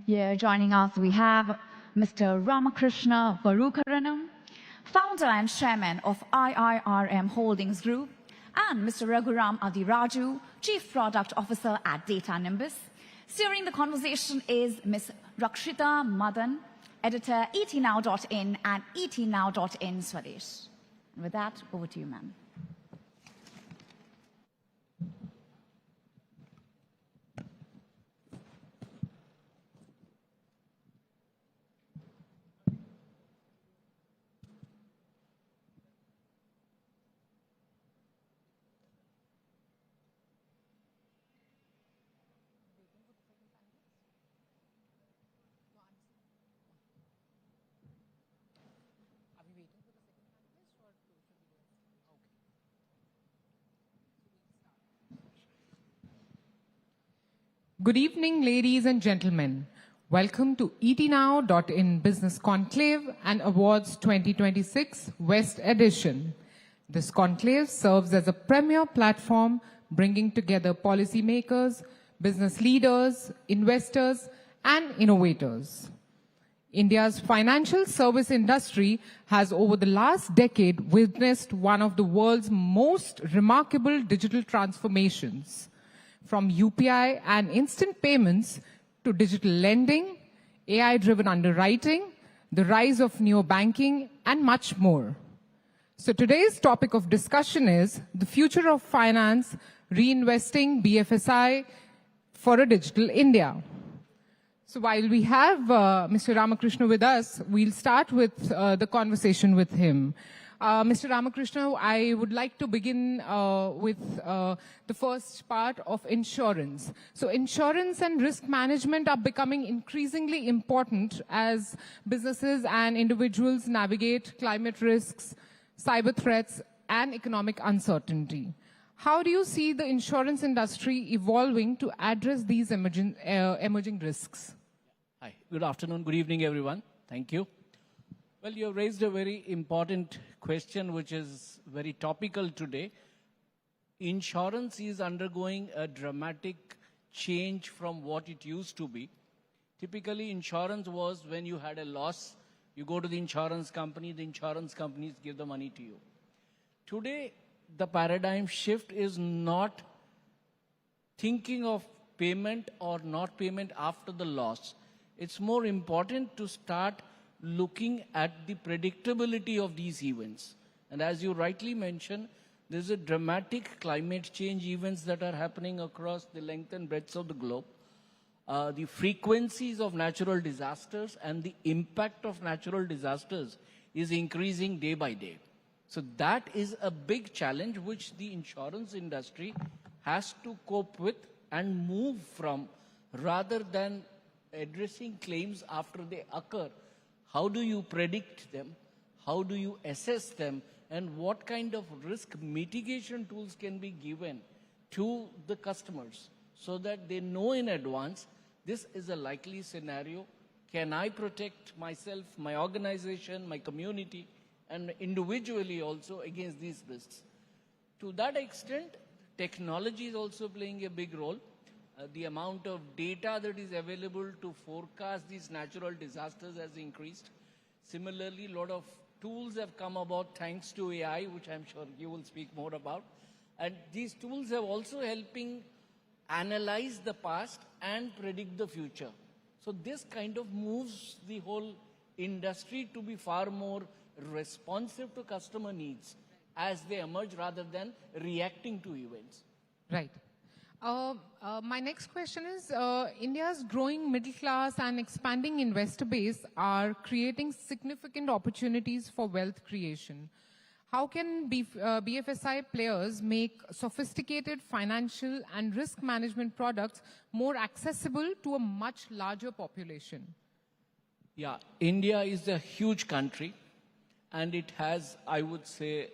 Here joining us, we have Mr. Ramakrishna Varukaranam, founder and chairman of IIRM Holdings Group, and Mr. Raghuram Adiraju, chief product officer at Data Nimbus. Steering the conversation is Ms. Rakshita Madan, editor etnow.in and etnow.in Swadesh. And with that, over to you, ma'am. Good evening, ladies and gentlemen. Welcome to etnow.in Business Conclave and Awards 2026 West Edition. This conclave serves as a premier platform bringing together policymakers, business leaders, investors, and innovators. India's financial service industry has over the last decade witnessed one of the world's most remarkable digital transformations. From UPI and instant payments to digital lending, AI-driven underwriting, the rise of neobanking, and much more. So today's topic of discussion is the future of finance, reinvesting BFSI for a digital India. So while we have Mr. Ramakrishna with us, we'll start with the conversation with him. Mr. Ramakrishna, I would like to begin with the first part of insurance. So insurance and risk management are becoming increasingly important as businesses and individuals navigate climate risks, cyber threats, and economic uncertainty. How do you see the insurance industry evolving to address these emerging risks? Hi, good afternoon, good evening, everyone. Thank you. Well, you have raised a very important question, which is very topical today. Insurance is undergoing a dramatic change from what it used to be. Typically, insurance was when you had a loss, you go to the insurance companies give the money to you. Today, the paradigm shift is not thinking of payment or not payment after the loss. It's more important to start looking at the predictability of these events. And as you rightly mentioned, there's a dramatic climate change events that are happening across the length and breadth of the globe. The frequencies of natural disasters and the impact of natural disasters is increasing day by day. So that is a big challenge which the insurance industry has to cope with and move from, rather than addressing claims after they occur. How do you predict them? How do you assess them? And what kind of risk mitigation tools can be given to the customers so that they know in advance this is a likely scenario? Can I protect myself, my organization, my community, and individually also against these risks? To that extent, technology is also playing a big role. The amount of data that is available to forecast these natural disasters has increased. Similarly, a lot of tools have come about thanks to AI, which I'm sure you will speak more about. And these tools are also helping analyze the past and predict the future. So this kind of moves the whole industry to be far more responsive to customer needs as they emerge rather than reacting to events. Right. My next question is, India's growing middle class and expanding investor base are creating significant opportunities for wealth creation. How can BFSI players make sophisticated financial and risk management products more accessible to a much larger population? Yeah, India is a huge country and it has, I would say,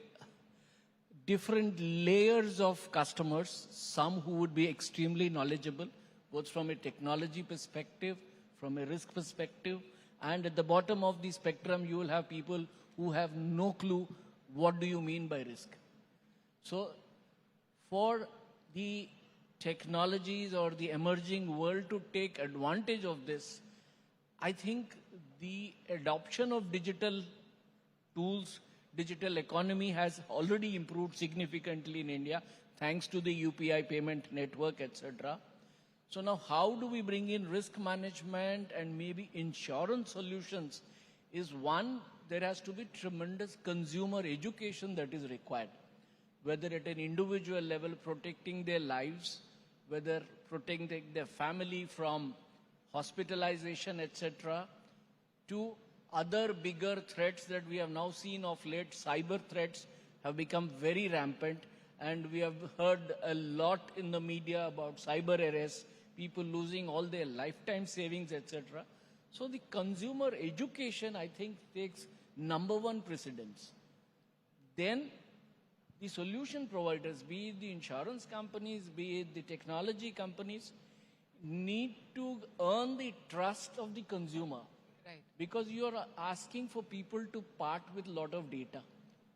different layers of customers, some who would be extremely knowledgeable, both from a technology perspective, from a risk perspective, and at the bottom of the spectrum, you will have people who have no clue what do you mean by risk. So for the technologies or the emerging world to take advantage of this, I think the adoption of digital tools, digital economy has already improved significantly in India, thanks to the UPI payment network, etc. So now how do we bring in risk management and maybe insurance solutions is one, there has to be tremendous consumer education that is required, whether at an individual level, protecting their lives, whether protecting their family from hospitalization, etc., to other bigger threats that we have now seen of late. Cyber threats have become very rampant, and we have heard a lot in the media about cyber arrests, people losing all their lifetime savings, etc. So the consumer education, I think, takes #1 precedence. Then the solution providers, be it the insurance companies, be it the technology companies, need to earn the trust of the consumer. Right. Because you are asking for people to part with a lot of data.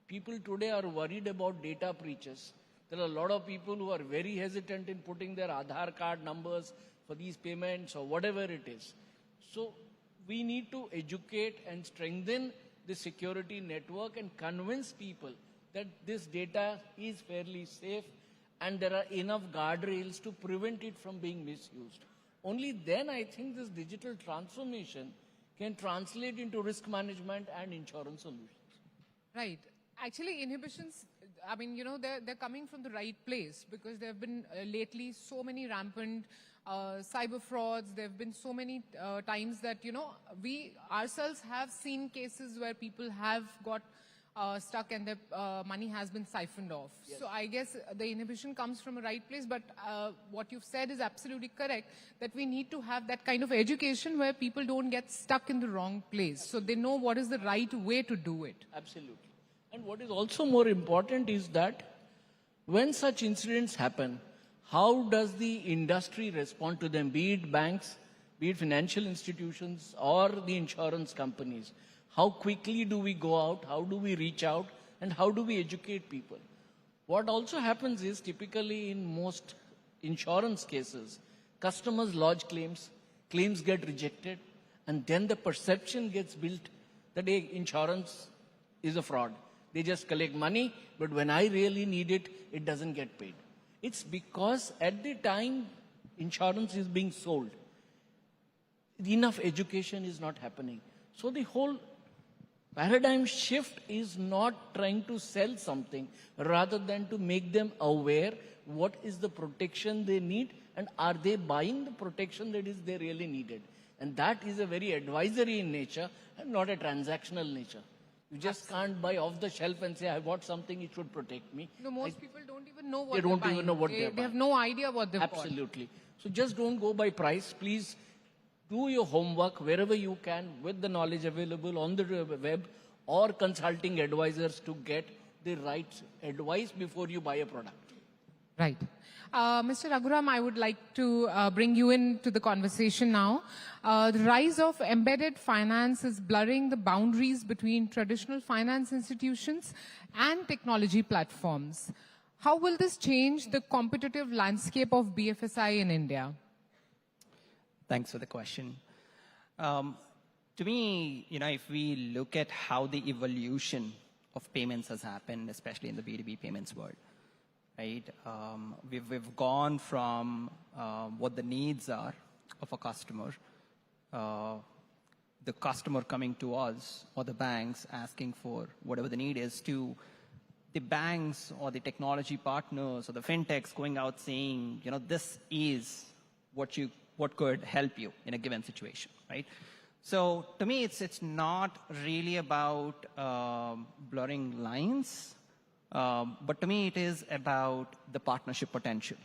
People today are worried about data breaches. There are a lot of people who are very hesitant in putting their Aadhaar card numbers for these payments or whatever it is. So we need to educate and strengthen the security network and convince people that this data is fairly safe and there are enough guardrails to prevent it from being misused. Only then I think this digital transformation can translate into risk management and insurance solutions. Right. Actually, inhibitions, I mean, you know, they're coming from the right place, because there have been lately so many rampant cyber frauds. There have been so many times that, you know, we ourselves have seen cases where people have got stuck and their money has been siphoned off. Yes. So I guess the inhibition comes from a right place, but what you've said is absolutely correct, that we need to have that kind of education where people don't get stuck in the wrong place. So they know what is the right way to do it. Absolutely. And what is also more important is that when such incidents happen, how does the industry respond to them, be it banks, be it financial institutions or the insurance companies? How quickly do we go out? How do we reach out? And how do we educate people? What also happens is, typically in most insurance cases, customers lodge claims, claims get rejected, and then the perception gets built that hey, insurance is a fraud. They just collect money, but when I really need it, it doesn't get paid. It's because at the time insurance is being sold, enough education is not happening. So the whole paradigm shift is not trying to sell something, rather than to make them aware what is the protection they need and are they buying the protection that is they really needed. And that is a very advisory in nature and not a transactional nature. You just can't buy off the shelf and say, I bought something, it should protect me. No, most people don't even know what They don't even know what they they're They have buying. no idea what they've bought. Absolutely. So just don't go by price. Please do your homework wherever you can with the knowledge available on the web or consulting advisors to get the right advice before you buy a product. Right. Mr. Raghuram, I would like to bring you into the conversation now. The rise of embedded finance is blurring the boundaries between traditional finance institutions and technology platforms. How will this change the competitive landscape of BFSI in India? Thanks for the question. To me, you know, if we look at how the evolution of payments has happened, especially in the B2B payments world, right? We've gone from what the needs are of a customer, the customer coming to us or the banks asking for whatever the need is, to the banks or the technology partners or the fintechs going out saying, you know, this is what could help you in a given situation, right? So to me, it's not really about blurring lines, but to me, it is about the partnership potential,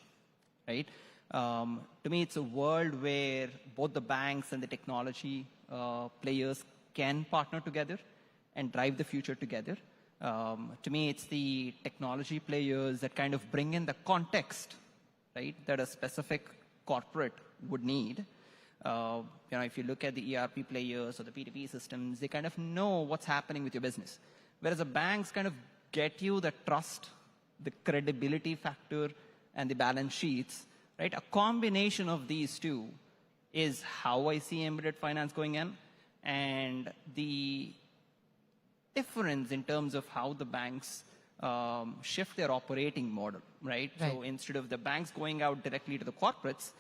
right? To me, it's a world where both the banks and the technology players can partner together and drive the future together. To me, it's the technology players that kind of bring in the context, right, that a specific corporate would need. You know, if you look at the ERP players or the P2P systems, they kind of know what's happening with your business. Whereas the banks kind of get you the trust, the credibility factor, and the balance sheets, right? A combination of these two is how I see embedded finance going in, and the difference in terms of how the banks shift their operating model, right? So instead of the banks going out directly to the corporates,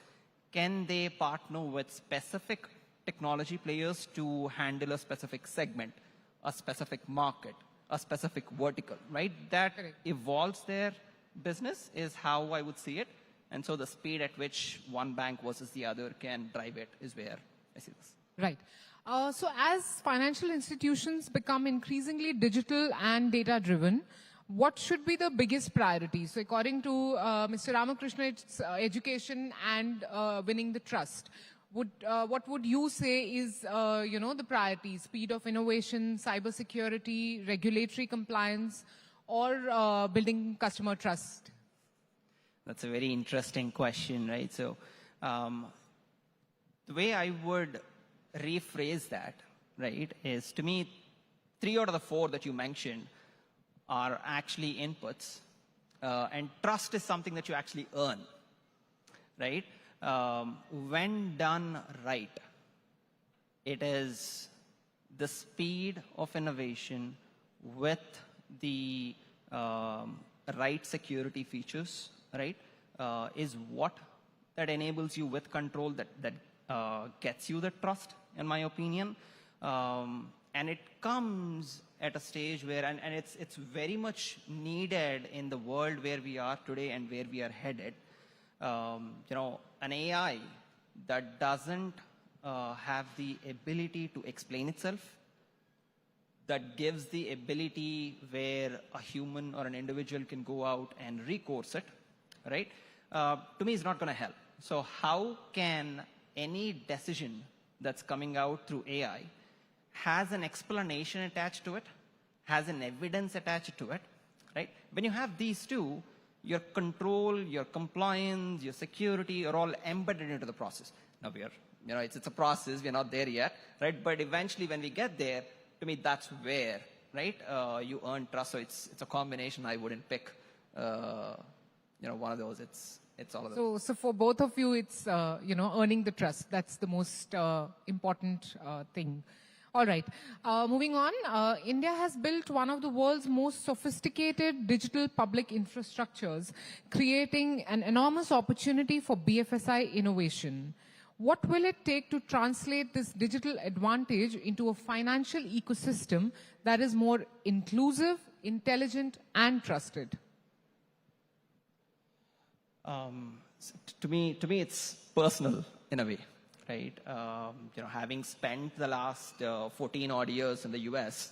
can they partner with specific technology players to handle a specific segment, a specific market, a specific vertical, right? That evolves their business is how I would see it. And so the speed at which one bank versus the other can drive it is where I see this. Right. So as financial institutions become increasingly digital and data-driven, what should be the biggest priority? So according to Mr. Ramakrishna, it's education and winning the trust. What would you say is, the priority? Speed of innovation, cybersecurity, regulatory compliance, or building customer trust? That's a very interesting question, right? So the way I would rephrase that, right, is to me, 3 out of the 4 that you mentioned are actually inputs. And trust is something that you actually earn, right? When done right, it is the speed of innovation with the right security features, right, is what that enables you with control, that gets you the trust, in my opinion. And it comes at a stage where, and it's very much needed in the world where we are today and where we are headed. An AI that doesn't have the ability to explain itself, that gives the ability where a human or an individual can go out and recourse it, right, to me is not going to help. So how can any decision that's coming out through AI has an explanation attached to it, has an evidence attached to it, right? When you have these two, your control, your compliance, your security are all embedded into the process. Now we are, it's a process, we're not there yet, right? But eventually when we get there, to me, that's where, right, you earn trust. So it's a combination. I wouldn't pick, one of those. It's all of those. So for both of you, it's, earning the trust. That's the most important thing. All right. Moving on, India has built one of the world's most sophisticated digital public infrastructures, creating an enormous opportunity for BFSI innovation. What will it take to translate this digital advantage into a financial ecosystem that is more inclusive, intelligent, and trusted? To me, it's personal in a way, right? Having spent the last 14 odd years in the US,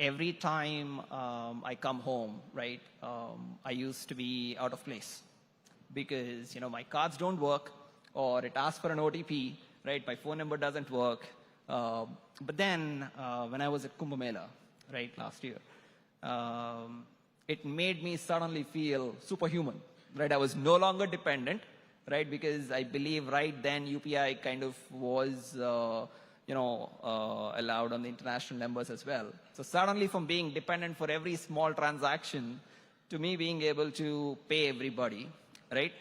every time I come home, right, I used to be out of place because, my cards don't work, or it asks for an OTP, right? My phone number doesn't work. But then when I was at Kumbh Mela, right, last year, it made me suddenly feel superhuman, right? I was no longer dependent, right? Because I believe right then UPI kind of was, allowed on the international numbers as well. So suddenly from being dependent for every small transaction to me being able to pay everybody, right?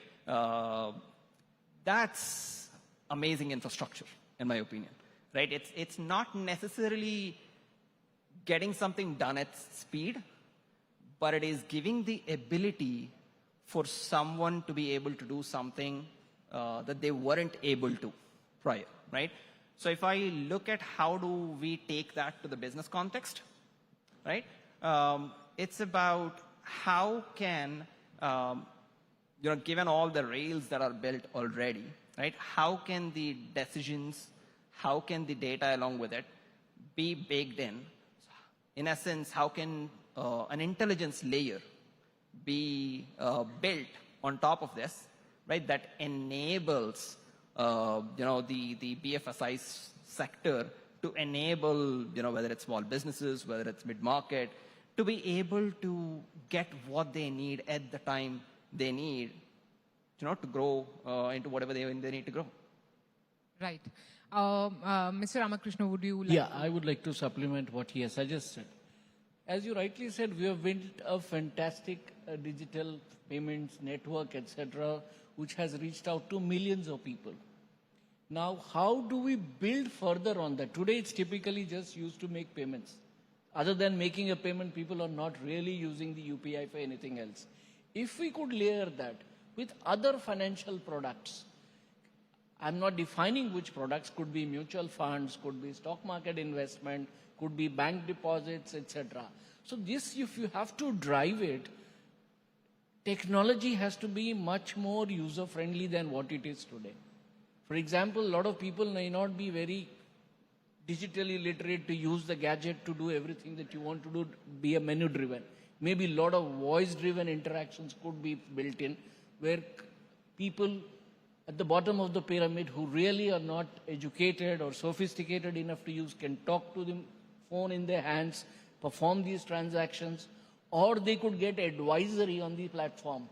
That's amazing infrastructure, in my opinion, right? It's not necessarily getting something done at speed, but it is giving the ability for someone to be able to do something that they weren't able to prior, right? So if I look at how do we take that to the business context, right? It's about how can, given all the rails that are built already, right? How can the decisions, how can the data along with it be baked in? In essence, how can an intelligence layer be built on top of this, right? That enables, the BFSI sector to enable, whether it's small businesses, whether it's mid-market, to be able to get what they need at the time they need, to grow into whatever they need to grow. Right. Mr. Ramakrishna, would you like Yeah, I would like to supplement what he has suggested. As you rightly said, we have built a fantastic digital payments network, etc., which has reached out to millions of people. Now, how do we build further on that? Today, it's typically just used to make payments. Other than making a payment, people are not really using the UPI for anything else. If we could layer that with other financial products, I'm not defining which products, could be mutual funds, could be stock market investment, could be bank deposits, etc. So this, if you have to drive it, technology has to be much more user-friendly than what it is today. For example, a lot of people may not be very digitally literate to use the gadget to do everything that you want to do, be a menu-driven. Maybe a lot of voice-driven interactions could be built in, where people at the bottom of the pyramid who really are not educated or sophisticated enough to use can talk to the phone in their hands, perform these transactions, or they could get advisory on the platform.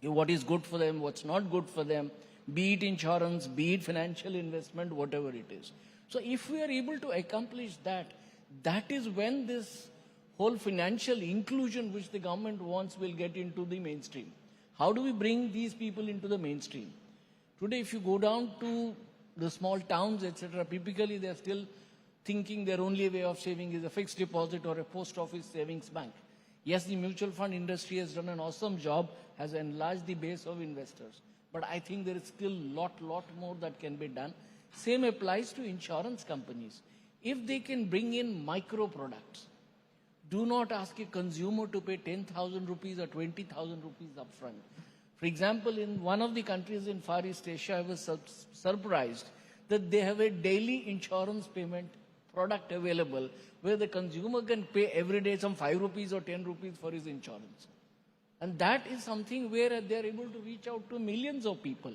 What is good for them, what's not good for them, be it insurance, be it financial investment, whatever it is. So if we are able to accomplish that, that is when this whole financial inclusion which the government wants will get into the mainstream. How do we bring these people into the mainstream? Today, if you go down to the small towns, etc., typically they are still thinking their only way of saving is a fixed deposit or a post office savings bank. Yes, the mutual fund industry has done an awesome job, has enlarged the base of investors. But I think there is still lot more that can be done. Same applies to insurance companies. If they can bring in micro products, do not ask a consumer to pay 10,000 rupees or 20,000 rupees upfront. For example, in one of the countries in Far East Asia, I was surprised that they have a daily insurance payment product available where the consumer can pay every day some 5 rupees or 10 rupees for his insurance. And that is something where they are able to reach out to millions of people.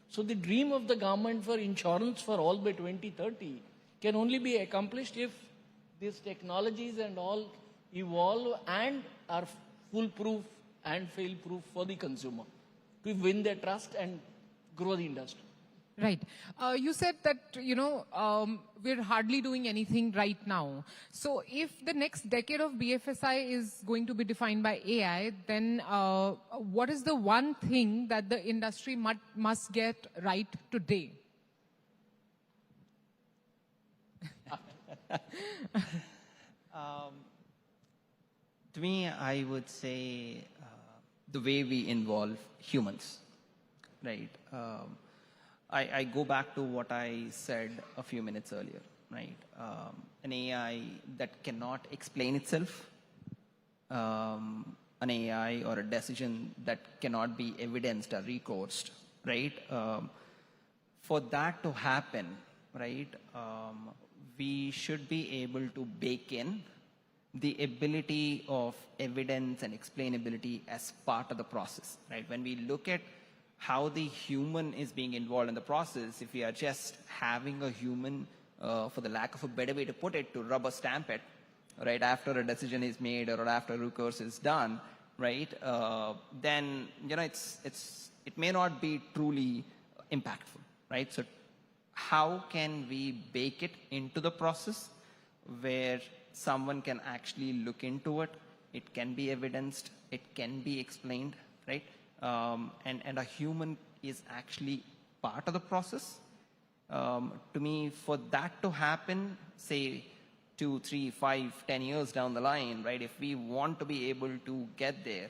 So the dream of the government for insurance for all by 2030 can only be accomplished if these technologies and all evolve and are foolproof and fail-proof for the consumer to win their trust and grow the industry. Right. You said that, we're hardly doing anything right now. So if the next decade of BFSI is going to be defined by AI, then what is the one thing that the industry must get right today? To me, I would say the way we involve humans, right? I go back to what I said a few minutes earlier, right? An AI that cannot explain itself, an AI or a decision that cannot be evidenced or recoursed, right? For that to happen, right, we should be able to bake in the ability of evidence and explainability as part of the process, right? When we look at how the human is being involved in the process, if we are just having a human, for the lack of a better way to put it, to rubber stamp it, right, after a decision is made or after a recourse is done, right, then, it may not be truly impactful, right? So how can we bake it into the process where someone can actually look into it, it can be evidenced, it can be explained, right? And a human is actually part of the process. To me, for that to happen, say 2, 3, 5, 10 years down the line, right, if we want to be able to get there,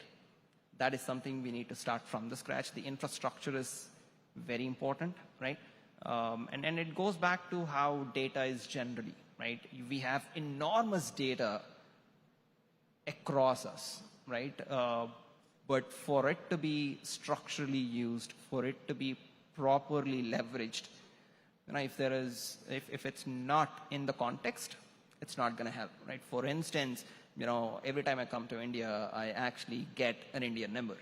that is something we need to start from the scratch. The infrastructure is very important, right? And it goes back to how data is generally, right? We have enormous data across us, right? But for it to be structurally used, for it to be properly leveraged, if it's not in the context, it's not going to help, right? For instance, every time I come to India, I actually get an Indian number.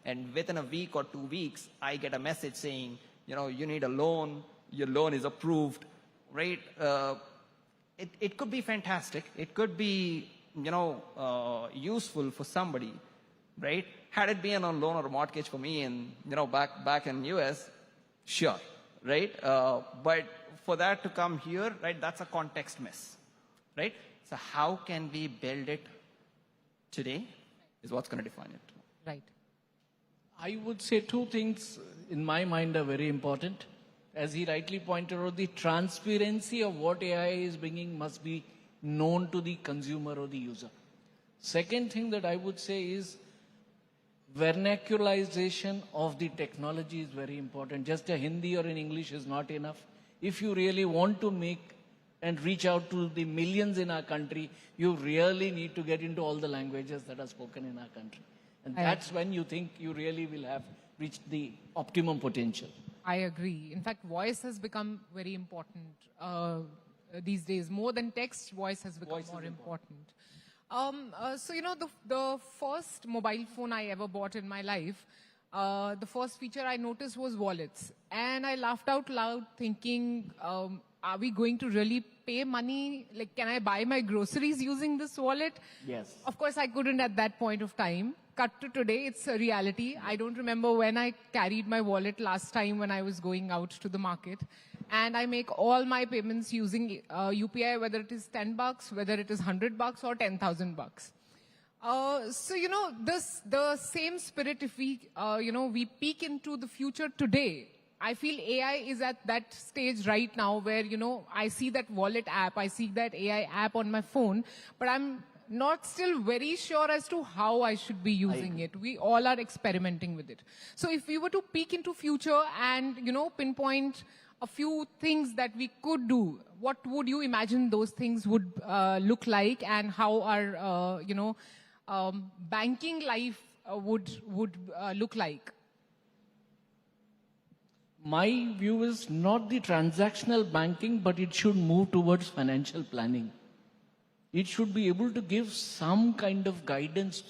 And within a week or 2 weeks, I get a message saying, you need a loan, your loan is approved, right? It could be fantastic. It could be, useful for somebody, right? Had it been a loan or a mortgage for me in, back in US, sure, right? But for that to come here, right, that's a context miss, right? So how can we build it today is what's going to define it. Right. I would say two things in my mind are very important. as he rightly pointed out, the transparency of what AI is bringing must be known to the consumer or the user. Second thing that I would say is vernacularization of the technology is very important. Just a Hindi or an English is not enough. If you really want to make and reach out to the millions in our country, you really need to get into all the languages that are spoken in our country. And that's when you think you really will have reached the optimum potential. I agree. In fact, voice has become very important these days. More than text, voice has become more important. So, you know, the first mobile phone I ever bought in my life, the first feature I noticed was wallets. And I laughed out loud thinking, are we going to really pay money? Like, can I buy my groceries using this wallet? Yes. Of course, I couldn't at that point of time. Cut to today, it's a reality. I don't remember when I carried my wallet last time when I was going out to the market. And I make all my payments using UPI, whether it is $10, whether it is $100 or 10,000 bucks. So, you know, the same spirit, if we, you know, we peek into the future today, I feel AI is at that stage right now where, you know, I see that wallet app, I see that AI app on my phone, but I'm not still very sure as to how I should be using it. We all are experimenting with it. So if we were to peek into future and, you know, pinpoint a few things that we could do, what would you imagine those things would look like, and how our, you know, banking life would look like? My view is not the transactional banking, but it should move towards financial planning. It should be able to give some kind of guidance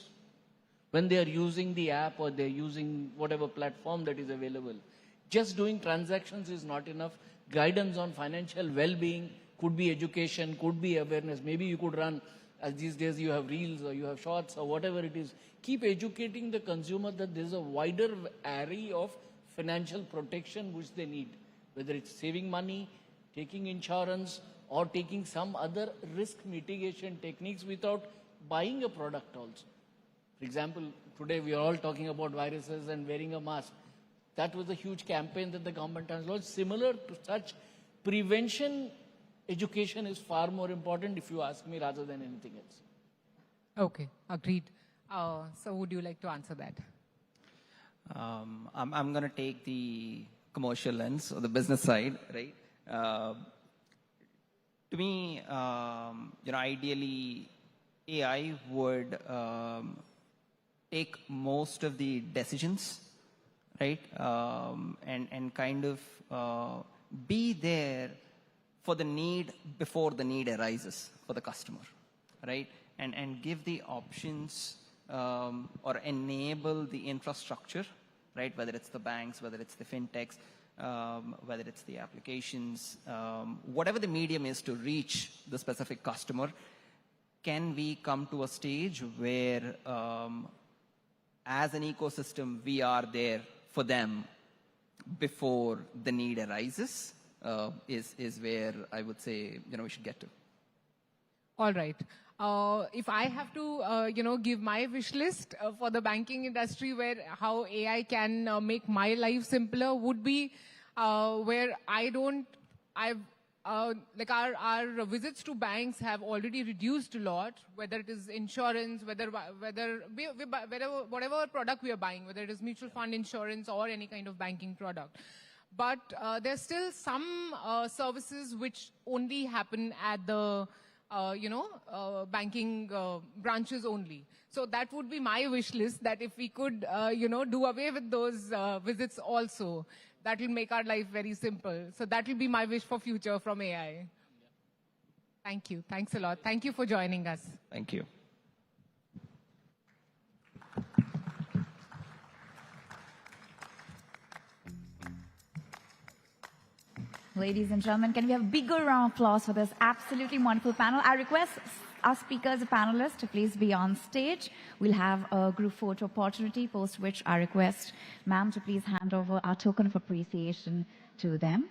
when they are using the app or they're using whatever platform that is available. Just doing transactions is not enough. Guidance on financial well-being could be education, could be awareness. Maybe you could run, as these days you have reels or you have shorts or whatever it is. Keep educating the consumer that there's a wider array of financial protection which they need, whether it's saving money, taking insurance, or taking some other risk mitigation techniques without buying a product also. For example, today we are all talking about viruses and wearing a mask. That was a huge campaign that the government has launched. Similar to such, prevention education is far more important, if you ask me, rather than anything else. Okay, agreed. So would you like to answer that? I'm going to take the commercial lens or the business side, right? To me, you know, ideally, AI would take most of the decisions, right? And kind of be there for the need before the need arises for the customer, right? And give the options or enable the infrastructure, right? Whether it's the banks, whether it's the fintechs, whether it's the applications, whatever the medium is to reach the specific customer, can we come to a stage where as an ecosystem, we are there for them before the need arises, is where I would say, you know, we should get to. All right. If I have to, you know, give my wish list for the banking industry, where how AI can make my life simpler, would be where like our visits to banks have already reduced a lot, whether it is insurance, whatever product we are buying, whether it is mutual fund insurance or any kind of banking product. But there's still some services which only happen at the banking branches only. So that would be my wish list, that if we could, do away with those visits also, that will make our life very simple. So that will be my wish for future from AI. Thank you. Thanks a lot. Thank you for joining us. Thank you. Ladies and gentlemen, can we have a bigger round of applause for this absolutely wonderful panel? I request our speakers and panelists to please be on stage. We'll have a group photo opportunity, post which I request ma'am to please hand over our token of appreciation to them.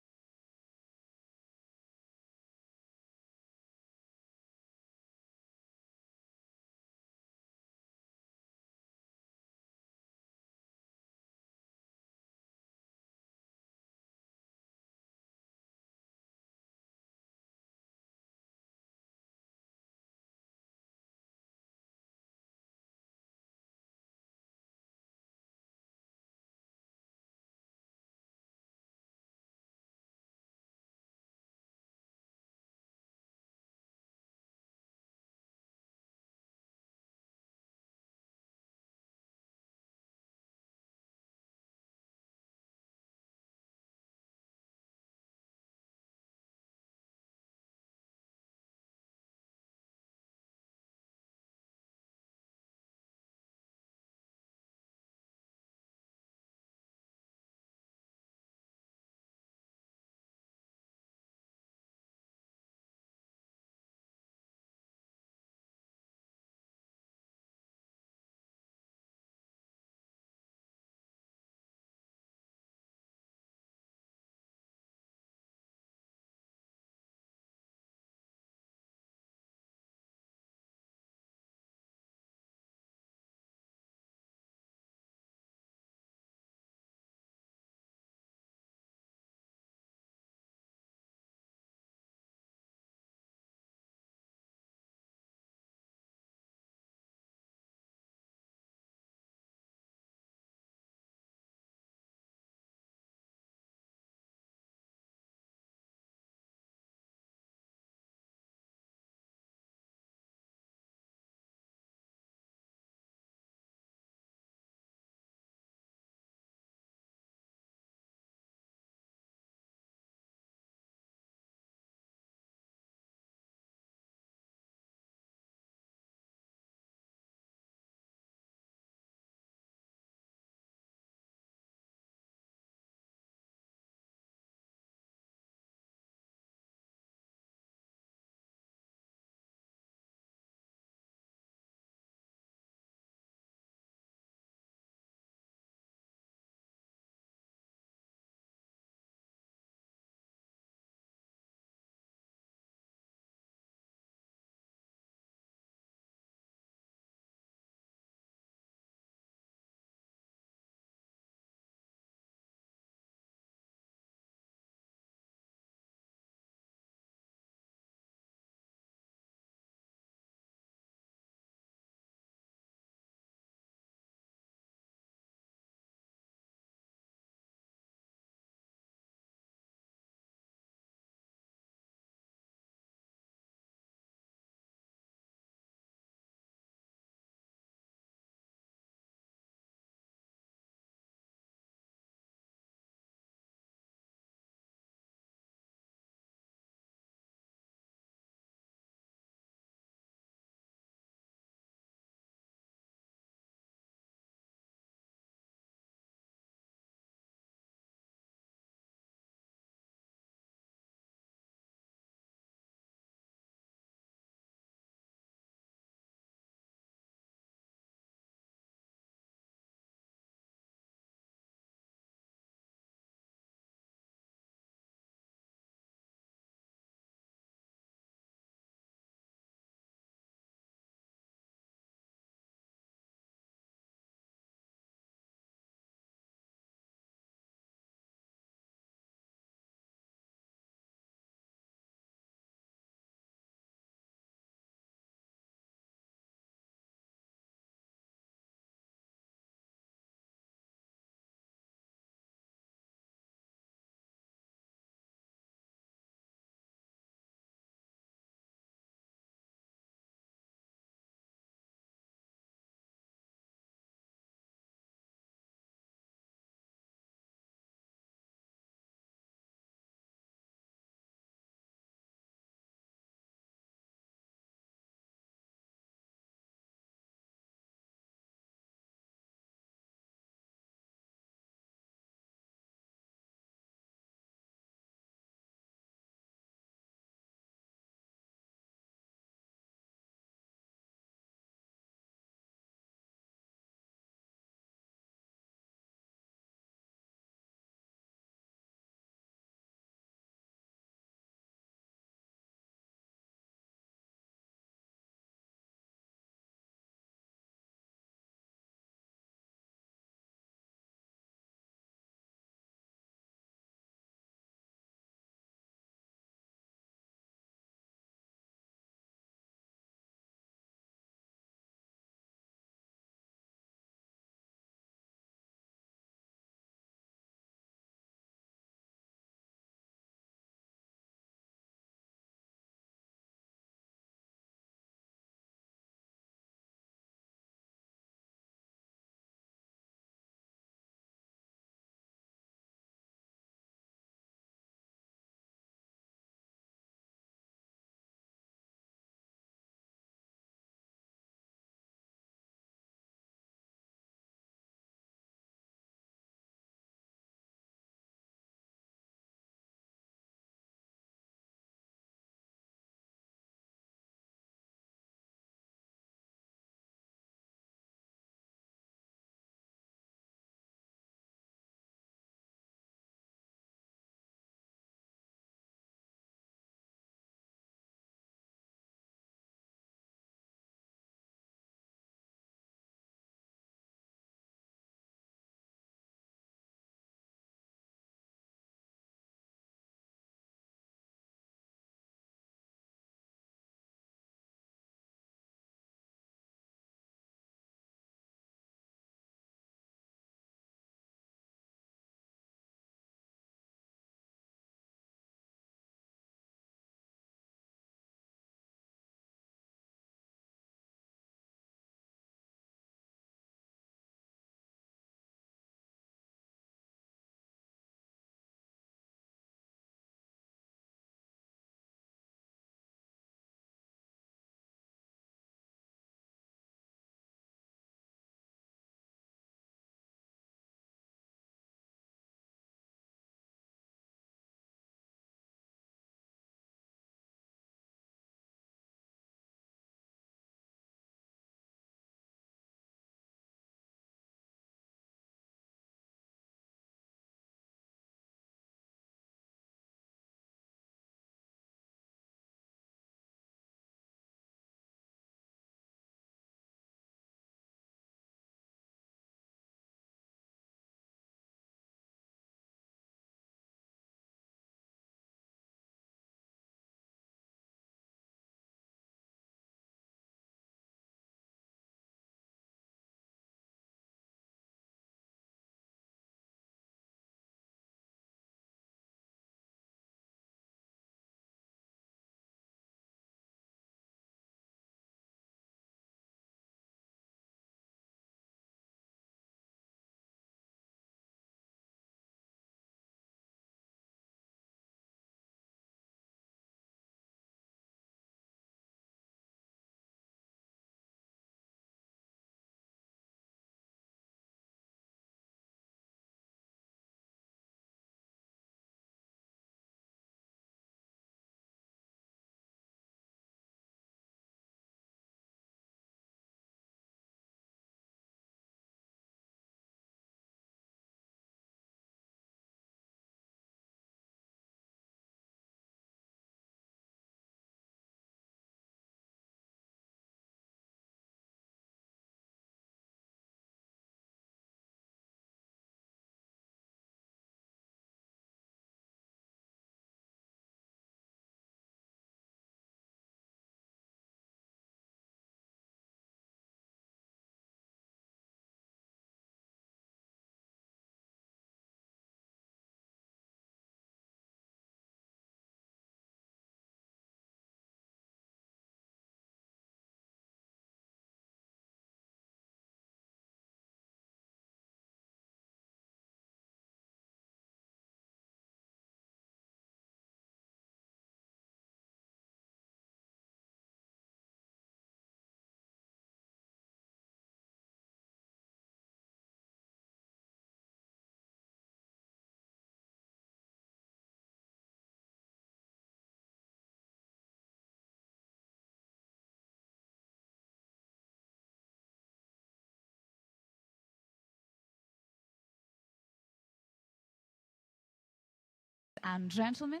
and gentlemen,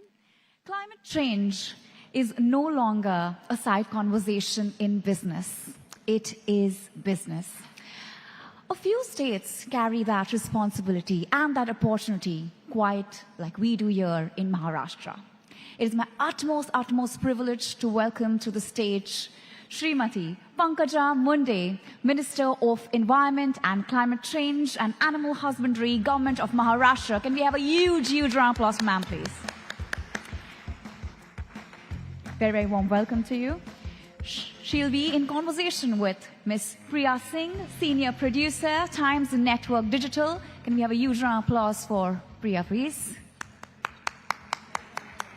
climate change is no longer a side conversation in business. It is business. A few states carry that responsibility and that opportunity quite like we do here in Maharashtra. It is my utmost privilege to welcome to the stage Srimati Pankaja Munde, Minister of Environment and Climate Change and Animal Husbandry, Government of Maharashtra. Can we have a huge round of applause for ma'am, please? Very warm welcome to you. She'll be in conversation with Ms. Priya Singh, Senior Producer, Times Network Digital. Can we have a huge round of applause for Priya, please?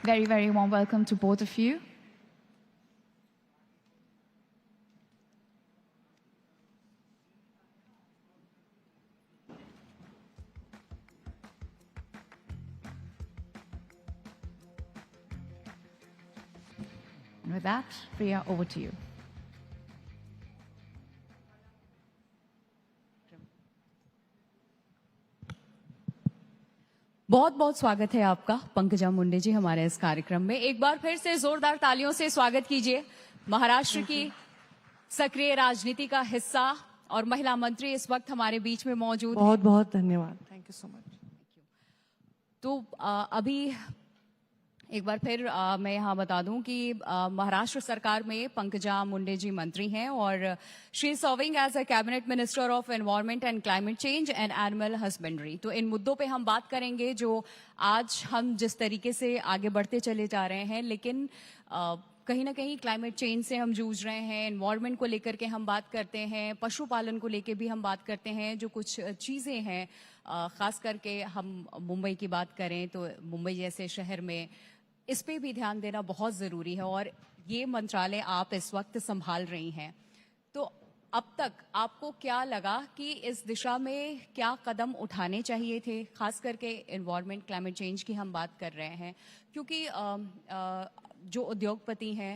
Very warm welcome to both of you. And with that, Priya, over to you. बहुत बहुत स्वागत है आपका पंकजा मुंडे जी हमारे इस कार्यक्रम में। एक बार फिर से जोरदार तालियों से स्वागत कीजिए। महाराष्ट्र की सक्रिय राजनीति का हिस्सा और महिला मंत्री इस वक्त हमारे बीच में मौजूद हैं। बहुत बहुत धन्यवाद। Thank you so much. तो अभी एक बार फिर मैं यहाँ बता दूं कि महाराष्ट्र सरकार में पंकजा मुंडे जी मंत्री हैं और she is serving as a cabinet minister of environment and climate change and animal husbandry. तो इन मुद्दों पे हम बात करेंगे जो आज हम जिस तरीके से आगे बढ़ते चले जा रहे हैं, लेकिन कहीं ना कहीं क्लाइमेट चेंज से हम जूझ रहे हैं, एनवायरनमेंट को लेकर के हम बात करते हैं, पशुपालन को लेकर भी हम बात करते हैं। जो कुछ चीजें हैं, खास करके हम मुंबई की बात करें तो मुंबई जैसे शहर में इस पे भी ध्यान देना बहुत जरूरी है और ये मंत्रालय आप इस वक्त संभाल रही हैं। तो अब तक आपको क्या लगा कि इस दिशा में क्या कदम उठाने चाहिए थे, खास करके एनवायरनमेंट क्लाइमेट चेंज की हम बात कर रहे हैं, क्योंकि जो उद्योगपति हैं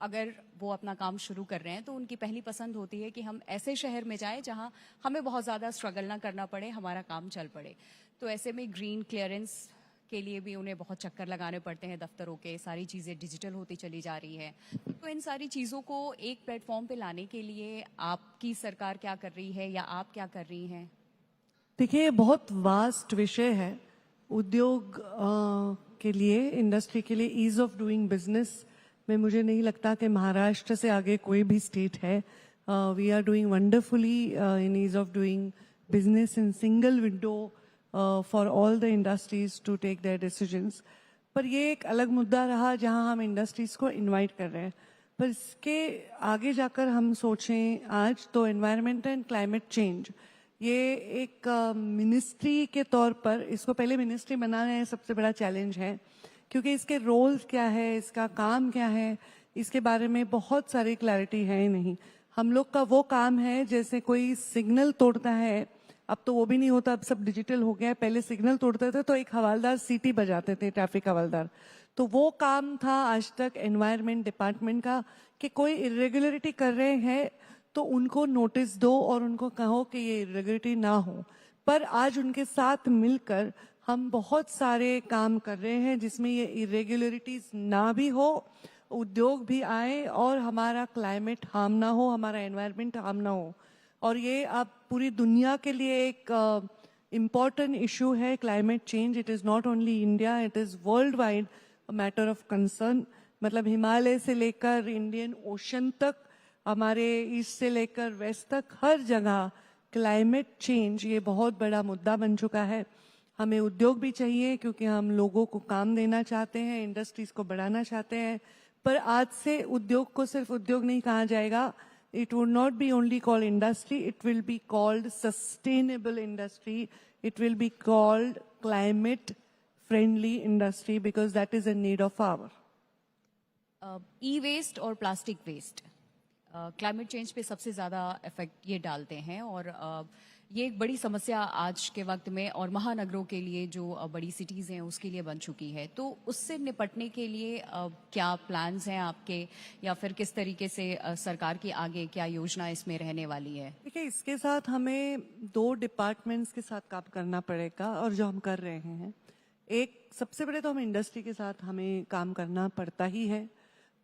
अगर वो अपना काम शुरू कर रहे हैं तो उनकी पहली पसंद होती है कि हम ऐसे शहर में जाएं जहां हमें बहुत ज़्यादा स्ट्रगल ना करना पड़े, हमारा काम चल पड़े। तो ऐसे में ग्रीन क्लियरेंस के लिए भी उन्हें बहुत चक्कर लगाने पड़ते हैं दफ्तरों के, सारी चीज़ें डिजिटल होती चली जा रही है। तो इन सारी चीज़ों को एक प्लेटफॉर्म पे लाने के लिए आपकी सरकार क्या कर रही है या आप क्या कर रही हैं? देखिए, बहुत वास्ट विषय है। उद्योग के लिए, इंडस्ट्री के लिए ईज ऑफ डूइंग बिजनेस में मुझे नहीं लगता कि महाराष्ट्र से आगे कोई भी स्टेट है। We are doing wonderfully in ease of doing business in single window for all the industries to take their decisions. पर ये एक अलग मुद्दा रहा जहां हम इंडस्ट्रीज को इनवाइट कर रहे हैं। पर इसके आगे जाकर हम सोचें आज तो एनवायरनमेंट एंड क्लाइमेट चेंज ये एक मिनिस्ट्री के तौर पर, इसको पहले मिनिस्ट्री बनाना है सबसे बड़ा चैलेंज है, क्योंकि इसके रोल्स क्या है, इसका काम क्या है, इसके बारे में बहुत सारी क्लैरिटी है ही नहीं। हम लोग का वो काम है जैसे कोई सिग्नल तोड़ता है, अब तो वो भी नहीं होता, अब सब डिजिटल हो गया है। पहले सिग्नल तोड़ते थे तो एक हवालदार सीटी बजाते थे, ट्रैफिक हवालदार। तो वो काम था आज तक एनवायरनमेंट डिपार्टमेंट का कि कोई इरेगुलरिटी कर रहे हैं तो उनको नोटिस दो और उनको कहो कि ये इरेगुलरिटी ना हो। पर आज उनके साथ मिलकर हम बहुत सारे काम कर रहे हैं जिसमें ये इरेगुलरिटीज ना भी हो, उद्योग भी आए और हमारा क्लाइमेट हार्म ना हो, हमारा एनवायरनमेंट हार्म ना हो। और ये अब पूरी दुनिया के लिए एक इम्पॉर्टेंट इशू है climate change. It is not only India, it is world wide matter of concern. मतलब हिमालय से लेकर इंडियन ओशन तक, हमारे ईस्ट से लेकर वेस्ट तक, हर जगह क्लाइमेट चेंज ये बहुत बड़ा मुद्दा बन चुका है। हमें उद्योग भी चाहिए क्योंकि हम लोगों को काम देना चाहते हैं, इंडस्ट्रीज को बढ़ाना चाहते हैं। पर आज से उद्योग को सिर्फ उद्योग नहीं कहा जाएगा। It would not be only called industry, it will be called sustainable industry. It will be called climate friendly industry because that is a need of hour. E-waste और प्लास्टिक वेस्ट क्लाइमेट चेंज पे सबसे ज़्यादा effect ये डालते हैं और ये एक बड़ी समस्या आज के वक्त में और महानगरों के लिए, जो बड़ी सिटीज़ हैं उसके लिए बन चुकी है। तो उससे निपटने के लिए क्या प्लान्स हैं आपके, या फिर किस तरीके से सरकार की आगे क्या योजना इसमें रहने वाली है? देखिए, इसके साथ हमें 2 डिपार्टमेंट्स के साथ काम करना पड़ेगा और जो हम कर रहे हैं। एक सबसे बड़े तो हम इंडस्ट्री के साथ हमें काम करना पड़ता ही है,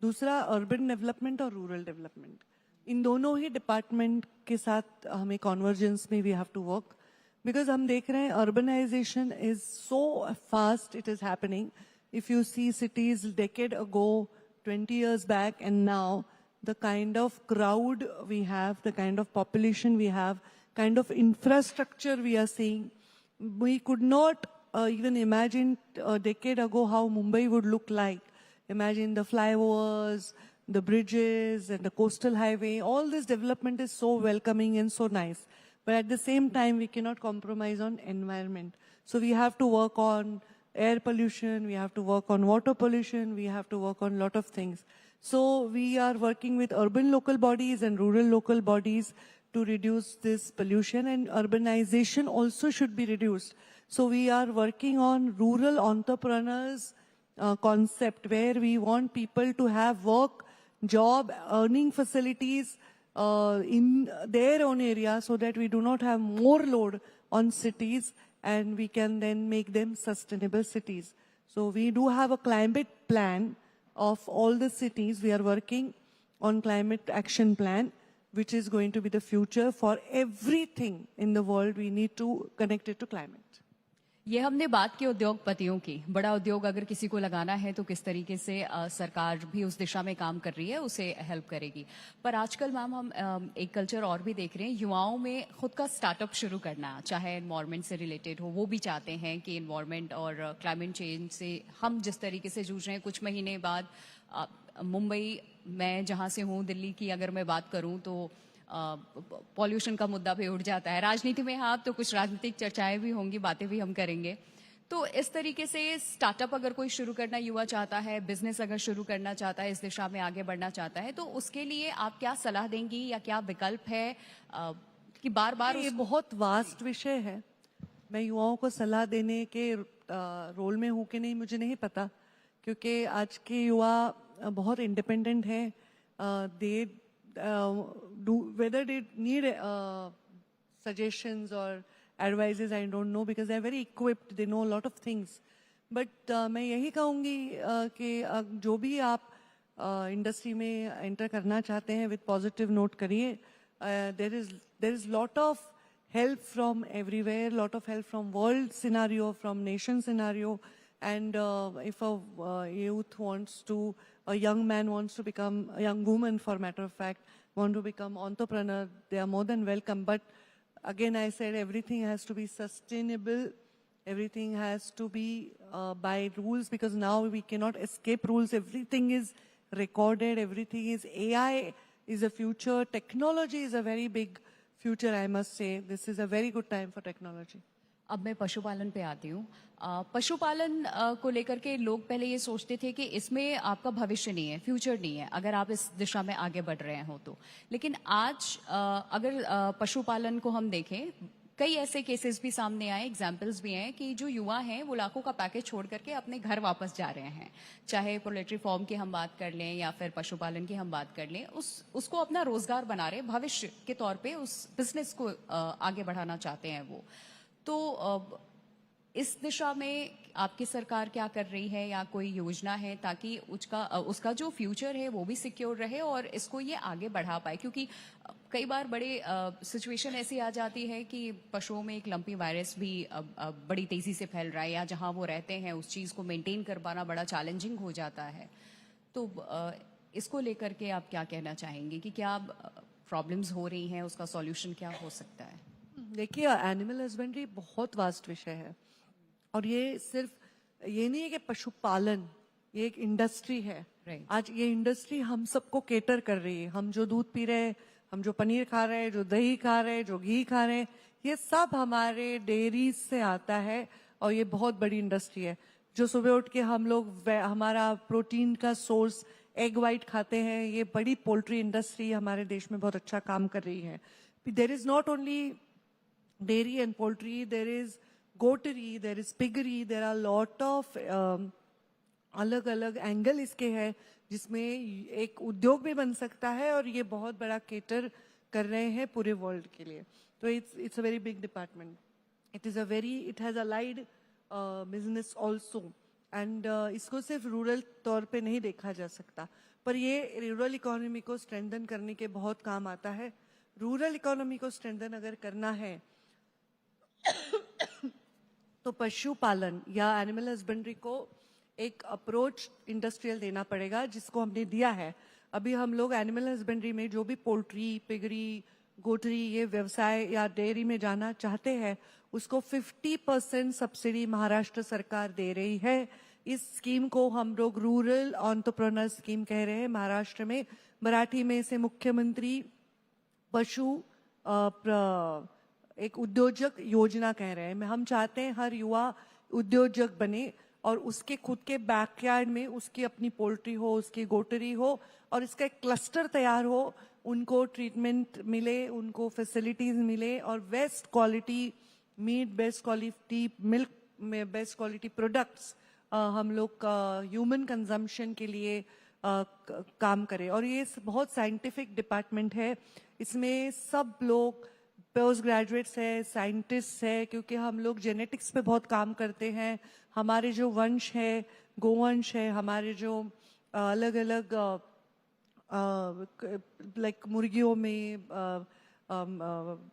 दूसरा अर्बन डेवलपमेंट और रूरल डेवलपमेंट, इन दोनों ही डिपार्टमेंट के साथ हमें कॉन्वर्जेंस में we have to work, because हम देख रहे हैं urbanization is so fast, it is happening. If you see cities decade ago, 20 years back and now, the kind of crowd we have, the kind of population we have, kind of infrastructure we are seeing, we could not even imagine a decade ago how Mumbai would look like. Imagine the flyovers, the bridges and the coastal highway, all this development is so welcoming and so nice. But at the same time, we cannot compromise on environment. So we have to work on air pollution, we have to work on water pollution, we have to work on a lot of things. So we are working with urban local bodies and rural local bodies to reduce this pollution, and urbanization also should be reduced. So we are working on rural entrepreneurs concept, where we want people to have work, job, earning facilities in their own area, so that we do not have more load on cities and we can then make them sustainable cities. So we do have a climate plan of all the cities. We are working on climate action plan, which is going to be the future for everything in the world. We need to connect it to climate. ये हमने बात की उद्योगपतियों की. बड़ा उद्योग अगर किसी को लगाना है तो किस तरीके से सरकार भी उस दिशा में काम कर रही है, उसे हेल्प करेगी. पर आजकल मैम हम एक कल्चर और भी देख रहे हैं, युवाओं में खुद का स्टार्टअप शुरू करना, चाहे एनवायरनमेंट से रिलेटेड हो. वो भी चाहते हैं कि एनवायरनमेंट और क्लाइमेट चेंज से हम जिस तरीके से जूझ रहे हैं, कुछ महीने बाद मुंबई, मैं जहाँ से हूँ दिल्ली की अगर मैं बात करूँ तो पॉल्यूशन का मुद्दा भी उठ जाता है. राजनीति में हाँ, तो कुछ राजनीतिक चर्चाएं भी होंगी, बातें भी हम करेंगे. तो इस तरीके से स्टार्टअप अगर कोई शुरू करना युवा चाहता है, बिजनेस अगर शुरू करना चाहता है, इस दिशा में आगे बढ़ना चाहता है, तो उसके लिए आप क्या सलाह देंगी या क्या विकल्प है कि बार बार ये बहुत वास्ट विषय है. मैं युवाओं को सलाह देने के रोल में हूँ कि नहीं मुझे नहीं पता, क्योंकि आज के युवा बहुत इंडिपेंडेंट हैं. दे whether they need suggestions or advices, I don't know, because they are very equipped, they know a lot of things. But मैं यही कहूँगी कि जो भी आप इंडस्ट्री में एंटर करना चाहते हैं, with positive note करिए. there is lot of help from everywhere, lot of help from world scenario, from nation scenario. And if a youth wants to, a young man wants to become, a young woman for matter of fact, want to become entrepreneur, they are more than welcome. But again, I said everything has to be sustainable. Everything has to be by rules, because now we cannot escape rules. Everything is recorded. Everything is, AI is a future. Technology is a very big future, I must say. This is a very good time for technology. अब मैं पशुपालन पे आती हूँ. पशुपालन को लेकर के लोग पहले ये सोचते थे कि इसमें आपका भविष्य नहीं है, फ्यूचर नहीं है, अगर आप इस दिशा में आगे बढ़ रहे हो तो. लेकिन आज अगर पशुपालन को हम देखें, कई ऐसे केसेस भी सामने आए, एग्जाम्पल्स भी हैं कि जो युवा हैं वो लाखों का पैकेज छोड़ करके अपने घर वापस जा रहे हैं. चाहे पोल्ट्री फार्म की हम बात कर लें या फिर पशुपालन की हम बात कर लें, उसको अपना रोजगार बना रहे, भविष्य के तौर पे उस बिजनेस को आगे बढ़ाना चाहते हैं वो. तो इस दिशा में आपकी सरकार क्या कर रही है, या कोई योजना है ताकि उसका जो फ्यूचर है वो भी सिक्योर रहे और इसको ये आगे बढ़ा पाए? क्योंकि कई बार बड़े सिचुएशन ऐसी आ जाती है कि पशुओं में एक लंपी वायरस भी बड़ी तेजी से फैल रहा है, या जहां वो रहते हैं उस चीज को मेंटेन कर पाना बड़ा चैलेंजिंग हो जाता है. तो इसको लेकर के आप क्या कहना चाहेंगे कि क्या प्रॉब्लम्स हो रही हैं, उसका सॉल्यूशन क्या हो सकता है? देखिए, एनिमल हस्बेंड्री बहुत वास्ट विषय है, और ये सिर्फ ये नहीं है कि पशुपालन, ये एक इंडस्ट्री है. आज ये इंडस्ट्री हम सबको केटर कर रही है. हम जो दूध पी रहे हैं, हम जो पनीर खा रहे हैं, जो दही खा रहे हैं, जो घी खा रहे हैं, ये सब हमारे डेयरी से आता है, और ये बहुत बड़ी इंडस्ट्री है. जो सुबह उठ के हम लोग हमारा प्रोटीन का सोर्स एग वाइट खाते हैं, ये बड़ी पोल्ट्री इंडस्ट्री हमारे देश में बहुत अच्छा काम कर रही है. There is not only dairy and poultry, there is goatery, there is piggery, there are lot of अलग अलग एंगल इसके हैं जिसमें एक उद्योग भी बन सकता है, और ये बहुत बड़ा केटर कर रहे हैं पूरे वर्ल्ड के लिए. तो it's a very big department. It has allied business also and इसको सिर्फ रूरल तौर पे नहीं देखा जा सकता, पर ये रूरल इकोनॉमी को स्ट्रेंथन करने के बहुत काम आता है। रूरल इकोनॉमी को स्ट्रेंथन अगर करना है तो पशुपालन या एनिमल हस्बेंड्री को एक अप्रोच इंडस्ट्रियल देना पड़ेगा, जिसको हमने दिया है। अभी हम लोग एनिमल हस्बेंड्री में जो भी पोल्ट्री, पिगरी, गोटरी ये व्यवसाय या डेयरी में जाना चाहते हैं, उसको 50% सब्सिडी महाराष्ट्र सरकार दे रही है। इस स्कीम को हम लोग रूरल एंटरप्रेन्योर स्कीम कह रहे हैं महाराष्ट्र में। मराठी में इसे मुख्यमंत्री पशु एक उद्योजक योजना कह रहे हैं। हम चाहते हैं हर युवा उद्योजक बने और उसके खुद के बैकयार्ड में उसकी अपनी पोल्ट्री हो, उसकी गोटरी हो और इसका एक क्लस्टर तैयार हो, उनको ट्रीटमेंट मिले, उनको फैसिलिटीज मिले और best quality meat, best quality milk में बेस्ट क्वालिटी प्रोडक्ट्स हम लोग ह्यूमन कंजम्पशन के लिए काम करें। और ये बहुत साइंटिफिक डिपार्टमेंट है, इसमें सब लोग पोस्ट ग्रेजुएट्स है, साइंटिस्ट है, क्योंकि हम लोग जेनेटिक्स पे बहुत काम करते हैं। हमारे जो वंश है, गोवंश है, हमारे जो अलग अलग लाइक मुर्गियों में,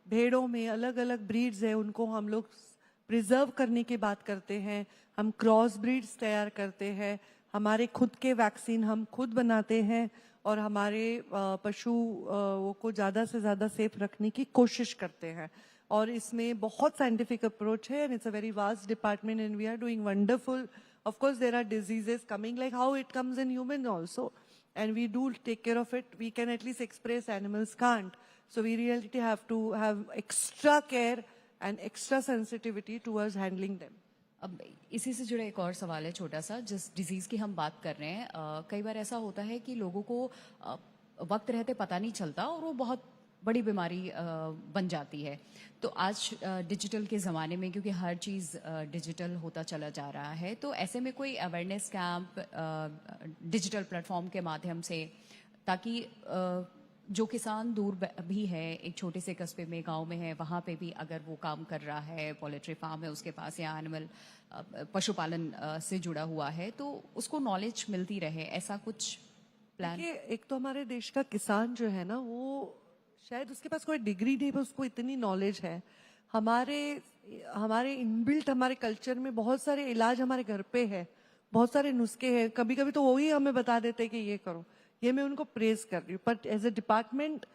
भेड़ों में अलग अलग ब्रीड्स है, उनको हम लोग प्रिजर्व करने की बात करते हैं। हम क्रॉस ब्रीड्स तैयार करते हैं, हमारे खुद के वैक्सीन हम खुद बनाते हैं और हमारे पशुओं को ज़्यादा से ज़्यादा सेफ रखने की कोशिश करते हैं। और इसमें बहुत साइंटिफिक अप्रोच है and it's a very vast department and we are doing wonderful. Of course there are diseases coming like how it comes in human also and we do take care of it. We can at least express, animals can't. So we really have to have extra care and extra sensitivity towards handling them. अब इसी से जुड़ा एक और सवाल है छोटा सा, जिस डिजीज की हम बात कर रहे हैं, कई बार ऐसा होता है कि लोगों को वक्त रहते पता नहीं चलता और वो बहुत बड़ी बीमारी बन जाती है। तो आज डिजिटल के ज़माने में, क्योंकि हर चीज़ डिजिटल होता चला जा रहा है, तो ऐसे में कोई अवेयरनेस कैंप डिजिटल प्लेटफॉर्म के माध्यम से, ताकि जो किसान दूर भी है, एक छोटे से कस्बे में, गांव में है, वहाँ पे भी अगर वो काम कर रहा है, पोल्ट्री फार्म है उसके पास या एनिमल पशुपालन से जुड़ा हुआ है, तो उसको नॉलेज मिलती रहे, ऐसा कुछ प्लान? एक तो हमारे देश का किसान जो है ना, वो शायद उसके पास कोई डिग्री नहीं पर उसको इतनी नॉलेज है। हमारे इनबिल्ट हमारे कल्चर में बहुत सारे इलाज हमारे घर पे है, बहुत सारे नुस्खे हैं, कभी कभी तो वही हमें बता देते हैं कि ये करो। ये मैं उनको प्रेज कर रही हूँ, बट एज ए डिपार्टमेंट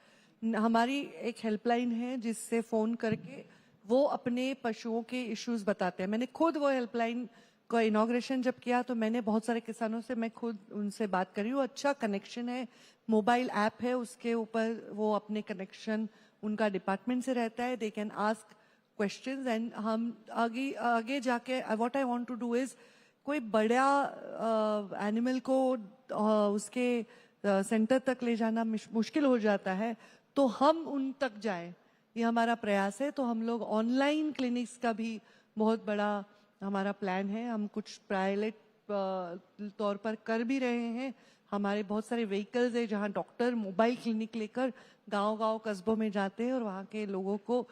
हमारी एक हेल्पलाइन है जिससे फोन करके वो अपने पशुओं के इश्यूज बताते हैं। मैंने खुद वो हेल्पलाइन का इनॉग्रेशन जब किया तो मैंने बहुत सारे किसानों से मैं खुद उनसे बात करी हूँ। अच्छा कनेक्शन है, मोबाइल ऐप है, उसके ऊपर वो अपने कनेक्शन उनका डिपार्टमेंट से रहता है, they can ask questions and हम आगे जाके what I want to do is कोई बड़ा एनिमल को उसके सेंटर तक ले जाना मुश्किल हो जाता है, तो हम उन तक जाएं, ये हमारा प्रयास है। तो हम लोग ऑनलाइन क्लिनिक्स का भी बहुत बड़ा हमारा प्लान है, हम कुछ पायलट तौर पर कर भी रहे हैं। हमारे बहुत सारे व्हीकल्स है जहां डॉक्टर मोबाइल क्लिनिक लेकर गांव-गांव कस्बों में जाते हैं और वहां के लोगों को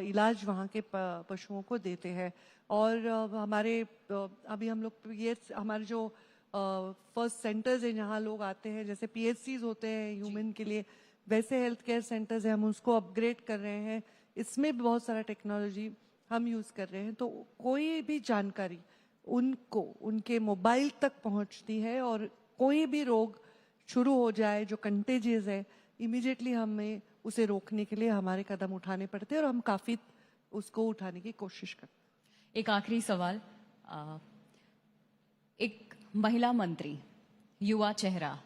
इलाज वहां के पशुओं को देते हैं। और हमारे अभी हम लोग ये हमारे जो फर्स्ट सेंटर्स है जहां लोग आते हैं, जैसे पीएचसीज होते हैं ह्यूमन के लिए, वैसे हेल्थ केयर सेंटर्स है, हम उसको अपग्रेड कर रहे हैं। इसमें भी बहुत सारा टेक्नोलॉजी हम यूज कर रहे हैं, तो कोई भी जानकारी उनको उनके मोबाइल तक पहुंचती है और कोई भी रोग शुरू हो जाए जो कंटेजियस है, इमीडिएटली हमें उसे रोकने के लिए हमारे कदम उठाने पड़ते हैं और हम काफी उसको उठाने की कोशिश करते हैं। एक आखिरी सवाल, एक महिला मंत्री, युवा चेहरा,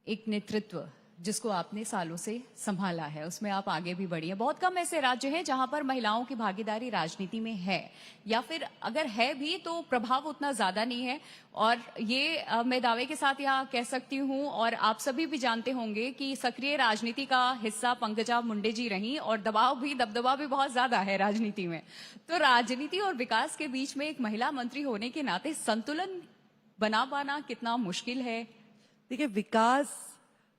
एक नेतृत्व जिसको आपने सालों से संभाला है, उसमें आप आगे भी बढ़ी हैं। बहुत कम ऐसे राज्य हैं जहां पर महिलाओं की भागीदारी राजनीति में है, या फिर अगर है भी तो प्रभाव उतना ज्यादा नहीं है। और ये मैं दावे के साथ यहाँ कह सकती हूँ, और आप सभी भी जानते होंगे कि सक्रिय राजनीति का हिस्सा पंकजा मुंडे जी रही, और दबदबा भी बहुत ज्यादा है राजनीति में। तो राजनीति और विकास के बीच में एक महिला मंत्री होने के नाते संतुलन बना पाना कितना मुश्किल है? देखिए, विकास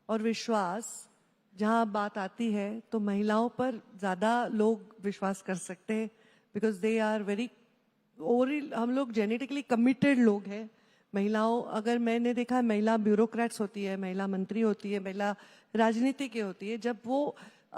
और विश्वास जहां बात आती है तो महिलाओं पर ज्यादा लोग विश्वास कर सकते हैं, because they are very overall हम लोग जेनेटिकली कमिटेड लोग हैं। महिलाओं, अगर मैंने देखा है, महिला ब्यूरोक्रेट्स होती है, महिला मंत्री होती है, महिला राजनीति की होती है, जब वो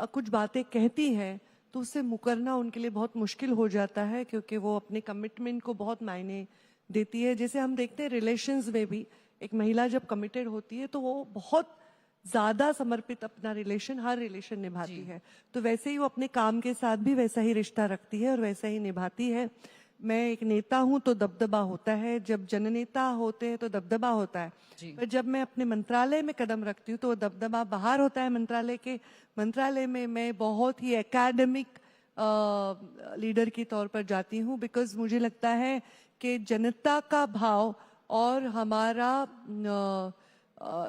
कुछ बातें कहती हैं तो उससे मुकरना उनके लिए बहुत मुश्किल हो जाता है, क्योंकि वो अपने कमिटमेंट को बहुत मायने देती है। जैसे हम देखते हैं रिलेशंस में भी, एक महिला जब कमिटेड होती है तो वो बहुत ज्यादा समर्पित अपना रिलेशन, हर रिलेशन निभाती है। तो वैसे ही वो अपने काम के साथ भी वैसा ही रिश्ता रखती है और वैसा ही निभाती है। मैं एक नेता हूं तो दबदबा होता है, जब जननेता होते हैं तो दबदबा होता है, पर जब मैं अपने मंत्रालय में कदम रखती हूँ तो वो दबदबा बाहर होता है मंत्रालय के। मंत्रालय में मैं बहुत ही एकेडमिक लीडर के तौर पर जाती हूँ, बिकॉज मुझे लगता है कि जनता का भाव और हमारा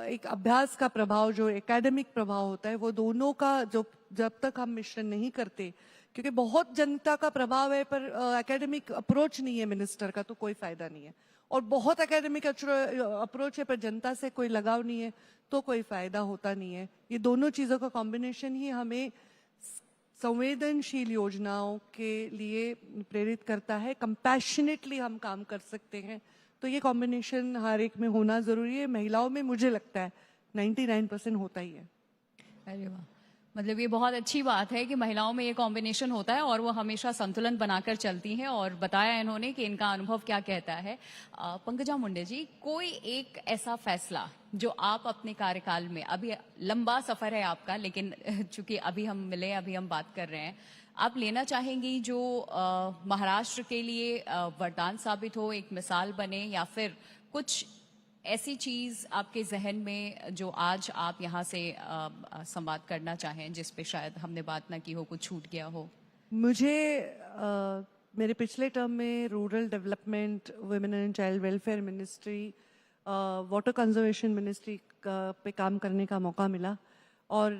एक अभ्यास का प्रभाव, जो एकेडमिक प्रभाव होता है, वो दोनों का जो जब तक हम मिश्रण नहीं करते, क्योंकि बहुत जनता का प्रभाव है पर एकेडमिक अप्रोच नहीं है मिनिस्टर का, तो कोई फायदा नहीं है। और बहुत एकेडमिक अप्रोच है पर जनता से कोई लगाव नहीं है, तो कोई फायदा होता नहीं है। ये दोनों चीजों का कॉम्बिनेशन ही हमें संवेदनशील योजनाओं के लिए प्रेरित करता है। कंपैशनेटली हम काम कर सकते हैं, तो ये कॉम्बिनेशन हर एक में होना जरूरी है। महिलाओं में मुझे लगता है 99% होता ही है। अरे वाह, मतलब ये बहुत अच्छी बात है कि महिलाओं में ये कॉम्बिनेशन होता है और वो हमेशा संतुलन बनाकर चलती हैं, और बताया इन्होंने कि इनका अनुभव क्या कहता है। पंकजा मुंडे जी, कोई एक ऐसा फैसला जो आप अपने कार्यकाल में, अभी लंबा सफर है आपका, लेकिन चूंकि अभी हम मिले, अभी हम बात कर रहे हैं, आप लेना चाहेंगी जो महाराष्ट्र के लिए वरदान साबित हो, एक मिसाल बने, या फिर कुछ ऐसी चीज आपके जहन में जो आज आप यहाँ से संवाद करना चाहें, जिस पे शायद हमने बात ना की हो, कुछ छूट गया हो? मुझे मेरे पिछले टर्म में rural development, women and child welfare ministry, water conservation ministry पे काम करने का मौका मिला, और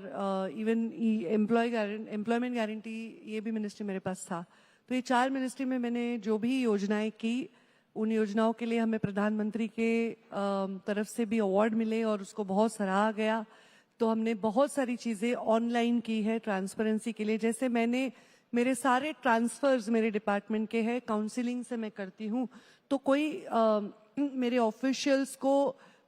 इवन एम्प्लॉयमेंट गारंटी, ये भी मिनिस्ट्री मेरे पास था। तो ये 4 मिनिस्ट्री में मैंने जो भी योजनाएं की, उन योजनाओं के लिए हमें प्रधानमंत्री के तरफ से भी अवार्ड मिले और उसको बहुत सराहा गया। तो हमने बहुत सारी चीजें ऑनलाइन की है ट्रांसपेरेंसी के लिए। जैसे मैंने, मेरे सारे ट्रांसफर्स मेरे डिपार्टमेंट के हैं, काउंसिलिंग से मैं करती हूँ, तो कोई मेरे ऑफिशियल्स को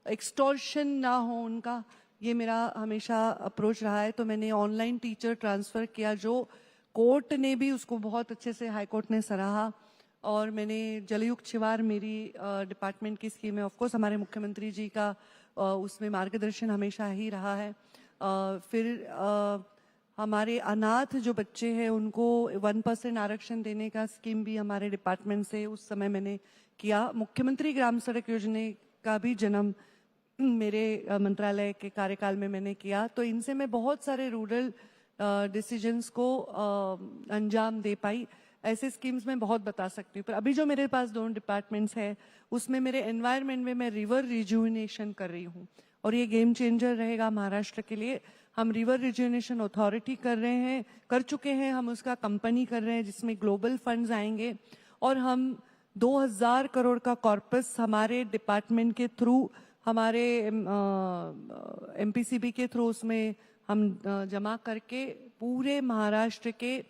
एक्सटॉर्शन ना हो उनका, ये मेरा हमेशा अप्रोच रहा है। तो मैंने ऑनलाइन टीचर ट्रांसफर किया, जो कोर्ट ने भी उसको बहुत अच्छे से, हाई कोर्ट ने सराहा। और मैंने जलयुक्त शिवार, मेरी डिपार्टमेंट की स्कीम है, ऑफकोर्स हमारे मुख्यमंत्री जी का उसमें मार्गदर्शन हमेशा ही रहा है। फिर हमारे अनाथ जो बच्चे हैं उनको 1% आरक्षण देने का स्कीम भी हमारे डिपार्टमेंट से उस समय मैंने किया। मुख्यमंत्री ग्राम सड़क योजना का भी जन्म मेरे मंत्रालय के कार्यकाल में मैंने किया। तो इनसे मैं बहुत सारे रूरल डिसीजंस को अंजाम दे पाई। ऐसे स्कीम्स में बहुत बता सकती हूँ, पर अभी जो मेरे पास 2 डिपार्टमेंट्स हैं, उसमें मेरे एनवायरनमेंट में मैं रिवर रिजुविनेशन कर रही हूँ, और ये गेम चेंजर रहेगा महाराष्ट्र के लिए। हम रिवर रिजुविनेशन अथॉरिटी कर रहे हैं, कर चुके हैं, हम उसका कंपनी कर रहे हैं जिसमें ग्लोबल फंड्स आएंगे, और हम 2000 करोड़ का कॉर्पस हमारे डिपार्टमेंट के थ्रू, हमारे एमपीसीबी के थ्रू उसमें हम जमा करके पूरे महाराष्ट्र के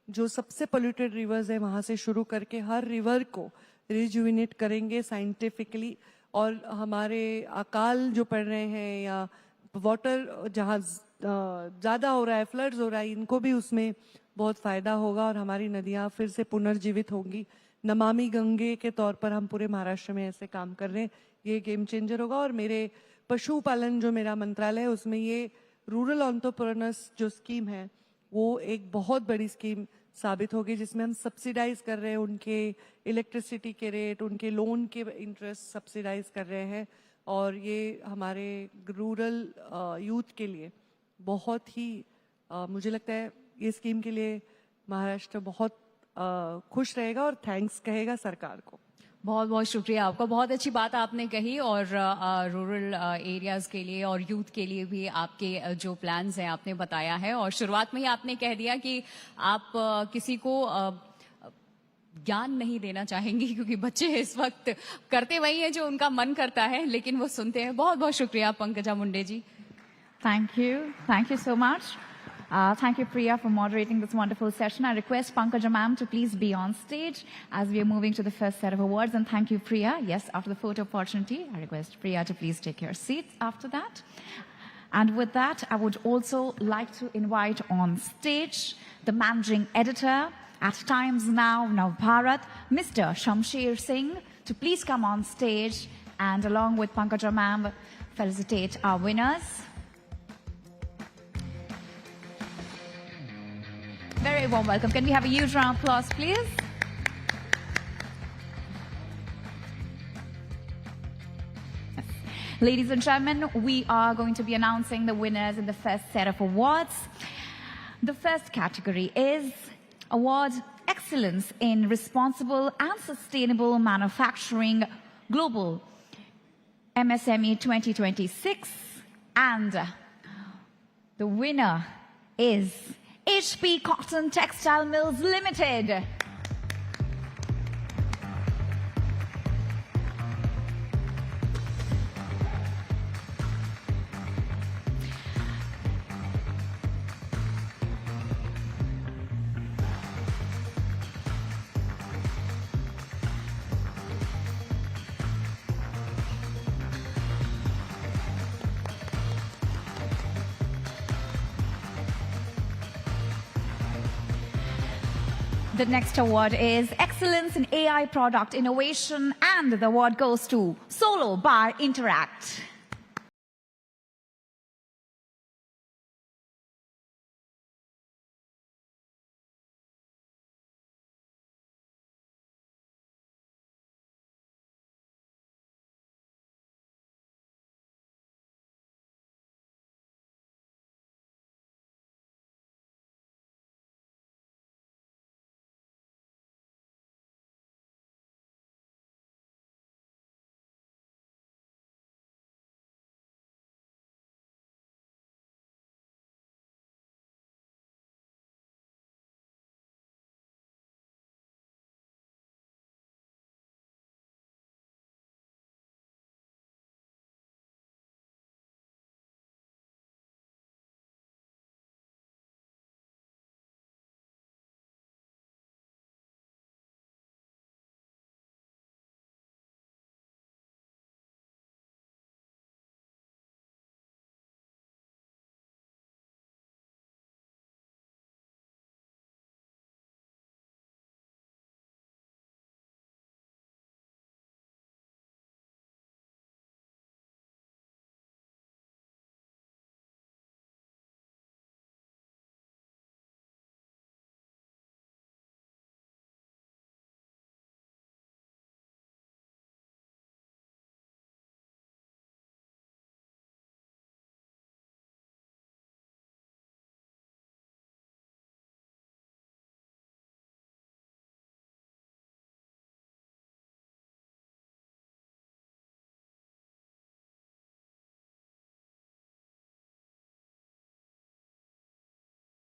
जो सबसे पोल्यूटेड रिवर्स है वहां से शुरू करके हर रिवर को रिजुविनेट करेंगे साइंटिफिकली। और हमारे अकाल जो पड़ रहे हैं या वाटर जहाँ ज्यादा हो रहा है, फ्लड्स हो रहा है, इनको भी उसमें बहुत फायदा होगा और हमारी नदियां फिर से पुनर्जीवित होंगी। नमामि गंगे के तौर पर हम पूरे महाराष्ट्र में ऐसे काम कर रहे हैं, ये गेम चेंजर होगा। और मेरे पशुपालन जो मेरा मंत्रालय है उसमें ये रूरल एंटरप्रेन्योर्स जो स्कीम है वो एक बहुत बड़ी स्कीम साबित होगी, जिसमें हम सब्सिडाइज कर रहे हैं उनके इलेक्ट्रिसिटी के रेट, उनके लोन के इंटरेस्ट सब्सिडाइज कर रहे हैं। और ये हमारे रूरल यूथ के लिए बहुत ही मुझे लगता है ये स्कीम के लिए महाराष्ट्र बहुत खुश रहेगा और थैंक्स कहेगा सरकार को। बहुत बहुत शुक्रिया आपका, बहुत अच्छी बात आपने कही। और रूरल एरियाज के लिए और यूथ के लिए भी आपके जो प्लान्स हैं आपने बताया है। और शुरुआत में ही आपने कह दिया कि आप किसी को ज्ञान नहीं देना चाहेंगी, क्योंकि बच्चे इस वक्त करते वही है जो उनका मन करता है, लेकिन वो सुनते हैं। बहुत बहुत शुक्रिया पंकजा मुंडे जी। Thank you so much. Thank you, Priya, for moderating this wonderful session. I request Pankaja ma'am to please be on stage as we are moving to the first set of awards. And thank you, Priya. Yes, after the photo opportunity, I request Priya to please take your seats after that. And with that, I would also like to invite on stage the managing editor at Times Now Bharat, Mr. Shamsher Singh, to please come on stage and along with Pankaja ma'am, felicitate our winners. Very warm welcome. Can we have a huge round of applause, please? Yes. Ladies and gentlemen, we are going to be announcing the winners in the first set of awards. The first category is Award Excellence in Responsible and Sustainable Manufacturing Global MSME 2026. And the winner is HP Cotton Textile Mills Limited. The next award is Excellence in AI Product Innovation, and the award goes to Solo by Interact.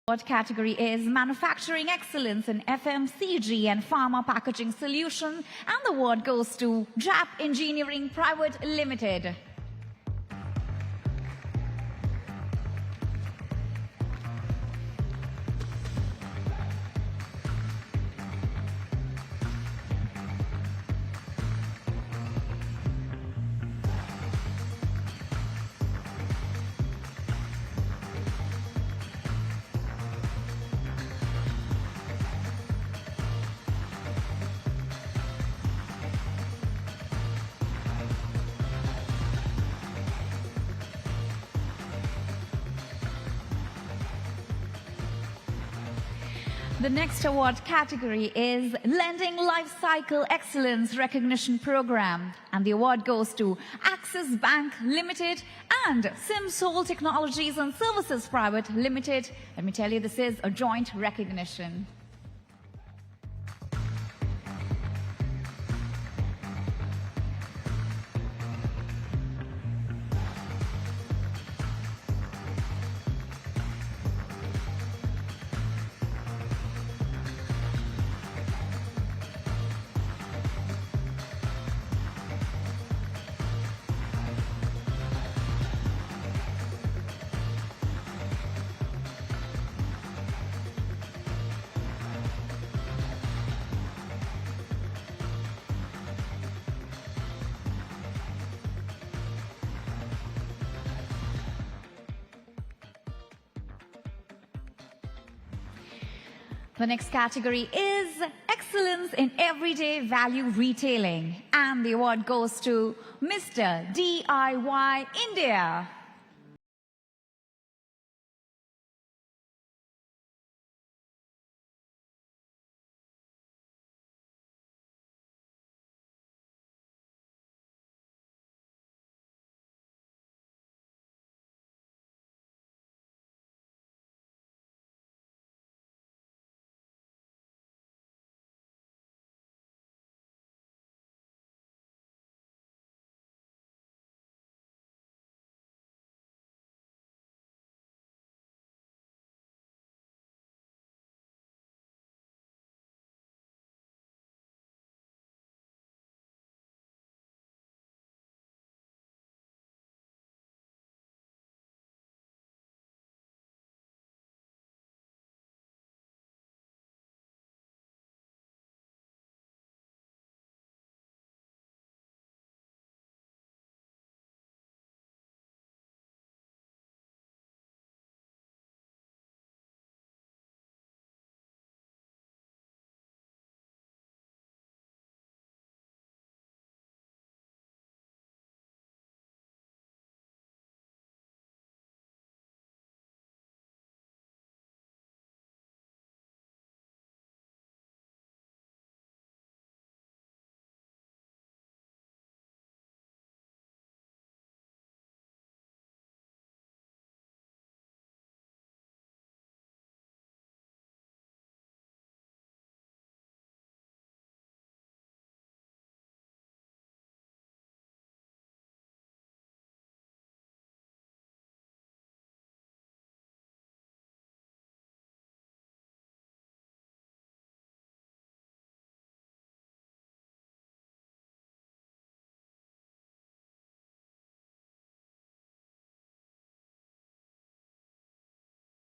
Award category is Manufacturing Excellence in FMCG and Pharma Packaging Solution, and the award goes to JAP Engineering Private Limited. The next award category is Lending Life Cycle Excellence Recognition Program, and the award goes to Axis Bank Limited and Simsol Technologies and Services Private Limited. Let me tell you, this is a joint recognition. The next category is Excellence in Everyday Value Retailing. And the award goes to Mr. DIY India.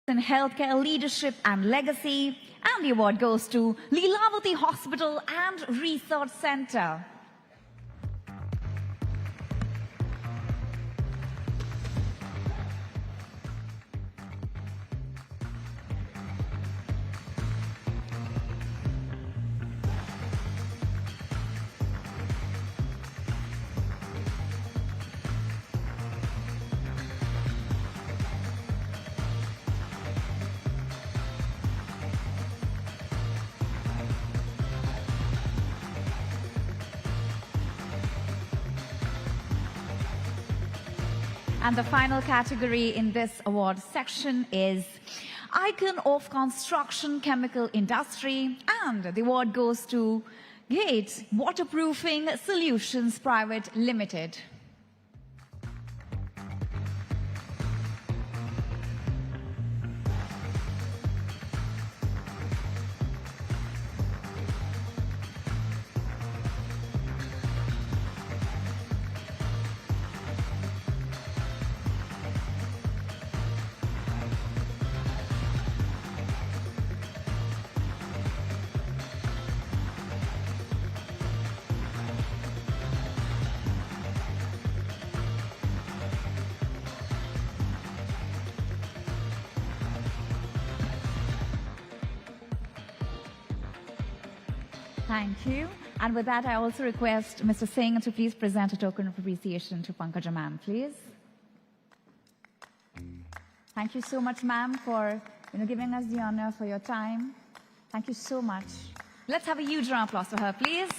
In Healthcare Leadership and Legacy, and the award goes to Leelavati Hospital and Research Center. And the final category in this award section is Icon of Construction Chemical Industry, and the award goes to Gate Waterproofing Solutions Private Limited. Thank you. And with that, I also request Mr. Singh to please present a token of appreciation to Pankaja ma'am, please. Thank you so much, ma'am, for giving us the honor, for your time. Thank you so much. Let's have a huge round of applause for her, please.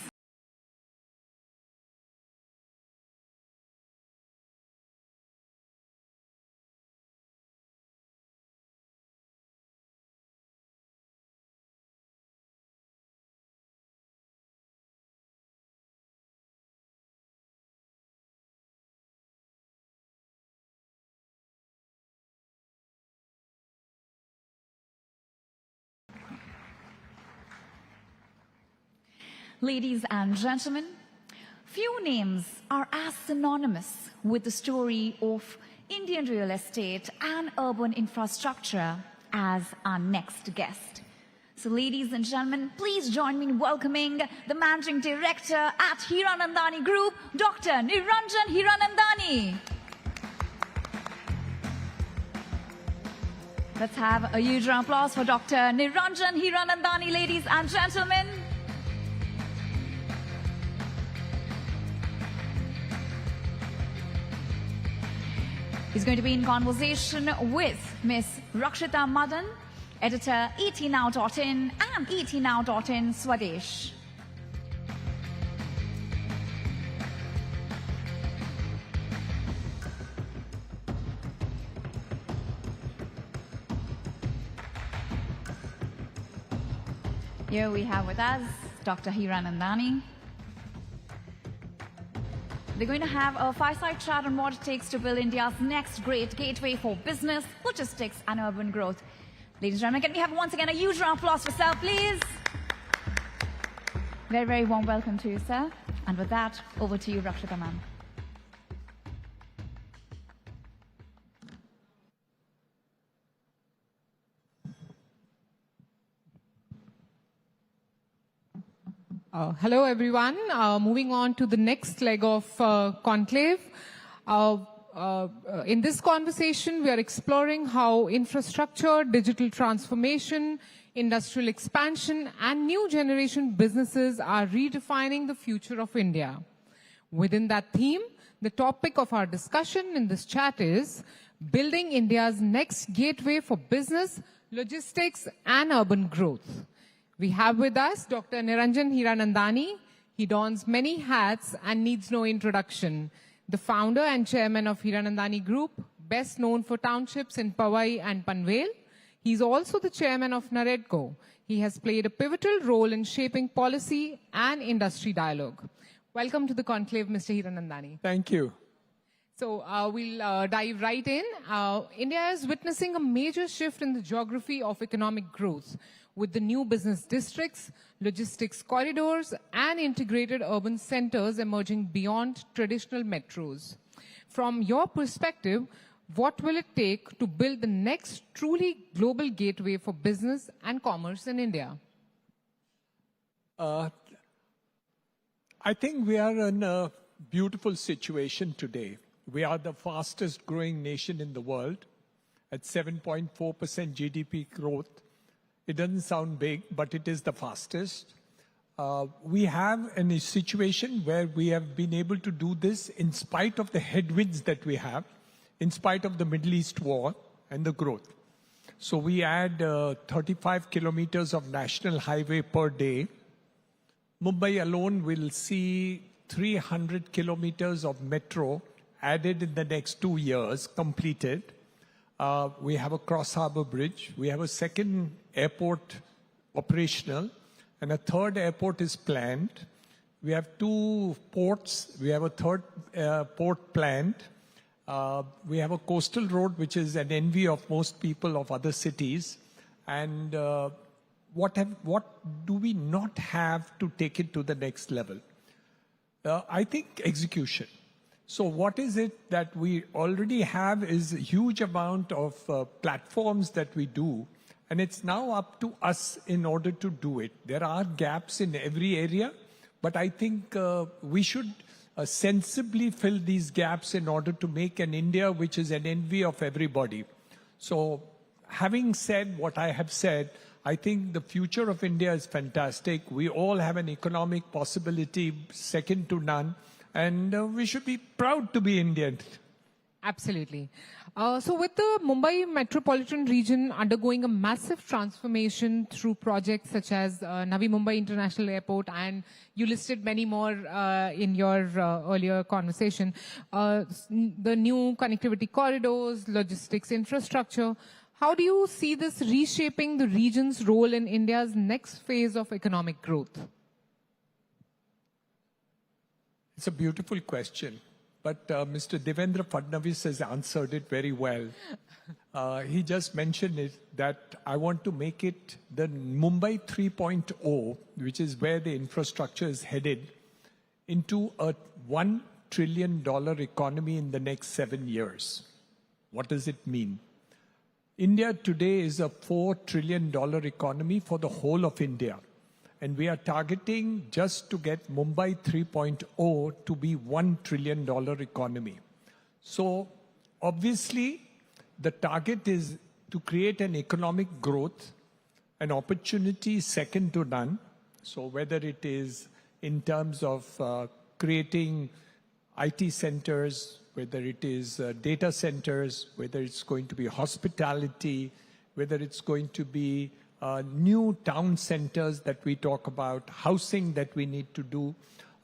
Ladies and gentlemen, few names are as synonymous with the story of Indian real estate and urban infrastructure as our next guest. So ladies and gentlemen, please join me in welcoming the Managing Director at Hiranandani Group, Dr. Niranjan Hiranandani. Let's have a huge round of applause for Dr. Niranjan Hiranandani, ladies and gentlemen. He's going to be in conversation with Miss Rakshita Madan, editor etnow.in and etnow.in Swadesh. Here we have with us Dr. Hiranandani. They're going to have a fireside chat on what it takes to build India's next great gateway for business, logistics, and urban growth. Ladies and gentlemen, can we have once again a huge round of applause for Sir, please? Very, very warm welcome to you, sir. And with that, over to you, Rakshita ma'am. Hello, everyone. Moving on to the next leg of conclave. In this conversation, we are exploring how infrastructure, digital transformation, industrial expansion, and new generation businesses are redefining the future of India. Within that theme, the topic of our discussion in this chat is building India's next gateway for business, logistics, and urban growth. We have with us Dr. Niranjan Hiranandani. He dons many hats and needs no introduction. The founder and chairman of Hiranandani Group, best known for townships in Powai and Panvel. He's also the chairman of NAREDCO. He has played a pivotal role in shaping policy and industry dialogue. Welcome to the conclave, Mr. Hiranandani. Thank you. So we'll dive right in. India is witnessing a major shift in the geography of economic growth, with the new business districts, logistics corridors, and integrated urban centers emerging beyond traditional metros. From your perspective, what will it take to build the next truly global gateway for business and commerce in India? I think we are in a beautiful situation today. We are the fastest growing nation in the world at 7.4% GDP growth. It doesn't sound big, but it is the fastest. We have a situation where we have been able to do this in spite of the headwinds that we have, in spite of the Middle East war and the growth. So we add 35 kilometers of national highway per day. Mumbai alone will see 300 kilometers of metro added in the next 2 years, completed. We have a cross-harbor bridge. We have a second airport operational, and a third airport is planned. We have 2 ports. We have a third port planned. We have a coastal road, which is an envy of most people of other cities. And what do we not have to take it to the next level? I think execution. So what is it that we already have is a huge amount of platforms that we do, and it's now up to us in order to do it. There are gaps in every area, but I think we should sensibly fill these gaps in order to make an India which is an envy of everybody. So having said what I have said, I think the future of India is fantastic. We all have an economic possibility second to none. And we should be proud to be Indian. Absolutely. So with the Mumbai metropolitan region undergoing a massive transformation through projects such as Navi Mumbai International Airport, and you listed many more in your earlier conversation, the new connectivity corridors, logistics infrastructure, how do you see this reshaping the region's role in India's next phase of economic growth? It's a beautiful question, but Mr. Devendra Fadnavis has answered it very well. He just mentioned it that I want to make it the Mumbai 3.0, which is where the infrastructure is headed, into a $1 trillion economy in the next 7 years. What does it mean? India today is a $4 trillion economy for the whole of India. And we are targeting just to get Mumbai 3.0 to be $1 trillion economy. So obviously, the target is to create an economic growth, an opportunity second to none. So whether it is in terms of creating IT centers, whether it is data centers, whether it's going to be hospitality, whether it's going to be new town centers that we talk about, housing that we need to do,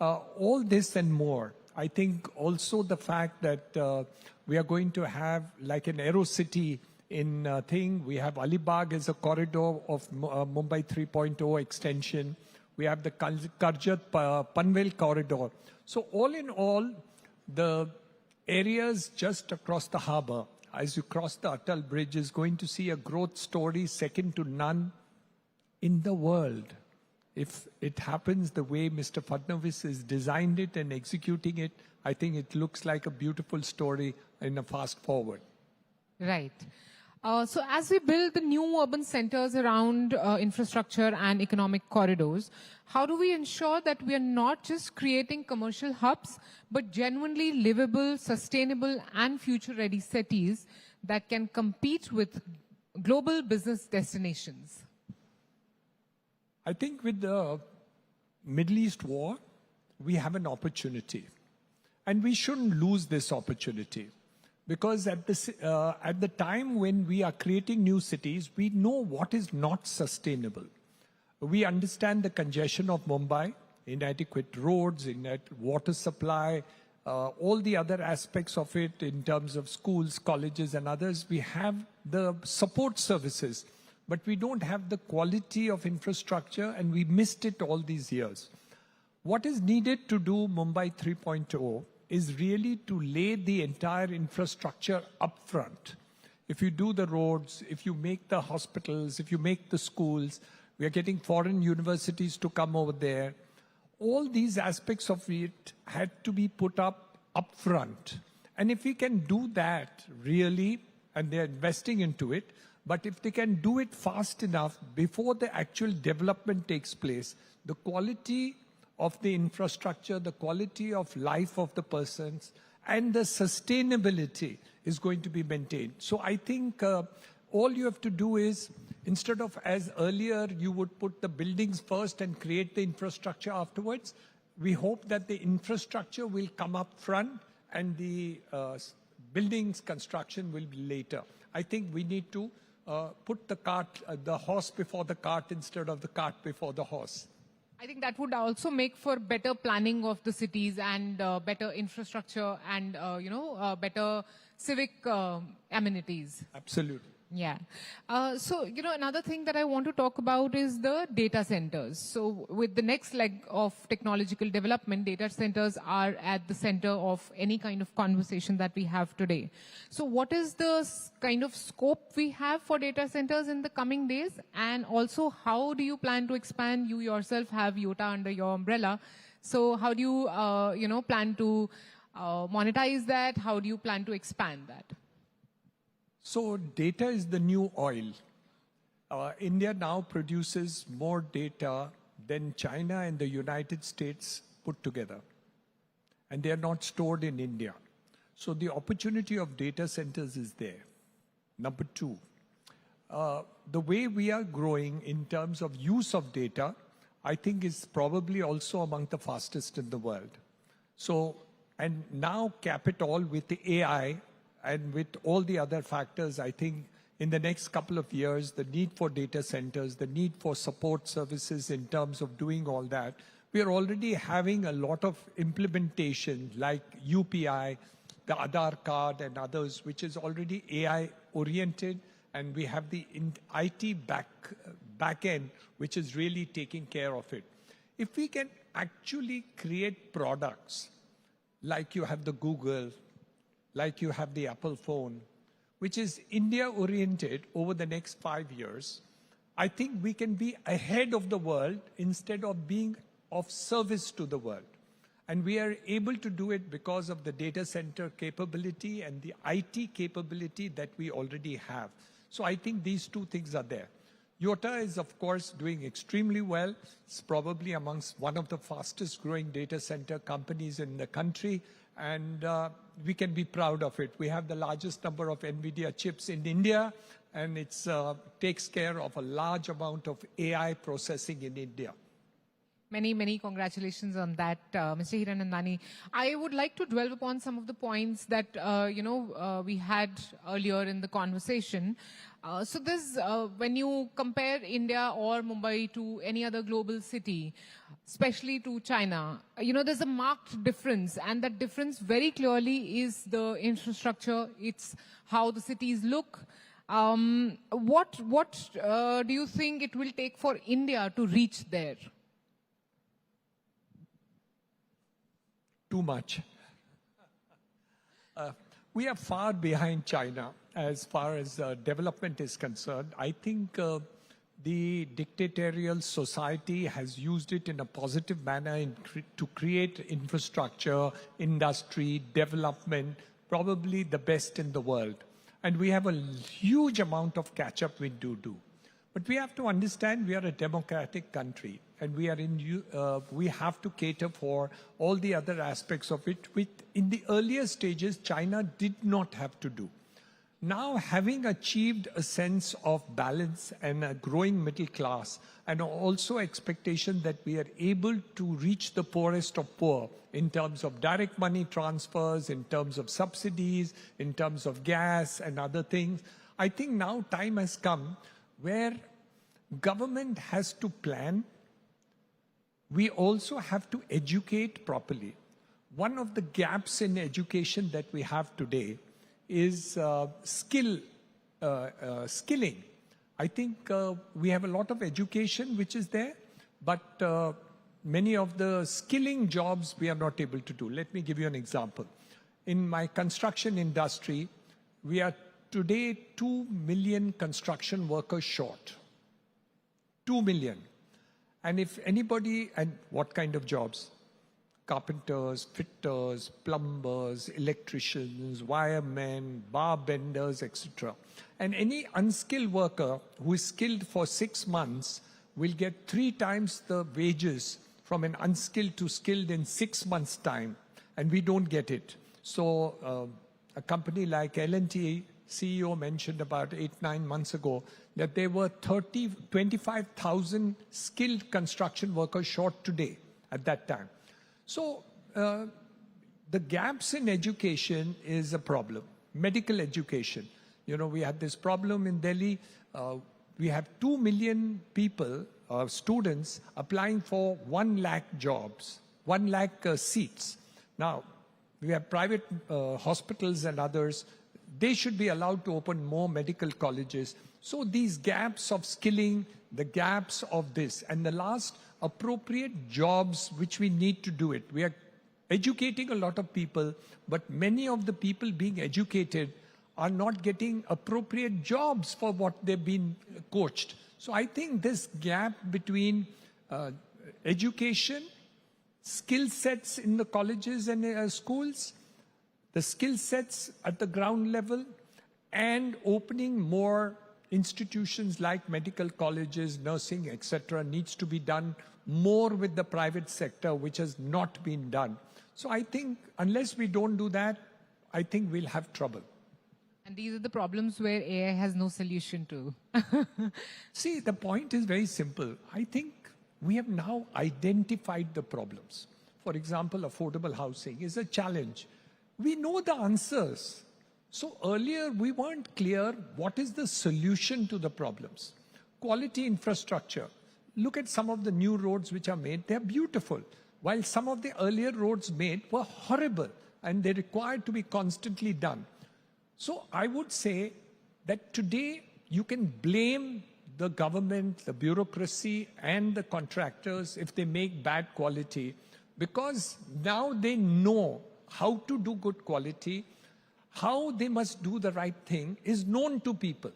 all this and more. I think also the fact that we are going to have like an AeroCity in thing. We have Alibag as a corridor of Mumbai 3.0 extension. We have the Karjat Panvel corridor. So all in all, the areas just across the harbor, as you cross the Atal Bridge, is going to see a growth story second to none in the world. If it happens the way Mr. Fadnavis has designed it and executing it, I think it looks like a beautiful story in a fast forward. Right. So as we build the new urban centers around infrastructure and economic corridors, how do we ensure that we are not just creating commercial hubs, but genuinely livable, sustainable, and future-ready cities that can compete with global business destinations? I think with the Middle East war, we have an opportunity. And we shouldn't lose this opportunity. Because at the time when we are creating new cities, we know what is not sustainable. We understand the congestion of Mumbai, inadequate roads, inadequate water supply, all the other aspects of it in terms of schools, colleges, and others. We have the support services, but we don't have the quality of infrastructure, and we missed it all these years. What is needed to do Mumbai 3.0 is really to lay the entire infrastructure up front. If you do the roads, if you make the hospitals, if you make the schools, we are getting foreign universities to come over there. All these aspects of it had to be put up front. And if we can do that really, and they're investing into it, but if they can do it fast enough before the actual development takes place, the quality of the infrastructure, the quality of life of the persons, and the sustainability is going to be maintained. So I think all you have to do is, instead of as earlier you would put the buildings first and create the infrastructure afterwards, we hope that the infrastructure will come up front and the buildings construction will be later. I think we need to put the horse before the cart instead of the cart before the horse. I think that would also make for better planning of the cities and better infrastructure and, better civic amenities. Absolutely. Yeah. So, another thing that I want to talk about is the data centers. So with the next leg of technological development, data centers are at the center of any kind of conversation that we have today. So what is the kind of scope we have for data centers in the coming days? And also, how do you plan to expand? You yourself have YOTA under your umbrella. So how do you, plan to monetize that? How do you plan to expand that? So data is the new oil. India now produces more data than China and the United States put together. And they are not stored in India. So the opportunity of data centers is there. Number two, the way we are growing in terms of use of data, I think is probably also among the fastest in the world. So, and now cap it all with the AI, and with all the other factors, I think in the next couple of years, the need for data centers, the need for support services in terms of doing all that, we are already having a lot of implementation like UPI, the Aadhaar card and others, which is already AI oriented, and we have the IT back end, which is really taking care of it. If we can actually create products, like you have the Google, like you have the Apple phone, which is India-oriented over the next 5 years, I think we can be ahead of the world instead of being of service to the world. And we are able to do it because of the data center capability and the IT capability that we already have. So I think these two things are there. YOTA is, of course, doing extremely well. It's probably amongst one of the fastest growing data center companies in the country. And we can be proud of it. We have the largest number of NVIDIA chips in India, and it takes care of a large amount of AI processing in India. Many congratulations on that, Mr. Hiranandani. I would like to dwell upon some of the points that, we had earlier in the conversation. So this, when you compare India or Mumbai to any other global city, especially to China, there's a marked difference, and that difference very clearly is the infrastructure. It's how the cities look. What do you think it will take for India to reach there? Too much. We are far behind China as far as development is concerned. I think the dictatorial society has used it in a positive manner to create infrastructure, industry, development, probably the best in the world. And we have a huge amount of catch-up we do. But we have to understand we are a democratic country, and we have to cater for all the other aspects of it, which in the earlier stages, China did not have to do. Now, having achieved a sense of balance and a growing middle class, and also expectation that we are able to reach the poorest of poor in terms of direct money transfers, in terms of subsidies, in terms of gas and other things, I think now time has come where government has to plan. We also have to educate properly. One of the gaps in education that we have today is skilling. I think we have a lot of education which is there, but many of the skilling jobs we are not able to do. Let me give you an example. In my construction industry, we are today 2 million construction workers short. 2 million. And if anybody, and what kind of jobs? Carpenters, fitters, plumbers, electricians, wiremen, bar benders, etc. And any unskilled worker who is skilled for 6 months will get 3 times the wages from an unskilled to skilled in 6 months' time. And we don't get it. So a company like L&T CEO mentioned about 8-9 months ago that there were 25,000 skilled construction workers short today at that time. So the gaps in education is a problem. Medical education. We had this problem in Delhi. We have 2 million people, students, applying for 1 lakh jobs, 1 lakh seats. Now, we have private hospitals and others. They should be allowed to open more medical colleges. So these gaps of skilling, the gaps of this, and the last, appropriate jobs which we need to do it. We are educating a lot of people, but many of the people being educated are not getting appropriate jobs for what they've been coached. So I think this gap between education, skill sets in the colleges and schools, the skill sets at the ground level, and opening more institutions like medical colleges, nursing, etc., needs to be done more with the private sector, which has not been done. So I think unless we don't do that, I think we'll have trouble. And these are the problems where AI has no solution to. See, the point is very simple. I think we have now identified the problems. For example, affordable housing is a challenge. We know the answers. So earlier we weren't clear what is the solution to the problems. Quality infrastructure. Look at some of the new roads which are made. They're beautiful. While some of the earlier roads made were horrible and they required to be constantly done. So I would say that today you can blame the government, the bureaucracy and the contractors if they make bad quality, because now they know how to do good quality, how they must do the right thing is known to people.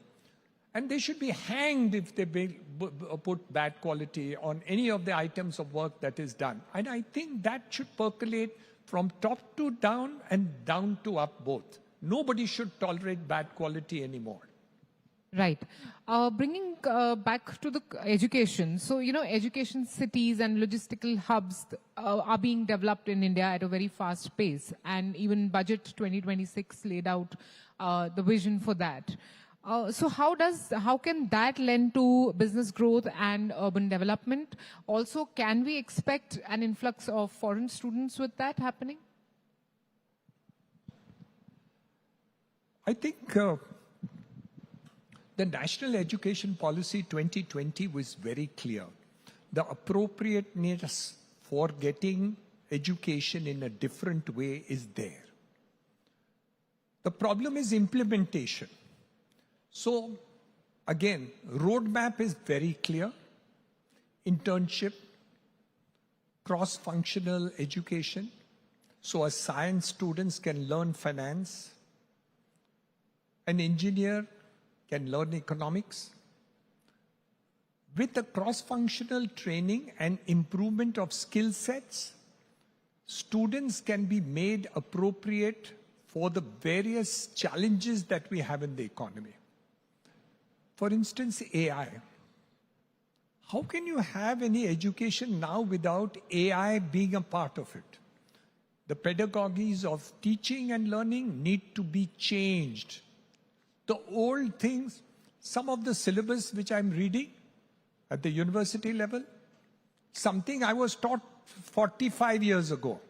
And they should be hanged if they put bad quality on any of the items of work that is done. And I think that should percolate from top to down and down to up both. Nobody should tolerate bad quality anymore. Right. Bringing back to the education. So, education cities and logistical hubs are being developed in India at a very fast pace. And even Budget 2026 laid out the vision for that. So how can that lend to business growth and urban development? Also, can we expect an influx of foreign students with that happening? I think the National Education Policy 2020 was very clear. The appropriateness for getting education in a different way is there. The problem is implementation. So again, roadmap is very clear. Internship, cross-functional education. So a science students can learn finance. An engineer can learn economics. With the cross-functional training and improvement of skill sets, students can be made appropriate for the various challenges that we have in the economy. For instance, AI. How can you have any education now without AI being a part of it? The pedagogies of teaching and learning need to be changed. The old things, some of the syllabus which I'm reading at the university level, something I was taught 45 years ago,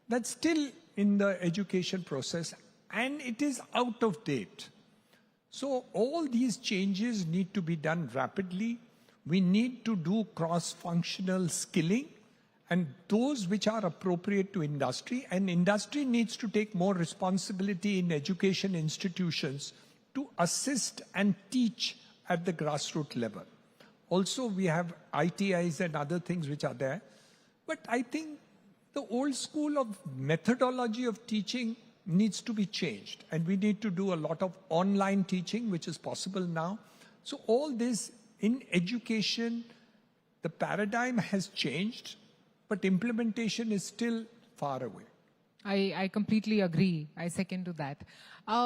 that's still in the education process and it is out of date. So all these changes need to be done rapidly. We need to do cross-functional skilling and those which are appropriate to industry, and industry needs to take more responsibility in education institutions to assist and teach at the grassroots level. Also, we have ITIs and other things which are there. But I think the old school of methodology of teaching needs to be changed. And we need to do a lot of online teaching, which is possible now. So all this in education, the paradigm has changed, but implementation is still far away. I completely agree. I second to that.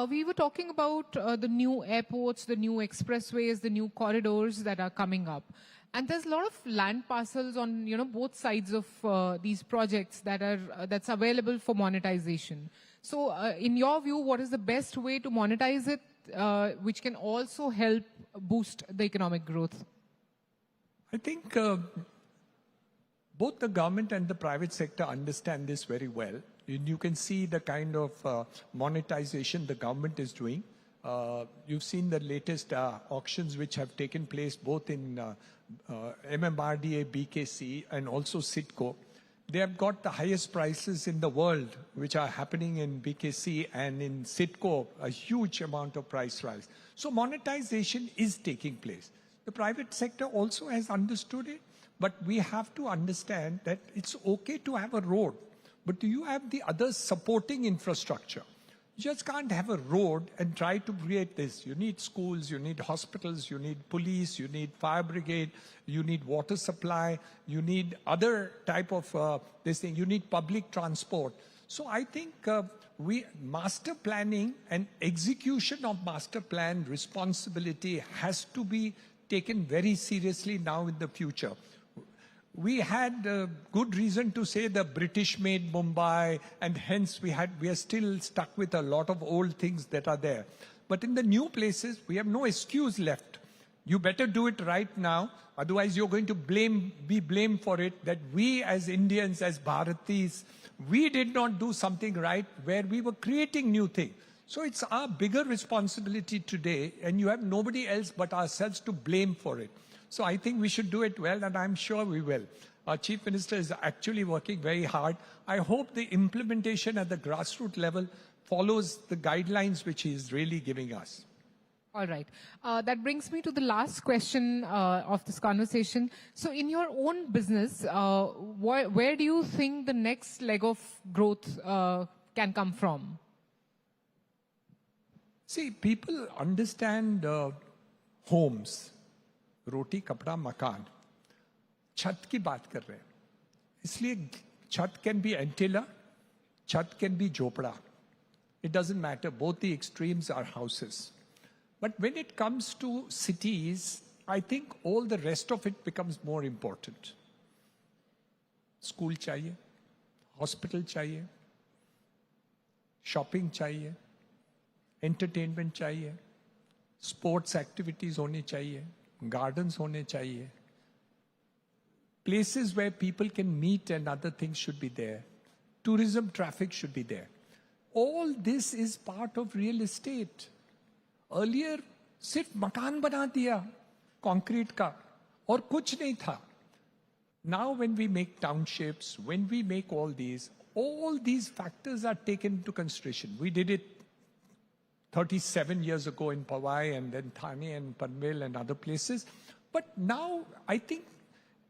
We were talking about the new airports, the new expressways, the new corridors that are coming up. And there's a lot of land parcels on, both sides of these projects that's available for monetization. So in your view, what is the best way to monetize it, which can also help boost the economic growth? I think both the government and the private sector understand this very well. You can see the kind of monetization the government is doing. You've seen the latest auctions which have taken place both in MMRDA, BKC, and also CITCO. They have got the highest prices in the world, which are happening in BKC, and in CITCO, a huge amount of price rise. So monetization is taking place. The private sector also has understood it, but we have to understand that it's okay to have a road, but do you have the other supporting infrastructure? You just can't have a road and try to create this. You need schools, you need hospitals, you need police, you need fire brigade, you need water supply, you need other type of this thing, you need public transport. So I think master planning and execution of master plan responsibility has to be taken very seriously now in the future. We had good reason to say the British made Mumbai, and hence we are still stuck with a lot of old things that are there. But in the new places, we have no excuse left. You better do it right now, otherwise you're going to be blamed for it, that we as Indians, as Bharatis, we did not do something right where we were creating new things. So it's our bigger responsibility today, and you have nobody else but ourselves to blame for it. So I think we should do it well, and I'm sure we will. Our Chief Minister is actually working very hard. I hope the implementation at the grassroots level follows the guidelines which he is really giving us. All right. That brings me to the last question of this conversation. So in your own business, where do you think the next leg of growth can come from? See, people understand homes. रोटी कपड़ा मकान छत की बात कर रहे हैं इसलिए छत can be antilla छत can be झोपड़ा it doesn't matter both the extremes are houses but when it comes to cities I think all the rest of it becomes more important school चाहिए hospital चाहिए shopping चाहिए entertainment चाहिए Sports activities hone chahiye, gardens hone chahiye. Places where people can meet and other things should be there. Tourism traffic should be there. All this is part of real estate. Earlier, सिर्फ मकान बना दिया concrete का और कुछ नहीं था. Now when we make townships, when we make all these factors are taken into consideration. We did it 37 years ago in Powai and then Thane and Panvel and other places. But now I think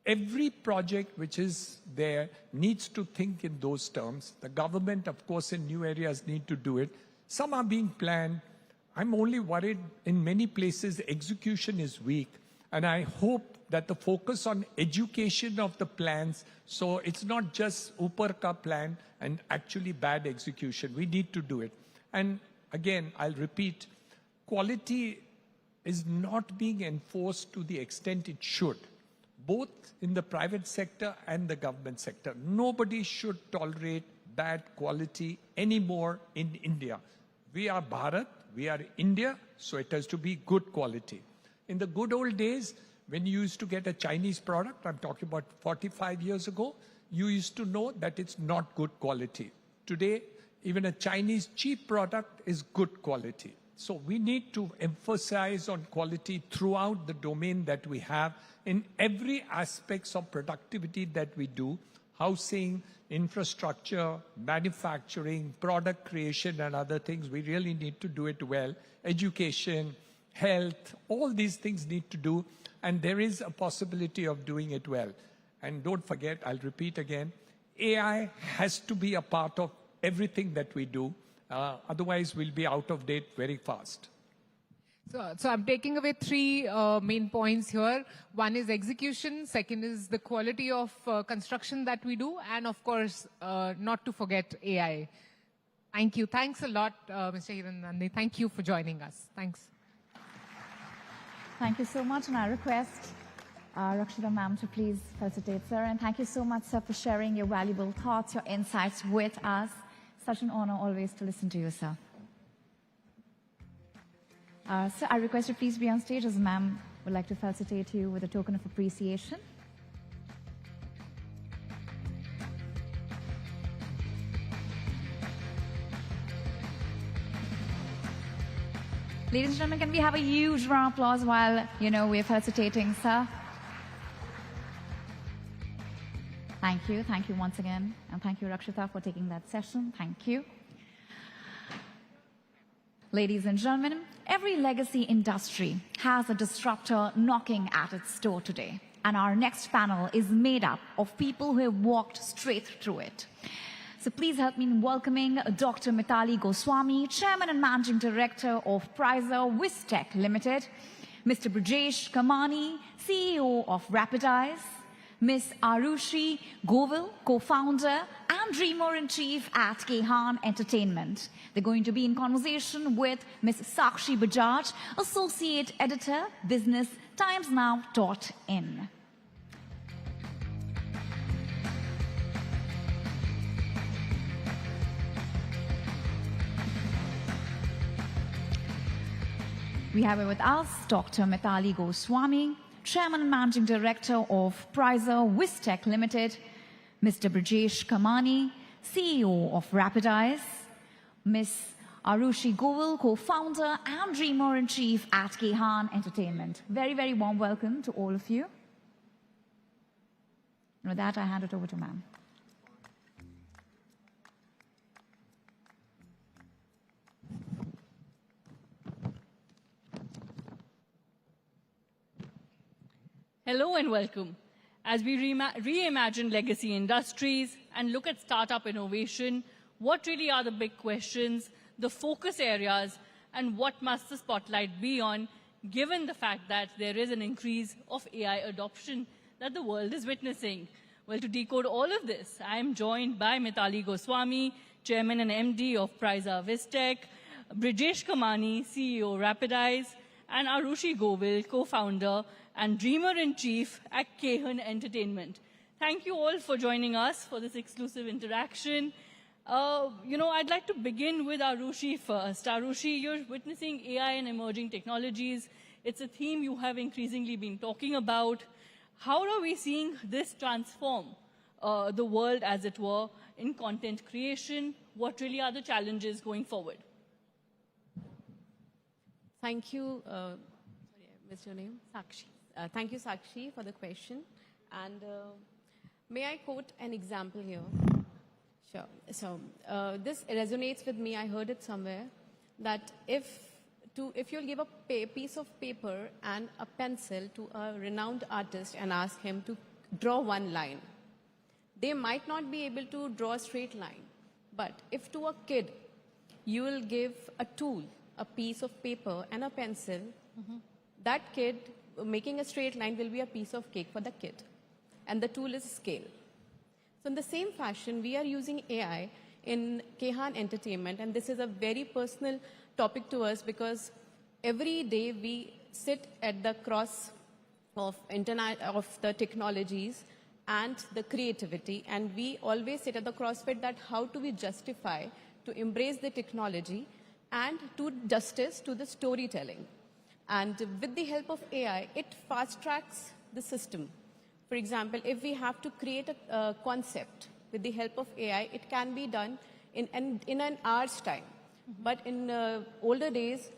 every project which is there needs to think in those terms. The government, of course, in new areas need to do it. Some are being planned. I'm only worried in many places the execution is weak. And I hope that the focus on education of the plans, so it's not just upar ka plan and actually bad execution. We need to do it. And again, I'll repeat, quality is not being enforced to the extent it should, both in the private sector and the government sector. Nobody should tolerate bad quality anymore in India. We are Bharat, we are India, so it has to be good quality. In the good old days, when you used to get a Chinese product, I'm talking about 45 years ago, you used to know that it's not good quality. Today, even a Chinese cheap product is good quality. So we need to emphasize on quality throughout the domain that we have in every aspects of productivity that we do, housing, infrastructure, manufacturing, product creation and other things. We really need to do it well. Education, health, all these things need to do, and there is a possibility of doing it well. And don't forget, I'll repeat again, AI has to be a part of everything that we do. Otherwise, we'll be out of date very fast. So I'm taking away three main points here. One is execution. Second is the quality of construction that we do. And of course, not to forget AI. Thank you. Thanks a lot, Mr. Hiranandani. Thank you for joining us. Thanks. Thank you so much, and I request Rakshita ma'am to please facilitate, sir. And thank you so much, sir, for sharing your valuable thoughts, your insights with us. Such an honor always to listen to you, sir. Sir, I request you please be on stage as ma'am would like to felicitate you with a token of appreciation. Ladies and gentlemen, can we have a huge round of applause while, we're felicitating, sir? Thank you. Thank you once again. And thank you, Rakshita, for taking that session. Thank you. Ladies and gentlemen, every legacy industry has a disruptor knocking at its door today. And our next panel is made up of people who have walked straight through it. So please help me in welcoming Dr. Mitali Goswami, Chairman and Managing Director of Prizer Wistech Limited, Mr. Brijesh Kamani, CEO of Rapidize, Ms. Arushi Govil, co-founder and dreamer-in-chief at Kehan Entertainment. They're going to be in conversation with Ms. Sakshi Bajaj, Associate Editor, Business TimesNow.in. We have with us Dr. Mitali Goswami, Chairman and Managing Director of Prizer Wistech Limited, Mr. Brijesh Kamani, CEO of Rapidize, Ms. Arushi Govil, co-founder and dreamer-in-chief at Kehan Entertainment. Very, very warm welcome to all of you. And with that, I hand it over to ma'am. Hello and welcome. As we reimagine legacy industries and look at startup innovation, what really are the big questions, the focus areas, and what must the spotlight be on, given the fact that there is an increase of AI adoption that the world is witnessing? Well, to decode all of this, I am joined by Mitali Goswami, Chairman and MD of Prizer Wistech, Brijesh Kamani, CEO Rapidize, and Arushi Govil, co-founder and dreamer-in-chief at Kehan Entertainment. Thank you all for joining us for this exclusive interaction. I'd like to begin with Arushi first. Arushi, you're witnessing AI and emerging technologies. It's a theme you have increasingly been talking about. How are we seeing this transform the world, as it were, in content creation? What really are the challenges going forward? Thank you. Sorry, I missed your name. Sakshi. Thank you, Sakshi, for the question. And may I quote an example here? Sure. So this resonates with me. I heard it somewhere that if you'll give a piece of paper and a pencil to a renowned artist and ask him to draw one line, they might not be able to draw a straight line. But if to a kid you will give a tool, a piece of paper and a pencil, that kid making a straight line will be a piece of cake for the kid. And the tool is scale. So in the same fashion, we are using AI in Kehan Entertainment, and this is a very personal topic to us because every day we sit at the cross of the technologies and the creativity, and we always sit at the crossfit that how do we justify to embrace the technology and do justice to the storytelling. And with the help of AI, it fast tracks the system. For example, if we have to create a concept with the help of AI, it can be done in an hour's time. But in older days,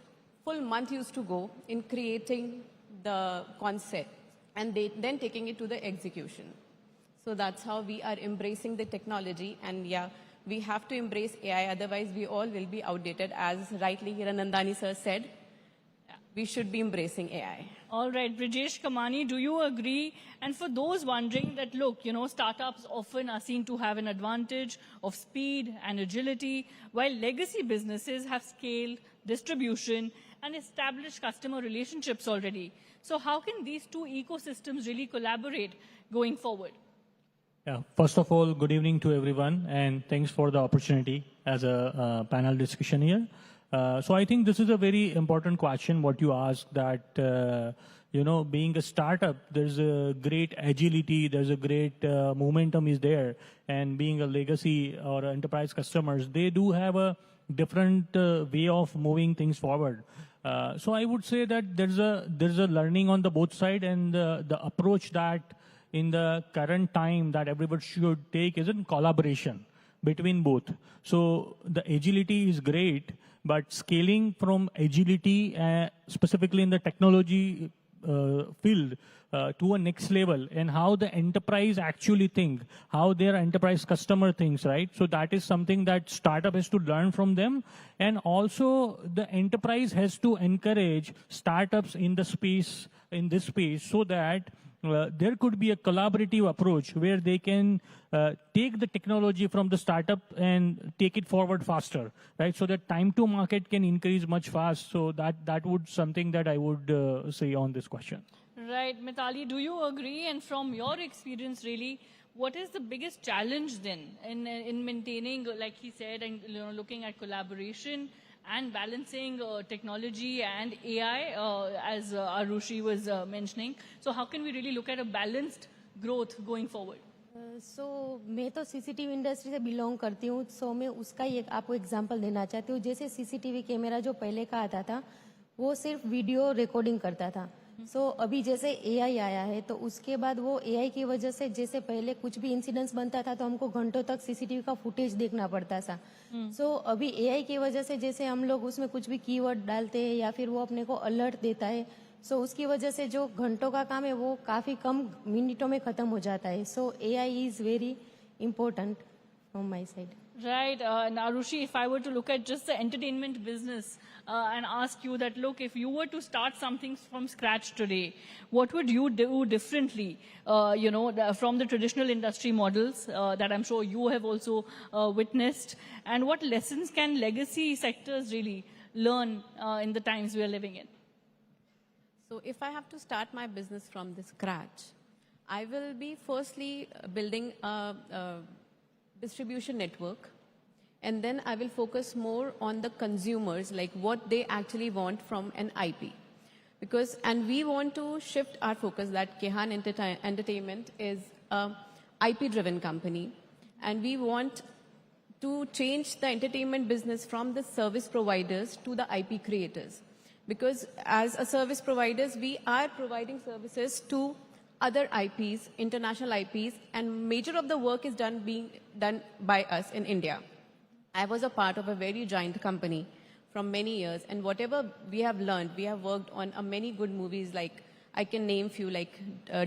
full month used to go in creating the concept and then taking it to the execution. So that's how we are embracing the technology. And yeah, we have to embrace AI, otherwise we all will be outdated. As rightly Hiranandani sir said, we should be embracing AI. All right, Brijesh Kamani, do you agree? And for those wondering that, look, startups often are seen to have an advantage of speed and agility, while legacy businesses have scale, distribution, and established customer relationships already. So how can these two ecosystems really collaborate going forward? Yeah, first of all, good evening to everyone, and thanks for the opportunity as a panel discussion here. So I think this is a very important question, what you asked, that, being a startup, there's a great agility, there's a great momentum is there. And being a legacy or enterprise customers, they do have a different way of moving things forward. So I would say that there's a learning on the both side, and the approach that in the current time that everybody should take is in collaboration between both. So the agility is great, but scaling from agility, specifically in the technology field, to a next level, and how the enterprise actually think, how their enterprise customer thinks, right? So that is something that startup has to learn from them. And also the enterprise has to encourage startups in this space, so that there could be a collaborative approach where they can take the technology from the startup and take it forward faster, right? So that time to market can increase much fast. So that would something that I would say on this question. Right, Mitali, do you agree? And from your experience, really, what is the biggest challenge then in maintaining, like he said, and looking at collaboration and balancing technology and AI, as Arushi was mentioning? So how can we really look at a balanced growth going forward? So मैं तो CCTV industry से belong करती हूँ, सो मैं उसका ही आपको example देना चाहती हूँ. जैसे सीसीटीवी कैमरा जो पहले का आता था, वो सिर्फ वीडियो रिकॉर्डिंग करता था. सो अभी जैसे एआई आया है, तो उसके बाद वो एआई की वजह से, जैसे पहले कुछ भी इंसिडेंट्स बनता था तो हमको घंटों तक सीसीटीवी का फुटेज देखना पड़ता था. सो अभी एआई की वजह से जैसे हम लोग उसमें कुछ भी कीवर्ड डालते हैं या फिर वो अपने को अलर्ट देता है, सो उसकी वजह से जो घंटों का काम है वो काफी कम मिनटों में खत्म हो जाता है. सो AI is very important from my side. Right. Arushi, if I were to look at just the entertainment business and ask you that, look, if you were to start something from scratch today, what would you do differently, from the traditional industry models that I'm sure you have also witnessed? And what lessons can legacy sectors really learn in the times we are living in? So if I have to start my business from the scratch, I will be firstly building a distribution network, and then I will focus more on the consumers, like what they actually want from an IP. And we want to shift our focus that Kehan Entertainment is a IP-driven company, and we want to change the entertainment business from the service providers to the IP creators. Because as a service providers, we are providing services to other IPs, international IPs, and major of the work is being done by us in India. I was a part of a very giant company from many years, and whatever we have learned, we have worked on many good movies, like I can name few like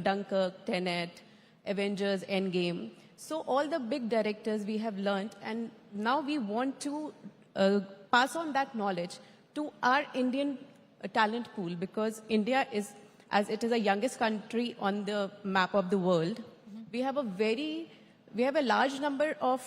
Dunkirk, Tenet, Avengers, Endgame. So all the big directors we have learned, and now we want to pass on that knowledge to our Indian talent pool, because India is, as it is the youngest country on the map of the world, we have a large number of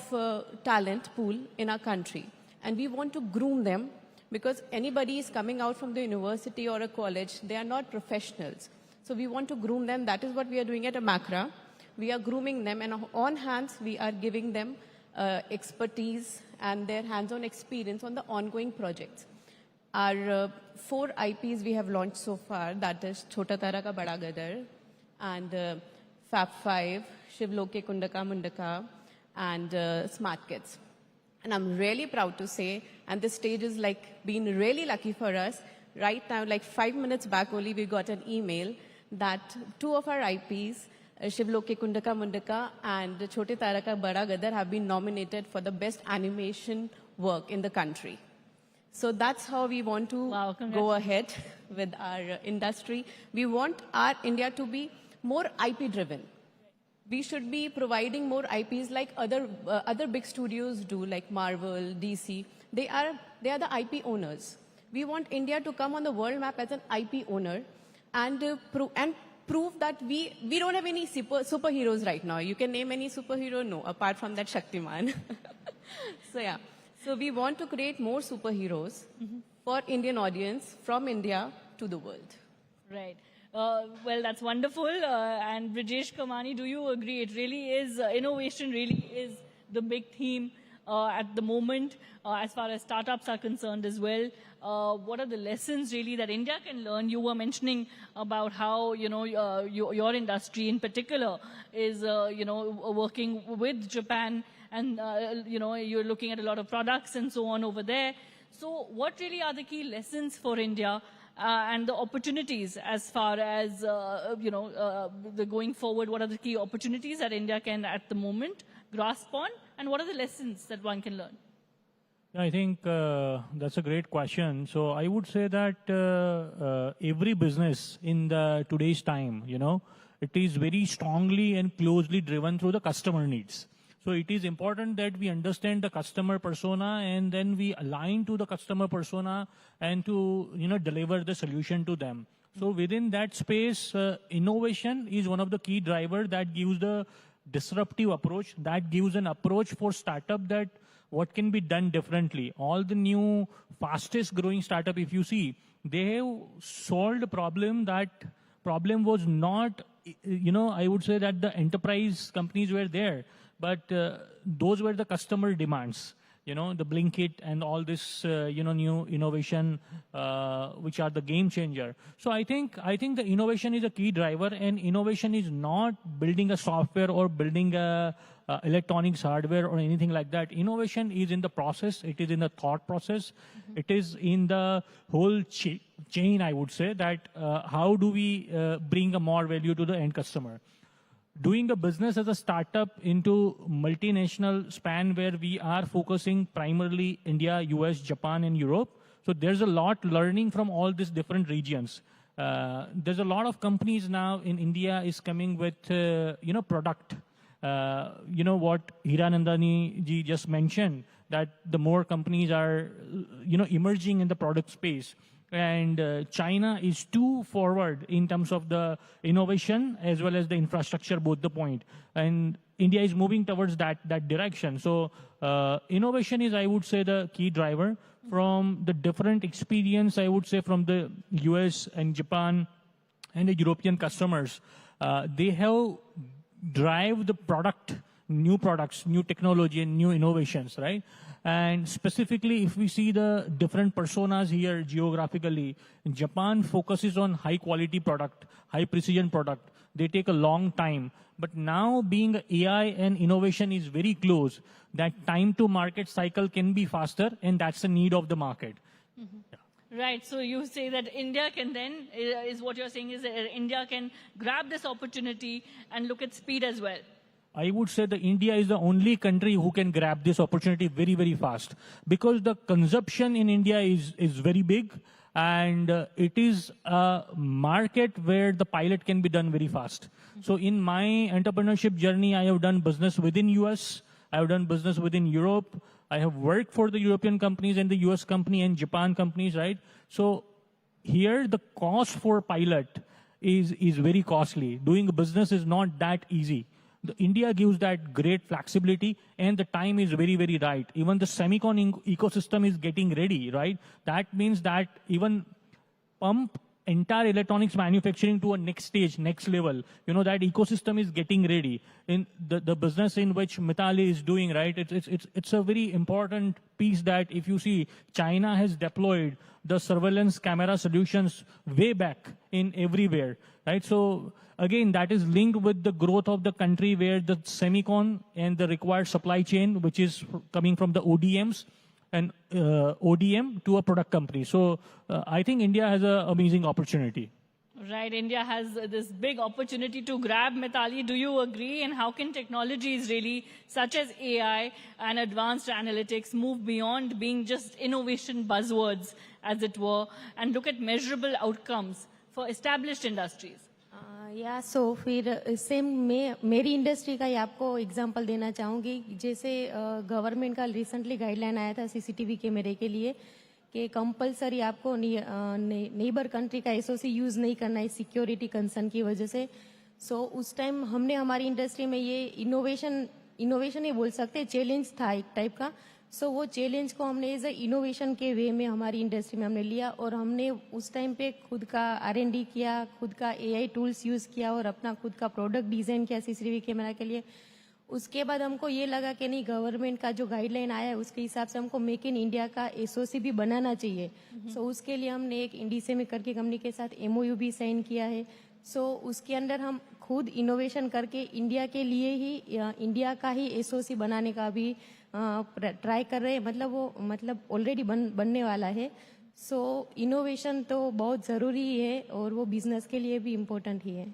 talent pool in our country, and we want to groom them, because anybody is coming out from the university or a college, they are not professionals. So we want to groom them. That is what we are doing at Amakra. We are grooming them, and on hands, we are giving them expertise and their hands-on experience on the ongoing projects. Our 4 IPs we have launched so far, that is Chota Tara Ka Bada Gadar, and Fab 5, Shivloke Kundaka Mundaka, and Smart Kids. And I'm really proud to say, and this stage is like been really lucky for us. Right now, like 5 minutes back only, we got an email that 2 of our IPs, Shivloke Kundaka Mundaka and Chote Tara Ka Bada Gadar, have been nominated for the best animation work in the country. So that's how we want to go ahead with our industry. We want our India to be more IP driven. We should be providing more IPs like other big studios do, like Marvel, DC. They are the IP owners. We want India to come on the world map as an IP owner, and prove that we don't have any superheroes right now. You can name any superhero? No, apart from that Shaktiman. So yeah. So we want to create more superheroes for Indian audience from India to the world. Right. Well, that's wonderful. And Brijesh Kamani, do you agree? It really is, innovation really is the big theme at the moment as far as startups are concerned as well. What are the lessons really that India can learn? You were mentioning about how, your industry in particular is, working with Japan, and, you're looking at a lot of products and so on over there. So what really are the key lessons for India and the opportunities as far as, the going forward? What are the key opportunities that India can at the moment grasp on? And what are the lessons that one can learn? I think that's a great question. So I would say that every business in today's time, it is very strongly and closely driven through the customer needs. So it is important that we understand the customer persona, and then we align to the customer persona and to deliver the solution to them. So within that space, innovation is one of the key drivers that gives the disruptive approach, that gives an approach for startup that what can be done differently. All the new fastest growing startup, if you see, they have solved a problem. That problem was not, I would say that the enterprise companies were there, but those were the customer demands, the Blinkit and all this, new innovation, which are the game changer. So I think the innovation is a key driver, and innovation is not building a software or building a electronics hardware or anything like that. Innovation is in the process. It is in the thought process. It is in the whole chain, I would say, that how do we bring a more value to the end customer. Doing a business as a startup into multinational span where we are focusing primarily India, US, Japan, and Europe. So there's a lot learning from all these different regions. There's a lot of companies now in India is coming with, product. What Hiranandani ji just mentioned, that the more companies are, emerging in the product space. And China is too forward in terms of the innovation as well as the infrastructure, both the point. And India is moving towards that direction. So innovation is, I would say, the key driver. From the different experience, I would say, from the US and Japan and the European customers, they have drive the product, new products, new technology, and new innovations, right? And specifically, if we see the different personas here geographically, Japan focuses on high quality product, high precision product. they take a long time. But now being AI and innovation is very close, that time to market cycle can be faster, and that's the need of the market. Right, so you say that India can then, is what you're saying is that India can grab this opportunity and look at speed as well. I would say that India is the only country who can grab this opportunity very, very fast, because the consumption in India is very big, and it is a market where the pilot can be done very fast. So in my entrepreneurship journey, I have done business within US, I have done business within Europe, I have worked for the European companies and the US company and Japan companies, right? So here the cost for pilot is very costly. Doing business is not that easy. India gives that great flexibility, and the time is very, very right. Even the semicon ecosystem is getting ready, right? That means that even pump entire electronics manufacturing to a next stage, next level. That ecosystem is getting ready. In the business in which Mitali is doing, right? It's a very important piece that if you see, China has deployed the surveillance camera solutions way back in everywhere, right? So again, that is linked with the growth of the country, where the semicon and the required supply chain, which is coming from the ODMs, and ODM to a product company. So I think India has an amazing opportunity. Right, India has this big opportunity to grab. Mitali, do you agree? And how can technologies really, such as AI and advanced analytics, move beyond being just innovation buzzwords, as it were, and look at measurable outcomes for established industries? या सो फिर same मेरी industry का ही आपको example देना चाहूँगी. जैसे government का recently guideline आया था सीसीटीवी कैमरे के लिए कि कंपलसरी आपको नेबर कंट्री का एसओसी यूज़ नहीं करना है सिक्योरिटी कंसर्न की वजह से. सो उस टाइम हमने हमारी इंडस्ट्री में ये इनोवेशन ही बोल सकते, चैलेंज था एक टाइप का. सो वो चैलेंज को हमने एज ए इनोवेशन के वे में हमारी इंडस्ट्री में हमने लिया, और हमने उस टाइम पे खुद का R&D किया, खुद का AI टूल्स यूज़ किया, और अपना खुद का प्रोडक्ट डिज़ाइन किया सीसीटीवी कैमरा के लिए. उसके बाद हमको ये लगा कि नहीं, गवर्नमेंट का जो गाइडलाइन आया है उसके हिसाब से हमको मेक इन इंडिया का SOC भी बनाना चाहिए. सो उसके लिए हमने एक इंडिसे में करके कंपनी के साथ MOU भी साइन किया है. सो उसके अंदर हम खुद इनोवेशन करके इंडिया के लिए ही, इंडिया का ही SOC बनाने का भी ट्राई कर रहे हैं. मतलब ऑलरेडी बनने वाला है. सो इनोवेशन तो बहुत ज़रूरी है, और वो बिजनेस के लिए भी इम्पोर्टेंट ही है.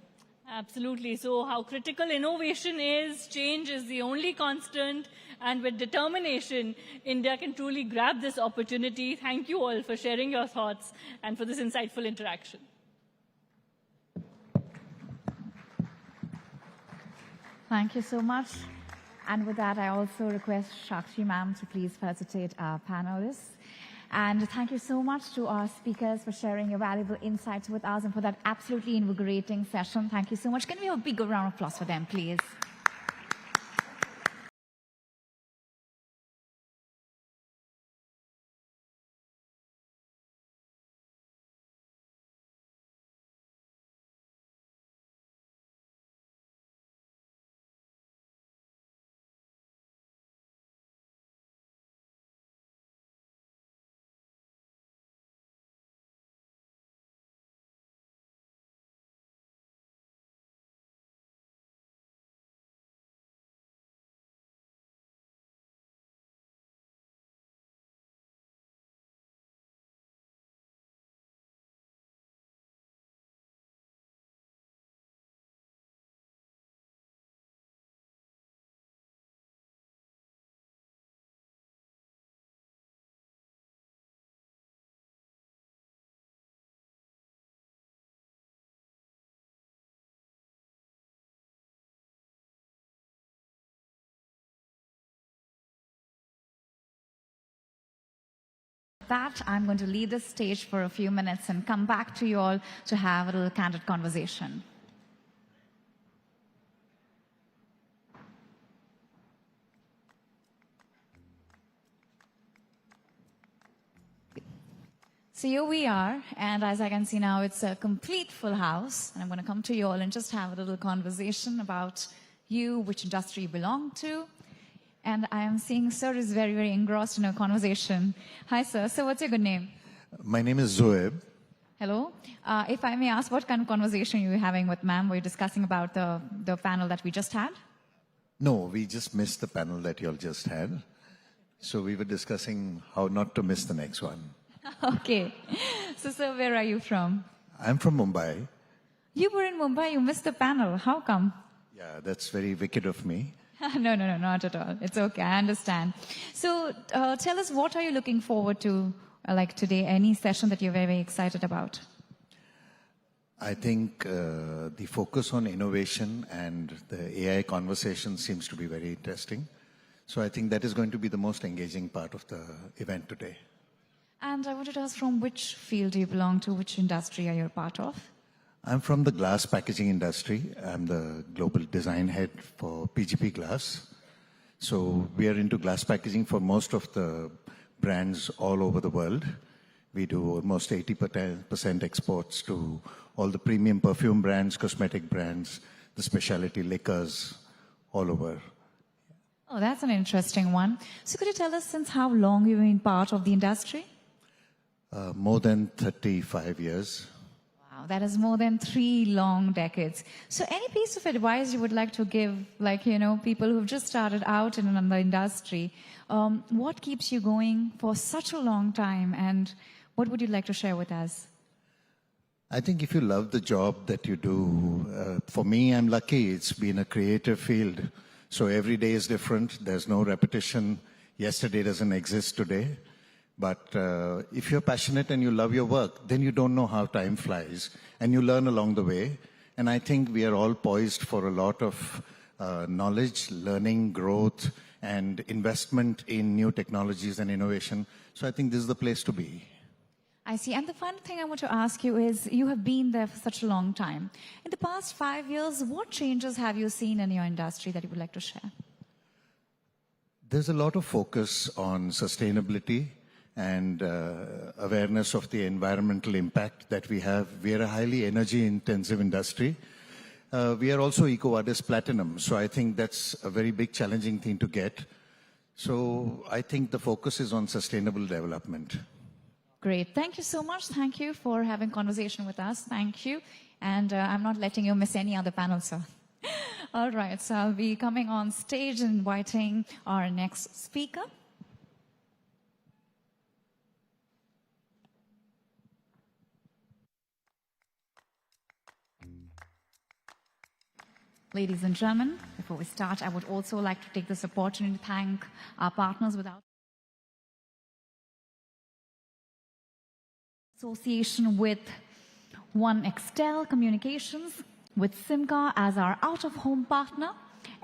Absolutely. So how critical innovation is, change is the only constant, and with determination, India can truly grab this opportunity. Thank you all for sharing your thoughts and for this insightful interaction. Thank you so much. And with that, I also request Shakshi ma'am to please facilitate our panelists. And thank you so much to our speakers for sharing your valuable insights with us and for that absolutely invigorating session. Thank you so much. Can we have a big round of applause for them, please? That, I'm going to leave the stage for a few minutes and come back to you all to have a little candid conversation. So here we are, and as I can see now, it's a complete full house. And I'm going to come to you all and just have a little conversation about you, which industry you belong to. And I am seeing sir is very, very engrossed in our conversation. Hi, sir. So what's your good name? My name is Zoeb. Hello. If I may ask, what kind of conversation you were having with ma'am? Were you discussing about the panel that we just had? No, we just missed the panel that you all just had. So we were discussing how not to miss the next one. Okay. So, sir, where are you from? I'm from Mumbai. You were in Mumbai. You missed the panel. How come? Yeah, that's very wicked of me. No, not at all. It's okay. I understand. So tell us, what are you looking forward to, like today? Any session that you're very excited about? I think the focus on innovation and the AI conversation seems to be very interesting. So I think that is going to be the most engaging part of the event today. And I wanted to ask, from which field do you belong to? Which industry are you a part of? I'm from the glass packaging industry. I'm the global design head for PGP Glass. So we are into glass packaging for most of the brands all over the world. We do almost 80% exports to all the premium perfume brands, cosmetic brands, the specialty liquors, all over. Oh, that's an interesting one. So could you tell us since how long you've been part of the industry? More than 35 years. Wow, that is more than 3 long decades. So any piece of advice you would like to give, like, people who've just started out in the industry, what keeps you going for such a long time, and what would you like to share with us? I think if you love the job that you do, for me, I'm lucky. It's been a creative field. So every day is different. There's no repetition. Yesterday doesn't exist today. But if you're passionate and you love your work, then you don't know how time flies, and you learn along the way. And I think we are all poised for a lot of knowledge, learning, growth, and investment in new technologies and innovation. So I think this is the place to be. I see. And the final thing I want to ask you is, you have been there for such a long time. In the past 5 years, what changes have you seen in your industry that you would like to share? There's a lot of focus on sustainability and awareness of the environmental impact that we have. We are a highly energy-intensive industry. We are also EcoVadis Platinum, so I think that's a very big challenging thing to get. So I think the focus is on sustainable development. Great. Thank you so much. Thank you for having conversation with us. Thank you. And I'm not letting you miss any other panel, sir. All right, so I'll be coming on stage and inviting our next speaker. Ladies and gentlemen, before we start, I would also like to take this opportunity to thank our partners without association with One Extel Communications, with Simca as our out-of-home partner,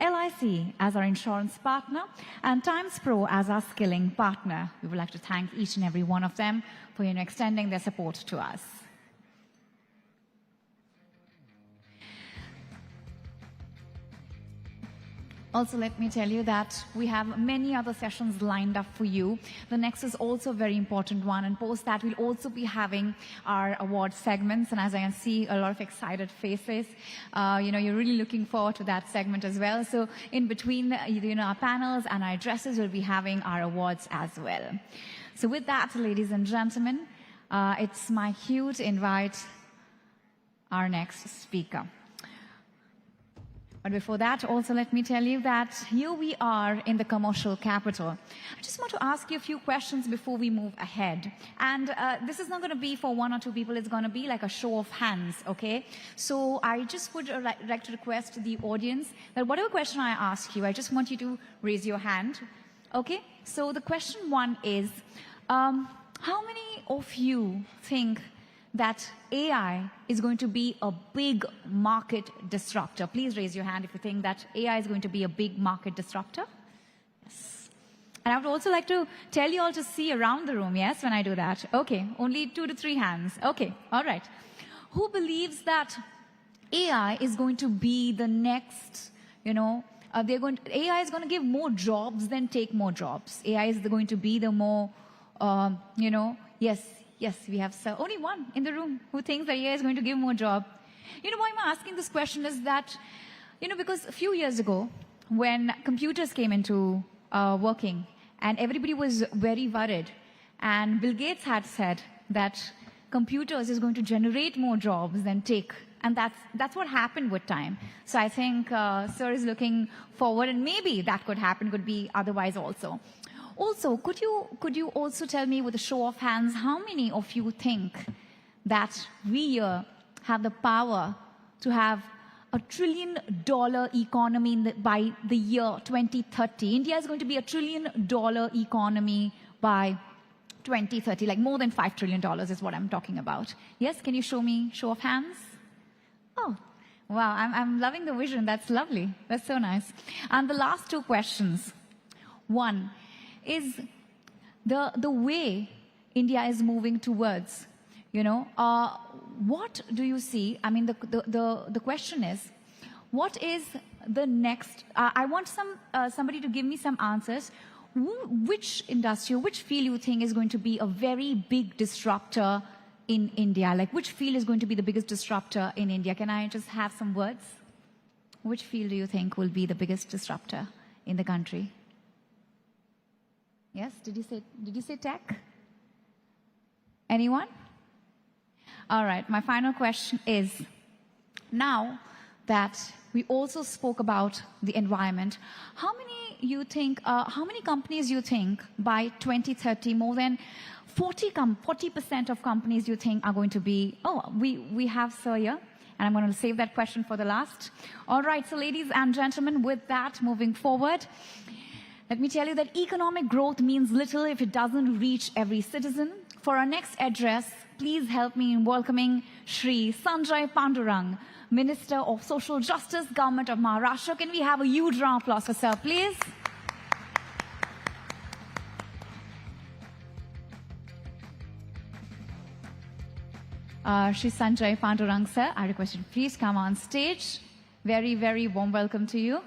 LIC as our insurance partner, and Times Pro as our skilling partner. We would like to thank each and every one of them for extending their support to us. Also, let me tell you that we have many other sessions lined up for you. The next is also a very important one, and post that we'll also be having our award segments. And as I can see a lot of excited faces, you're really looking forward to that segment as well. So in between, our panels and our addresses, we'll be having our awards as well. So with that, ladies and gentlemen, it's my cue to invite our next speaker. But before that, also let me tell you that here we are in the commercial capital. I just want to ask you a few questions before we move ahead. And this is not going to be for 1 or 2 people. It's going to be like a show of hands, okay? So I just would like to request the audience that whatever question I ask you, I just want you to raise your hand, okay? So the question 1 is, how many of you think that AI is going to be a big market disruptor? Please raise your hand if you think that AI is going to be a big market disruptor. Yes. And I would also like to tell you all to see around the room, yes, when I do that. Okay, only 2 to 3 hands. Okay, all right. Who believes that AI is going to be the next, AI is going to give more jobs than take more jobs. AI is going to be the more, Yes, we have only one in the room who thinks that AI is going to give more job. Why I'm asking this question is that, because a few years ago, when computers came into working, and everybody was very worried, and Bill Gates had said that computers is going to generate more jobs than take. And that's what happened with time. So I think Sir is looking forward, and maybe that could happen, could be otherwise also. Also, could you also tell me with a show of hands, how many of you think that we here have the power to have $1 trillion economy by the year 2030? India is going to be $1 trillion economy by 2030, like more than $5 trillion is what I'm talking about. Yes, can you show me show of hands? Oh, wow, I'm loving the vision. That's lovely. That's so nice. And the last two questions. One is the way India is moving towards, what do you see? I mean, the question is, what is the next? I want somebody to give me some answers. Which industry, which field you think is going to be a very big disruptor in India? Like, which field is going to be the biggest disruptor in India? Can I just have some words? Which field do you think will be the biggest disruptor in the country? Yes, did you say tech? Anyone? All right, my final question is, now that we also spoke about the environment, how many companies you think by 2030, more than 40% of companies you think are going to be, we have Sir here, and I'm going to save that question for the last. All right, so ladies and gentlemen, with that, moving forward, let me tell you that economic growth means little if it doesn't reach every citizen. For our next address, please help me in welcoming Shri Sanjay Pandurang, Minister of Social Justice, Government of Maharashtra. Can we have a huge round of applause for Sir, please? Shri Sanjay Pandurang, sir, I request you to please come on stage. Very, very warm welcome to you.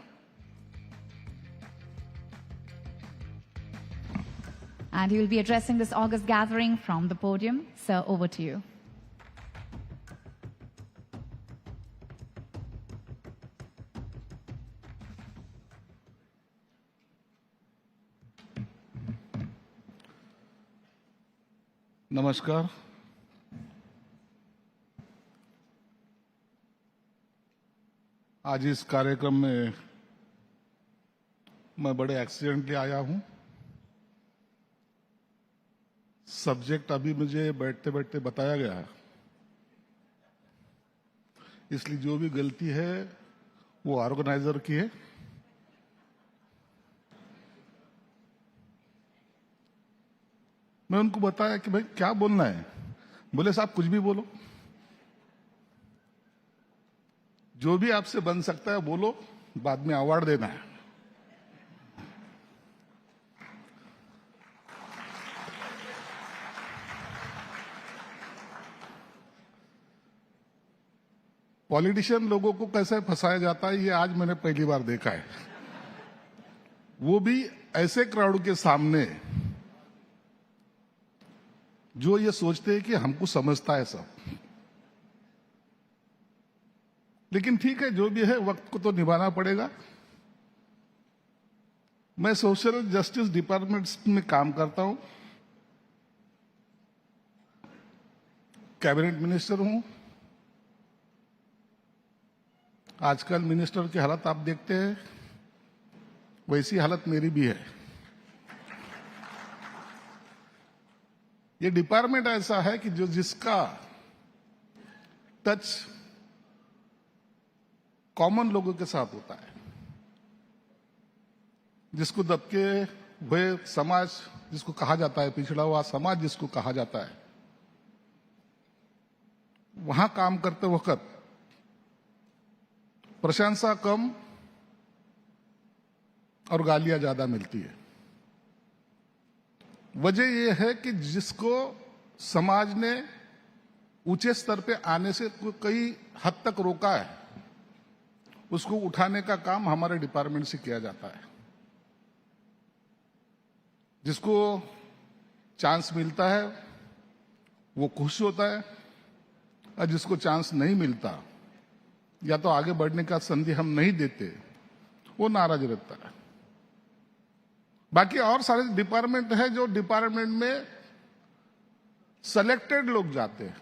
And he will be addressing this August gathering from the podium. Sir, over to you. नमस्कार। आज इस कार्यक्रम में मैं बड़े accidentally आया हूं। Subject अभी मुझे बैठते बैठते बताया गया है, इसलिए जो भी गलती है वो ऑर्गेनाइजर की है। मैं उनको बताया कि भाई क्या बोलना है, बोले साहब कुछ भी बोलो, जो भी आपसे बन सकता है बोलो, बाद में अवार्ड देना है। पॉलिटिशियन लोगों को कैसे फंसाया जाता है ये आज मैंने पहली बार देखा है, वो भी ऐसे क्राउड के सामने जो ये सोचते हैं कि हमको समझता है सब। लेकिन ठीक है, जो भी है वक्त को तो निभाना पड़ेगा। मैं सोशल जस्टिस डिपार्टमेंट में काम करता हूं, कैबिनेट मिनिस्टर हूं। आजकल मिनिस्टर की हालत आप देखते हैं, वैसी हालत मेरी भी है। ये डिपार्टमेंट ऐसा है कि जो जिसका टच कॉमन लोगों के साथ होता है, जिसको दबके हुए समाज जिसको कहा जाता है, पिछड़ा हुआ समाज जिसको कहा जाता है, वहां काम करते वक्त प्रशंसा कम और गालियां ज्यादा मिलती है। वजह यह है कि जिसको समाज ने ऊंचे स्तर पे आने से कई हद तक रोका है, उसको उठाने का काम हमारे डिपार्टमेंट से किया जाता है। जिसको चांस मिलता है वो खुश होता है, और जिसको चांस नहीं मिलता या तो आगे बढ़ने का संधि हम नहीं देते, वो नाराज रहता है। बाकी और सारे डिपार्टमेंट है जो डिपार्टमेंट में सेलेक्टेड लोग जाते हैं,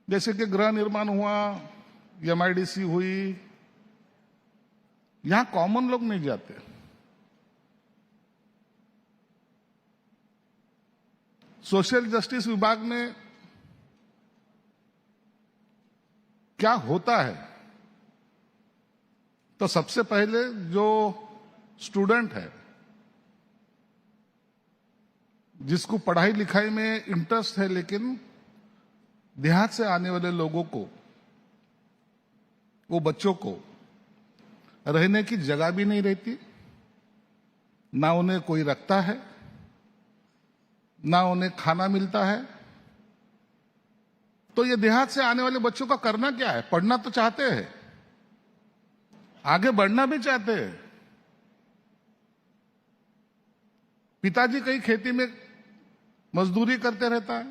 जैसे कि गृह निर्माण हुआ, MIDC हुई, यहां कॉमन लोग नहीं जाते। सोशल जस्टिस विभाग में क्या होता है, तो सबसे पहले जो स्टूडेंट है, जिसको पढ़ाई लिखाई में इंटरेस्ट है, लेकिन देहात से आने वाले लोगों को, वो बच्चों को रहने की जगह भी नहीं रहती, ना उन्हें कोई रखता है, ना उन्हें खाना मिलता है। तो ये देहात से आने वाले बच्चों का करना क्या है? पढ़ना तो चाहते हैं, आगे बढ़ना भी चाहते हैं। पिताजी कहीं खेती में मजदूरी करते रहता है,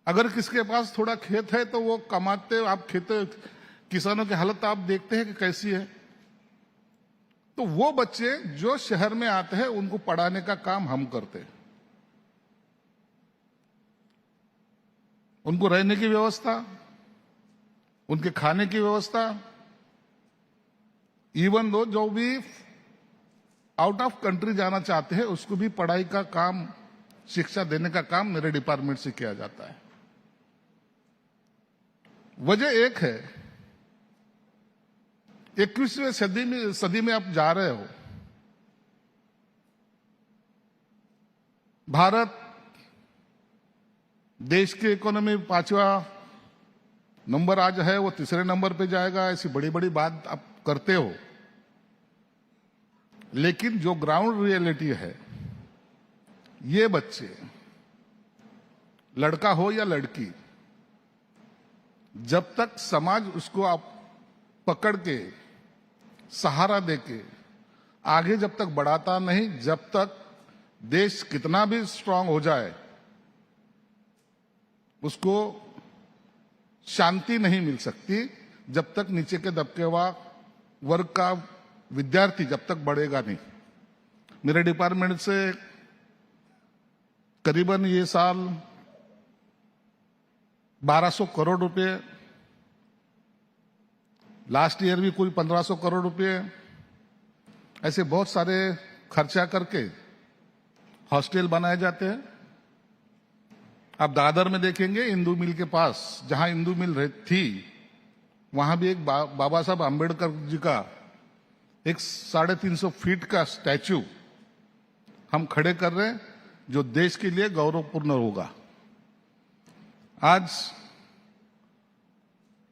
अगर किसके पास थोड़ा खेत है तो वो कमाते, आप किसानों की हालत आप देखते हैं कि कैसी है। तो वो बच्चे जो शहर में आते हैं उनको पढ़ाने का काम हम करते हैं, उनको रहने की व्यवस्था, उनके खाने की व्यवस्था, इवन दो जो भी आउट ऑफ कंट्री जाना चाहते हैं उसको भी पढ़ाई का काम, शिक्षा देने का काम मेरे डिपार्टमेंट से किया जाता है। वजह एक है, 21वीं सदी में आप जा रहे हो। भारत देश की इकोनॉमी 5वां नंबर आज है, वो 3रे नंबर पे जाएगा, ऐसी बड़ी बड़ी बात आप करते हो, लेकिन जो ग्राउंड रियलिटी है, ये बच्चे, लड़का हो या लड़की, जब तक समाज उसको आप पकड़ के सहारा देके आगे जब तक बढ़ाता नहीं, जब तक देश कितना भी स्ट्रांग हो जाए उसको शांति नहीं मिल सकती, जब तक नीचे के दबके हुआ वर्ग का विद्यार्थी जब तक बढ़ेगा नहीं। मेरे डिपार्टमेंट से करीबन ये साल 1200 करोड़ रुपए, लास्ट ईयर भी कुल 1500 करोड़ रुपए, ऐसे बहुत सारे खर्चा करके हॉस्टल बनाए जाते हैं। आप दादर में देखेंगे, इंदू मिल के पास जहां इंदू मिल थी, वहां भी एक बाबा साहब आम्बेडकर जी का एक 350 फीट का स्टैच्यू हम खड़े कर रहे हैं, जो देश के लिए गौरवपूर्ण होगा। आज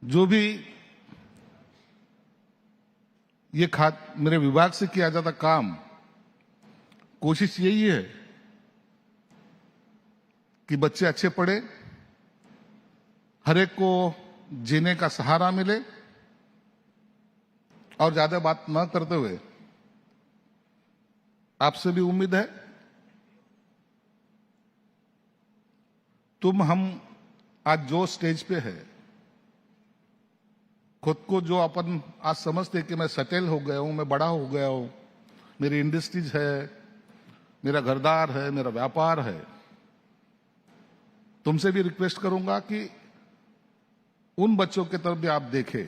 जो भी ये मेरे विभाग से किया जाता काम, कोशिश यही है कि बच्चे अच्छे पढ़े, हर एक को जीने का सहारा मिले, और ज्यादा बात न करते हुए आपसे भी उम्मीद है, हम आज जो स्टेज पे है, खुद को जो अपन आज समझते कि मैं सेटल हो गया हूं, मैं बड़ा हो गया हूं, मेरी इंडस्ट्रीज है, मेरा घरदार है, मेरा व्यापार है, तुमसे भी रिक्वेस्ट करूंगा कि उन बच्चों की तरफ भी आप देखें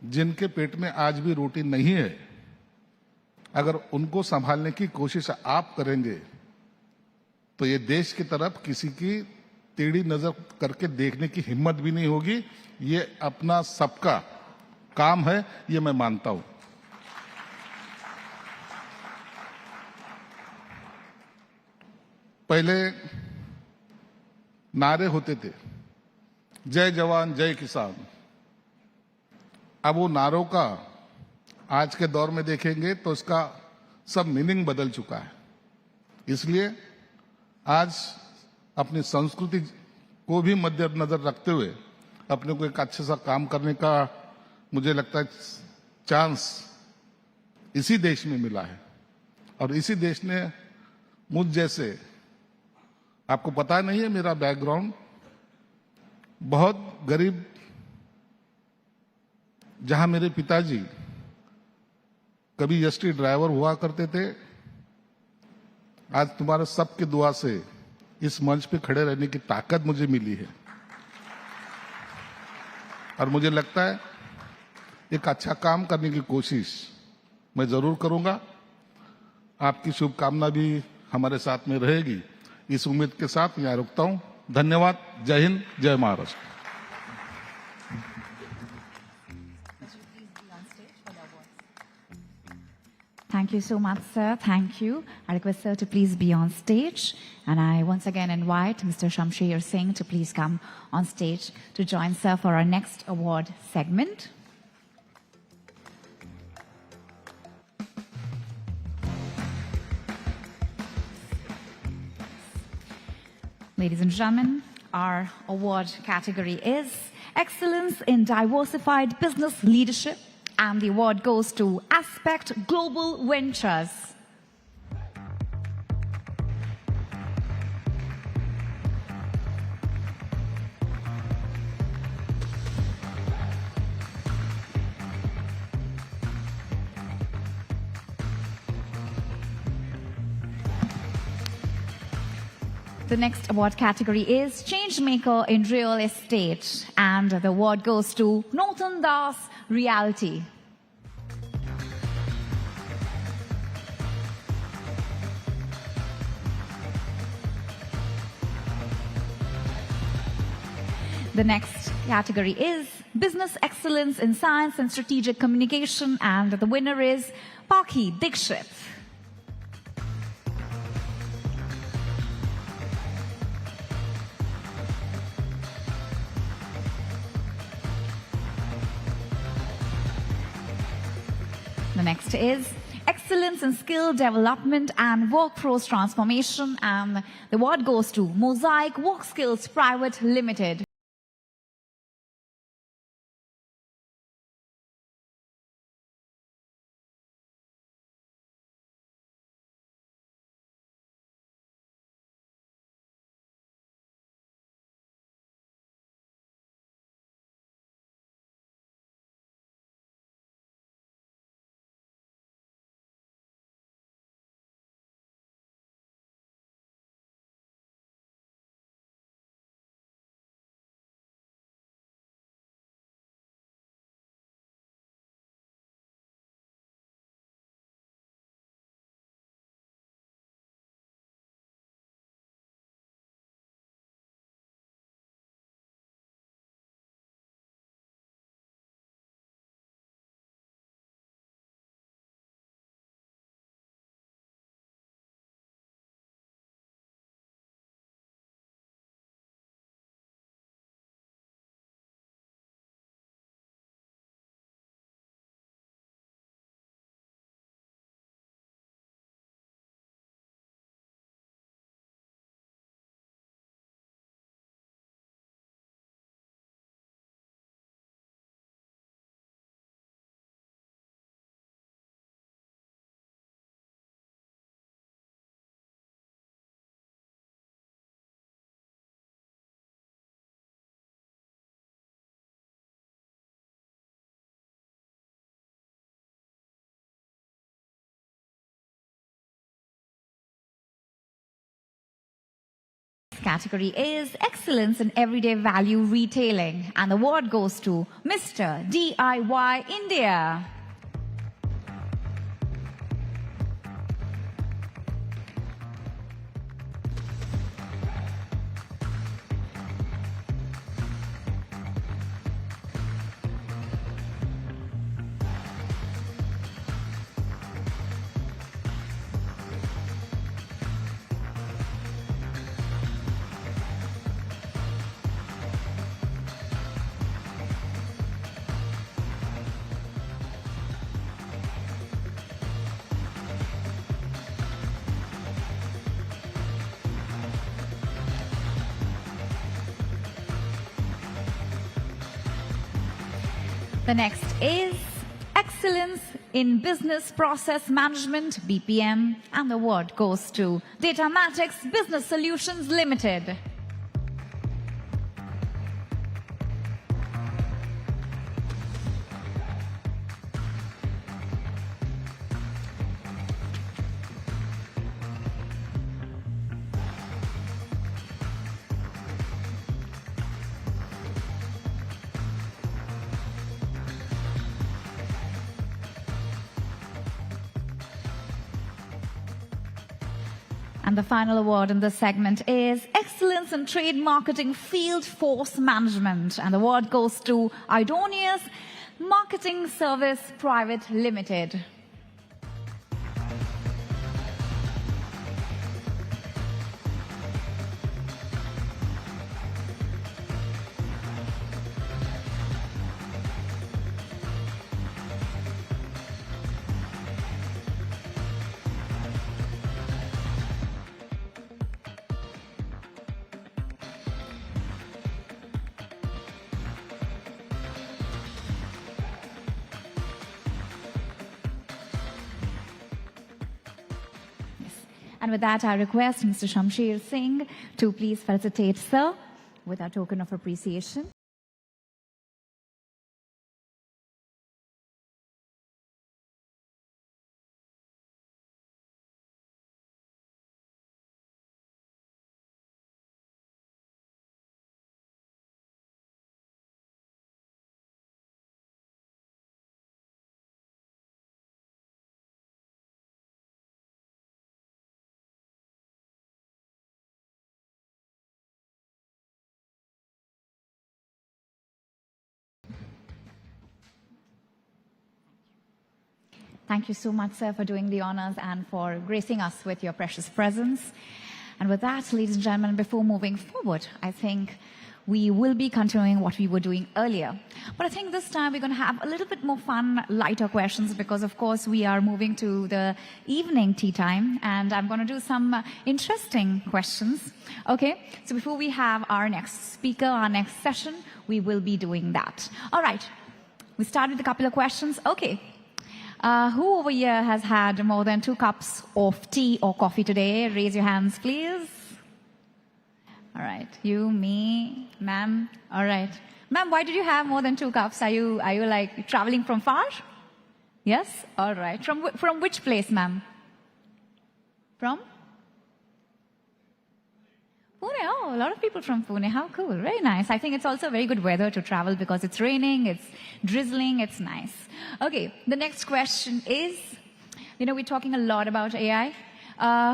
जिनके पेट में आज भी रोटी नहीं है। अगर उनको संभालने की कोशिश आप करेंगे तो ये देश की तरफ किसी की टेढ़ी नजर करके देखने की हिम्मत भी नहीं होगी। ये अपना सबका काम है, ये मैं मानता हूं। पहले नारे होते थे, जय जवान जय किसान। अब वो नारों का आज के दौर में देखेंगे तो इसका सब मीनिंग बदल चुका है। इसलिए आज अपनी संस्कृति को भी मद्देनजर रखते हुए अपने को एक अच्छे सा काम करने का मुझे लगता है चांस इसी देश में मिला है। और इसी देश ने मुझ जैसे, आपको पता नहीं है मेरा बैकग्राउंड, बहुत गरीब, जहां मेरे पिताजी कभी एसटी ड्राइवर हुआ करते थे, आज तुम्हारे सबकी दुआ से इस मंच पे खड़े रहने की ताकत मुझे मिली है और मुझे लगता है एक अच्छा काम करने की कोशिश मैं जरूर करूंगा। आपकी शुभकामना भी हमारे साथ में रहेगी। इस उम्मीद के साथ यहाँ रुकता हूं। धन्यवाद। जय हिंद, जय Maharashtra. Thank you so much, sir. Thank you. I request sir to please be on stage. And I once again invite Mr. Shamsher Singh to please come on stage to join sir for our next award segment. Ladies and gentlemen, our award category is Excellence in Diversified Business Leadership, and the award goes to Aspect Global Ventures. The next award category is Changemaker in Real Estate, and the award goes to Norton Das Realty. The next category is Business Excellence in Science and Strategic Communication, and the winner is Paki Dikshit. The next is Excellence in Skill Development and Workforce Transformation, and the award goes to Mosaic Work Skills Private Limited. Category is Excellence in Everyday Value Retailing, and the award goes to Mr. DIY India. The next is Excellence in Business Process Management, BPM, and the award goes to Datamatics Business Solutions Limited. And the final award in this segment is Excellence in Trade Marketing Field Force Management. And the award goes to Idonius Marketing Service Private Limited. And with that, I request Mr. Shamsher Singh to please felicitate Sir with our token of appreciation. Thank you so much, sir, for doing the honors and for gracing us with your precious presence. And with that, ladies and gentlemen, before moving forward, I think we will be continuing what we were doing earlier. But I think this time we're going to have a little bit more fun, lighter questions because, of course, we are moving to the evening tea time, and I'm going to do some interesting questions. Okay, so before we have our next speaker, our next session, we will be doing that. All right, we started with a couple of questions. Okay. Who over here has had more than 2 cups of tea or coffee today? Raise your hands, please. All right, you, me, ma'am. All right, ma'am. Why did you have more than 2 cups? Are you like traveling from far? Yes. All right. From which place, ma'am? From Pune. Oh, a lot of people from Pune. How cool. Very nice. I think it's also very good weather to travel because it's raining, it's drizzling, it's nice. Okay, the next question is, we're talking a lot about AI.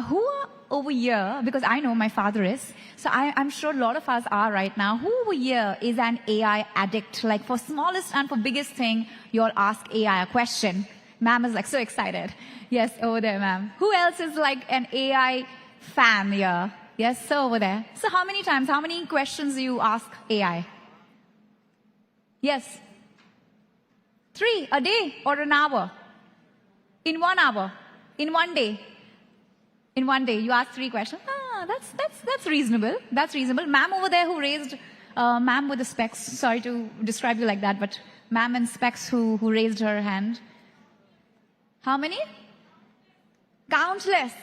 Who over here, because I know my father is, so I'm sure a lot of us are right now, who over here is an AI addict? Like for smallest and for biggest thing, you all ask AI a question. Ma'am is like so excited. Yes, over there, ma'am. Who else is like an AI fan here? Yes, so over there. So how many questions do you ask AI? Yes. 3 a day or an hour? In 1 hour? In 1 day? In 1 day, you ask 3 questions. That's reasonable. That's reasonable. Ma'am over there who raised, ma'am with the specs, sorry to describe you like that, but ma'am in specs who raised her hand. How many? Countless.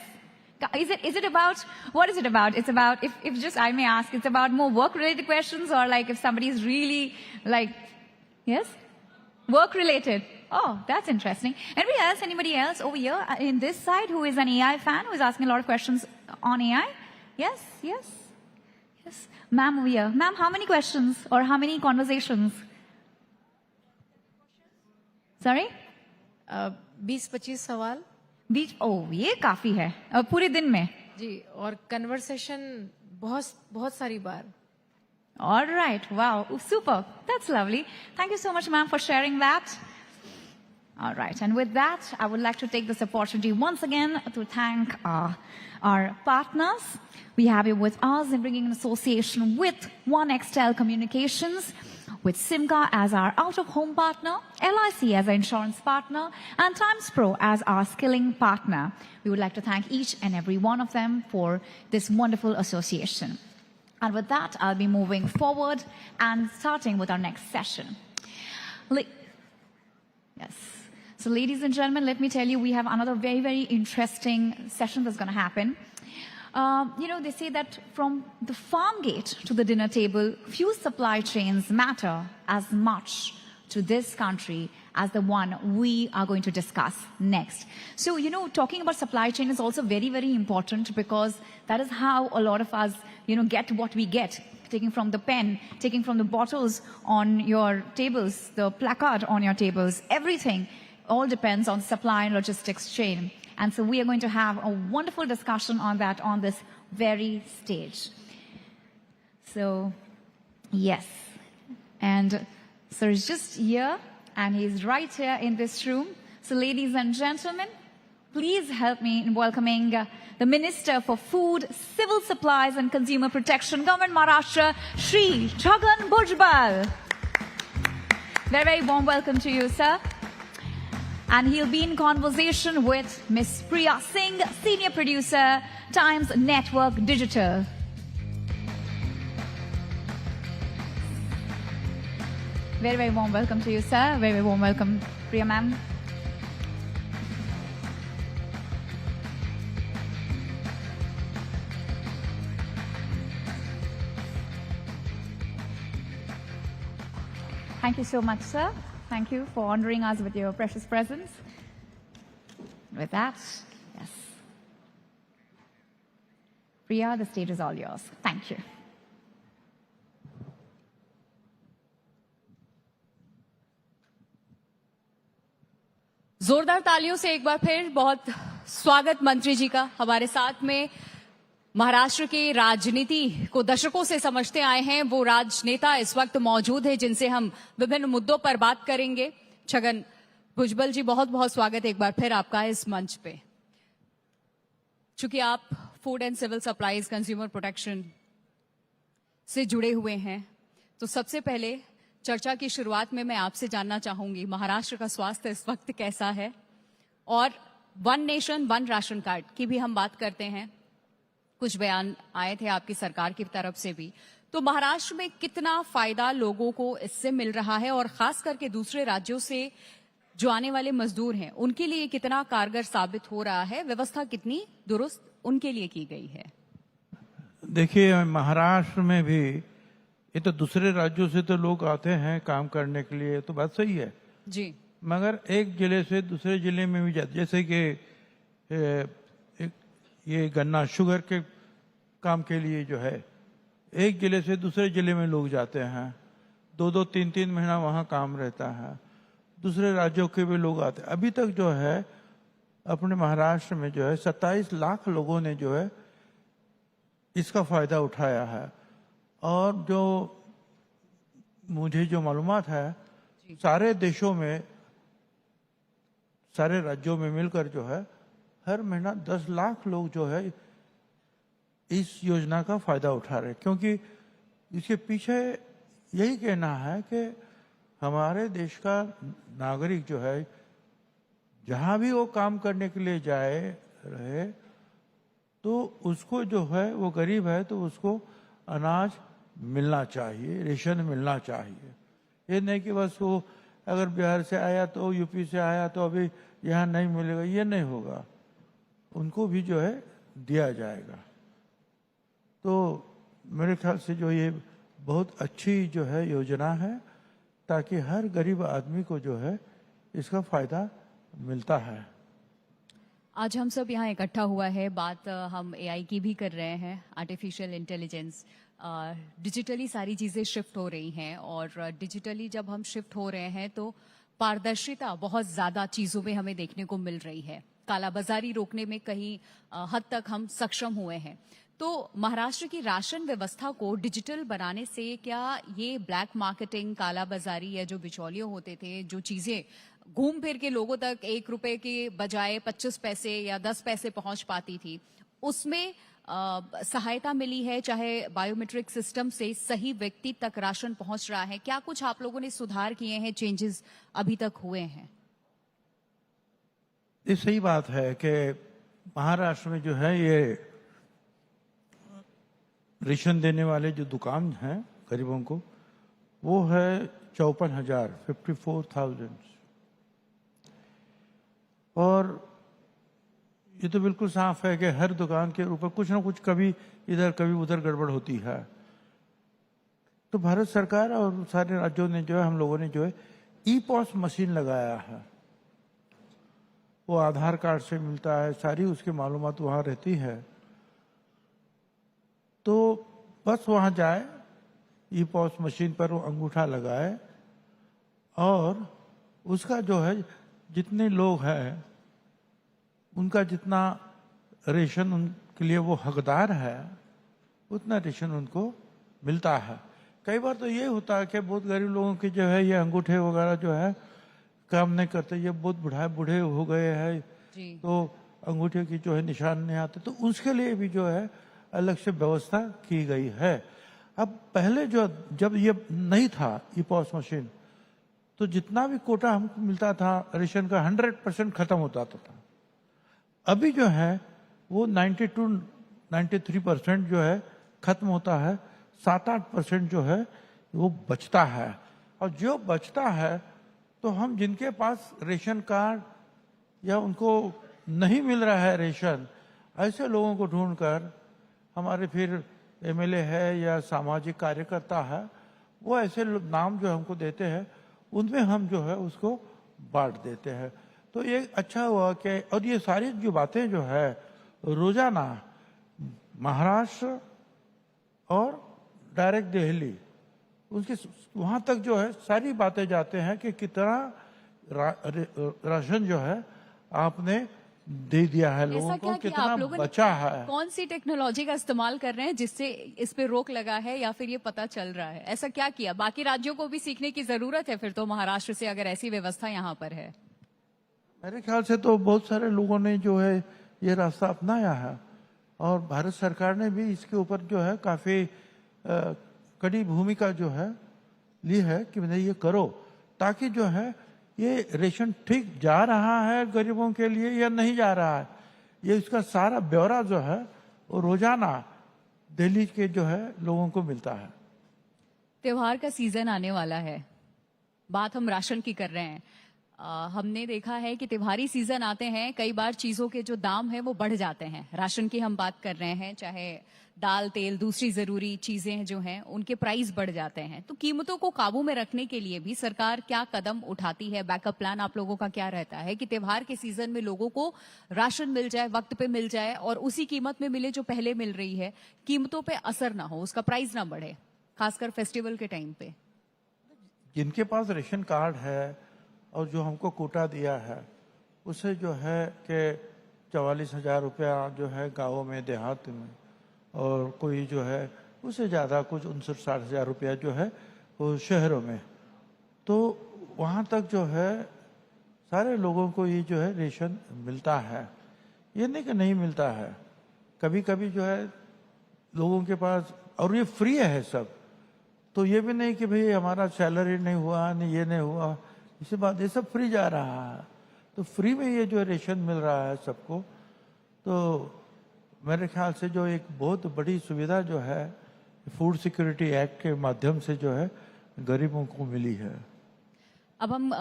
Is it about, what is it about? It's about, if just I may ask, it's about more work-related questions or like if somebody is really like, yes? Work-related. Oh, that's interesting. Anybody else over here in this side who is an AI fan, who is asking a lot of questions on AI? Yes. Ma'am over here. Ma'am, how many questions or how many conversations? Sorry? 20-25 सवाल. ये काफी है और पूरे दिन में जी और conversation बहुत सारी बार. All right, wow, super, that's lovely. Thank you so much, ma'am, for sharing that. All right, and with that, I would like to take this opportunity once again to thank our partners. We have you with us in bringing an association with One Xtel Communications, with Simca as our out-of-home partner, LIC as our insurance partner, and Times Pro as our skilling partner. We would like to thank each and every one of them for this wonderful association. And with that, I'll be moving forward and starting with our next session. Yes. So ladies and gentlemen, let me tell you, we have another very, very interesting session that's going to happen. They say that from the farm gate to the dinner table, few supply chains matter as much to this country as the one we are going to discuss next. So, talking about supply chain is also very, very important because that is how a lot of us, get what we get. Taking from the pen, taking from the bottles on your tables, the placard on your tables, everything all depends on supply and logistics chain. And so we are going to have a wonderful discussion on that on this very stage. So, yes. And sir is just here, and he's right here in this room. So ladies and gentlemen, please help me in welcoming the Minister for Food, Civil Supplies and Consumer Protection, Government Maharashtra, Shri Chhagan Bhujbal. Very, very warm welcome to you, sir. And he'll be in conversation with Ms. Priya Singh, Senior Producer, Times Network Digital. Very, very warm welcome to you, sir. Very, very warm welcome, Priya ma'am. Thank you so much, sir. Thank you for honoring us with your precious presence. With that, yes. Priya, the stage is all yours. Thank you. जोरदार तालियों से एक बार फिर बहुत स्वागत मंत्री जी का हमारे साथ में। महाराष्ट्र की राजनीति को दशकों से समझते आए हैं वो राजनेता इस वक्त मौजूद है जिनसे हम विभिन्न मुद्दों पर बात करेंगे। छगन भुजबल जी, बहुत बहुत स्वागत एक बार फिर आपका इस मंच पे। चूंकि आप food and civil supplies, consumer protection से जुड़े हुए हैं, तो सबसे पहले चर्चा की शुरुआत में मैं आपसे जानना चाहूंगी महाराष्ट्र का स्वास्थ्य इस वक्त कैसा है, और one nation one ration card की भी हम बात करते हैं। कुछ बयान आए थे आपकी सरकार की तरफ से भी, तो महाराष्ट्र में कितना फायदा लोगों को इससे मिल रहा है, और खास करके दूसरे राज्यों से जो आने वाले मजदूर हैं उनके लिए कितना कारगर साबित हो रहा है, व्यवस्था कितनी दुरुस्त उनके लिए की गई है? देखिए, महाराष्ट्र में भी ये तो दूसरे राज्यों से तो लोग आते हैं काम करने के लिए, तो बात सही है जी, मगर एक जिले से दूसरे जिले में भी जाते, जैसे कि ये गन्ना शुगर के काम के लिए जो है एक जिले से दूसरे जिले में लोग जाते हैं, 2-2, 3-3 महीना वहाँ काम रहता है। दूसरे राज्यों के भी लोग आते हैं। अभी तक जो है अपने महाराष्ट्र में जो है 27 लाख लोगों ने जो है इसका फायदा उठाया है, और जो मुझे जो मालूमात है सारे देशों में, सारे राज्यों में मिलकर जो है हर महीना 10 लाख लोग जो है इस योजना का फायदा उठा रहे हैं। क्योंकि इसके पीछे यही कहना है कि हमारे देश का नागरिक जो है जहां भी वो काम करने के लिए जाए रहे, तो उसको जो है वो गरीब है तो उसको अनाज मिलना चाहिए, रेशन मिलना चाहिए। ये नहीं कि बस वो अगर बिहार से आया तो यूपी से आया तो अभी यहाँ नहीं मिलेगा, ये नहीं होगा, उनको भी जो है दिया जाएगा। तो मेरे ख्याल से जो ये बहुत अच्छी जो है योजना है, ताकि हर गरीब आदमी को जो है इसका फायदा मिलता है। आज हम सब यहाँ इकट्ठा हुआ है, बात हम एआई की भी कर रहे हैं, आर्टिफिशियल इंटेलिजेंस। डिजिटली सारी चीज़ें शिफ्ट हो रही हैं, और डिजिटली जब हम शिफ्ट हो रहे हैं तो पारदर्शिता बहुत ज़्यादा चीज़ों में हमें देखने को मिल रही है। कालाबाजारी रोकने में कहीं हद तक हम सक्षम हुए हैं। तो महाराष्ट्र की राशन व्यवस्था को डिजिटल बनाने से क्या ये ब्लैक मार्केटिंग, कालाबाजारी या जो बिचौलिए होते थे, जो चीज़ें घूम फिर के लोगों तक 1 रुपए के बजाय 25 पैसे या 10 पैसे पहुंच पाती थी, उसमें सहायता मिली है? चाहे बायोमेट्रिक सिस्टम से सही व्यक्ति तक राशन पहुंच रहा है? क्या कुछ आप लोगों ने सुधार किए हैं, चेंजेस अभी तक हुए हैं? ये सही बात है कि महाराष्ट्र में जो है ये रेशन देने वाले जो दुकान हैं गरीबों को, वो है 54,000 और ये तो बिल्कुल साफ है कि हर दुकान के ऊपर कुछ ना कुछ कभी इधर कभी उधर गड़बड़ होती है। तो भारत सरकार और सारे राज्यों ने जो है, हम लोगों ने जो है ई-पॉस मशीन लगाया है। वो आधार कार्ड से मिलता है, सारी उसकी मालूमात वहाँ रहती है। तो बस वहाँ जाए, ई-पॉस मशीन पर वो अंगूठा लगाए, और उसका जो है जितने लोग हैं उनका जितना रेशन उनके लिए वो हकदार है उतना रेशन उनको मिलता है। कई बार तो ये होता है कि बहुत गरीब लोगों के जो है ये अंगूठे वगैरह जो है काम नहीं करते, ये बहुत बूढ़े हो गए हैं तो अंगूठे की जो है निशान नहीं आते, तो उसके लिए भी जो है अलग से व्यवस्था की गई है। अब पहले जब ये नहीं था ई पॉस मशीन, तो जितना भी कोटा हमको मिलता था रेशन का 100% खत्म होता था। अभी जो है वो 92-93% जो है खत्म होता है, 7-8% जो है वो बचता है। और जो बचता है तो हम जिनके पास रेशन कार्ड या उनको नहीं मिल रहा है रेशन, ऐसे लोगों को ढूंढकर हमारे फिर एमएलए है या सामाजिक कार्यकर्ता है, वो ऐसे नाम जो हमको देते हैं उनमें हम जो है उसको बांट देते हैं। तो ये अच्छा हुआ कि, और ये सारी जो बातें जो है रोजाना महाराष्ट्र और डायरेक्ट दिल्ली उसके वहां तक जो है सारी बातें जाते हैं कि कितना राशन जो है आपने दे दिया है लोगों को, कितना बचा है। कौन सी टेक्नोलॉजी का इस्तेमाल कर रहे हैं जिससे इस पे रोक लगा है या फिर ये पता चल रहा है? ऐसा क्या किया? बाकी राज्यों को भी सीखने की जरूरत है फिर तो महाराष्ट्र से, अगर ऐसी व्यवस्था यहाँ पर है। मेरे ख्याल से तो बहुत सारे लोगों ने जो है ये रास्ता अपनाया है और भारत सरकार ने भी इसके ऊपर जो है काफी कड़ी भूमिका जो है ली है कि नहीं ये करो, ताकि जो है ये रेशन ठीक जा रहा है गरीबों के लिए या नहीं जा रहा है, ये इसका सारा ब्यौरा जो है वो रोजाना दिल्ली के जो है लोगों को मिलता है। त्योहार का सीजन आने वाला है, बात हम राशन की कर रहे हैं। हमने देखा है कि त्योहारी सीजन आते हैं, कई बार चीजों के जो दाम है वो बढ़ जाते हैं। राशन की हम बात कर रहे हैं, चाहे दाल तेल दूसरी जरूरी चीजें जो हैं उनके प्राइस बढ़ जाते हैं। तो कीमतों को काबू में रखने के लिए भी सरकार क्या कदम उठाती है? बैकअप प्लान आप लोगों का क्या रहता है कि त्योहार के सीजन में लोगों को राशन मिल जाए, वक्त पे मिल जाए और उसी कीमत में मिले जो पहले मिल रही है, कीमतों पे असर ना हो, उसका प्राइस ना बढ़े, खासकर फेस्टिवल के टाइम पे? जिनके पास रेशन कार्ड है और जो हमको कोटा दिया है उसे जो है कि 44,000 रुपया जो है गाँवों में देहात में, और कोई जो है उससे ज़्यादा कुछ 59-60,000 रुपया जो है वो शहरों में, तो वहाँ तक जो है सारे लोगों को ये जो है रेशन मिलता है। ये नहीं कि नहीं मिलता है, कभी कभी जो है लोगों के पास, और ये फ्री है सब, तो ये भी नहीं कि भाई हमारा सैलरी नहीं हुआ नहीं ये नहीं हुआ, इसी बात ये सब फ्री जा रहा है, तो फ्री में ये जो रेशन मिल रहा है सबको, तो मेरे ख्याल से जो एक बहुत बड़ी सुविधा जो है फूड सिक्योरिटी एक्ट के माध्यम से जो है गरीबों को मिली है। अब हम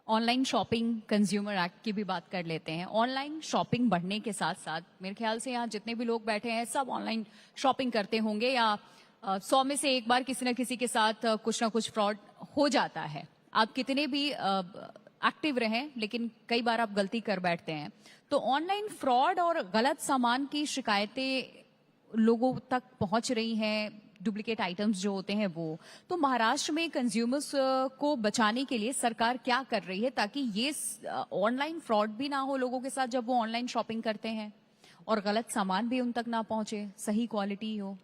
ऑनलाइन शॉपिंग कंज्यूमर एक्ट की भी बात कर लेते हैं। ऑनलाइन शॉपिंग बढ़ने के साथ साथ मेरे ख्याल से यहाँ जितने भी लोग बैठे हैं सब ऑनलाइन शॉपिंग करते होंगे, या 100 में से एक बार किसी न किसी के साथ कुछ ना कुछ फ्रॉड हो जाता है। आप कितने भी एक्टिव रहें लेकिन कई बार आप गलती कर बैठते हैं। तो ऑनलाइन फ्रॉड और गलत सामान की शिकायतें लोगों तक पहुंच रही हैं, डुप्लीकेट आइटम्स जो होते हैं वो। तो महाराष्ट्र में कंज्यूमर्स को बचाने के लिए सरकार क्या कर रही है ताकि ये ऑनलाइन फ्रॉड भी ना हो लोगों के साथ जब वो ऑनलाइन शॉपिंग करते हैं, और गलत सामान भी उन तक ना पहुंचे, सही क्वालिटी हो?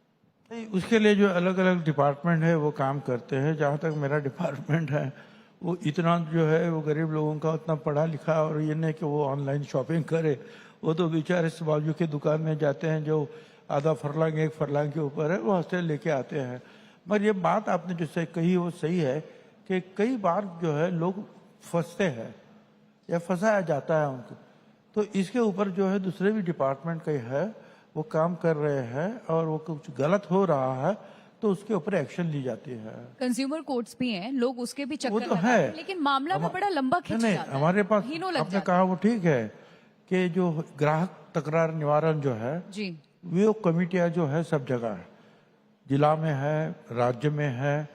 उसके लिए जो अलग अलग डिपार्टमेंट है वो काम करते हैं। जहाँ तक मेरा डिपार्टमेंट है वो इतना जो है वो गरीब लोगों का उतना पढ़ा लिखा, और ये नहीं कि वो ऑनलाइन शॉपिंग करे, वो तो बेचारे बाजू की दुकान में जाते हैं जो आधा फरलांग 1 फरलांग के ऊपर है, वो हंसते लेके आते हैं। मगर ये बात आपने जो कही वो सही है कि कई बार जो है लोग फंसते हैं या फंसाया जाता है उनको, तो इसके ऊपर जो है दूसरे भी डिपार्टमेंट कई है वो काम कर रहे हैं, और वो कुछ गलत हो रहा है तो उसके ऊपर एक्शन ली जाती है। कंज्यूमर कोर्ट्स भी हैं, लोग उसके भी चक्कर वो तो लगाते है, हैं, लेकिन मामला में बड़ा लंबा खिंच नहीं, जाता है। हमारे पास महीनों लग आपने जाते कहा वो ठीक है कि जो ग्राहक तकरार निवारण जो है जी, वो कमेटियां जो है सब जगह है, जिला में है, राज्य में है,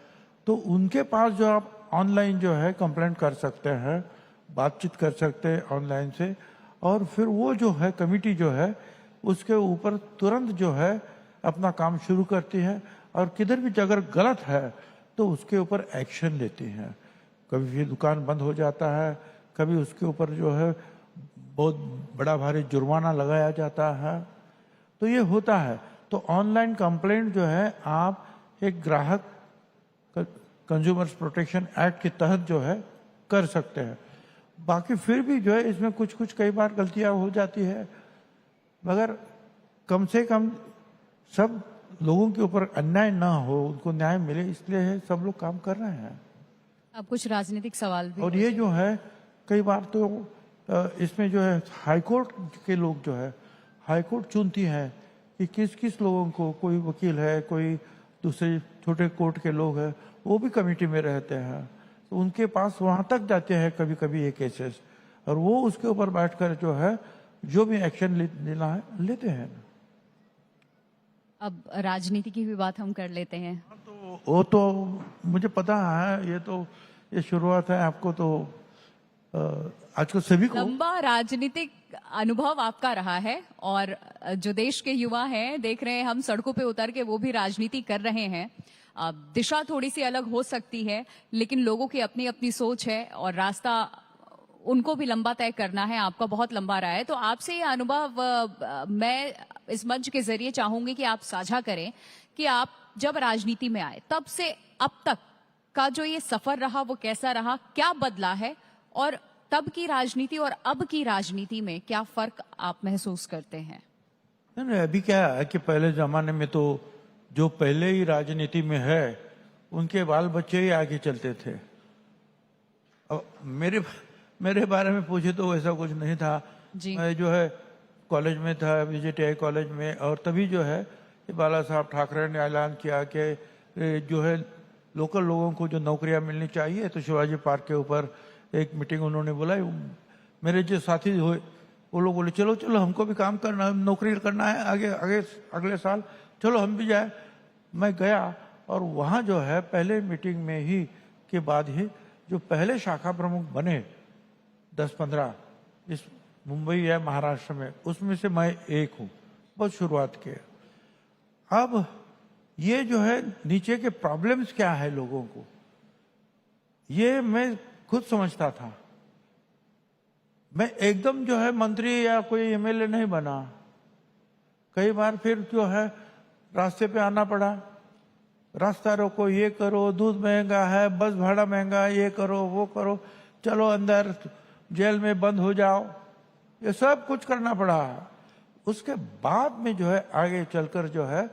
तो उनके पास जो आप ऑनलाइन जो है कंप्लेंट कर सकते हैं, बातचीत कर सकते हैं ऑनलाइन से, और फिर वो जो है कमेटी जो है उसके ऊपर तुरंत जो है अपना काम शुरू करती है, और किधर भी अगर गलत है तो उसके ऊपर एक्शन लेती है। कभी भी दुकान बंद हो जाता है, कभी उसके ऊपर जो है बहुत बड़ा भारी जुर्माना लगाया जाता है, तो ये होता है। तो ऑनलाइन कंप्लेंट जो है आप एक ग्राहक कंज्यूमर्स प्रोटेक्शन एक्ट के तहत जो है कर सकते हैं। बाकी फिर भी जो है इसमें कुछ कुछ कई बार गलतियां हो जाती है, मगर कम से कम सब लोगों के ऊपर अन्याय ना हो, उनको न्याय मिले, इसलिए सब लोग काम कर रहे हैं। अब कुछ राजनीतिक सवाल भी। और ये जो है कई बार तो इसमें जो है हाईकोर्ट के लोग जो है, हाईकोर्ट चुनती है कि किस किस लोगों को, कोई वकील है, कोई दूसरे छोटे कोर्ट के लोग हैं, वो भी कमेटी में रहते हैं, तो उनके पास वहां तक जाते हैं कभी कभी ये केसेस, और वो उसके ऊपर बैठकर जो है जो भी एक्शन लेना है लेते हैं। अब राजनीति की भी बात हम कर लेते हैं। तो वो तो मुझे पता है, ये शुरुआत है, आपको तो आजकल सभी को लंबा राजनीतिक अनुभव आपका रहा है, और जो देश के युवा हैं देख रहे हैं हम सड़कों पे उतर के वो भी राजनीति कर रहे हैं। दिशा थोड़ी सी अलग हो सकती है, लेकिन लोगों की अपनी अपनी सोच है और रास्ता उनको भी लंबा तय करना है। आपका बहुत लंबा रहा है, तो आपसे ये अनुभव मैं इस मंच के जरिए चाहूंगी कि आप साझा करें कि आप जब राजनीति में आए तब से अब तक का जो ये सफर रहा वो कैसा रहा, क्या बदला है, और तब की राजनीति और अब की राजनीति में क्या फर्क आप महसूस करते हैं? नहीं, अभी क्या है कि पहले जमाने में तो जो पहले ही राजनीति में है उनके बाल बच्चे ही आगे चलते थे। अब मेरे बारे में पूछे तो वैसा कुछ नहीं था जी। मैं जो है कॉलेज में था, VJTI कॉलेज में, और तभी जो है बाला साहब ठाकरे ने ऐलान किया कि जो है लोकल लोगों को जो नौकरियां मिलनी चाहिए, तो शिवाजी पार्क के ऊपर एक मीटिंग उन्होंने बुलाई। मेरे जो साथी हुए वो लोग बोले चलो चलो हमको भी काम करना है, नौकरी करना है आगे आगे अगले साल, चलो हम भी जाए। मैं गया और वहाँ जो है पहले मीटिंग में ही के बाद ही जो पहले शाखा प्रमुख बने 10-15 इस मुंबई या महाराष्ट्र में, उसमें से मैं एक हूँ। बहुत शुरुआत की। अब ये जो है नीचे के प्रॉब्लम्स क्या है लोगों को, ये मैं खुद समझता था। मैं एकदम जो है मंत्री या कोई MLA नहीं बना। कई बार फिर जो है रास्ते पे आना पड़ा, रास्ता रोको, ये करो, दूध महंगा है, बस भाड़ा महंगा, ये करो वो करो, चलो अंदर जेल में बंद हो जाओ, ये सब कुछ करना पड़ा। उसके बाद में जो है आगे चलकर जो है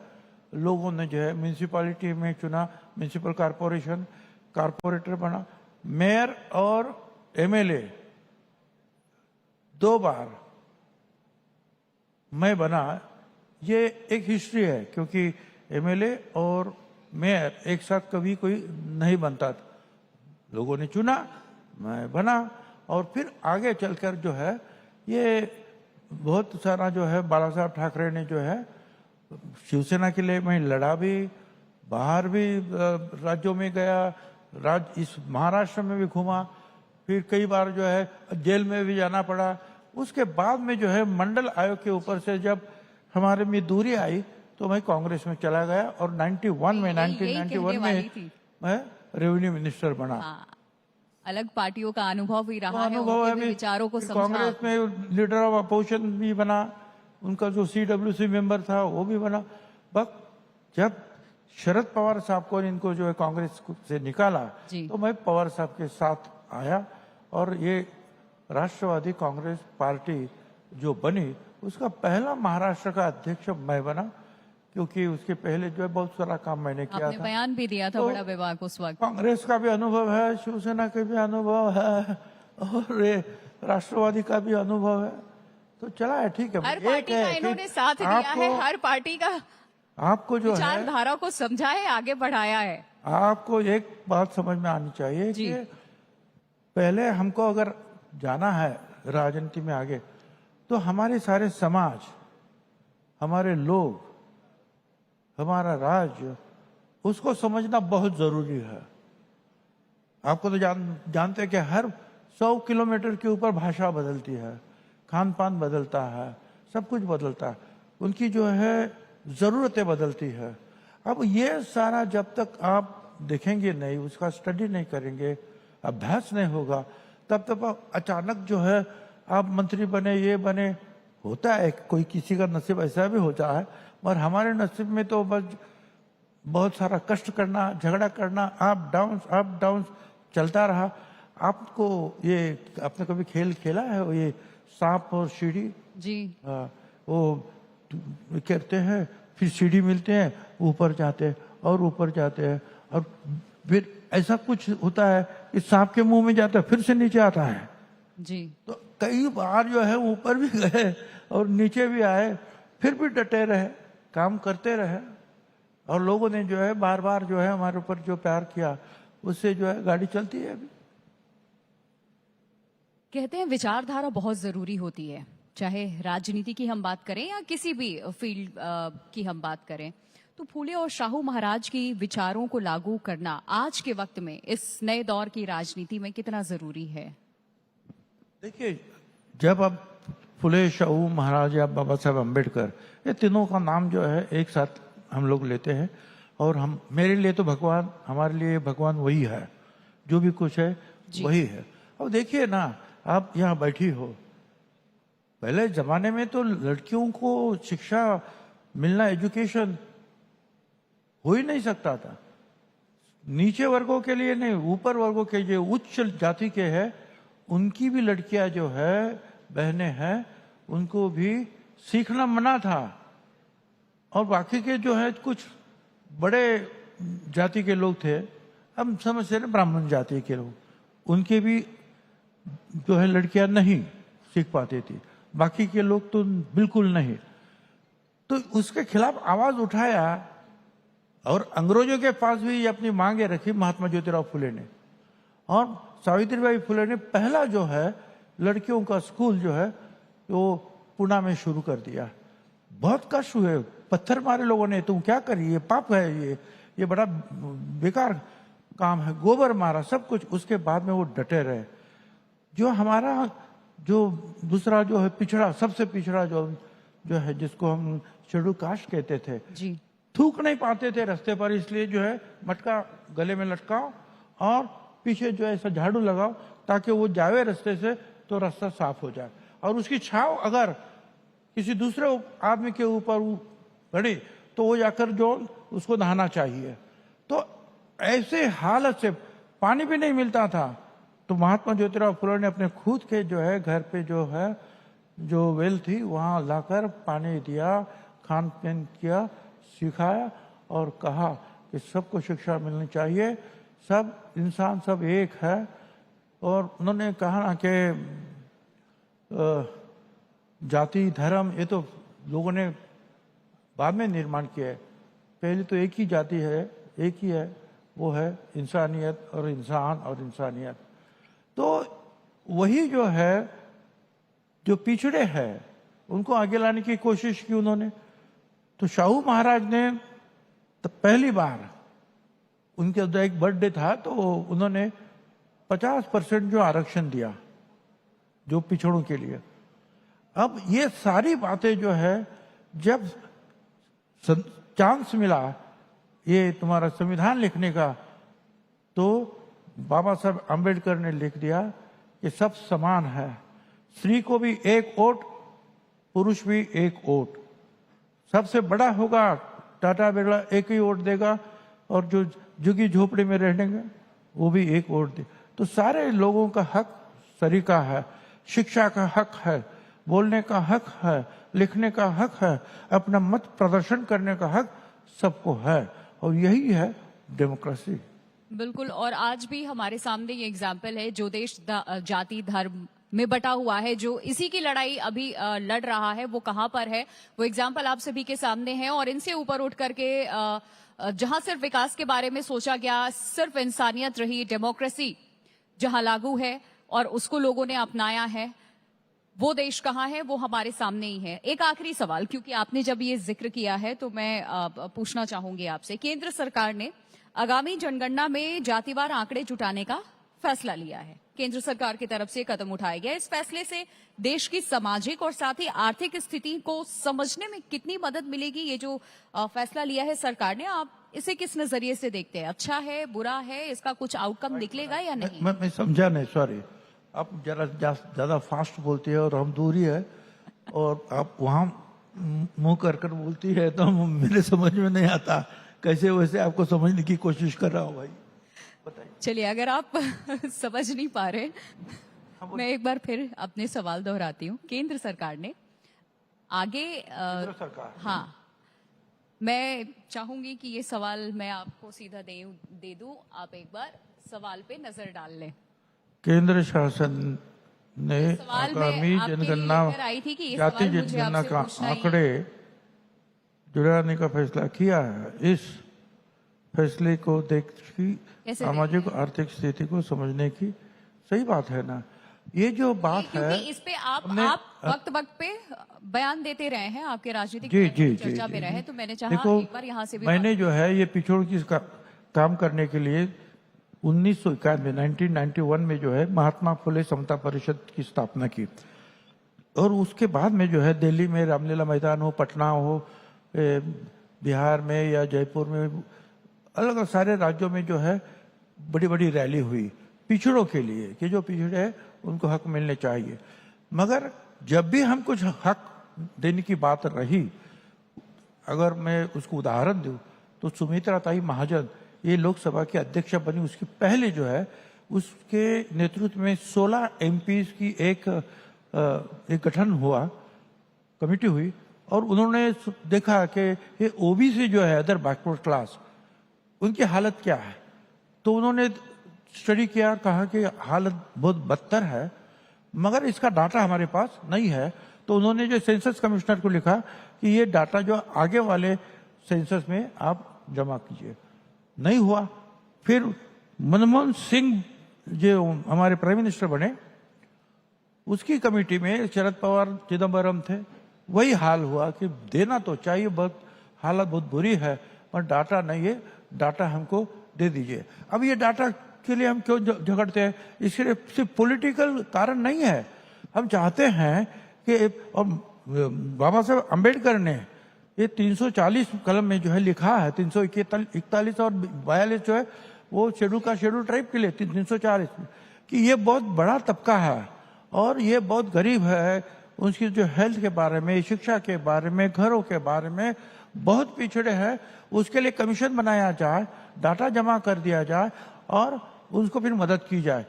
लोगों ने जो है म्यूनिसिपैलिटी में चुना, म्यूनिसिपल कॉरपोरेशन, कॉरपोरेटर बना, मेयर और MLA 2 बार मैं बना। ये एक हिस्ट्री है, क्योंकि MLA और मेयर एक साथ कभी कोई नहीं बनता था। लोगों ने चुना, मैं बना, और फिर आगे चलकर जो है ये बहुत सारा जो है बाला साहब ठाकरे ने जो है शिवसेना के लिए मैं लड़ा भी, बाहर भी राज्यों में गया, इस महाराष्ट्र में भी घूमा, फिर कई बार जो है जेल में भी जाना पड़ा। उसके बाद में जो है मंडल आयोग के ऊपर से जब हमारे में दूरी आई तो मैं कांग्रेस में चला गया, और 1991 में मैं रेवेन्यू मिनिस्टर बना। अलग पार्टियों का अनुभव भी रहा है, अनुभव है, विचारों को समझा। कांग्रेस में लीडर ऑफ अपोजिशन भी बना, उनका जो CWC मेंबर था वो भी बना। बस जब शरद पवार साहब को इनको जो है कांग्रेस से निकाला तो मैं पवार साहब के साथ आया, और ये राष्ट्रवादी कांग्रेस पार्टी जो बनी उसका पहला महाराष्ट्र का अध्यक्ष मैं बना, क्योंकि उसके पहले जो है बहुत सारा काम मैंने किया आपने था। बयान भी दिया था तो बड़ा विभाग उस वक्त। कांग्रेस का भी अनुभव है, शिवसेना का भी अनुभव है, और ये राष्ट्रवादी का भी अनुभव है, तो चला है, ठीक है। हर पार्टी का इन्होंने साथ दिया है, हर पार्टी का आपको जो है विचारधारा को समझा है, आगे बढ़ाया है। आपको एक बात समझ में आनी चाहिए कि पहले हमको अगर जाना है राजनीति में आगे, तो हमारे सारे समाज, हमारे लोग, हमारा राज्य, उसको समझना बहुत जरूरी है। आपको तो जानते हैं कि हर 100 किलोमीटर के ऊपर भाषा बदलती है, खान पान बदलता है, सब कुछ बदलता है, उनकी जो है जरूरतें बदलती है। अब ये सारा जब तक आप देखेंगे नहीं, उसका स्टडी नहीं करेंगे, अभ्यास नहीं होगा, तब तक अचानक जो है आप मंत्री बने, ये बने, होता है, कोई किसी का नसीब ऐसा भी होता है, मगर हमारे नसीब में तो बस बहुत सारा कष्ट करना, झगड़ा करना, अप डाउन चलता रहा। आपको ये, आपने कभी खेल खेला है वो ये सांप और सीढ़ी? जी वो करते हैं, फिर सीढ़ी मिलते हैं, ऊपर जाते हैं और ऊपर जाते हैं, और फिर ऐसा कुछ होता है कि सांप के मुंह में जाता है, फिर से नीचे आता है। जी तो कई बार जो है ऊपर भी गए और नीचे भी आए, फिर भी डटे रहे, काम करते रहे, और लोगों ने जो है बार बार जो है हमारे ऊपर जो प्यार किया, उससे जो है गाड़ी चलती है अभी। कहते हैं विचारधारा बहुत जरूरी होती है, चाहे राजनीति की हम बात करें या किसी भी फील्ड की हम बात करें। तो फूले और शाहू महाराज की विचारों को लागू करना आज के वक्त में इस नए दौर की राजनीति में कितना जरूरी है? देखिए, जब आप फुले, शाहू महाराज या बाबा साहब अम्बेडकर, ये तीनों का नाम जो है एक साथ हम लोग लेते हैं, और हम, मेरे लिए तो भगवान, हमारे लिए भगवान वही है, जो भी कुछ है वही है। अब देखिए ना, आप यहाँ बैठी हो, पहले जमाने में तो लड़कियों को शिक्षा मिलना, एजुकेशन हो ही नहीं सकता था। नीचे वर्गों के लिए नहीं, ऊपर वर्गों के जो उच्च जाति के हैं, उनकी भी लड़कियां जो है, बहनें हैं, उनको भी सीखना मना था। और बाकी के जो है कुछ बड़े जाति के लोग थे, हम समझते हैं ब्राह्मण जाति के लोग, उनके भी जो है लड़कियां नहीं सीख पाती थी, बाकी के लोग तो बिल्कुल नहीं। तो उसके खिलाफ आवाज उठाया, और अंग्रेजों के पास भी अपनी मांगे रखी महात्मा ज्योतिराव फुले ने, और सावित्रीबाई फुले ने पहला जो है लड़कियों का स्कूल जो है वो पुणे में शुरू कर दिया। बहुत कष्ट हुए, पत्थर मारे लोगों ने, तुम क्या करिए, ये पाप है, ये बड़ा बेकार काम है, गोबर मारा, सब कुछ। उसके बाद में वो डटे रहे। जो हमारा जो दूसरा जो है पिछड़ा, सबसे पिछड़ा जो है, जिसको हम शेड्यूल कास्ट कहते थे जी, थूक नहीं पाते थे रास्ते पर, इसलिए जो है मटका गले में लटकाओ और पीछे जो है ऐसा झाड़ू लगाओ, ताकि वो जावे रास्ते से तो रास्ता साफ हो जाए, और उसकी छाव अगर किसी दूसरे आदमी के ऊपर पड़ी तो वो जाकर जो उसको नहाना चाहिए। तो ऐसे हालत से पानी भी नहीं मिलता था, तो महात्मा ज्योतिराव फुले ने अपने खुद के जो है घर पे जो है जो वेल थी वहां लाकर पानी दिया, खान पान किया, सिखाया, और कहा कि सबको शिक्षा मिलनी चाहिए, सब इंसान सब एक है। और उन्होंने कहा ना कि जाति धर्म ये तो लोगों ने बाद में निर्माण किया है, पहले तो एक ही जाति है, एक ही है, वो है इंसानियत, और इंसान और इंसानियत। तो वही जो है जो पिछड़े हैं उनको आगे लाने की कोशिश की उन्होंने। तो शाहू महाराज ने तो पहली बार, उनके एक बर्थडे था, तो उन्होंने 50% जो आरक्षण दिया जो पिछड़ों के लिए। अब ये सारी बातें जो है, जब चांस मिला ये तुम्हारा संविधान लिखने का, तो बाबा साहब अम्बेडकर ने लिख दिया कि सब समान है, स्त्री को भी एक वोट, पुरुष भी एक वोट, सबसे बड़ा होगा टाटा बिरला एक ही वोट देगा, और जो झुग्गी झोपड़ी में रहेंगे वो भी एक वोट दे। तो सारे लोगों का हक सरीका है, शिक्षा का हक है, बोलने का हक है, लिखने का हक है, अपना मत प्रदर्शन करने का हक सबको है, और यही है डेमोक्रेसी। बिल्कुल। और आज भी हमारे सामने ये एग्जाम्पल है, जो देश जाति धर्म में बटा हुआ है, जो इसी की लड़ाई अभी लड़ रहा है, वो कहाँ पर है, वो एग्जाम्पल आप सभी के सामने है। और इनसे ऊपर उठ करके जहां सिर्फ विकास के बारे में सोचा गया, सिर्फ इंसानियत रही, डेमोक्रेसी जहां लागू है और उसको लोगों ने अपनाया है, वो देश कहाँ है, वो हमारे सामने ही है। एक आखिरी सवाल, क्योंकि आपने जब ये जिक्र किया है तो मैं पूछना चाहूंगी आपसे। केंद्र सरकार ने आगामी जनगणना में जातिवार आंकड़े जुटाने का फैसला लिया है, केंद्र सरकार की तरफ से कदम उठाया गया। इस फैसले से देश की सामाजिक और साथ ही आर्थिक स्थिति को समझने में कितनी मदद मिलेगी? ये जो फैसला लिया है सरकार ने, आप इसे किस नजरिए से देखते हैं? अच्छा है, बुरा है, इसका कुछ आउटकम निकलेगा या नहीं? मैं समझा नहीं, सॉरी। आप जरा ज्यादा फास्ट बोलती है और हम दूरी है, और आप वहाँ मुंह कर कर बोलती है तो मेरे समझ में नहीं आता, कैसे वैसे आपको समझने की कोशिश कर रहा हूँ भाई, बताइए। चलिए, अगर आप समझ नहीं पा रहे, मैं एक बार फिर अपने सवाल दोहराती हूँ। केंद्र सरकार ने आगे सरकार, हाँ, मैं चाहूंगी कि ये सवाल मैं आपको सीधा दे दूं, आप एक बार सवाल पे नजर डाल लें। केंद्र शासन ने सवाल आगामी मैं आपके लिए जनगणना, लेकर आई थी कि ये जाति सवाल मुझे जनगणना आपसे का पूछना ही है। आंकड़े जुड़ाने का फैसला किया है। इस फैसले को देख की कैसे सामाजिक आर्थिक स्थिति को समझने की सही बात है ना। ये जो बात है, क्योंकि इस पे आप वक्त पे बयान देते रहे हैं, आपके राजनीतिक जी जी चर्चा जी पे रहे, तो मैंने चाहा देखो, एक बार यहाँ से भी मैंने जो है ये पिछोड़ की काम करने के लिए 1991 में जो है महात्मा फुले समता परिषद की स्थापना की, और उसके बाद में जो है दिल्ली में रामलीला मैदान हो, पटना हो, बिहार में या जयपुर में, अलग अलग सारे राज्यों में जो है बड़ी बड़ी रैली हुई पिछड़ों के लिए कि जो पिछड़े हैं उनको हक मिलने चाहिए। मगर जब भी हम कुछ हक देने की बात रही, अगर मैं उसको उदाहरण दूं तो सुमित्रा ताई महाजन ये लोकसभा की अध्यक्ष बनी, उसके पहले जो है उसके नेतृत्व में 16 एमपीज की एक गठन हुआ, कमेटी हुई, और उन्होंने देखा कि ये ओबीसी जो है अदर बैकवर्ड क्लास, उनकी हालत क्या है, तो उन्होंने स्टडी किया, कहा कि हालत बहुत बदतर है, मगर इसका डाटा हमारे पास नहीं है। तो उन्होंने जो सेंसस कमिश्नर को लिखा कि ये डाटा जो आगे वाले सेंसस में आप जमा कीजिए। नहीं हुआ। फिर मनमोहन सिंह जो हमारे प्राइम मिनिस्टर बने, उसकी कमेटी में शरद पवार, चिदम्बरम थे, वही हाल हुआ कि देना तो चाहिए, बहुत हालत बहुत बुरी है, पर डाटा नहीं है, डाटा हमको दे दीजिए। अब ये डाटा के लिए हम क्यों झगड़ते हैं? इसके लिए सिर्फ पॉलिटिकल कारण नहीं है। हम चाहते हैं कि, और बाबा साहब अम्बेडकर ने ये 340 कलम में जो है लिखा है, 341 और 42 जो है वो शेड्यूल ट्राइब के लिए 340, कि ये बहुत बड़ा तबका है और ये बहुत गरीब है, उसकी जो हेल्थ के बारे में, शिक्षा के बारे में, घरों के बारे में बहुत पिछड़े हैं। उसके लिए कमीशन बनाया जाए, डाटा जमा कर दिया जाए और उसको फिर मदद की जाए।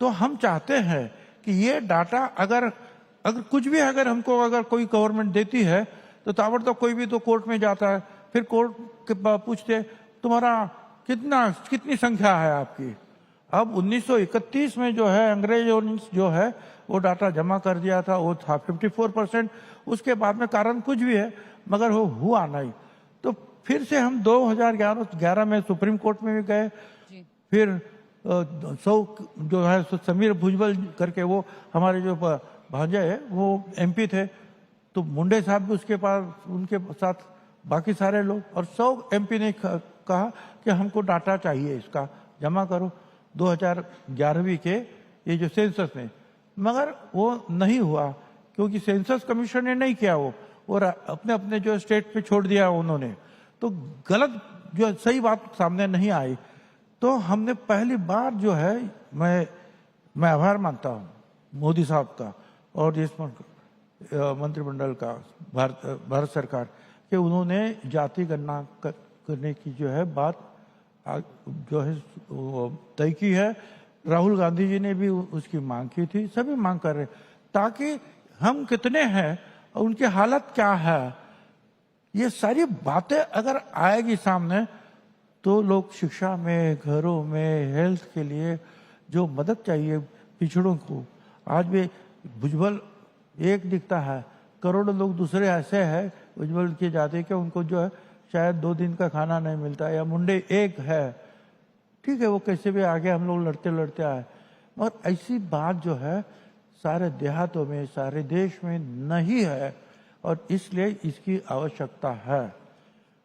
तो हम चाहते हैं कि ये डाटा अगर कुछ भी अगर कोई गवर्नमेंट देती है तो ताबड़तोड़ कोई भी तो कोर्ट में जाता है, फिर कोर्ट के पूछते तुम्हारा कितनी संख्या है आपकी। अब 1931 में जो है अंग्रेजों ने जो है वो डाटा जमा कर दिया था, वो था 54%। उसके बाद में कारण कुछ भी है मगर वो हुआ नहीं। तो फिर से हम 2011 में सुप्रीम कोर्ट में भी गए, फिर जो है समीर भुजबल करके वो हमारे जो भांजा है वो एमपी थे, तो मुंडे साहब भी उसके पास, उनके साथ बाकी सारे लोग, और 100 एमपी ने कहा कि हमको डाटा चाहिए, इसका जमा करो 2011वीं के ये जो सेंसस में। मगर वो नहीं हुआ क्योंकि सेंसस कमीशन ने नहीं किया, वो और अपने जो स्टेट पे छोड़ दिया उन्होंने। तो गलत जो सही बात सामने नहीं आई। तो हमने पहली बार जो है, मैं आभार मानता हूँ मोदी साहब का और इस मंत्रिमंडल का, भारत सरकार के, उन्होंने जाति गणना करने की जो है बात जो है तय की है। राहुल गांधी जी ने भी उसकी मांग की थी, सभी मांग कर रहे, ताकि हम कितने हैं और उनकी हालत क्या है, ये सारी बातें अगर आएगी सामने तो लोग शिक्षा में, घरों में, हेल्थ के लिए जो मदद चाहिए पिछड़ों को, आज भी भुजबल एक दिखता है, करोड़ों लोग दूसरे ऐसे हैं भुजबल की जाति के, उनको जो है शायद 2 दिन का खाना नहीं मिलता, या मुंडे एक है, ठीक है वो कैसे भी आगे हम लोग लड़ते आए। मगर ऐसी बात जो है सारे देहातों में, सारे देश में नहीं है, और इसलिए इसकी आवश्यकता है।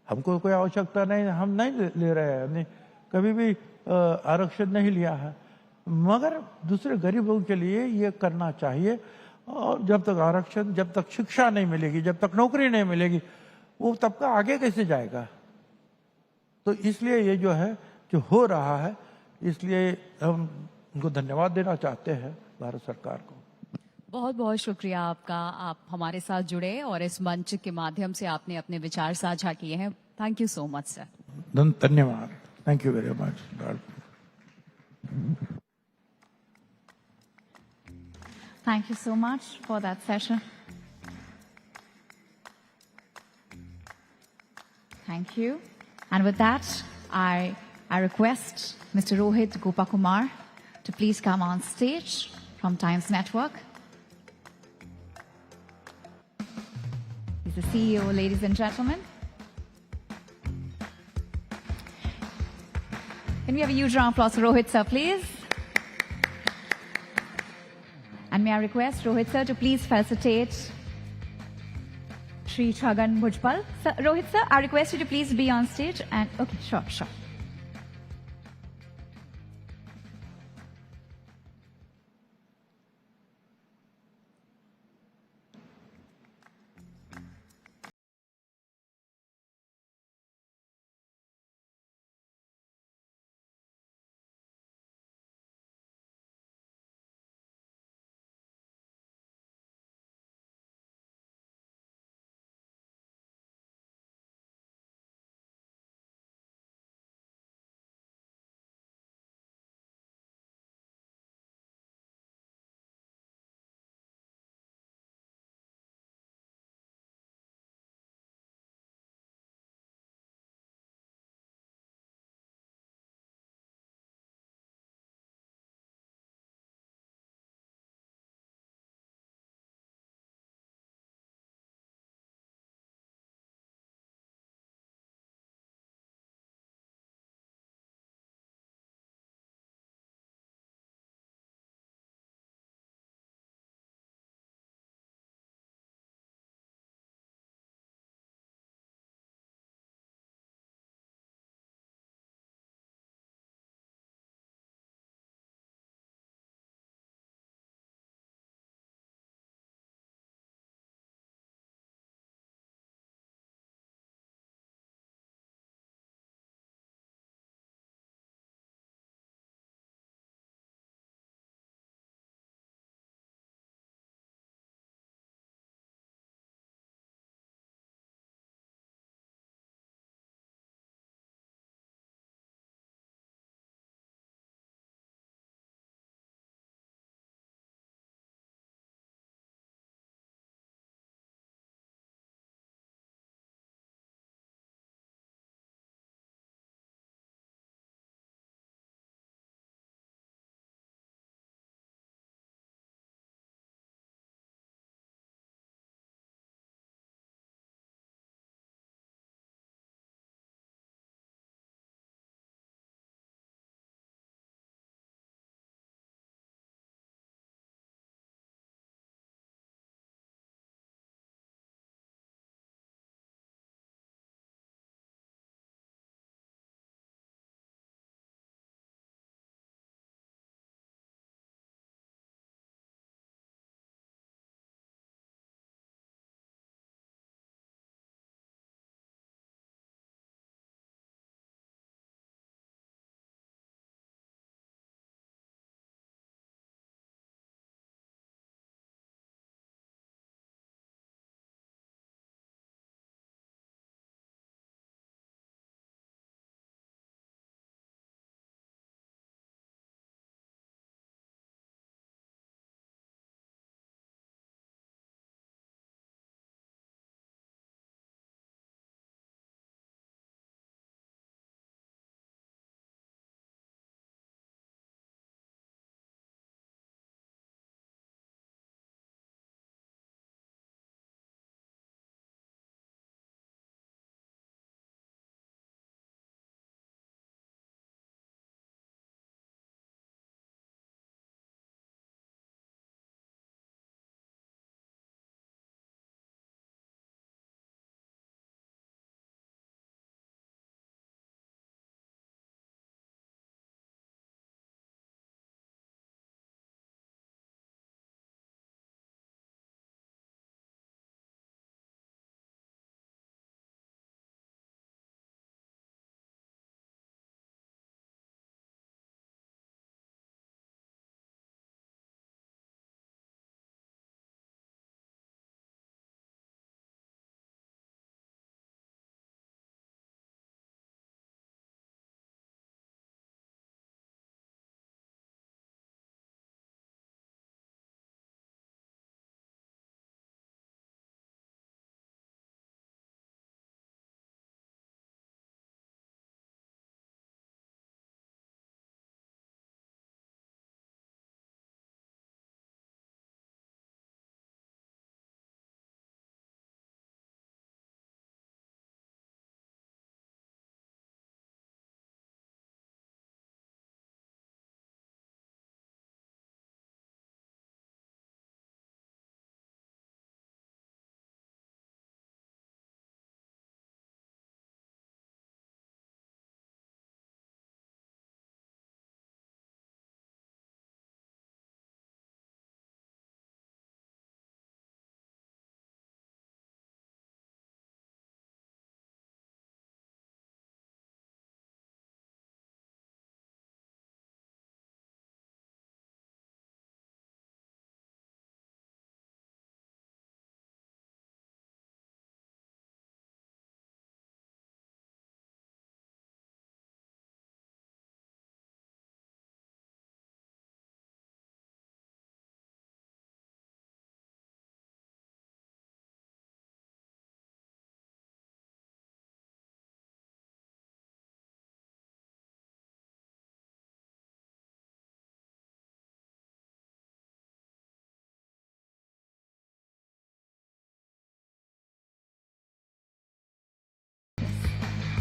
हमको कोई आवश्यकता नहीं, हम नहीं ले रहे हैं, हमने कभी भी आरक्षण नहीं लिया है, मगर दूसरे गरीब लोगों के लिए ये करना चाहिए। और जब तक आरक्षण, जब तक शिक्षा नहीं मिलेगी, जब तक नौकरी नहीं मिलेगी, वो तबका आगे कैसे जाएगा? तो इसलिए ये जो है जो हो रहा है, इसलिए हम उनको धन्यवाद देना चाहते हैं भारत सरकार को। बहुत बहुत शुक्रिया आपका, आप हमारे साथ जुड़े और इस मंच के माध्यम से आपने अपने विचार साझा किए हैं। Thank you so much sir. धन्यवाद। Thank you very much. Thank you so much for that session. Thank you. And with that, I request Mr. Rohit Gopakumar to please come on stage from Times Network. He's the CEO, ladies and gentlemen. Can we have a huge round of applause for Rohit sir, please? And may I request Rohit sir to please felicitate Shri Chhagan Bhujpal. Sir, Rohit sir, I request you to please be on stage and, okay, sure.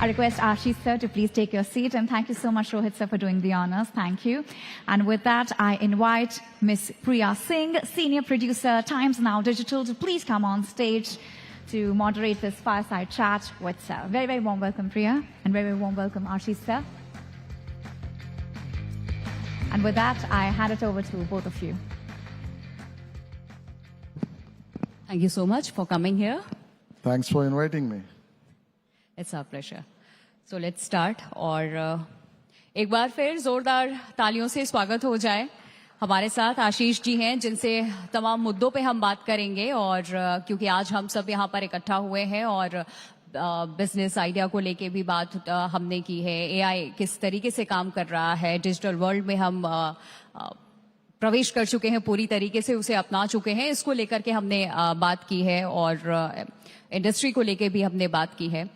request Ashish sir to please take your seat, and thank you so much, Rohit sir, for doing the honors. Thank you. And with that, I invite Miss Priya Singh, Senior Producer, Times Now Digital, to please come on stage to moderate this fireside chat with sir. Very, very warm welcome, Priya, and very, very warm welcome, Ashish sir. And with that, I hand it over to both of you. Thank you so much for coming here. Thanks for inviting me. It's our pleasure. So let's start. और एक बार फिर जोरदार तालियों से स्वागत हो जाए. हमारे साथ आशीष जी हैं, जिनसे तमाम मुद्दों पे हम बात करेंगे. और क्योंकि आज हम सब यहाँ पर इकट्ठा हुए हैं और बिजनेस आइडिया को लेके भी बात हमने की है. एआई किस तरीके से काम कर रहा है, डिजिटल वर्ल्ड में हम प्रवेश कर चुके हैं, पूरी तरीके से उसे अपना चुके हैं, इसको लेकर के हमने बात की है. और इंडस्ट्री को लेके भी हमने बात की है.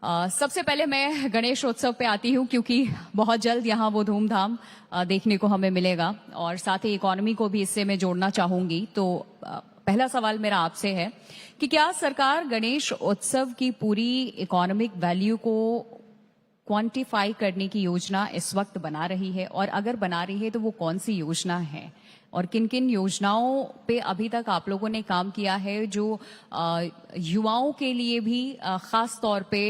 सबसे पहले मैं गणेश उत्सव पे आती हूँ, क्योंकि बहुत जल्द यहाँ वो धूमधाम देखने को हमें मिलेगा और साथ ही इकोनॉमी को भी इससे मैं जोड़ना चाहूंगी. तो पहला सवाल मेरा आपसे है कि क्या सरकार गणेश उत्सव की पूरी इकोनॉमिक वैल्यू को क्वांटिफाई करने की योजना इस वक्त बना रही है, और अगर बना रही है तो वो कौन सी योजना है, और किन किन योजनाओं पे अभी तक आप लोगों ने काम किया है जो युवाओं के लिए भी खास तौर पे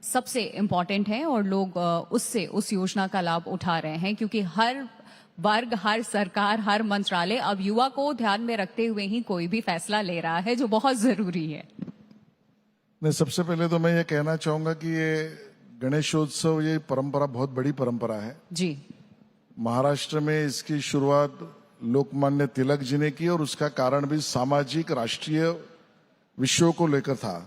सबसे इम्पोर्टेंट है और लोग उससे उस योजना का लाभ उठा रहे हैं, क्योंकि हर वर्ग, हर सरकार, हर मंत्रालय अब युवा को ध्यान में रखते हुए ही कोई भी फैसला ले रहा है, जो बहुत जरूरी है. मैं सबसे पहले तो मैं ये कहना चाहूंगा कि ये गणेशोत्सव, ये परंपरा बहुत बड़ी परंपरा है जी. महाराष्ट्र में इसकी शुरुआत लोकमान्य तिलक जी ने की और उसका कारण भी सामाजिक राष्ट्रीय विषयों को लेकर था.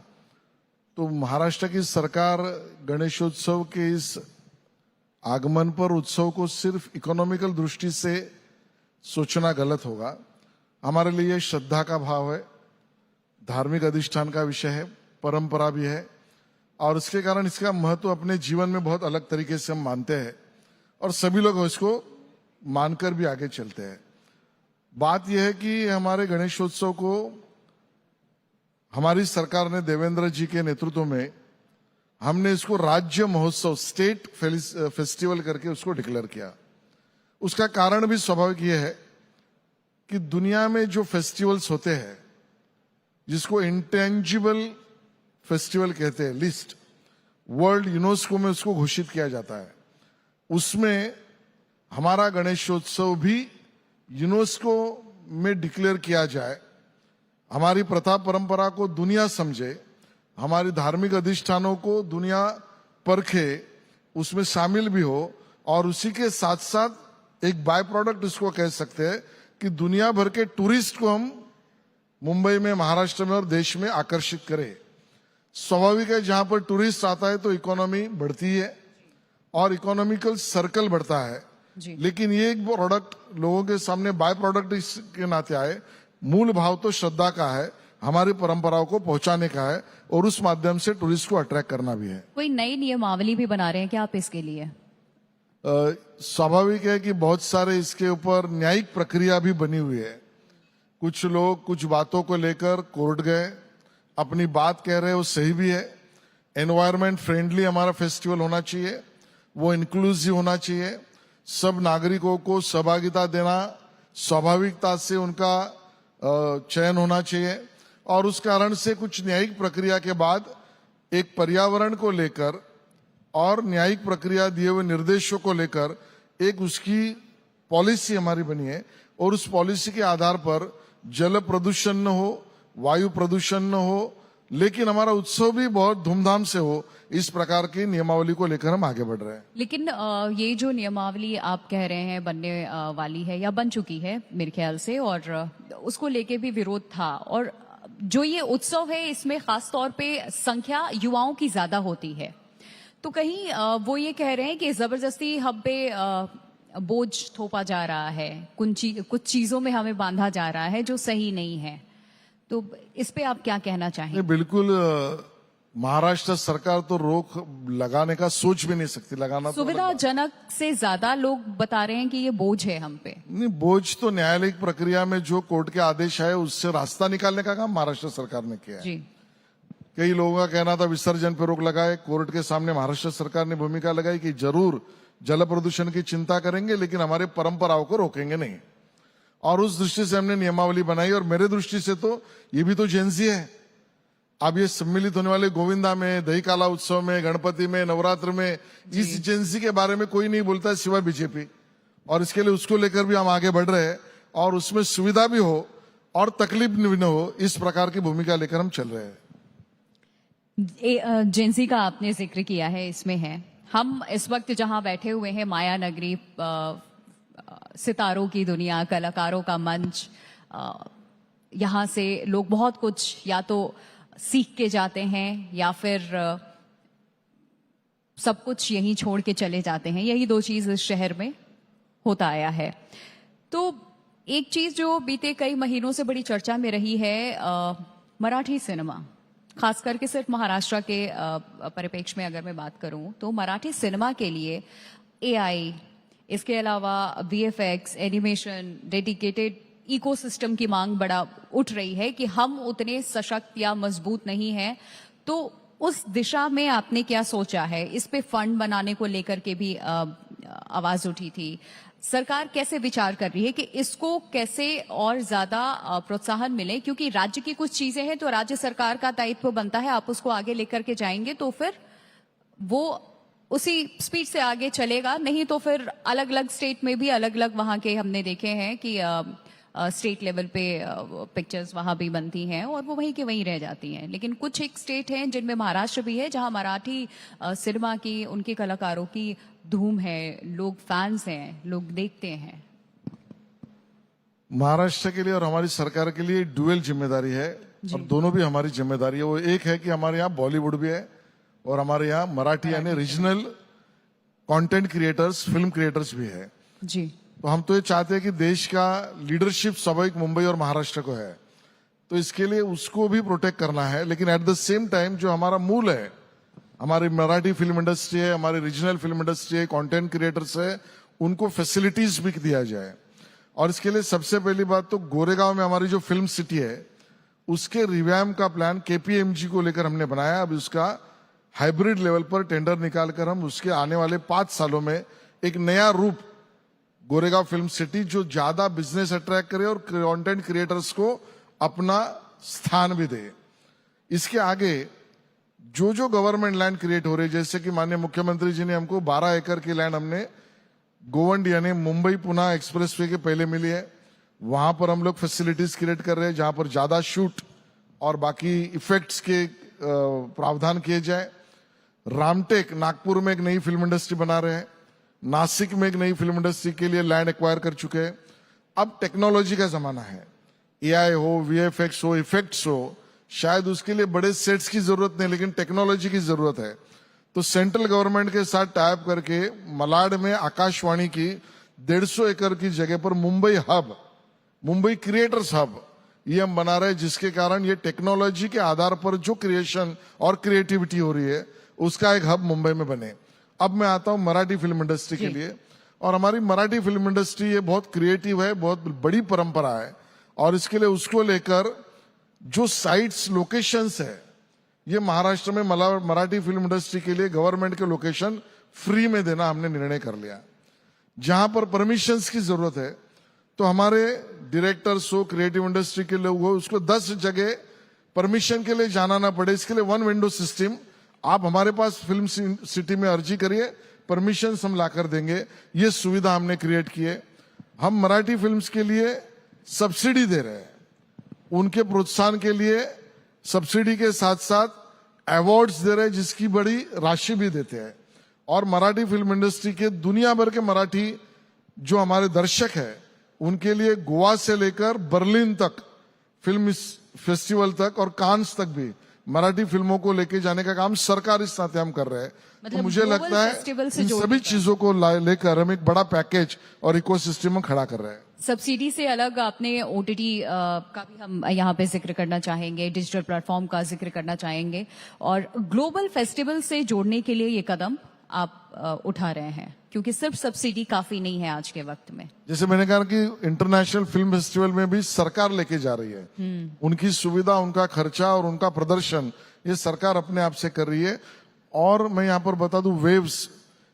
तो महाराष्ट्र की सरकार गणेशोत्सव के इस आगमन पर उत्सव को सिर्फ इकोनॉमिकल दृष्टि से सोचना गलत होगा. हमारे लिए श्रद्धा का भाव है, धार्मिक अधिष्ठान का विषय है, परंपरा भी है, और इसके कारण इसका महत्व अपने जीवन में बहुत अलग तरीके से हम मानते हैं और सभी लोग इसको मानकर भी आगे चलते हैं. बात यह है कि हमारे गणेशोत्सव को हमारी सरकार ने देवेंद्र जी के नेतृत्व में हमने इसको राज्य महोत्सव, स्टेट फेस्टिवल करके उसको डिक्लेयर किया. उसका कारण भी स्वाभाविक यह है कि दुनिया में जो फेस्टिवल्स होते हैं, जिसको इंटेंजिबल फेस्टिवल कहते हैं, लिस्ट वर्ल्ड यूनेस्को में उसको घोषित किया जाता है, उसमें हमारा गणेशोत्सव भी यूनेस्को में डिक्लेयर किया जाए. हमारी प्रथा परंपरा को दुनिया समझे, हमारी धार्मिक अधिष्ठानों को दुनिया परखे, उसमें शामिल भी हो, और उसी के साथ साथ एक बाय प्रोडक्ट इसको कह सकते हैं कि दुनिया भर के टूरिस्ट को हम मुंबई में, महाराष्ट्र में और देश में आकर्षित करें. स्वाभाविक है, जहां पर टूरिस्ट आता है तो इकोनॉमी बढ़ती है और इकोनॉमिकल सर्कल बढ़ता है. लेकिन ये एक प्रोडक्ट लोगों के सामने बाय प्रोडक्ट इसके नाते आए. मूल भाव तो श्रद्धा का है, हमारी परंपराओं को पहुंचाने का है और उस माध्यम से टूरिस्ट को अट्रैक्ट करना भी है. कोई नई नियमावली भी बना रहे हैं क्या आप इसके लिए? स्वाभाविक है कि बहुत सारे इसके ऊपर न्यायिक प्रक्रिया भी बनी हुई है. कुछ लोग कुछ बातों को लेकर कोर्ट गए, अपनी बात कह रहे हैं, वो सही भी है. एनवायरमेंट फ्रेंडली हमारा फेस्टिवल होना चाहिए, वो इंक्लूसिव होना चाहिए, सब नागरिकों को सहभागिता देना, स्वाभाविकता से उनका चयन होना चाहिए. और उस कारण से कुछ न्यायिक प्रक्रिया के बाद एक पर्यावरण को लेकर और न्यायिक प्रक्रिया दिए हुए निर्देशों को लेकर एक उसकी पॉलिसी हमारी बनी है, और उस पॉलिसी के आधार पर जल प्रदूषण न हो, वायु प्रदूषण न हो, लेकिन हमारा उत्सव भी बहुत धूमधाम से हो, इस प्रकार की नियमावली को लेकर हम आगे बढ़ रहे हैं. लेकिन ये जो नियमावली आप कह रहे हैं बनने वाली है या बन चुकी है मेरे ख्याल से, और उसको लेके भी विरोध था, और जो ये उत्सव है इसमें खास तौर पे संख्या युवाओं की ज्यादा होती है, तो कहीं वो ये कह रहे हैं कि जबरदस्ती हम पे बोझ थोपा जा रहा है, कुछ चीजों में हमें बांधा जा रहा है जो सही नहीं है. तो इस पे आप क्या कहना चाहेंगे? बिल्कुल, महाराष्ट्र सरकार तो रोक लगाने का सोच भी नहीं सकती. लगाना सुविधाजनक से ज्यादा लोग बता रहे हैं कि ये बोझ है हम पे. नहीं, बोझ तो न्यायालयिक प्रक्रिया में जो कोर्ट के आदेश है उससे रास्ता निकालने का काम महाराष्ट्र सरकार ने किया है. जी. कई लोगों का कहना था विसर्जन पर रोक लगाए। कोर्ट के सामने महाराष्ट्र सरकार ने भूमिका लगाई कि जरूर जल प्रदूषण की चिंता करेंगे, लेकिन हमारे परंपराओं को रोकेंगे नहीं। और उस दृष्टि से हमने नियमावली बनाई। और मेरे दृष्टि से तो ये भी तो जेंजी है। अब ये सम्मिलित होने वाले गोविंदा में, दही काला उत्सव में, गणपति में, नवरात्र में, इस जेंजी के बारे में कोई नहीं बोलता है सिवाय बीजेपी। और इसके लिए उसको लेकर भी हम आगे बढ़ रहे हैं और उसमें सुविधा भी हो और तकलीफ भी न हो, इस प्रकार की भूमिका लेकर हम चल रहे हैं। जेंसी का आपने जिक्र किया है, इसमें है हम इस वक्त जहां बैठे हुए हैं, माया नगरी, सितारों की दुनिया, कलाकारों का मंच, यहाँ से लोग बहुत कुछ या तो सीख के जाते हैं या फिर सब कुछ यहीं छोड़ के चले जाते हैं। यही दो चीज इस शहर में होता आया है। तो एक चीज जो बीते कई महीनों से बड़ी चर्चा में रही है, मराठी सिनेमा, खास करके सिर्फ महाराष्ट्र के परिप्रेक्ष्य में अगर मैं बात करूं तो मराठी सिनेमा के लिए एआई, इसके अलावा वीएफएक्स, एनिमेशन, डेडिकेटेड इकोसिस्टम की मांग बड़ा उठ रही है कि हम उतने सशक्त या मजबूत नहीं हैं। तो उस दिशा में आपने क्या सोचा है? इस पे फंड बनाने को लेकर के भी आवाज उठी थी। सरकार कैसे विचार कर रही है कि इसको कैसे और ज्यादा प्रोत्साहन मिले? क्योंकि राज्य की कुछ चीजें हैं तो राज्य सरकार का दायित्व बनता है, आप उसको आगे लेकर के जाएंगे तो फिर वो उसी स्पीड से आगे चलेगा, नहीं तो फिर अलग अलग स्टेट में भी अलग अलग वहां के हमने देखे हैं कि स्टेट लेवल पे पिक्चर्स वहां भी बनती हैं और वो वहीं के वहीं रह जाती हैं। लेकिन कुछ एक स्टेट हैं जिनमें महाराष्ट्र भी है जहां मराठी सिनेमा की, उनके कलाकारों की धूम है, लोग फैंस हैं, लोग देखते हैं। महाराष्ट्र के लिए और हमारी सरकार के लिए डुअल जिम्मेदारी है और दोनों भी हमारी जिम्मेदारी है। वो एक है कि हमारे यहाँ बॉलीवुड भी है और हमारे यहाँ मराठी यानी regional content creators, film creators भी है जी। तो हम तो ये चाहते हैं कि देश का लीडरशिप स्वाभाविक मुंबई और महाराष्ट्र को है, तो इसके लिए उसको भी प्रोटेक्ट करना है। लेकिन एट द सेम टाइम जो हमारा मूल है, हमारी मराठी फिल्म इंडस्ट्री है, हमारी रीजनल फिल्म इंडस्ट्री है, कंटेंट क्रिएटर्स है, उनको फैसिलिटीज भी दिया जाए। और इसके लिए सबसे पहली बात तो गोरेगांव में हमारी जो फिल्म सिटी है उसके रिवैम का प्लान केपीएमजी को लेकर हमने बनाया। अब उसका हाइब्रिड लेवल पर टेंडर निकालकर हम उसके आने वाले 5 सालों में एक नया रूप गोरेगांव फिल्म सिटी, जो ज्यादा बिजनेस अट्रैक्ट करे और कंटेंट क्रिएटर्स को अपना स्थान भी दे। इसके आगे जो जो गवर्नमेंट लैंड क्रिएट हो रही है, जैसे कि माननीय मुख्यमंत्री जी ने हमको 12 एकड़ की लैंड हमने गोवंड यानी मुंबई पुणे एक्सप्रेसवे के पहले मिली है, वहां पर हम लोग फैसिलिटीज क्रिएट कर रहे हैं जहां पर ज्यादा शूट और बाकी इफेक्ट्स के प्रावधान किए जाए। रामटेक नागपुर में एक नई फिल्म इंडस्ट्री बना रहे हैं, नासिक में एक नई फिल्म इंडस्ट्री के लिए लैंड एक्वायर कर चुके हैं। अब टेक्नोलॉजी का जमाना है, एआई हो, वीएफएक्स हो, इफेक्ट्स हो, शायद उसके लिए बड़े सेट्स की जरूरत नहीं, लेकिन टेक्नोलॉजी की जरूरत है। तो सेंट्रल गवर्नमेंट के साथ टाइप करके मलाड में आकाशवाणी की 150 एकड़ की जगह पर Mumbai hub, Mumbai creators hub ये हम बना रहे हैं, जिसके कारण ये टेक्नोलॉजी के आधार पर जो क्रिएशन और क्रिएटिविटी हो रही है उसका एक हब मुंबई में बने। अब मैं आता हूं मराठी फिल्म इंडस्ट्री के लिए। और हमारी मराठी फिल्म इंडस्ट्री ये बहुत क्रिएटिव है, बहुत बड़ी परंपरा है और इसके लिए उसको लेकर जो साइट्स, लोकेशंस है, ये महाराष्ट्र में मराठी फिल्म इंडस्ट्री के लिए गवर्नमेंट के लोकेशन फ्री में देना हमने निर्णय कर लिया। जहां पर परमिशंस की जरूरत है तो हमारे डायरेक्टर्स हो, क्रिएटिव इंडस्ट्री के लोग हो, उसको 10 जगह परमिशन के लिए जाना ना पड़े। इसके लिए 1 विंडो सिस्टम, आप हमारे पास फिल्म सिटी में अर्जी करिए, परमिशन हम लाकर देंगे। ये सुविधा हमने क्रिएट की है। हम मराठी फिल्म्स के लिए सब्सिडी दे रहे हैं, उनके प्रोत्साहन के लिए सब्सिडी के साथ साथ अवार्ड्स दे रहे हैं, जिसकी बड़ी राशि भी देते हैं। और मराठी फिल्म इंडस्ट्री के दुनिया भर के मराठी जो हमारे दर्शक है उनके लिए गोवा से लेकर बर्लिन तक, फिल्म फेस्टिवल तक और कांस तक भी मराठी फिल्मों को लेके जाने का काम सरकार इस नाते हम कर रहे हैं। मतलब तो मुझे लगता है इन सभी चीजों को लेकर हम एक बड़ा पैकेज और इकोसिस्टम खड़ा कर रहे हैं। सब्सिडी से अलग आपने ओटीटी का भी हम यहाँ पे जिक्र करना चाहेंगे, डिजिटल प्लेटफॉर्म का जिक्र करना चाहेंगे और ग्लोबल फेस्टिवल से जोड़ने के लिए ये कदम आप उठा रहे हैं, क्योंकि सिर्फ सब्सिडी काफी नहीं है आज के वक्त में। जैसे मैंने कहा कि इंटरनेशनल फिल्म फेस्टिवल में भी सरकार लेके जा रही है, उनकी सुविधा, उनका खर्चा और उनका प्रदर्शन ये सरकार अपने आप से कर रही है। और मैं यहाँ पर बता दूं, वेव्स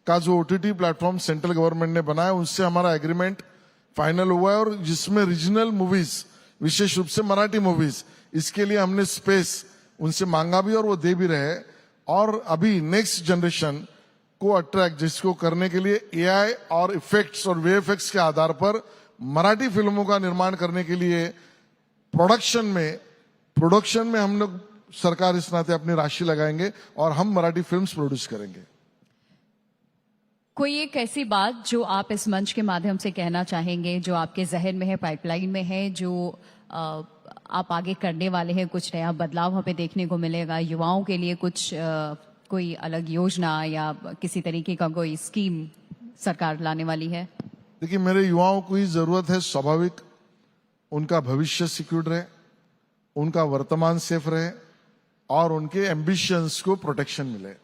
का जो ओटीटी प्लेटफॉर्म सेंट्रल गवर्नमेंट ने बनाया, उनसे हमारा एग्रीमेंट फाइनल हुआ है, और जिसमें रीजनल मूवीज, विशेष रूप से मराठी मूवीज, इसके लिए हमने स्पेस उनसे मांगा भी और वो दे भी रहे। और अभी नेक्स्ट जनरेशन को अट्रैक्ट, जिसको करने के लिए एआई और इफेक्ट्स और वीएफएक्स के आधार पर मराठी फिल्मों का निर्माण करने के लिए प्रोडक्शन में हम लोग सरकार इस नाते अपनी राशि लगाएंगे और हम मराठी फिल्म्स प्रोड्यूस करेंगे। कोई एक ऐसी बात जो आप इस मंच के माध्यम से कहना चाहेंगे, जो आपके जहन में है, पाइपलाइन में है, जो आप आगे करने वाले हैं, कुछ नया बदलाव हमें देखने को मिलेगा, युवाओं के लिए कुछ कोई अलग योजना या किसी तरीके का कोई स्कीम सरकार लाने वाली है? देखिए, मेरे युवाओं को ही जरूरत है, स्वाभाविक उनका भविष्य सिक्योर रहे, उनका वर्तमान सेफ रहे और उनके एम्बिशंस को प्रोटेक्शन मिले।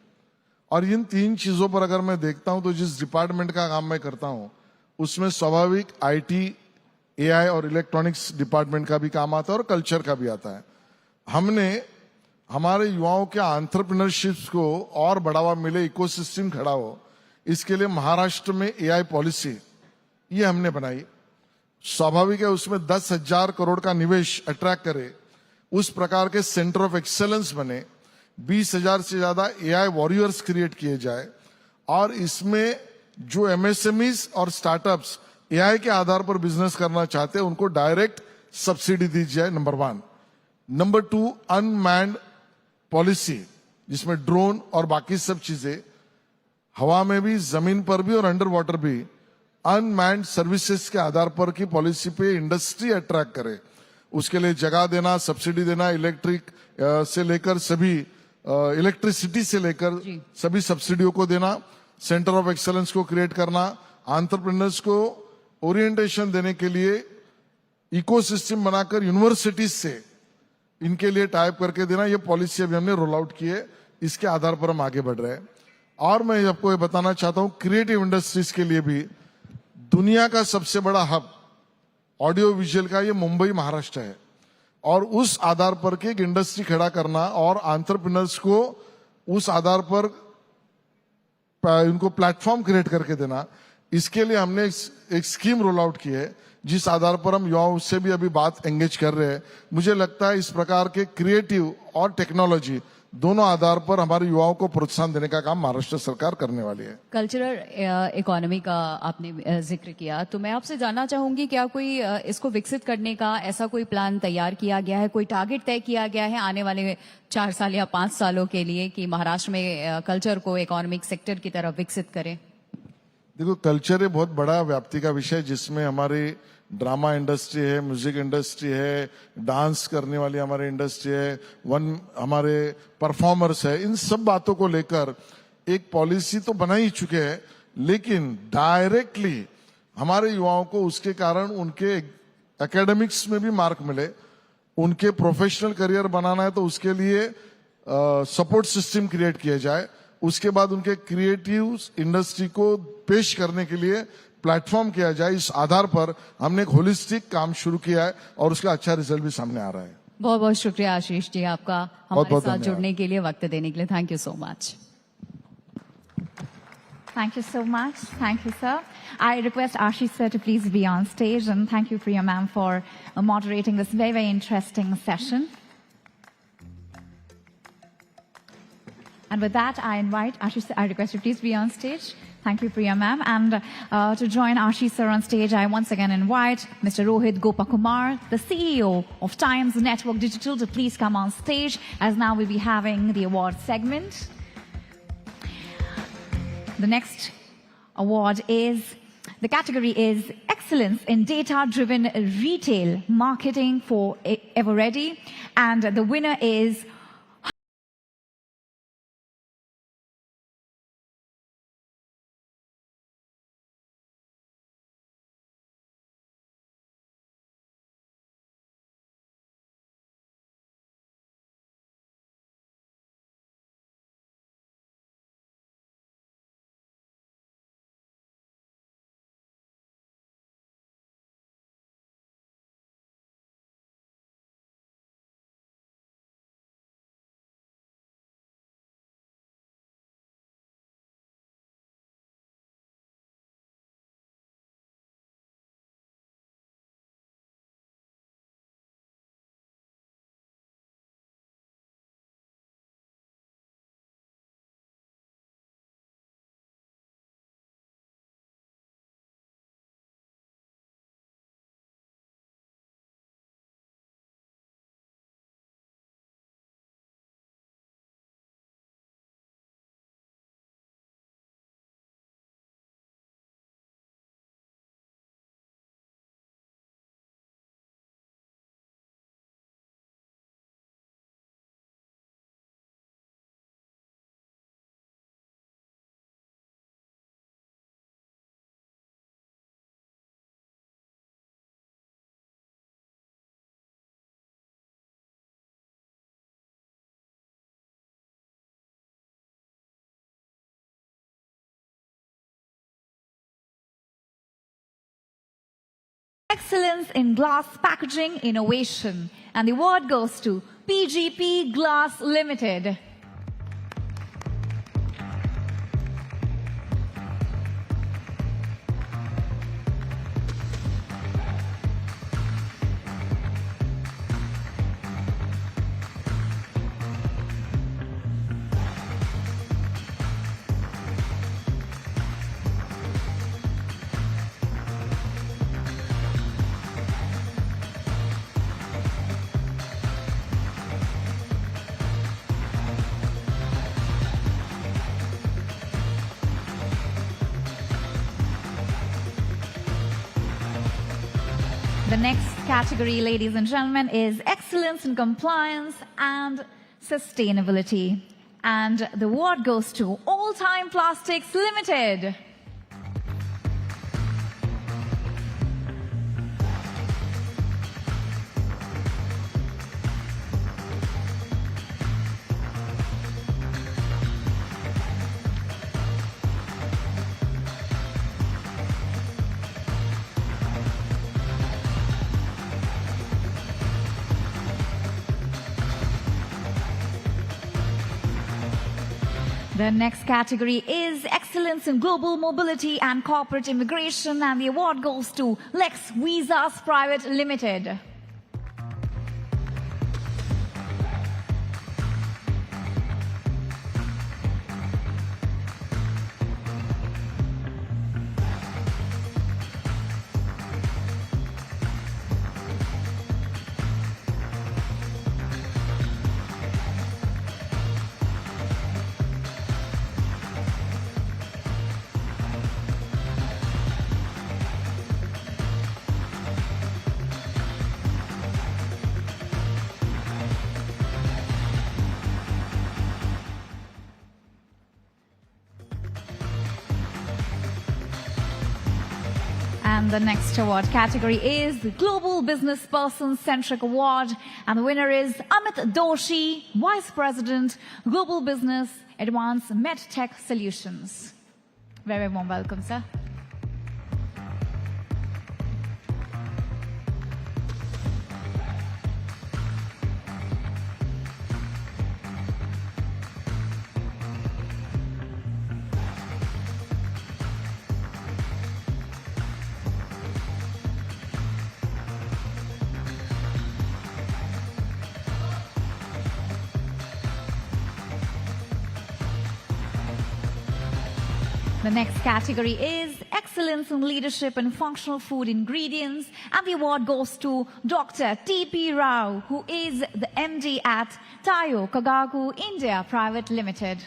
और इन तीन चीजों पर अगर मैं देखता हूं तो जिस डिपार्टमेंट का काम मैं करता हूं उसमें स्वाभाविक आईटी, एआई और इलेक्ट्रॉनिक्स डिपार्टमेंट का भी काम आता है और कल्चर का भी आता है। हमने हमारे युवाओं के एंटरप्रेन्योरशिप को और बढ़ावा मिले, इकोसिस्टम खड़ा हो, इसके लिए महाराष्ट्र में एआई पॉलिसी ये हमने बनाई। स्वाभाविक है उसमें 10,000 करोड़ का निवेश अट्रैक्ट करे, उस प्रकार के सेंटर ऑफ एक्सेलेंस बने, 20,000 से ज्यादा एआई वॉरियर्स क्रिएट किए जाए और इसमें जो एमएसएमईज और स्टार्टअप्स एआई के आधार पर बिजनेस करना चाहते हैं उनको डायरेक्ट सब्सिडी दी जाए, नंबर 1। नंबर 2, अनमैन्ड पॉलिसी, जिसमें ड्रोन और बाकी सब चीजें हवा में भी, जमीन पर भी और अंडर वाटर भी अनमैन्ड सर्विसेज के आधार पर की पॉलिसी पे इंडस्ट्री अट्रैक्ट करे, उसके लिए जगह देना, सब्सिडी देना, इलेक्ट्रिक से लेकर सभी इलेक्ट्रिसिटी से लेकर सभी सब्सिडियों को देना, सेंटर ऑफ एक्सेलेंस को क्रिएट करना, एंटरप्रेन्योर्स को ओरिएंटेशन देने के लिए इकोसिस्टम बनाकर यूनिवर्सिटीज से इनके लिए टाइप करके देना, ये पॉलिसी अभी हमने रोल आउट की है, इसके आधार पर हम आगे बढ़ रहे हैं। और मैं आपको ये बताना चाहता हूं, क्रिएटिव इंडस्ट्रीज के लिए भी दुनिया का सबसे बड़ा हब ऑडियो विजुअल का ये मुंबई महाराष्ट्र है, और उस आधार पर के एक इंडस्ट्री खड़ा करना और एंटरप्रेन्योर्स को उस आधार पर उनको प्लेटफॉर्म क्रिएट करके देना, इसके लिए हमने एक स्कीम रोल आउट की है, जिस आधार पर हम युवाओं से भी अभी बात एंगेज कर रहे हैं। मुझे लगता है इस प्रकार के क्रिएटिव और टेक्नोलॉजी दोनों आधार पर हमारे युवाओं को प्रोत्साहन देने का काम महाराष्ट्र सरकार करने वाली है। कल्चरल इकोनॉमी का आपने जिक्र किया, तो मैं आपसे जानना चाहूंगी, क्या कोई इसको विकसित करने का ऐसा कोई प्लान तैयार किया गया है, कोई टारगेट तय किया गया है आने वाले 4 साल या 5 सालों के लिए कि महाराष्ट्र में कल्चर को इकोनॉमिक सेक्टर की तरफ विकसित करें? देखो, कल्चर एक बहुत बड़ा व्याप्ति का विषय, जिसमें हमारी ड्रामा इंडस्ट्री है, म्यूजिक इंडस्ट्री है, डांस करने वाली हमारी इंडस्ट्री है, हमारे परफॉर्मर्स है, इन सब बातों को लेकर एक पॉलिसी तो बना ही चुके हैं, लेकिन डायरेक्टली हमारे युवाओं को उसके कारण उनके एकेडमिक्स में भी मार्क मिले, उनके प्रोफेशनल करियर बनाना है तो उसके लिए सपोर्ट सिस्टम क्रिएट किया जाए, उसके बाद उनके क्रिएटिव इंडस्ट्री को पेश करने के लिए प्लेटफॉर्म किया जाए। इस आधार पर हमने एक होलिस्टिक काम शुरू किया है और उसका अच्छा रिजल्ट भी सामने आ रहा है। बहुत बहुत शुक्रिया आशीष जी, आपका हमारे साथ जुड़ने के लिए, वक्त देने के लिए। Thank you so much. Thank you so much. Thank you, sir. I request Ashish sir to please be on stage, and thank you, Priya ma'am, for moderating this very, very interesting session. And with that, I invite Ashish sir, I request you please be on stage. Thank you, Priya ma'am. And to join Ashish sir on stage, I once again invite Mr. Rohit Gopakumar, the CEO of Times Network Digital, to please come on stage, as now we'll be having the award segment. The next award is, the category is Excellence in Data-Driven Retail Marketing for Everready, and the winner is Excellence in Glass Packaging Innovation. And the award goes to PGP Glass Limited. The next category, ladies and gentlemen, is Excellence in Compliance and Sustainability. And the award goes to All Time Plastics Limited. The next category is Excellence in Global Mobility and Corporate Immigration, and the award goes to Lex Visas Private Limited. And the next award category is the Global Business Person Centric Award. And the winner is Amit Doshi, Vice President, Global Business Advanced MedTech Solutions. Very warm welcome, sir. The next category is Excellence in Leadership and Functional Food Ingredients, and the award goes to Dr. T.P. Rao, who is the MD at Tayo Kagaku India Private Limited.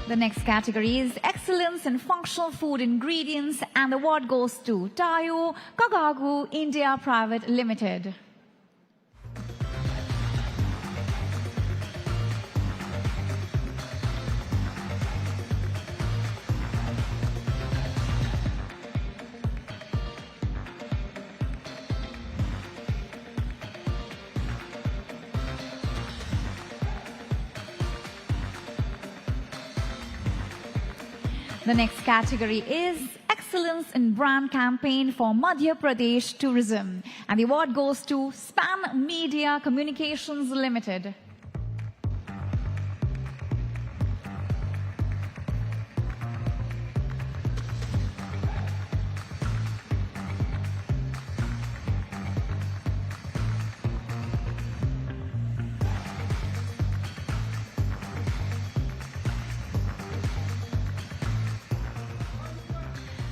The next category is Excellence in Functional Food Ingredients, and the award goes to Tayo Kagaku India Private Limited. The next category is Excellence in Brand Campaign for Madhya Pradesh Tourism, and the award goes to Span Media Communications Limited.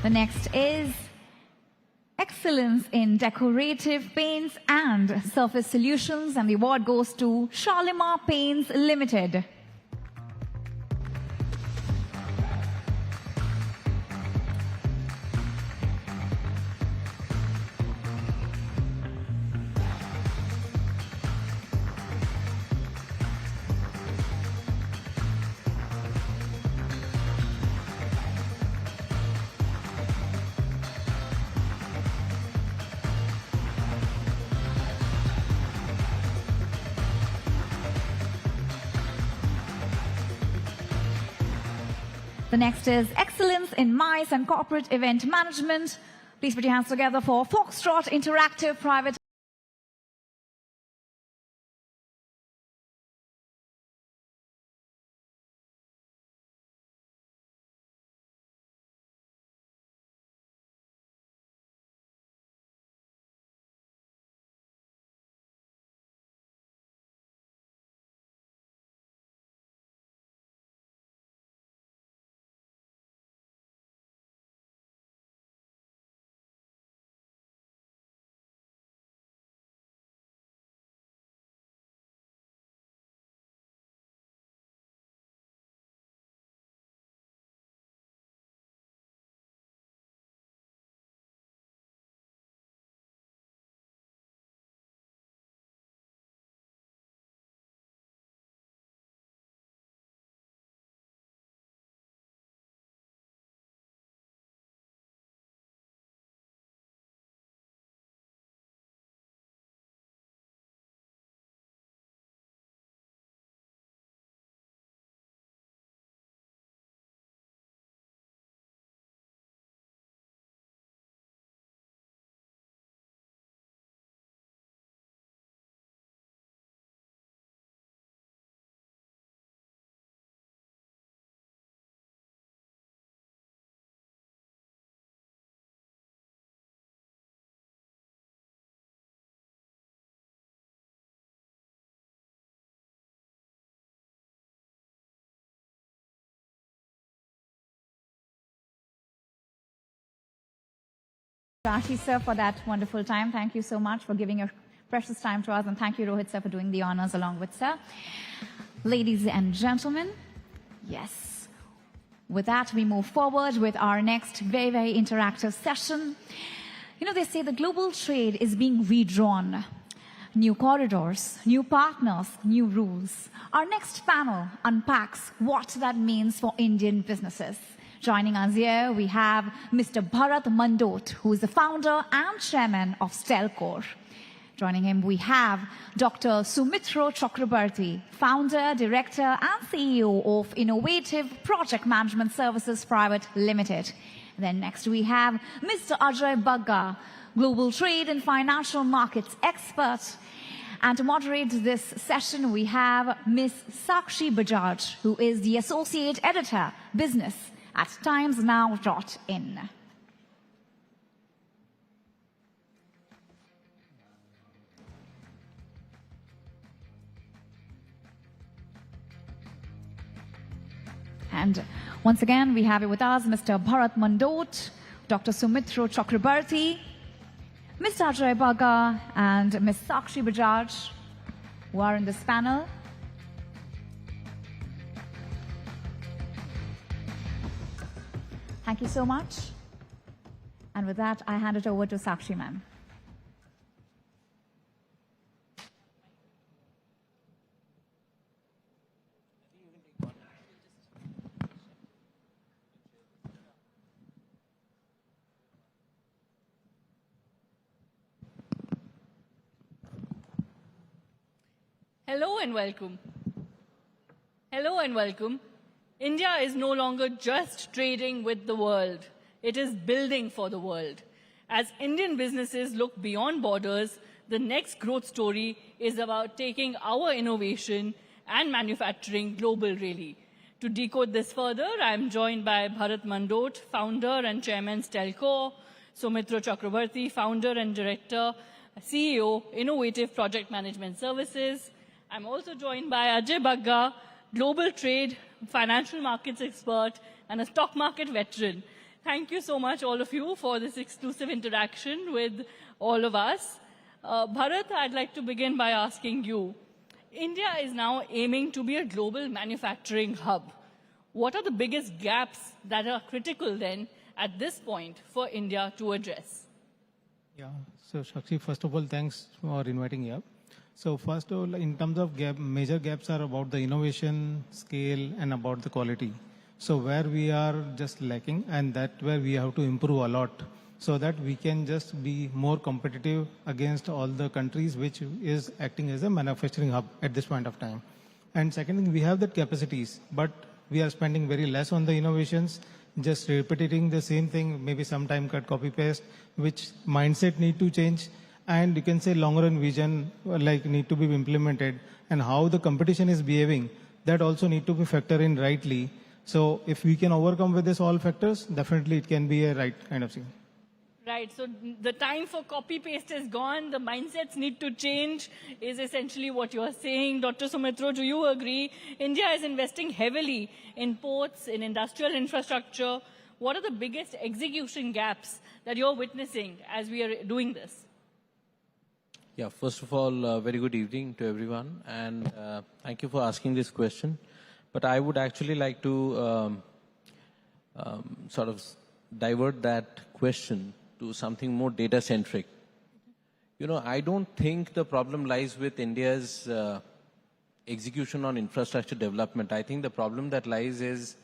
The next is Excellence in Decorative Paints and Surface Solutions, and the award goes to Shalimar Paints Limited. The next is Excellence in MICE and Corporate Event Management. Please put your hands together for Foxtrot Interactive Private. Rashi sir, for that wonderful time. Thank you so much for giving your precious time to us, and thank you Rohit sir for doing the honors along with sir. Ladies and gentlemen, yes, with that we move forward with our next very, very interactive session. You know, they say the global trade is being redrawn. New corridors, new partners, new rules. Our next panel unpacks what that means for Indian businesses. Joining us here, we have Mr. Bharat Mandot, who is the founder and chairman of Stelcore. Joining him, we have Dr. Sumitra Chakrabarti, founder, director, and CEO of Innovative Project Management Services Private Limited. Then next, we have Mr. Ajay Bagga, global trade and financial markets expert. And to moderate this session, we have Ms. Sakshi Bajaj, who is the associate editor, business at timesnow.in. And once again, we have with us Mr. Bharat Mandot, Dr. Sumitra Chakrabarti, Mr. Ajay Bagga, and Ms. Sakshi Bajaj, who are in this panel. Thank you so much. And with that, I hand it over to Sakshi ma'am. Hello and welcome. Hello and welcome. India is no longer just trading with the world. It is building for the world. As Indian businesses look beyond borders, the next growth story is about taking our innovation and manufacturing global, really. To decode this further, I am joined by Bharat Mandot, founder and chairman, Stelcore, Sumitra Chakrabarti, founder and director, CEO, Innovative Project Management Services. I'm also joined by Ajay Bagga, global trade, financial markets expert, and a stock market veteran. Thank you so much, all of you, for this exclusive interaction with all of us. Bharat, I'd like to begin by asking you, India is now aiming to be a global manufacturing hub. What are the biggest gaps that are critical then at this point for India to address? Yeah, so Shakshi, first of all, thanks for inviting me up. So first of all, in terms of major gaps are about the innovation, scale, and about the quality. So where we are just lacking, and that where we have to improve a lot, so that we can just be more competitive against all the countries which is acting as a manufacturing hub at this point of time. And second thing, we have the capacities, but we are spending very less on the innovations, just repeating the same thing, maybe sometime cut copy paste, which mindset need to change. And you can say longer run vision like need to be implemented, and how the competition is behaving, that also need to be factored in rightly. So if we can overcome with this all factors, definitely it can be a right kind of thing. Right, so the time for copy-paste is gone, the mindsets need to change, is essentially what you are saying. Dr. Sumitro, do you agree? India is investing heavily in ports, in industrial infrastructure. What are the biggest execution gaps that you're witnessing as we are doing this? Yeah, first of all, very good evening to everyone, and thank you for asking this question. But I would actually like to sort of divert that question to something more data-centric. You know, I don't think the problem lies with India's execution on infrastructure development. I think the problem that lies is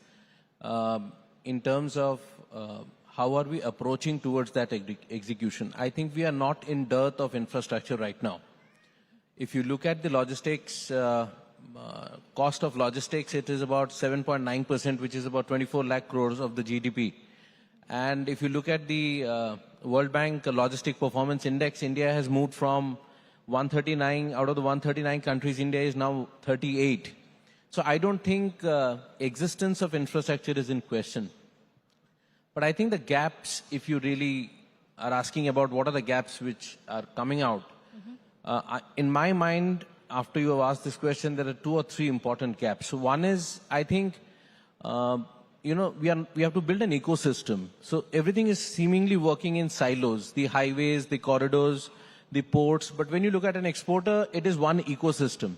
in terms of how are we approaching towards that execution. I think we are not in dearth of infrastructure right now. If you look at the logistics, cost of logistics, it is about 7.9%, which is about 24 lakh crores of the GDP. And if you look at the World Bank Logistic Performance Index, India has moved from 139, out of the 139 countries, India is now 38. So I don't think existence of infrastructure is in question. But I think the gaps, if you really are asking about what are the gaps which are coming out, in my mind, after you have asked this question, there are 2 or 3 important gaps. So one is, I think, you know, we have to build an ecosystem. So everything is seemingly working in silos, the highways, the corridors, the ports. But when you look at an exporter, it is one ecosystem.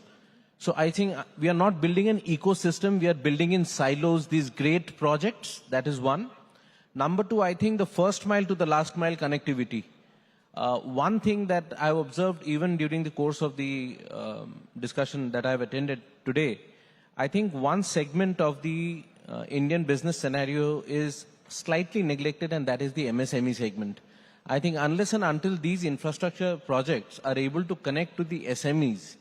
So I think we are not building an ecosystem. We are building in silos these great projects. That is one. Number 2, I think the first mile to the last mile connectivity. One thing that I've observed even during the course of the discussion that I've attended today, I think one segment of the Indian business scenario is slightly neglected, and that is the MSME segment. I think unless and until these infrastructure projects are able to connect to the SMEs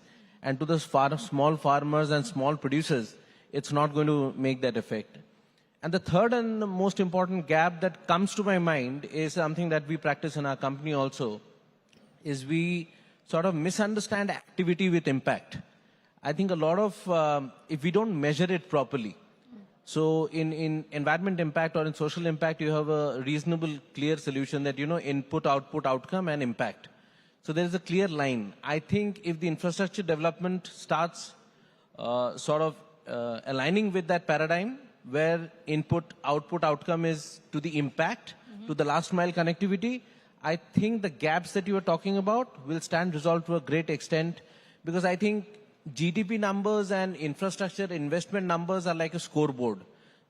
and to the small farmers and small producers, it's not going to make that effect. And the third and the most important gap that comes to my mind is something that we practice in our company also, is we sort of misunderstand activity with impact. I think a lot of, if we don't measure it properly, so in environment impact or in social impact, you have a reasonable, clear solution that, you know, input, output, outcome, and impact. So there is a clear line. I think if the infrastructure development starts sort of aligning with that paradigm, where input, output, outcome is to the impact, to the last mile connectivity, I think the gaps that you are talking about will stand resolved to a great extent, because I think GDP numbers and infrastructure investment numbers are like a scoreboard.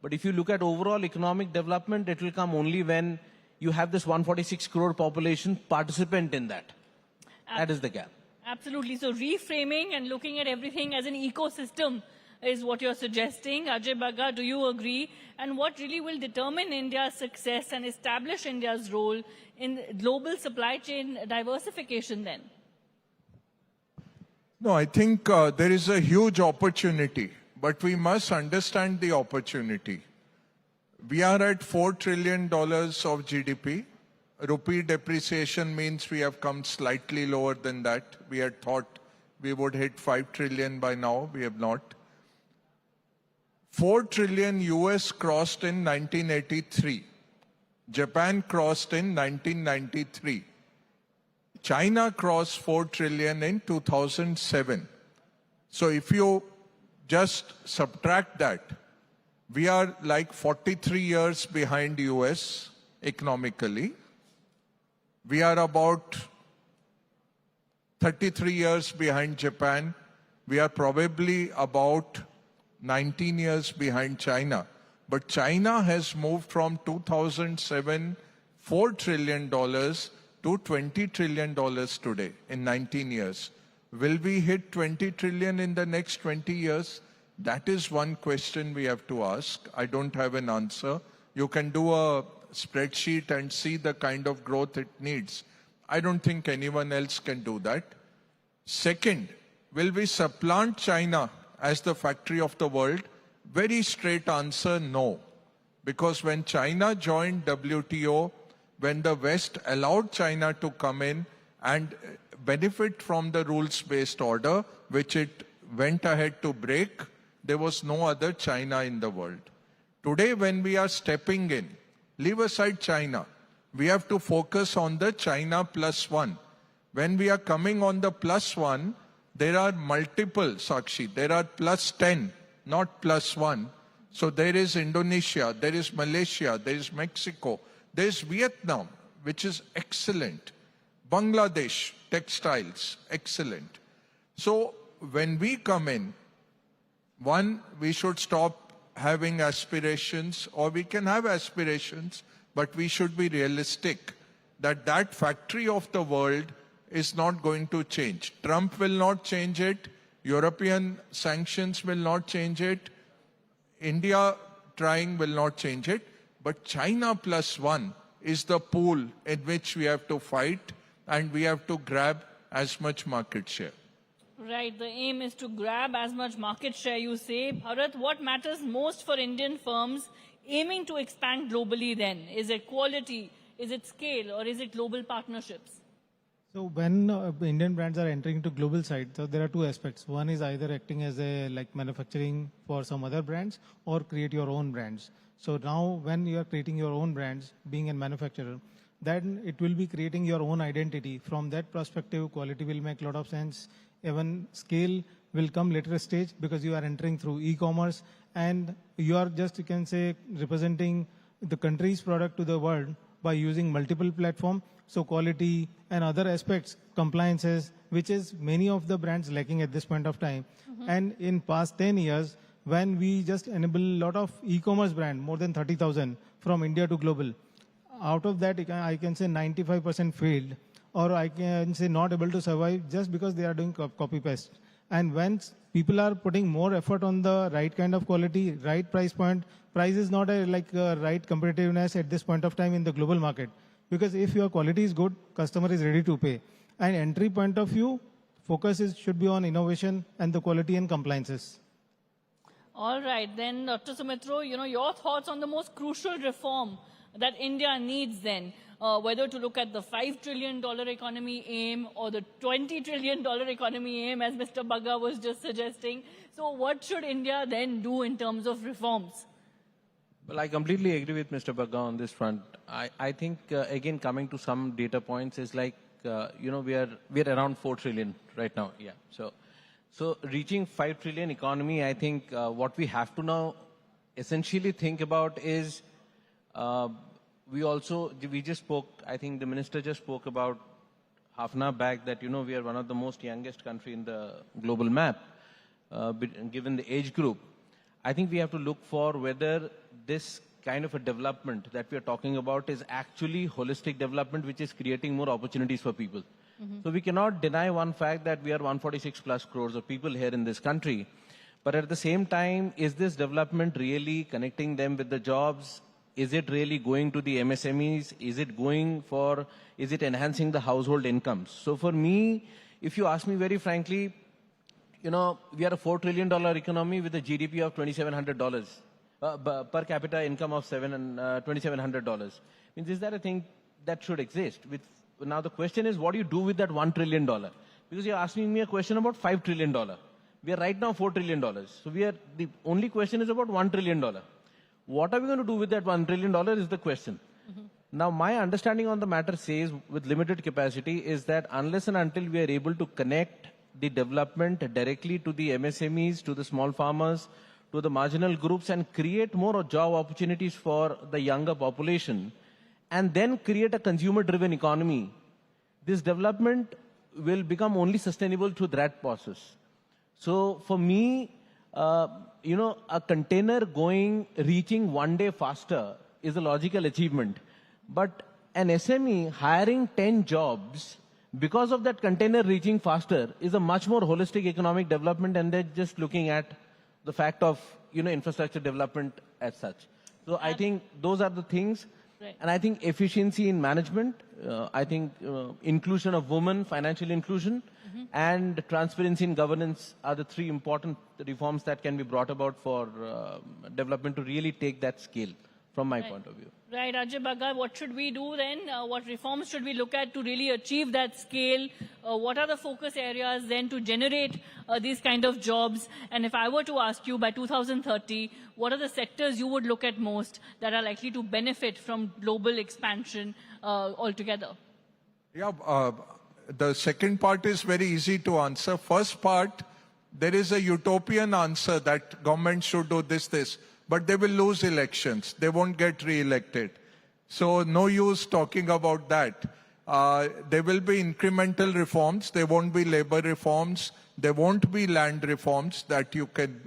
But if you look at overall economic development, it will come only when you have this 146 crore population participant in that. That is the gap. Absolutely. So reframing and looking at everything as an ecosystem is what you're suggesting. Ajay Bagga, do you agree? And what really will determine India's success and establish India's role in global supply chain diversification then? No, I think there is a huge opportunity, but we must understand the opportunity. We are at $4 trillion of GDP. Rupee depreciation means we have come slightly lower than that. We had thought we would hit 5 trillion by now. We have not. 4 trillion US crossed in 1983. Japan crossed in 1993. China crossed 4 trillion in 2007. So if you just subtract that, we are like 43 years behind US economically. We are about 33 years behind Japan. We are probably about 19 years behind China. But China has moved from 2007, $4 trillion to $20 trillion today in 19 years. Will we hit 20 trillion in the next 20 years? That is one question we have to ask. I don't have an answer. You can do a spreadsheet and see the kind of growth it needs. I don't think anyone else can do that. Second, will we supplant China as the factory of the world? Very straight answer, no. Because when China joined WTO, when the West allowed China to come in and benefit from the rules-based order, which it went ahead to break, there was no other China in the world. Today, when we are stepping in, leave aside China, we have to focus on the China +1. When we are coming on the +1, there are multiple, Sakshi, there are +10, not +1. So there is Indonesia, there is Malaysia, there is Mexico, there is Vietnam, which is excellent. Bangladesh, textiles, excellent. So when we come in, one, we should stop having aspirations, or we can have aspirations, but we should be realistic that that factory of the world is not going to change. Trump will not change it. European sanctions will not change it. India trying will not change it. But China +1 is the pool in which we have to fight, and we have to grab as much market share. Right, the aim is to grab as much market share, you say. Bharat, what matters most for Indian firms aiming to expand globally then? Is it quality, is it scale, or is it global partnerships? So when Indian brands are entering to global side, so there are two aspects. One is either acting as a manufacturing for some other brands or create your own brands. So now when you are creating your own brands, being a manufacturer, then it will be creating your own identity. From that perspective, quality will make a lot of sense. Even scale will come later stage because you are entering through e-commerce and you are just, you can say, representing the country's product to the world by using multiple platforms. So quality and other aspects, compliances, which is many of the brands lacking at this point of time. And in past 10 years, when we just enable a lot of e-commerce brand, more than 30,000 from India to global, out of that, I can say 95% failed, or I can say not able to survive just because they are doing copy-paste. And when people are putting more effort on the right kind of quality, right price point, price is not a right competitiveness at this point of time in the global market. Because if your quality is good, customer is ready to pay. And entry point of view, focus should be on innovation and the quality and compliances. All right, then Dr. Sumitro, your thoughts on the most crucial reform that India needs then, whether to look at the $5 trillion economy aim or the $20 trillion economy aim, as Mr. Bagga was just suggesting. So what should India then do in terms of reforms? Well, I completely agree with Mr. Bagga on this front. I think, again, coming to some data points is we are around 4 trillion right now. Yeah. So reaching 5 trillion economy, I think what we have to now essentially think about is we just spoke, I think the minister just spoke about half an hour back that, we are one of the most youngest country in the global map, given the age group. I think we have to look for whether this kind of a development that we are talking about is actually holistic development, which is creating more opportunities for people. So we cannot deny one fact that we are 146 plus crores of people here in this country. But at the same time, is this development really connecting them with the jobs? Is it really going to the MSMEs? Is it enhancing the household incomes? So for me, if you ask me very frankly, we are a $4 trillion economy with a GDP of $2,700, per capita income of $2,700. Means is that a thing that should exist? Now the question is, what do you do with that $1 trillion? Because you're asking me a question about $5 trillion. We are right now $4 trillion. So the only question is about $1 trillion. What are we going to do with that $1 trillion is the question. Now, my understanding on the matter says, with limited capacity, is that unless and until we are able to connect the development directly to the MSMEs, to the small farmers, to the marginal groups, and create more job opportunities for the younger population, and then create a consumer-driven economy, this development will become only sustainable through that process. So for me, a container reaching one day faster is a logical achievement. But an SME hiring 10 jobs because of that container reaching faster is a much more holistic economic development, and they're just looking at the fact of, infrastructure development as such. So I think those are the things. Right. And I think efficiency in management, I think inclusion of women, financial inclusion, and transparency in governance are the three important reforms that can be brought about for development to really take that scale, from my point of view. Right, Ajay Bhagat, what should we do then? What reforms should we look at to really achieve that scale? What are the focus areas then to generate these kind of jobs? And if I were to ask you by 2030, what are the sectors you would look at most that are likely to benefit from global expansion altogether? Yeah, the second part is very easy to answer. First part, there is a utopian answer that government should do this, but they will lose elections. They won't get re-elected. So no use talking about that. There will be incremental reforms. There won't be labor reforms. There won't be land reforms that you can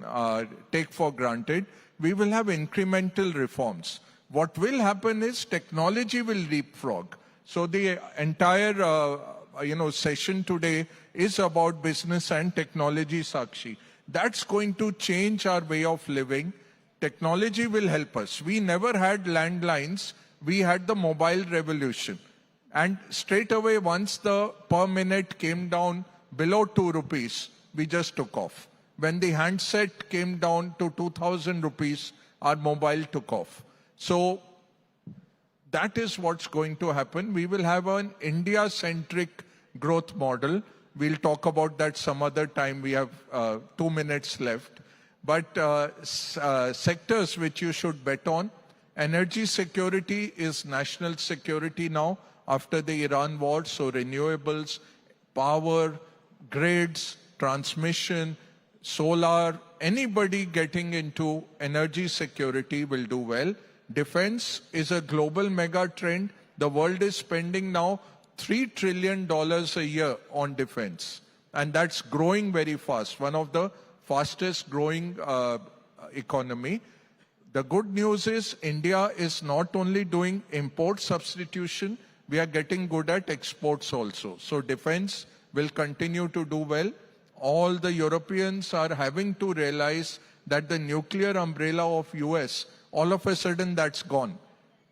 take for granted. We will have incremental reforms. What will happen is technology will leapfrog. So the entire session today is about business and technology, Sakshi. That's going to change our way of living. Technology will help us. We never had landlines. We had the mobile revolution. And straight away, once the per minute came down below 2 rupees, we just took off. When the handset came down to 2,000 rupees, our mobile took off. So that is what's going to happen. We will have an India-centric growth model. We'll talk about that some other time. We have 2 minutes left. But sectors which you should bet on, energy security is national security now after the Iran war. So renewables, power, grids, transmission, solar, anybody getting into energy security will do well. Defense is a global mega trend. The world is spending now $3 trillion a year on defense. And that's growing very fast, one of the fastest growing economy. The good news is India is not only doing import substitution, we are getting good at exports also. So defense will continue to do well. All the Europeans are having to realize that the nuclear umbrella of US, all of a sudden that's gone.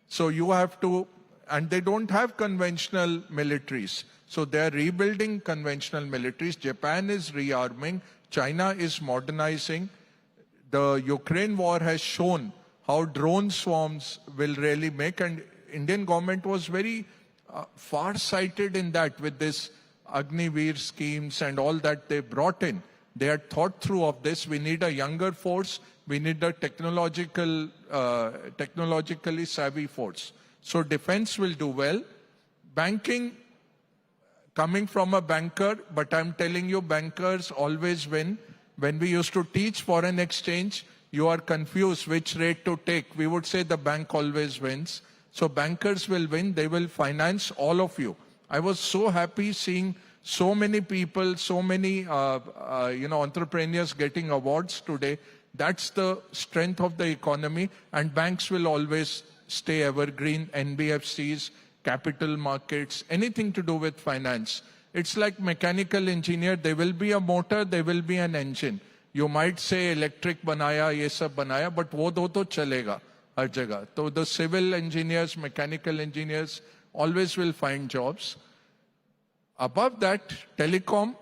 So you have to, and they don't have conventional militaries. So they're rebuilding conventional militaries. Japan is rearming. China is modernizing. The Ukraine war has shown how drone swarms will really make, and Indian government was very far-sighted in that with this Agniveer schemes and all that they brought in. They had thought through of this. We need a younger force. We need a technologically savvy force. So defense will do well. Banking, coming from a banker, but I'm telling you, bankers always win. When we used to teach foreign exchange, you are confused which rate to take. We would say the bank always wins. So bankers will win. They will finance all of you. I was so happy seeing so many people, so many entrepreneurs getting awards today. That's the strength of the economy, and banks will always stay evergreen. NBFCs, capital markets, anything to do with finance. It's like mechanical engineer. There will be a motor, there will be an engine. You might say electric banaya, ye sab banaya, but wo do to chalega har jagah. So the civil engineers, mechanical engineers always will find jobs. Above that, telecom,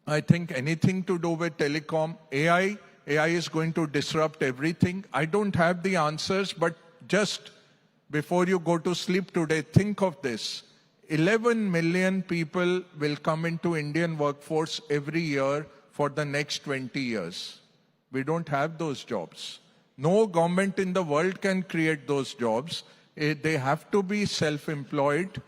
I think anything to do with telecom, AI is going to disrupt everything. I don't have the answers, but just before you go to sleep today, think of this. 11 million people will come into Indian workforce every year for the next 20 years. We don't have those jobs. No government in the world can create those jobs. They have to be self-employed.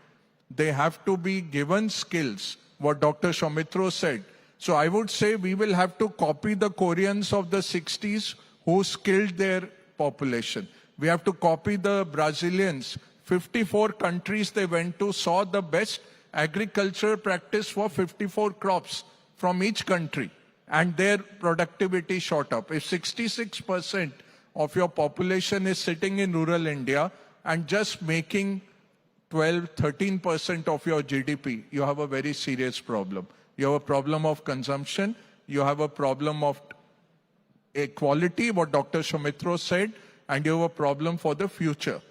They have to be given skills, what Dr. Shaumitro said. So I would say we will have to copy the Koreans of the 60s who skilled their population. We have to copy the Brazilians. 54 countries they went to, saw the best agriculture practice for 54 crops from each country. And their productivity shot up. If 66% of your population is sitting in rural India and just making 12-13% of your GDP, you have a very serious problem. You have a problem of consumption. You have a problem of equality, what Dr. Shaumitro said, and you have a problem for the future.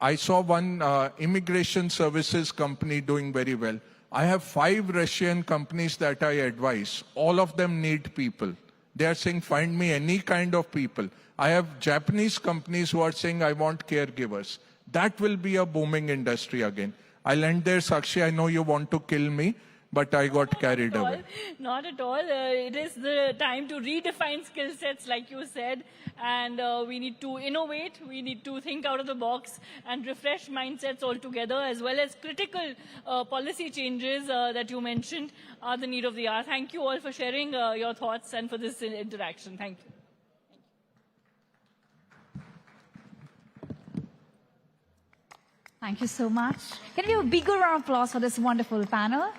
I saw one immigration services company doing very well. I have 5 Russian companies that I advise. All of them need people. They are saying, find me any kind of people. I have Japanese companies who are saying, I want caregivers. That will be a booming industry again. I'll end there, Sakshi. I know you want to kill me, but I got carried away. Not at all. It is the time to redefine skill sets, like you said, and we need to innovate. We need to think out of the box and refresh mindsets altogether, as well as critical policy changes that you mentioned are the need of the hour. Thank you all for sharing your thoughts and for this interaction. Thank you. Thank you so much. Can we have a bigger round of applause for this wonderful panel?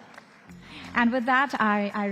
And with that, I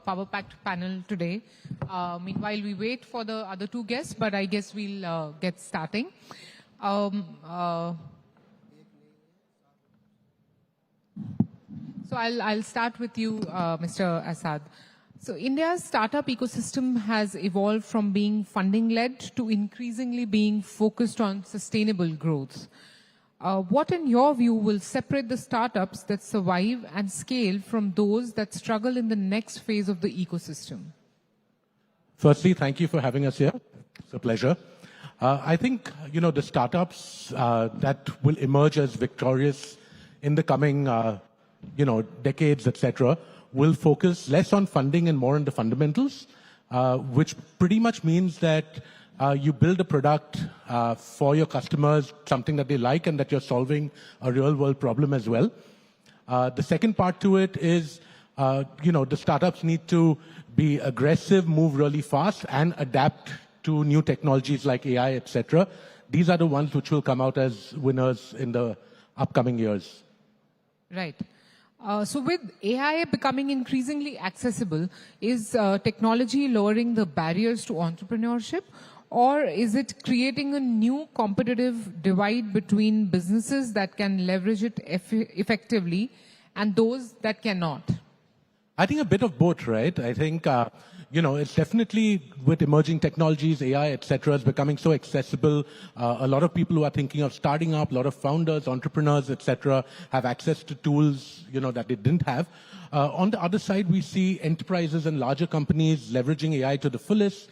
power-packed panel today. Meanwhile, we wait for the other 2 guests, but I guess we'll get starting. So I'll start with you, Mr. Asad. So India's startup ecosystem has evolved from being funding-led to increasingly being focused on sustainable growth. What, in your view, will separate the startups that survive and scale from those that struggle in the next phase of the ecosystem? Firstly, thank you for having us here. It's a pleasure. I think, the startups that will emerge as victorious in the coming decades, etc., will focus less on funding and more on the fundamentals, which pretty much means that you build a product for your customers, something that they like and that you're solving a real world problem as well. The second part to it is, the startups need to be aggressive, move really fast, and adapt to new technologies like AI, etc. These are the ones which will come out as winners in the upcoming years. Right. So with AI becoming increasingly accessible, is technology lowering the barriers to entrepreneurship, or is it creating a new competitive divide between businesses that can leverage it effectively and those that cannot? I think a bit of both, right? I think, it's definitely with emerging technologies, AI, etc., is becoming so accessible. A lot of people who are thinking of starting up, a lot of founders, entrepreneurs, etc., have access to tools, that they didn't have. On the other side, we see enterprises and larger companies leveraging AI to the fullest.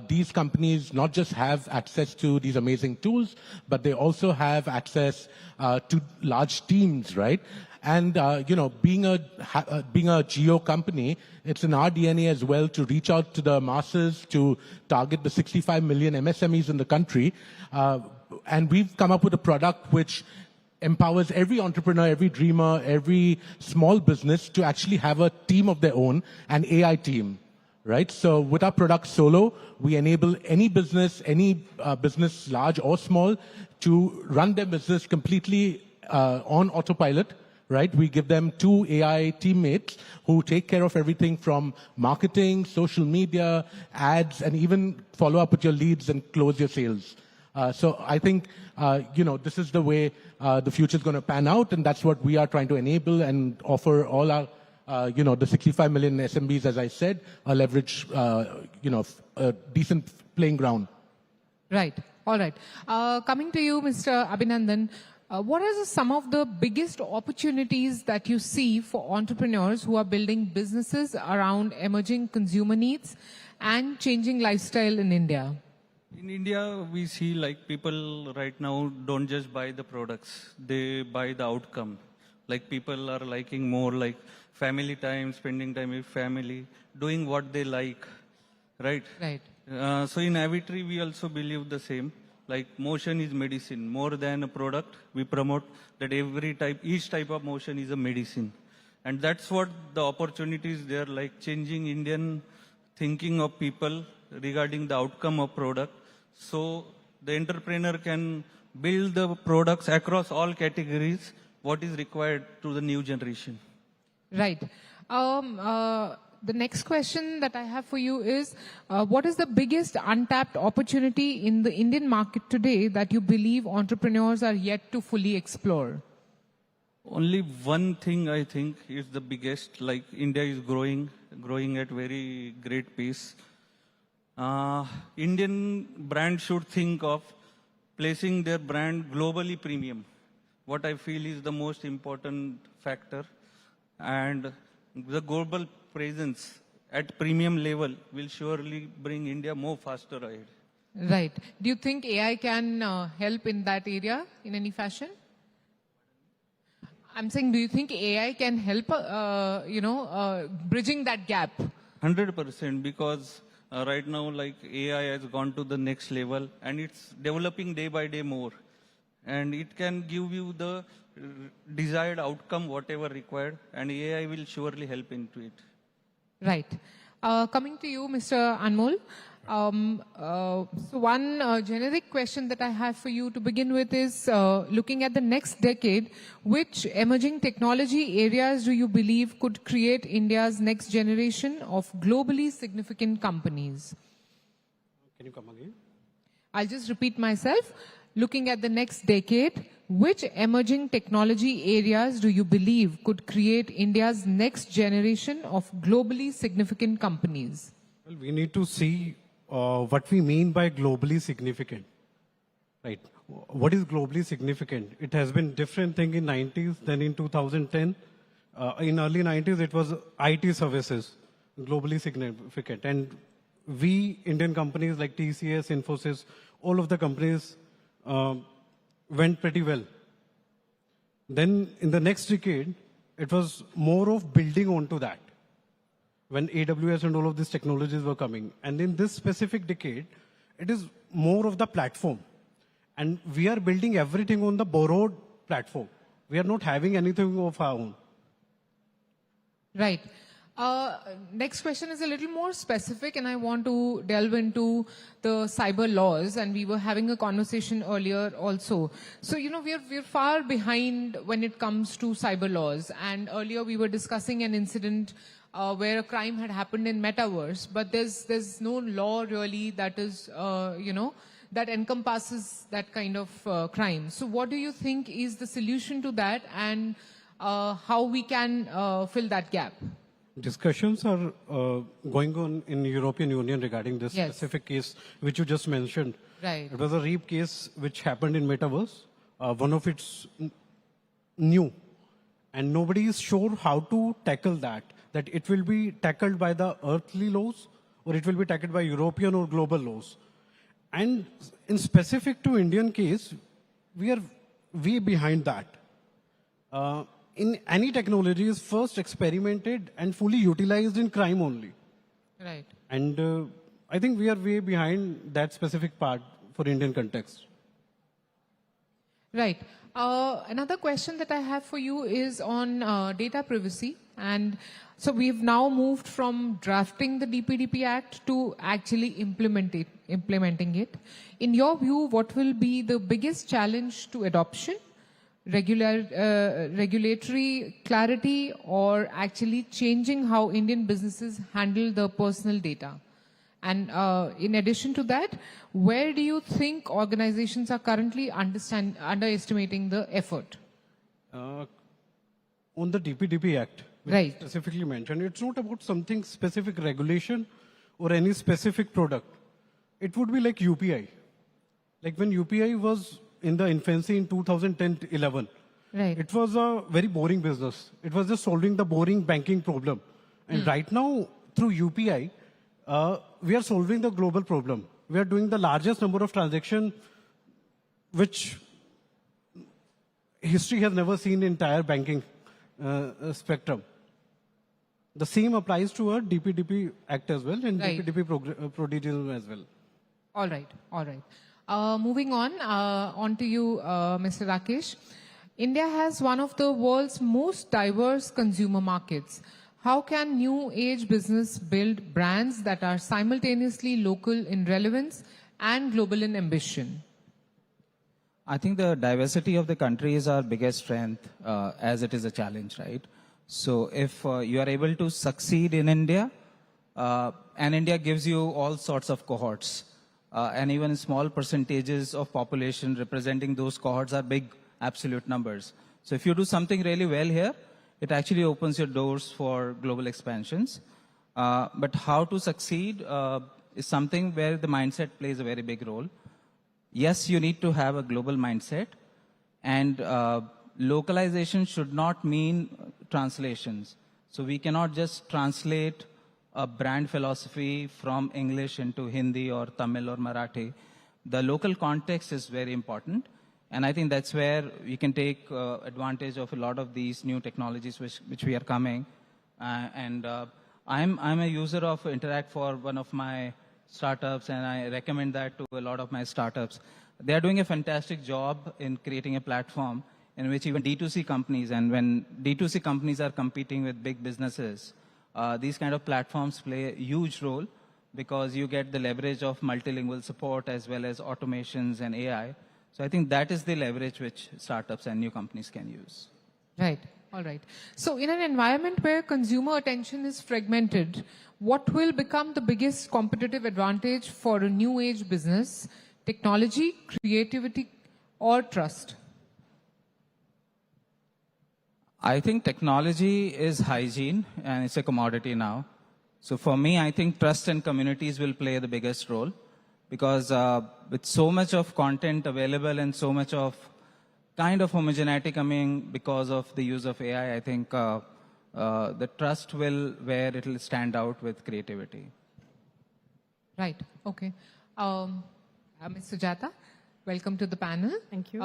These companies not just have access to these amazing tools, but they also have access to large teams, right? And, being a geo company, it's in our DNA as well to reach out to the masses, to target the 65 million MSMEs in the country. And we've come up with a product which empowers every entrepreneur, every dreamer, every small business to actually have a team of their own, an AI team, right? So with our product Solo, we enable any business, large or small, to run their business completely on autopilot. Right? We give them 2 AI teammates who take care of everything from marketing, social media, ads, and even follow up with your leads and close your sales. So I think, this is the way the future is going to pan out, and that's what we are trying to enable and offer all our, the 65 million SMBs, as I said, a leverage, a decent playing ground. Right. All right. Coming to you, Mr. Abhinandan. What are some of the biggest opportunities that you see for entrepreneurs who are building businesses around emerging consumer needs and changing lifestyle in India? In India, we see like people right now don't just buy the products, they buy the outcome. Like people are liking more like family time, spending time with family, doing what they like, right? Right. So in Avitri, we also believe the same. Like motion is medicine. More than a product, we promote that each type of motion is a medicine. And that's what the opportunities there, like changing Indian thinking of people regarding the outcome of product. So the entrepreneur can build the products across all categories, what is required to the new generation. Right. The next question that I have for you is, what is the biggest untapped opportunity in the Indian market today that you believe entrepreneurs are yet to fully explore? Only one thing I think is the biggest, like India is growing at very great pace. Indian brand should think of placing their brand globally premium. What I feel is the most important factor. And the global presence at premium level will surely bring India more faster ahead. Right. Do you think AI can help in that area in any fashion? I'm saying, do you think AI can help, bridging that gap? 100%, because right now, like AI has gone to the next level and it's developing day by day more. And it can give you the desired outcome, whatever required, and AI will surely help into it. Right. Coming to you, Mr. Anmol. So one generic question that I have for you to begin with is, looking at the next decade, which emerging technology areas do you believe could create India's next generation of globally significant companies? Can you come again? I'll just repeat myself. Looking at the next decade, which emerging technology areas do you believe could create India's next generation of globally significant companies? Well, we need to see what we mean by globally significant, right? What is globally significant? It has been different thing in 90s than in 2010. In early 90s, it was IT services, globally significant. And we, Indian companies like TCS, Infosys, all of the companies went pretty well. Then in the next decade, it was more of building onto that when AWS and all of these technologies were coming. And in this specific decade, it is more of the platform. And we are building everything on the borrowed platform. We are not having anything of our own. Right. Next question is a little more specific, and I want to delve into the cyber laws. And we were having a conversation earlier also. So, you know, we're far behind when it comes to cyber laws. And earlier we were discussing an incident where a crime had happened in metaverse, but there's no law really that is, you know, that encompasses that kind of crime. So what do you think is the solution to that, and how we can fill that gap? Discussions are going on in European Union regarding this specific case, which you just mentioned. Right. It was a rape case which happened in metaverse. One of its new, and nobody is sure how to tackle that. That it will be tackled by the earthly laws, or it will be tackled by European or global laws. And in specific to Indian case, we are way behind that. In any technology is first experimented and fully utilized in crime only. Right. And I think we are way behind that specific part for Indian context. Right. Another question that I have for you is on data privacy. And so we've now moved from drafting the DPDP Act to actually implementing it. In your view, what will be the biggest challenge to adoption? Regulatory clarity, or actually changing how Indian businesses handle the personal data? And in addition to that, where do you think organizations are currently underestimating the effort? On the DPDP Act, which specifically mentioned, it's not about something specific regulation or any specific product. It would be like UPI. Like when UPI was in the infancy in 2010-11, it was a very boring business. It was just solving the boring banking problem. And right now, through UPI, we are solving the global problem. We are doing the largest number of transactions, which history has never seen in entire banking spectrum. The same applies to our DPDP Act as well, and DPDP Prodigy as well. All right, all right. Moving on to you, Mr. Rakesh. India has one of the world's most diverse consumer markets. How can new age business build brands that are simultaneously local in relevance and global in ambition? I think the diversity of the country is our biggest strength, as it is a challenge, right? So if you are able to succeed in India, and India gives you all sorts of cohorts, and even small percentages of population representing those cohorts are big absolute numbers. So if you do something really well here, it actually opens your doors for global expansions. But how to succeed is something where the mindset plays a very big role. Yes, you need to have a global mindset, and localization should not mean translations. So we cannot just translate a brand philosophy from English into Hindi or Tamil or Marathi. The local context is very important. And I think that's where we can take advantage of a lot of these new technologies which we are coming. I'm a user of Interact for one of my startups, and I recommend that to a lot of my startups. They are doing a fantastic job in creating a platform in which even D2C companies, and when D2C companies are competing with big businesses, these kind of platforms play a huge role because you get the leverage of multilingual support as well as automations and AI. So I think that is the leverage which startups and new companies can use. Right. All right. So in an environment where consumer attention is fragmented, what will become the biggest competitive advantage for a new age business? Technology, creativity, or trust? I think technology is hygiene, and it's a commodity now. So for me, I think trust and communities will play the biggest role, because with so much of content available and so much of kind of homogeneity coming because of the use of AI, I think the trust will where it will stand out with creativity. Right. Okay. Ms. Sujata, Welcome to the panel. Thank you.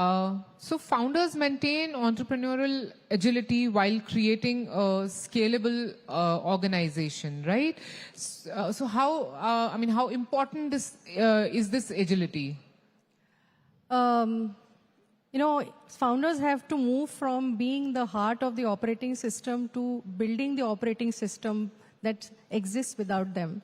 So founders maintain entrepreneurial agility while creating a scalable organization, right? So how, how important is this agility? Founders have to move from being the heart of the operating system to building the operating system that exists without them.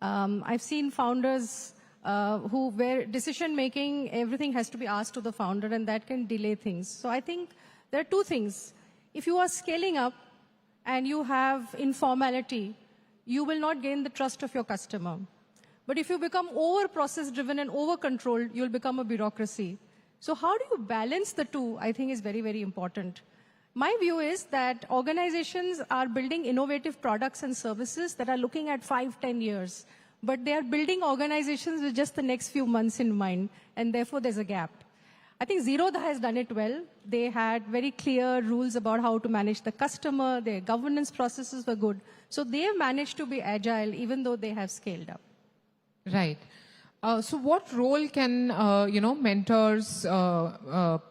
I've seen founders where decision-making, everything has to be asked to the founder, and that can delay things. So I think there are two things. If you are scaling up and you have informality, you will not gain the trust of your customer. But if you become over-process-driven and over-controlled, you'll become a bureaucracy. So how do you balance the two, I think is very, very important. My view is that organizations are building innovative products and services that are looking at 5-10 years. But they are building organizations with just the next few months in mind, and therefore there's a gap. I think Zerodha has done it well. They had very clear rules about how to manage the customer. Their governance processes were good. So they have managed to be agile, even though they have scaled up. Right. So what role can, mentors,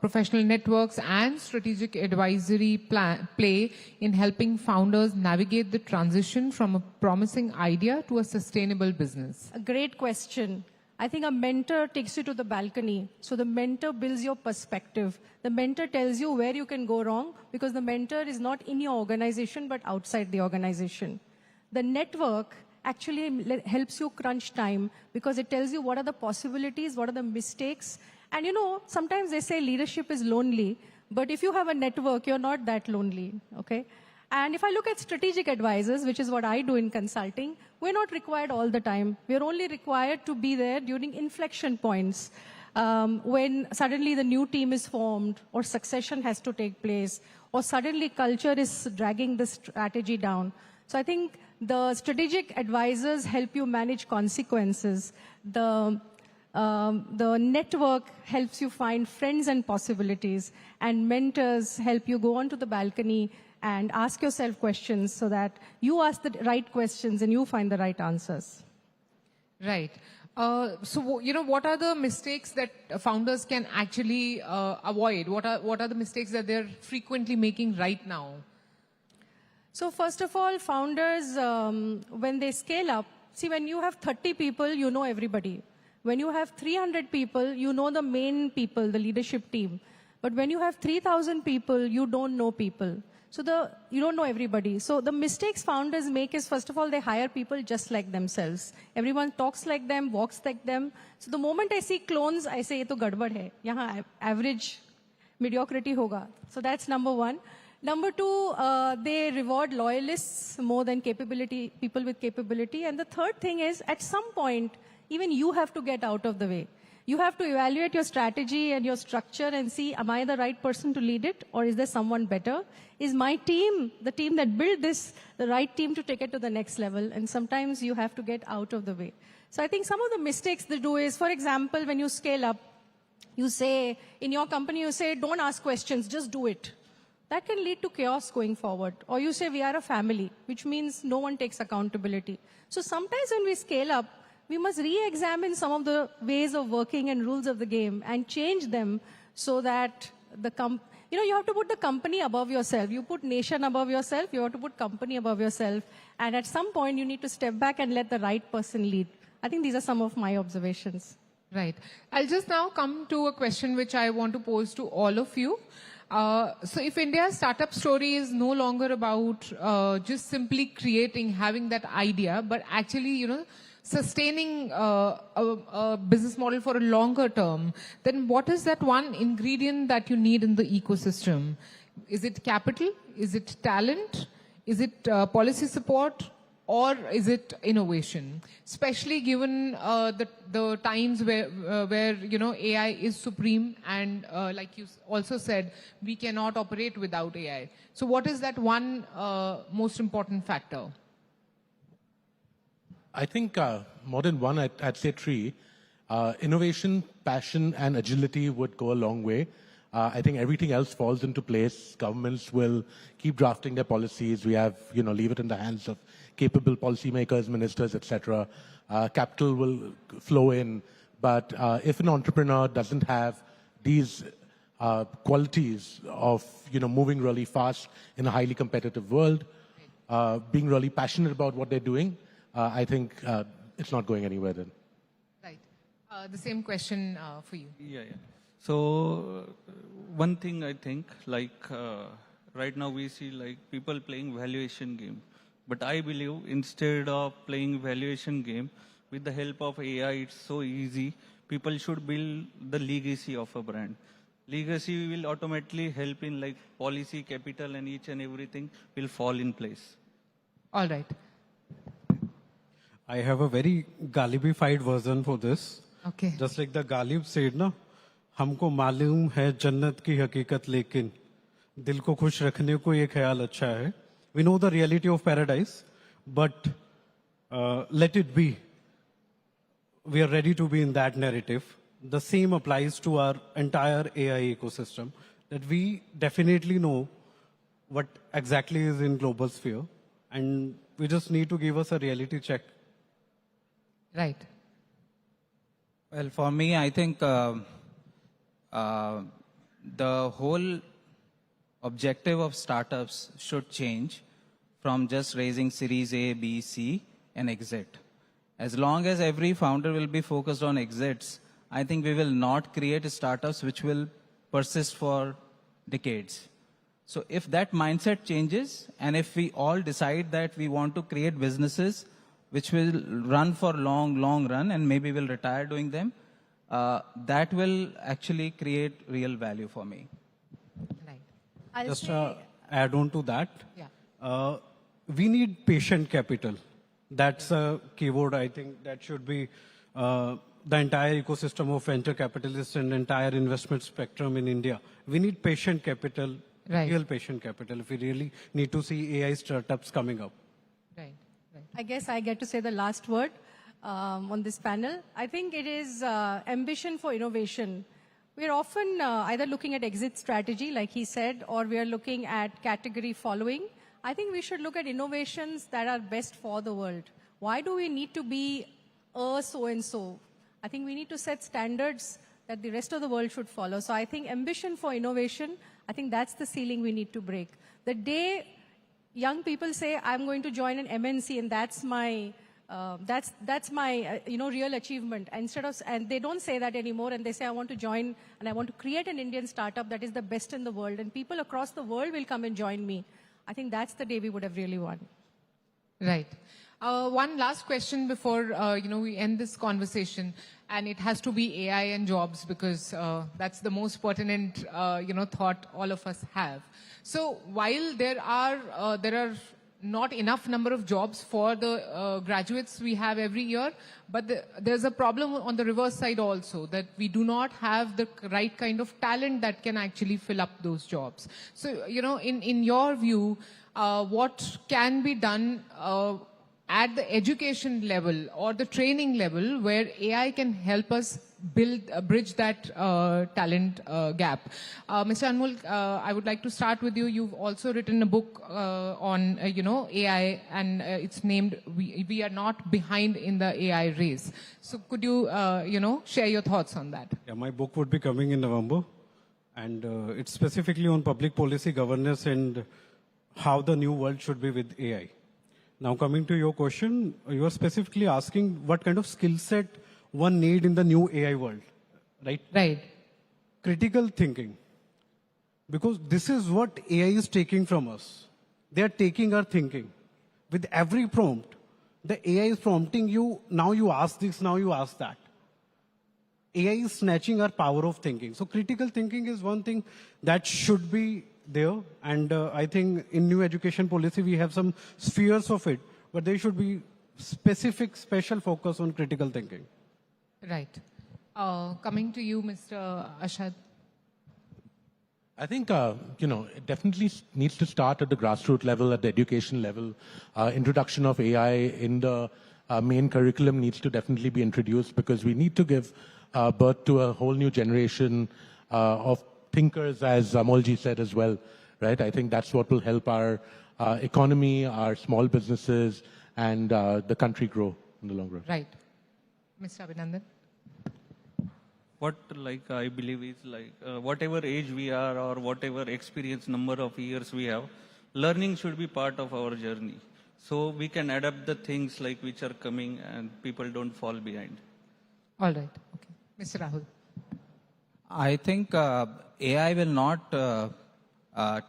professional networks, and strategic advisory play in helping founders navigate the transition from a promising idea to a sustainable business? A great question. I think a mentor takes you to the balcony. So the mentor builds your perspective. The mentor tells you where you can go wrong because the mentor is not in your organization but outside the organization. The network actually helps you crunch time because it tells you what are the possibilities, what are the mistakes. And sometimes they say leadership is lonely, but if you have a network, you're not that lonely, okay? And if I look at strategic advisors, which is what I do in consulting, we're not required all the time. We're only required to be there during inflection points, when suddenly the new team is formed, or succession has to take place, or suddenly culture is dragging the strategy down. So I think the strategic advisors help you manage consequences. The network helps you find friends and possibilities. And mentors help you go onto the balcony and ask yourself questions so that you ask the right questions and you find the right answers. Right. So, what are the mistakes that founders can actually avoid? What are the mistakes that they're frequently making right now? So first of all, founders, when they scale up, see, when you have 30 people, you know everybody. When you have 300 people, you know the main people, the leadership team. But when you have 3,000 people, you don't know people. So you don't know everybody. So the mistakes founders make is, first of all, they hire people just like themselves. Everyone talks like them, walks like them. So the moment I see clones, I say, ye to gadbad hai. Yahan average mediocrity hoga. So that's number one. Number two, they reward loyalists more than people with capability. And the third thing is, at some point, even you have to get out of the way. You have to evaluate your strategy and your structure and see, am I the right person to lead it, or is there someone better? Is my team, the team that built this, the right team to take it to the next level? And sometimes you have to get out of the way. So I think some of the mistakes they do is, for example, when you scale up, you say, in your company, you say, don't ask questions, just do it. That can lead to chaos going forward. Or you say we are a family, which means no one takes accountability. So sometimes when we scale up, we must re-examine some of the ways of working and rules of the game and change them so that you have to put the company above yourself. You put nation above yourself, you have to put company above yourself. And at some point, you need to step back and let the right person lead. I think these are some of my observations. Right. I'll just now come to a question which I want to pose to all of you. So if India's startup story is no longer about just simply having that idea, but actually, sustaining a business model for a longer term, then what is that one ingredient that you need in the ecosystem? Is it capital? Is it talent? Is it policy support? Or is it innovation? Especially given the times where AI is supreme, and like you also said, we cannot operate without AI. So what is that one most important factor? I think more than one, I'd say three. Innovation, passion, and agility would go a long way. I think everything else falls into place. Governments will keep drafting their policies. We have, leave it in the hands of capable policymakers, ministers, etc. Capital will flow in, But if an entrepreneur doesn't have these qualities of moving really fast in a highly competitive world, being really passionate about what they're doing, I think it's not going anywhere then. Right. The same question for you. Yeah. So one thing I think, like right now we see like people playing valuation game, but I believe instead of playing valuation game, with the help of AI, it's so easy. People should build the legacy of a brand. Legacy will automatically help in like policy, capital, and each and everything will fall in place. All right. I have a very Galibified version for this. Okay. Just like the Galib said, na, हमको मालूम है जन्नत की हकीकत लेकिन दिल को खुश रखने को ये ख्याल अच्छा है. We know the reality of paradise, but let it be. We are ready to be in that narrative. The same applies to our entire AI ecosystem, that we definitely know what exactly is in global sphere, and we just need to give us a reality check. Right. Well, for me, I think the whole objective of startups should change from just raising Series A, B, C, and exit. As long as every founder will be focused on exits, I think we will not create startups which will persist for decades. So if that mindset changes, and if we all decide that we want to create businesses which will run for long run, and maybe we'll retire doing them, that will actually create real value for me. Right. Just add on to that. Yeah. We need patient capital. That's a keyword, I think, that should be the entire ecosystem of venture capitalists and entire investment spectrum in India. We need patient capital, real patient capital, if we really need to see AI startups coming up. Right. I guess I get to say the last word on this panel. I think it is ambition for innovation. We are often either looking at exit strategy, like he said, or we are looking at category following. I think we should look at innovations that are best for the world. Why do we need to be so-and-so? I think we need to set standards that the rest of the world should follow. So I think ambition for innovation, I think that's the ceiling we need to break. The day young people say, I'm going to join an MNC and that's my real achievement. And they don't say that anymore, and they say, I want to join and I want to create an Indian startup that is the best in the world, and people across the world will come and join me. I think that's the day we would have really won. Right. One last question before we end this conversation, and it has to be AI and jobs, because that's the most pertinent thought all of us have. So while there are not enough number of jobs for the graduates we have every year, but there's a problem on the reverse side also, that we do not have the right kind of talent that can actually fill up those jobs. So, in your view, what can be done at the education level or the training level where AI can help us bridge that talent gap? Mr. Anmol, I would like to start with you. You've also written a book on AI, and it's named "We Are Not Behind in the AI Race." So could you share your thoughts on that? Yeah, my book would be coming in November, and it's specifically on public policy governance and how the new world should be with AI. Now, coming to your question, you are specifically asking what kind of skill set one need in the new AI world, right? Right. Critical thinking. Because this is what AI is taking from us. They are taking our thinking. With every prompt, the AI is prompting you, now you ask this, now you ask that. AI is snatching our power of thinking. So critical thinking is one thing that should be there, and I think in new education policy we have some spheres of it, but there should be special focus on critical thinking. Right. Coming to you, Mr. Ashad. I think, it definitely needs to start at the grassroots level, at the education level. Introduction of AI in the main curriculum needs to definitely be introduced, because we need to give birth to a whole new generation of thinkers, as Amolji said as well, right? I think that's what will help our economy, our small businesses, and the country grow in the long run. Right. Mr. Abhinandan. what like I believe is like whatever age we are or whatever experience number of years we have, learning should be part of our journey. So we can adapt the things like which are coming and people don't fall behind. All right. Okay. Mr. Rahul. I think AI will not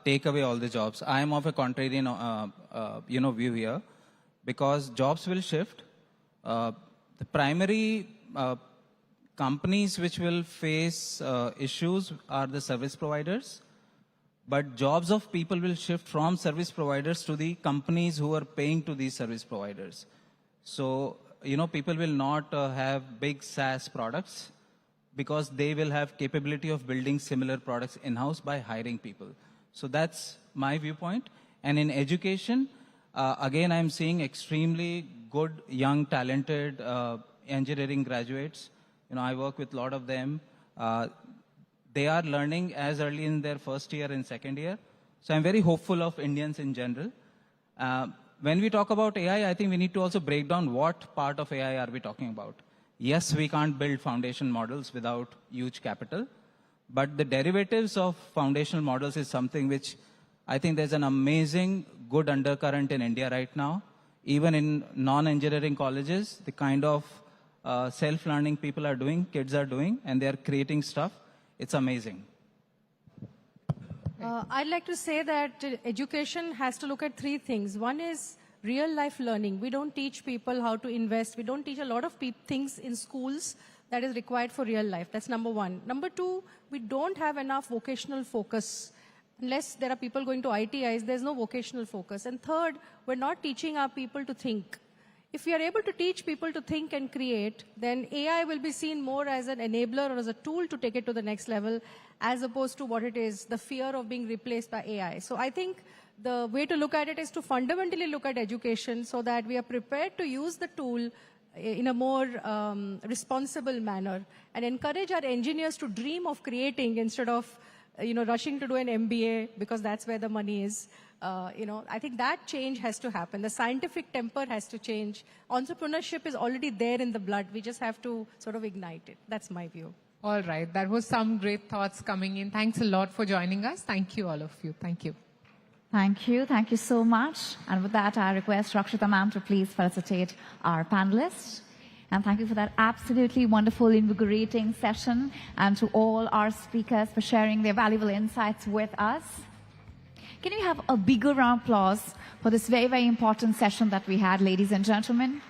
take away all the jobs. I am of a contrarian, view here, because jobs will shift. The primary companies which will face issues are the service providers, but jobs of people will shift from service providers to the companies who are paying to these service providers. So, people will not have big SaaS products because they will have capability of building similar products in-house by hiring people. So that's my viewpoint. And in education, again, I'm seeing extremely good, young, talented engineering graduates. I work with a lot of them. They are learning as early in their first year and second year. So I'm very hopeful of Indians in general. When we talk about AI, I think we need to also break down what part of AI are we talking about. Yes, we can't build foundation models without huge capital, but the derivatives of foundational models is something which I think there's an amazing good undercurrent in India right now. Even in non-engineering colleges, the kind of self-learning people are doing, kids are doing, and they're creating stuff. It's amazing. I'd like to say that education has to look at three things. One is real life learning. We don't teach people how to invest. We don't teach a lot of things in schools that is required for real life. That's number one. Number two, we don't have enough vocational focus. Unless there are people going to ITIs, there's no vocational focus. And third, we're not teaching our people to think. If we are able to teach people to think and create, then AI will be seen more as an enabler or as a tool to take it to the next level, as opposed to what it is, the fear of being replaced by AI. So I think the way to look at it is to fundamentally look at education so that we are prepared to use the tool in a more responsible manner and encourage our engineers to dream of creating instead of rushing to do an MBA because that's where the money is. I think that change has to happen. The scientific temper has to change. Entrepreneurship is already there in the blood. We just have to sort of ignite it. That's my view. All right. That was some great thoughts coming in. Thanks a lot for joining us. Thank you, all of you. Thank you. Thank you. Thank you so much. And with that, I request Rakshita ma'am to please felicitate our panelists. And thank you for that absolutely wonderful, invigorating session, and to all our speakers for sharing their valuable insights with us. Can we have a bigger round of applause for this very, very important session that we had, ladies and gentlemen?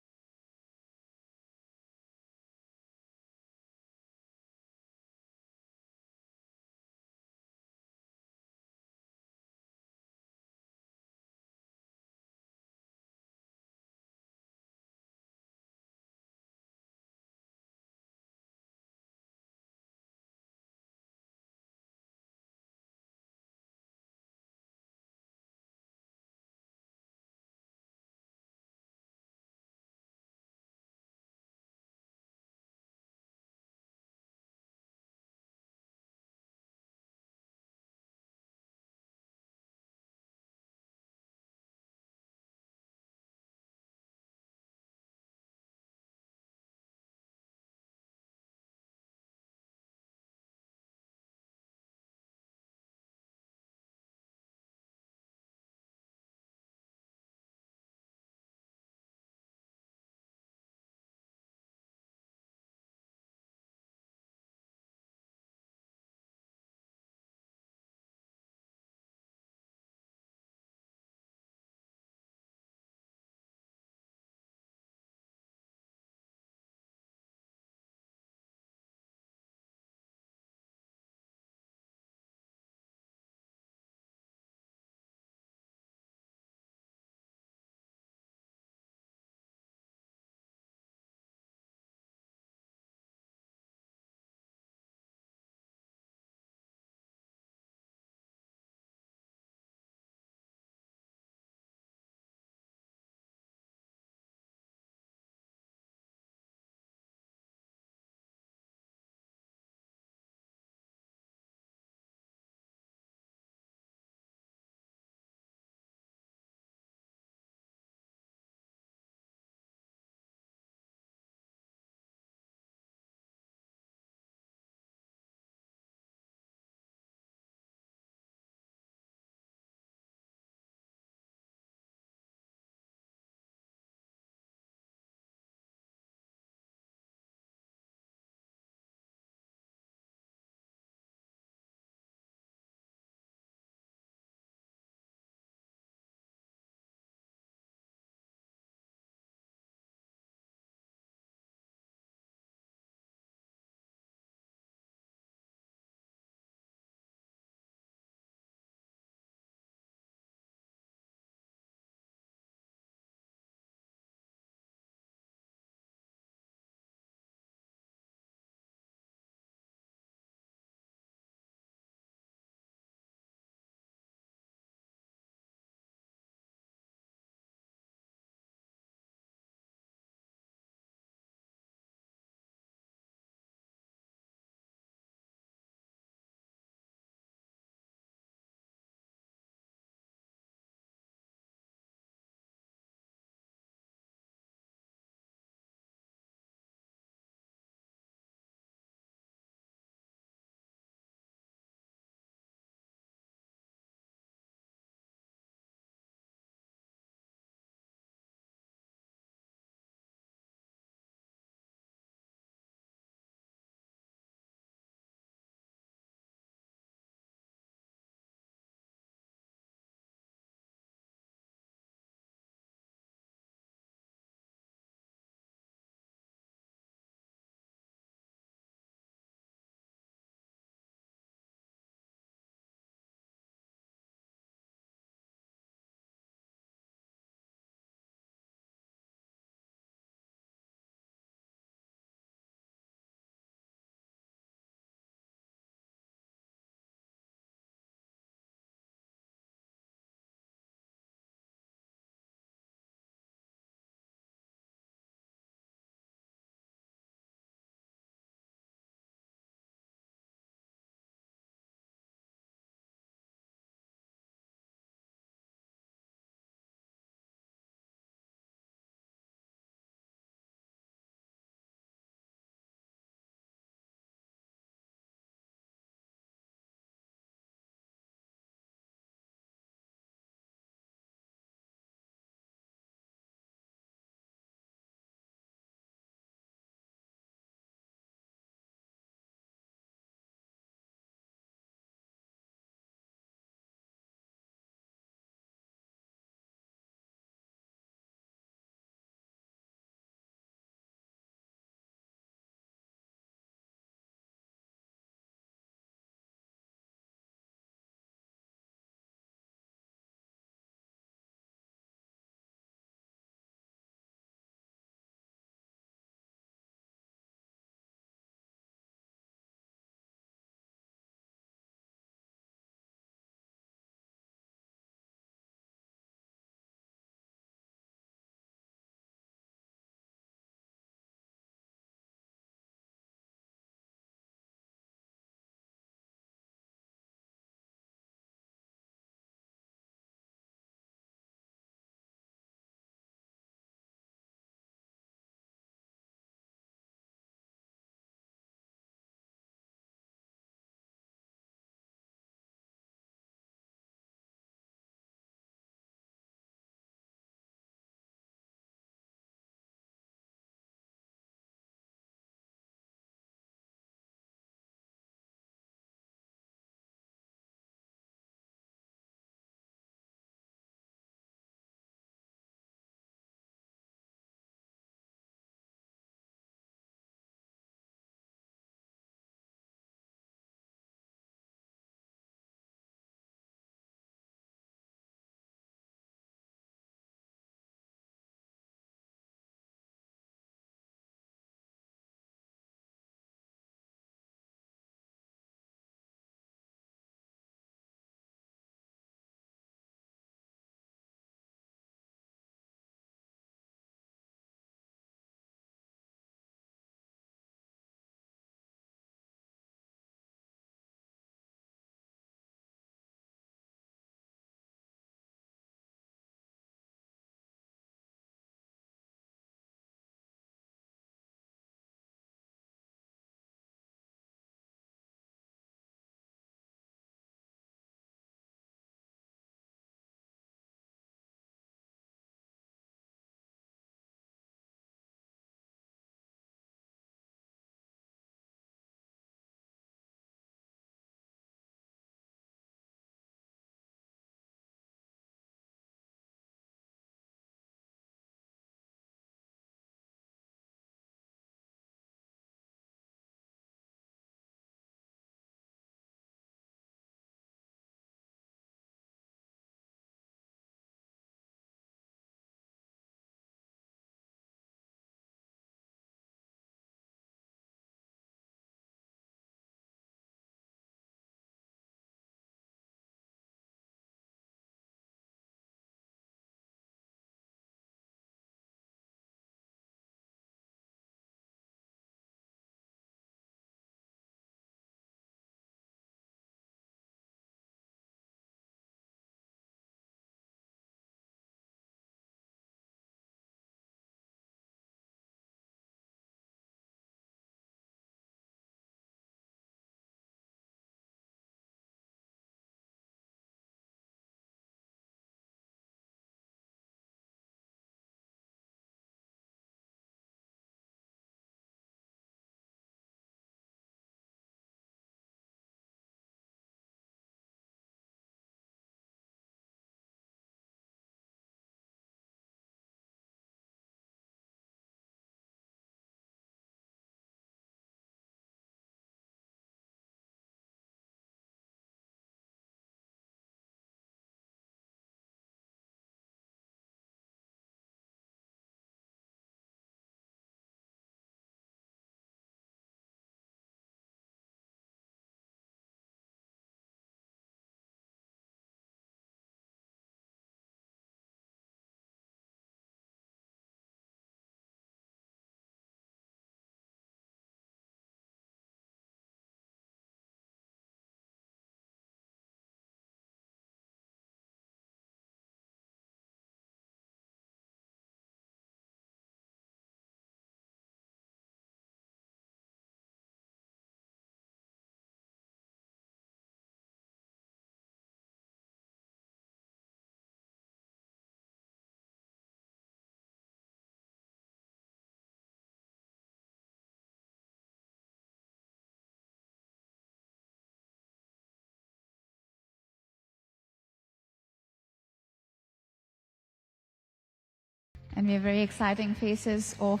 And we have very exciting faces of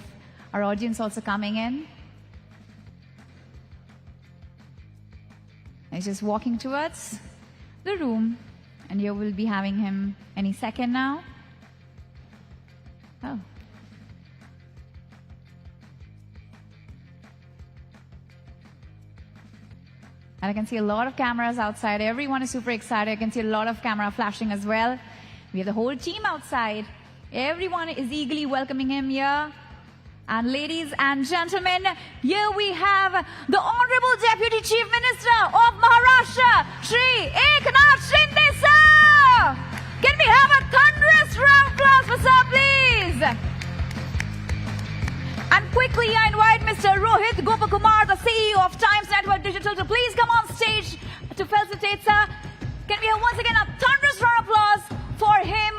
our audience also coming in. He's just walking towards the room, and you will be having him any second now. Oh. And I can see a lot of cameras outside. Everyone is super excited. I can see a lot of camera flashing as well. We have the whole team outside. Everyone is eagerly welcoming him here. And ladies and gentlemen, here we have the Honorable Deputy Chief Minister of Maharashtra, Shri Eknath Shinde sir. Can we have a thunderous round of applause for sir, please? And quickly I invite Mr. Rohit Gopakumar, the CEO of Times Network Digital, to please come on stage to felicitate sir. Can we have once again a thunderous round of applause for him,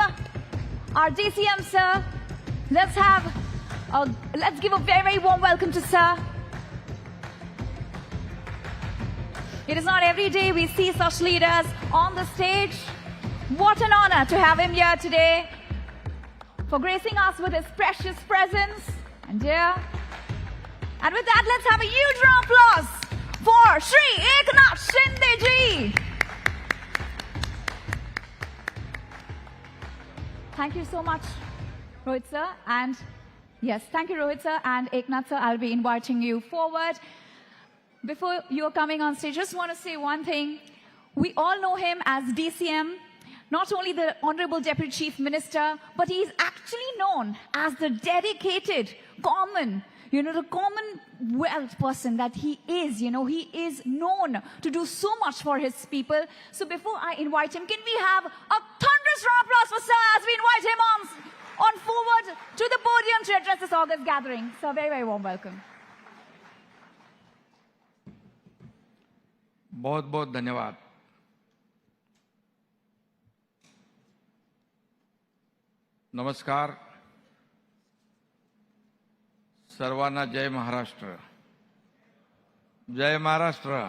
our DCM sir. Let's give a very, very warm welcome to sir. It is not every day we see such leaders on the stage. What an honor to have him here today for gracing us with his precious presence. And with that, let's have a huge round of applause for Shri Eknath Shinde ji. Thank you so much, Rohit sir. And yes, thank you, Rohit sir and Eknath sir. I'll be inviting you forward. Before you're coming on stage, just want to say one thing. We all know him as DCM, not only the Honorable Deputy Chief Minister, but he's actually known as the dedicated, common, the commonwealth person that he is. He is known to do so much for his people. So before I invite him, can we have a thunderous round of applause for sir as we invite him on forward to the podium to address this August gathering. So very, very warm welcome. बहुत बहुत धन्यवाद. नमस्कार. सर्वांना जय महाराष्ट्र. जय महाराष्ट्र.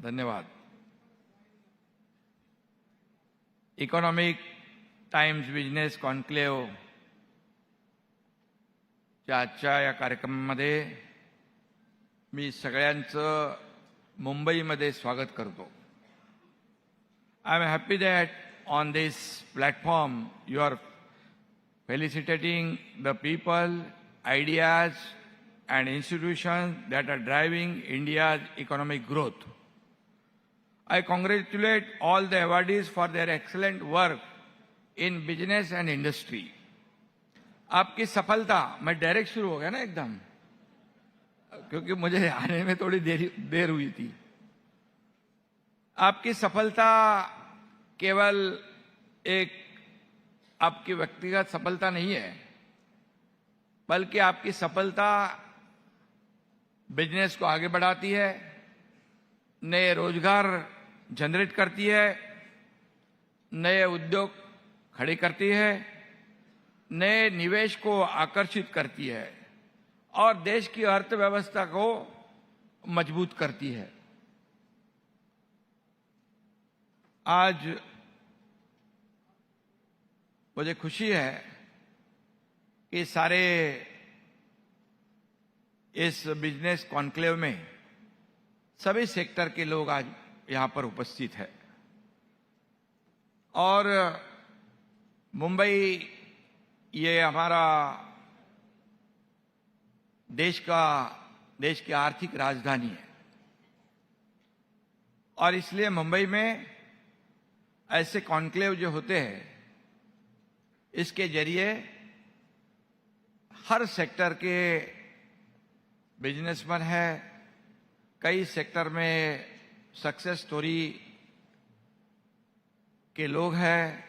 धन्यवाद. Economic times business conclave च्या आजच्या या कार्यक्रमामध्ये मी सगळ्यांचं मुंबईमध्ये स्वागत करतो. I am happy that on this platform you are felicitating the people, ideas and institutions that are driving India's economic growth. I congratulate all the awardees for their excellent work in business and industry. आपकी सफलता, मैं direct शुरू हो गया ना एकदम, क्योंकि मुझे आने में थोड़ी देर हुई थी. आपकी सफलता केवल एक आपकी व्यक्तिगत सफलता नहीं है, बल्कि आपकी सफलता बिजनेस को आगे बढ़ाती है, नए रोजगार जनरेट करती है, नए उद्योग खड़े करती है, नए निवेश को आकर्षित करती है और देश की अर्थव्यवस्था को मजबूत करती है. आज मुझे खुशी है कि सारे इस बिजनेस कॉन्क्लेव में सभी सेक्टर के लोग आज यहां पर उपस्थित हैं और मुंबई ये हमारा देश की आर्थिक राजधानी है और इसलिए मुंबई में ऐसे कॉन्क्लेव जो होते हैं इसके जरिए हर सेक्टर के बिजनेसमैन है, कई सेक्टर में सक्सेस स्टोरी के लोग हैं,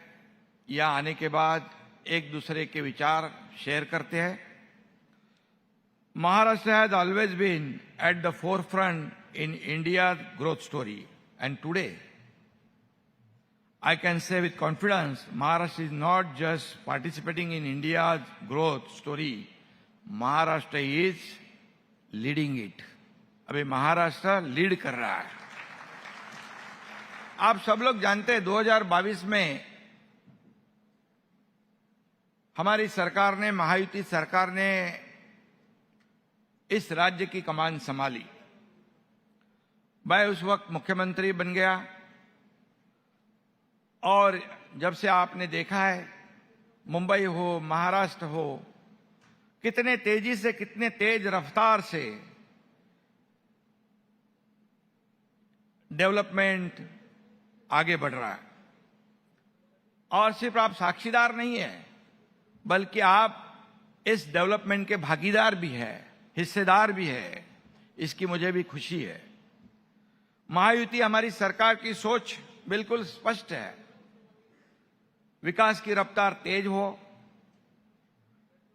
यहाँ आने के बाद एक दूसरे के विचार शेयर करते हैं. Maharashtra has always been at the forefront in India's growth story, and today I can say with confidence, Maharashtra is not just participating in India's growth story, Maharashtra is leading it. अभी Maharashtra lead कर रहा है. आप सब लोग जानते हैं 2022 में हमारी सरकार ने, महायुति सरकार ने इस राज्य की कमान संभाली। मैं उस वक्त मुख्यमंत्री बन गया और जब से आपने देखा है, मुंबई हो, महाराष्ट्र हो, कितने तेजी से, कितने तेज रफ्तार से डेवलपमेंट आगे बढ़ रहा है। और सिर्फ आप साक्षीदार नहीं है, बल्कि आप इस डेवलपमेंट के भागीदार भी है, हिस्सेदार भी है। इसकी मुझे भी खुशी है। महायुति हमारी सरकार की सोच बिल्कुल स्पष्ट है। विकास की रफ्तार तेज हो,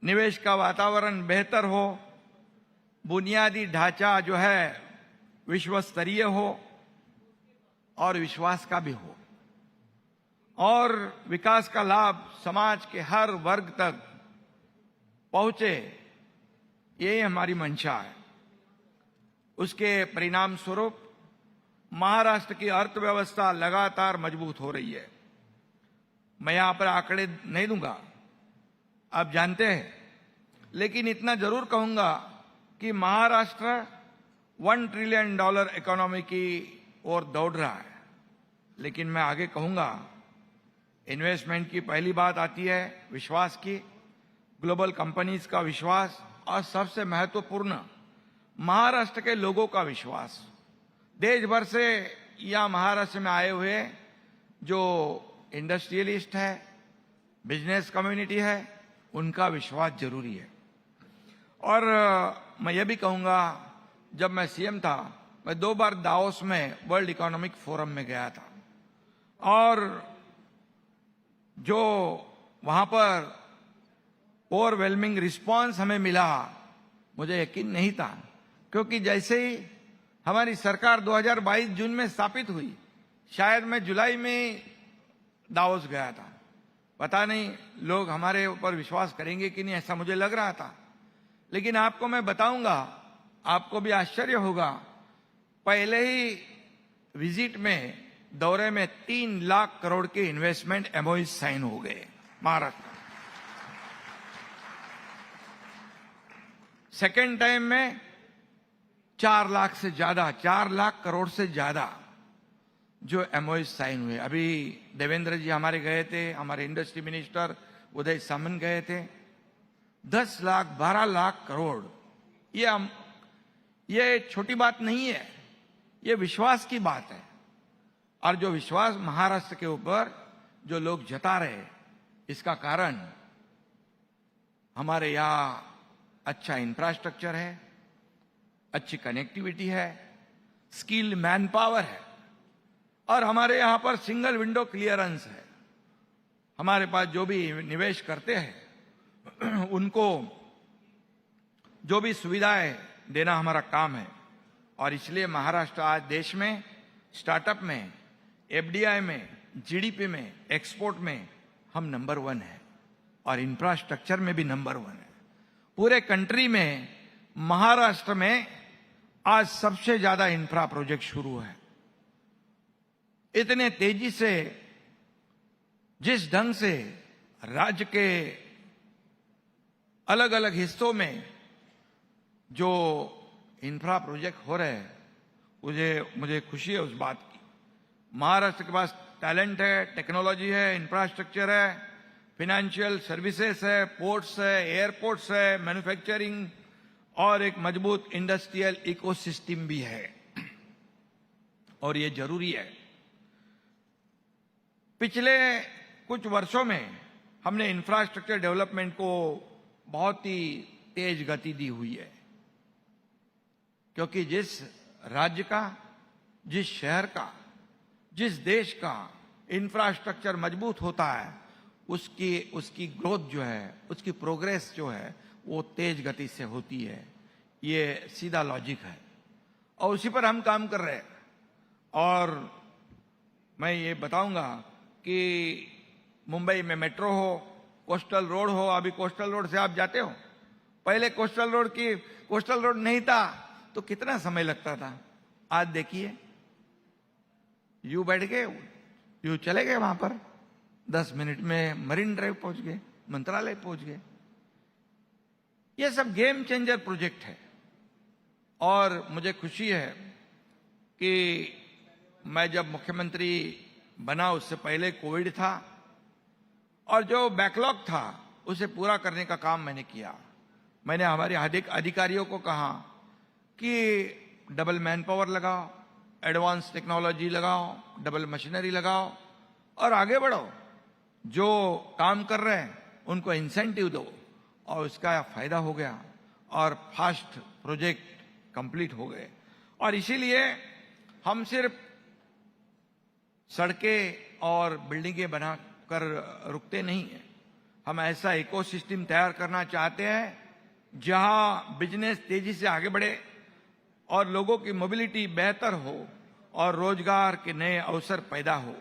निवेश का वातावरण बेहतर हो, बुनियादी ढांचा जो है विश्व स्तरीय हो और विश्वास का भी हो, और विकास का लाभ समाज के हर वर्ग तक पहुंचे, ये हमारी मंशा है। उसके परिणाम स्वरूप महाराष्ट्र की अर्थव्यवस्था लगातार मजबूत हो रही है। मैं यहां पर आंकड़े नहीं दूंगा, आप जानते हैं, लेकिन इतना जरूर कहूंगा कि महाराष्ट्र $1 ट्रिलियन इकोनॉमी की ओर दौड़ रहा है। लेकिन मैं आगे कहूंगा, इन्वेस्टमेंट की पहली बात आती है विश्वास की, ग्लोबल कंपनीज का विश्वास, और सबसे महत्वपूर्ण महाराष्ट्र के लोगों का विश्वास। देश भर से या महाराष्ट्र में आए हुए जो इंडस्ट्रियलिस्ट है, बिजनेस कम्युनिटी है, उनका विश्वास जरूरी है। और मैं ये भी कहूंगा, जब मैं सीएम था, मैं 2 बार दावोस में वर्ल्ड इकोनॉमिक फोरम में गया था, और जो वहां पर ओवरवेलमिंग रिस्पांस हमें मिला, मुझे यकीन नहीं था, क्योंकि जैसे ही हमारी सरकार 2022 जून में स्थापित हुई, शायद मैं जुलाई में दावोस गया था। पता नहीं लोग हमारे ऊपर विश्वास करेंगे कि नहीं, ऐसा मुझे लग रहा था। लेकिन आपको मैं बताऊंगा, आपको भी आश्चर्य होगा, पहले ही विजिट में, दौरे में 3 लाख करोड़ के इन्वेस्टमेंट एमओयू साइन हो गए महाराष्ट्र। सेकेंड टाइम में 4 लाख से ज्यादा, 4 लाख करोड़ से ज्यादा जो एमओयू साइन हुए। अभी देवेंद्र जी हमारे गए थे, हमारे इंडस्ट्री मिनिस्टर उदय सामंत गए थे। 10 लाख 12 लाख करोड़, ये छोटी बात नहीं है, ये विश्वास की बात है। और जो विश्वास महाराष्ट्र के ऊपर जो लोग जता रहे, इसका कारण हमारे यहां अच्छा इंफ्रास्ट्रक्चर है, अच्छी कनेक्टिविटी है, स्किल्ड मैन पावर है, और हमारे यहां पर सिंगल विंडो क्लियरेंस है। हमारे पास जो भी निवेश करते हैं उनको जो भी सुविधाएं देना हमारा काम है। और इसलिए महाराष्ट्र आज देश में स्टार्टअप में, एफडीआई में, जीडीपी में, एक्सपोर्ट में हम नंबर 1 है, और इंफ्रास्ट्रक्चर में भी नंबर 1 है। पूरे कंट्री में महाराष्ट्र में आज सबसे ज्यादा इंफ्रा प्रोजेक्ट शुरू है। इतने तेजी से, जिस ढंग से राज्य के अलग अलग हिस्सों में जो इंफ्रा प्रोजेक्ट हो रहे हैं, मुझे खुशी है उस बात की। महाराष्ट्र के पास टैलेंट है, टेक्नोलॉजी है, इंफ्रास्ट्रक्चर है, फाइनेंशियल सर्विसेज है, पोर्ट्स है, एयरपोर्ट्स है, मैन्युफैक्चरिंग, और एक मजबूत इंडस्ट्रियल इकोसिस्टम भी है। और ये जरूरी है। पिछले कुछ वर्षों में हमने इंफ्रास्ट्रक्चर डेवलपमेंट को बहुत ही तेज गति दी हुई है, क्योंकि जिस राज्य का, जिस शहर का, जिस देश का इंफ्रास्ट्रक्चर मजबूत होता है, उसकी ग्रोथ जो है, उसकी प्रोग्रेस जो है, वो तेज गति से होती है। ये सीधा लॉजिक है, और उसी पर हम काम कर रहे हैं। और मैं ये बताऊंगा कि मुंबई में मेट्रो हो, कोस्टल रोड हो, अभी कोस्टल रोड से आप जाते हो, पहले कोस्टल रोड नहीं था तो कितना समय लगता था। आज देखिए, यू बैठ गए, यू चले गए वहां पर, 10 मिनट में मरीन ड्राइव पहुंच गए, मंत्रालय पहुंच गए। ये सब गेम चेंजर प्रोजेक्ट है और मुझे खुशी है कि मैं जब मुख्यमंत्री बना उससे पहले कोविड था और जो बैकलॉग था उसे पूरा करने का काम मैंने किया। मैंने हमारे अधिकारियों को कहा कि डबल मैन पावर लगाओ, एडवांस टेक्नोलॉजी लगाओ, डबल मशीनरी लगाओ और आगे बढ़ो। जो काम कर रहे हैं उनको इंसेंटिव दो और उसका फायदा हो गया और फास्ट प्रोजेक्ट कंप्लीट हो गए। और इसीलिए हम सिर्फ सड़कें और बिल्डिंगें बनाकर रुकते नहीं हैं। हम ऐसा इकोसिस्टम तैयार करना चाहते हैं जहां बिजनेस तेजी से आगे बढ़े और लोगों की मोबिलिटी बेहतर हो और रोजगार के नए अवसर पैदा हो।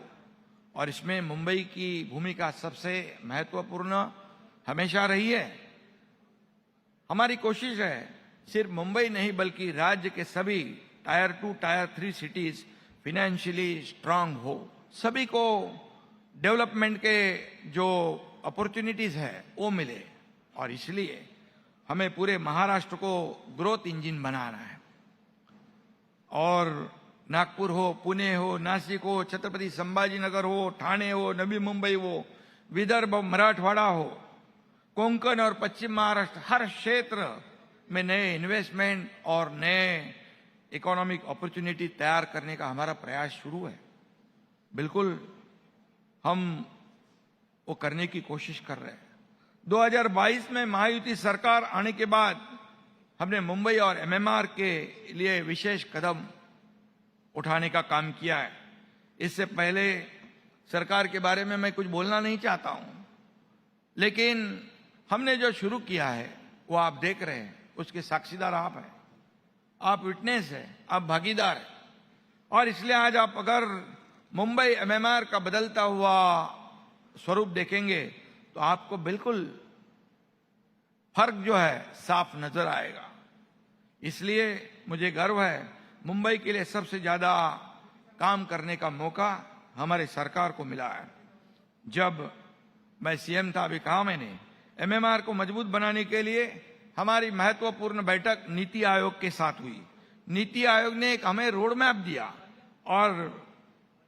और इसमें मुंबई की भूमिका सबसे महत्वपूर्ण हमेशा रही है। हमारी कोशिश है सिर्फ मुंबई नहीं बल्कि राज्य के सभी tyre 2, tyre 3 cities financially strong हो, सभी को डेवलपमेंट के जो अपॉर्चुनिटीज है वो मिले। और इसलिए हमें पूरे महाराष्ट्र को ग्रोथ इंजन बनाना है। और नागपुर हो, पुणे हो, नासिक हो, छत्रपति संभाजीनगर हो, ठाणे हो, नवी मुंबई हो, विदर्भ, मराठवाड़ा हो, कोंकण और पश्चिम महाराष्ट्र, हर क्षेत्र में नए इन्वेस्टमेंट और नए इकोनॉमिक अपॉर्चुनिटी तैयार करने का हमारा प्रयास शुरू है। बिल्कुल हम वो करने की कोशिश कर रहे हैं। 2022 में महायुति सरकार आने के बाद हमने मुंबई और एमएमआर के लिए विशेष कदम उठाने का काम किया है। इससे पहले सरकार के बारे में मैं कुछ बोलना नहीं चाहता हूं, लेकिन हमने जो शुरू किया है वो आप देख रहे हैं, उसके साक्षीदार आप हैं, आप विटनेस हैं, आप भागीदार हैं। और इसलिए आज आप अगर मुंबई एमएमआर का बदलता हुआ स्वरूप देखेंगे तो आपको बिल्कुल फर्क जो है साफ नजर आएगा। इसलिए मुझे गर्व है, मुंबई के लिए सबसे ज्यादा काम करने का मौका हमारे सरकार को मिला है। जब मैं सीएम था, अभी कहा मैंने, एमएमआर को मजबूत बनाने के लिए हमारी महत्वपूर्ण बैठक नीति आयोग के साथ हुई। नीति आयोग ने एक हमें रोड मैप दिया और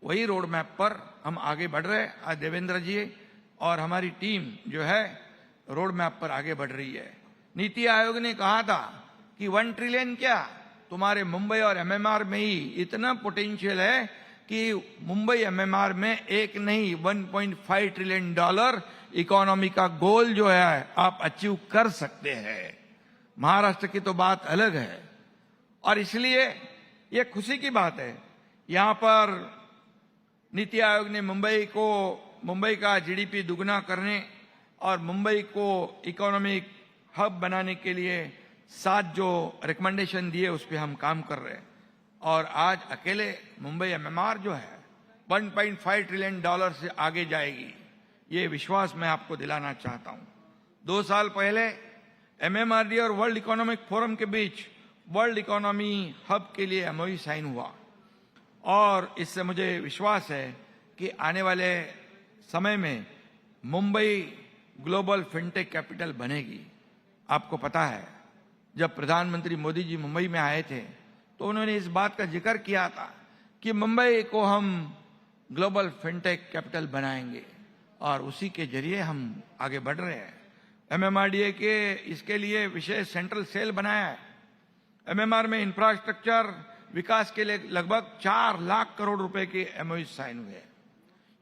वही रोड मैप पर हम आगे बढ़ रहे हैं। आज देवेंद्र जी और हमारी टीम जो है रोड मैप पर आगे बढ़ रही है। नीति आयोग ने कहा था कि 1 ट्रिलियन क्या, तुम्हारे मुंबई और एमएमआर में ही इतना पोटेंशियल है कि मुंबई एमएमआर में एक नहीं 1.5 ट्रिलियन डॉलर इकोनॉमी का गोल जो है आप अचीव कर सकते हैं। महाराष्ट्र की तो बात अलग है और इसलिए ये खुशी की बात है। यहां पर नीति आयोग ने मुंबई का जीडीपी दुगना करने और मुंबई को इकोनॉमिक हब बनाने के लिए 7 जो रिकमेंडेशन दिए उस पर हम काम कर रहे हैं। और आज अकेले मुंबई एमएमआर जो है 1.5 ट्रिलियन डॉलर से आगे जाएगी, ये विश्वास मैं आपको दिलाना चाहता हूं। 2 साल पहले एमएमआरडी और वर्ल्ड इकोनॉमिक फोरम के बीच वर्ल्ड इकोनॉमी हब के लिए एमओयू साइन हुआ और इससे मुझे विश्वास है कि आने वाले समय में मुंबई ग्लोबल फिनटेक कैपिटल बनेगी। आपको पता है, जब प्रधानमंत्री मोदी जी मुंबई में आए थे तो उन्होंने इस बात का जिक्र किया था कि मुंबई को हम ग्लोबल फिनटेक कैपिटल बनाएंगे और उसी के जरिए हम आगे बढ़ रहे हैं। एमएमआरडीए के इसके लिए विशेष सेंट्रल सेल बनाया है। एमएमआर में इंफ्रास्ट्रक्चर विकास के लिए लगभग 4 लाख करोड़ रुपए के एमओयू साइन हुए।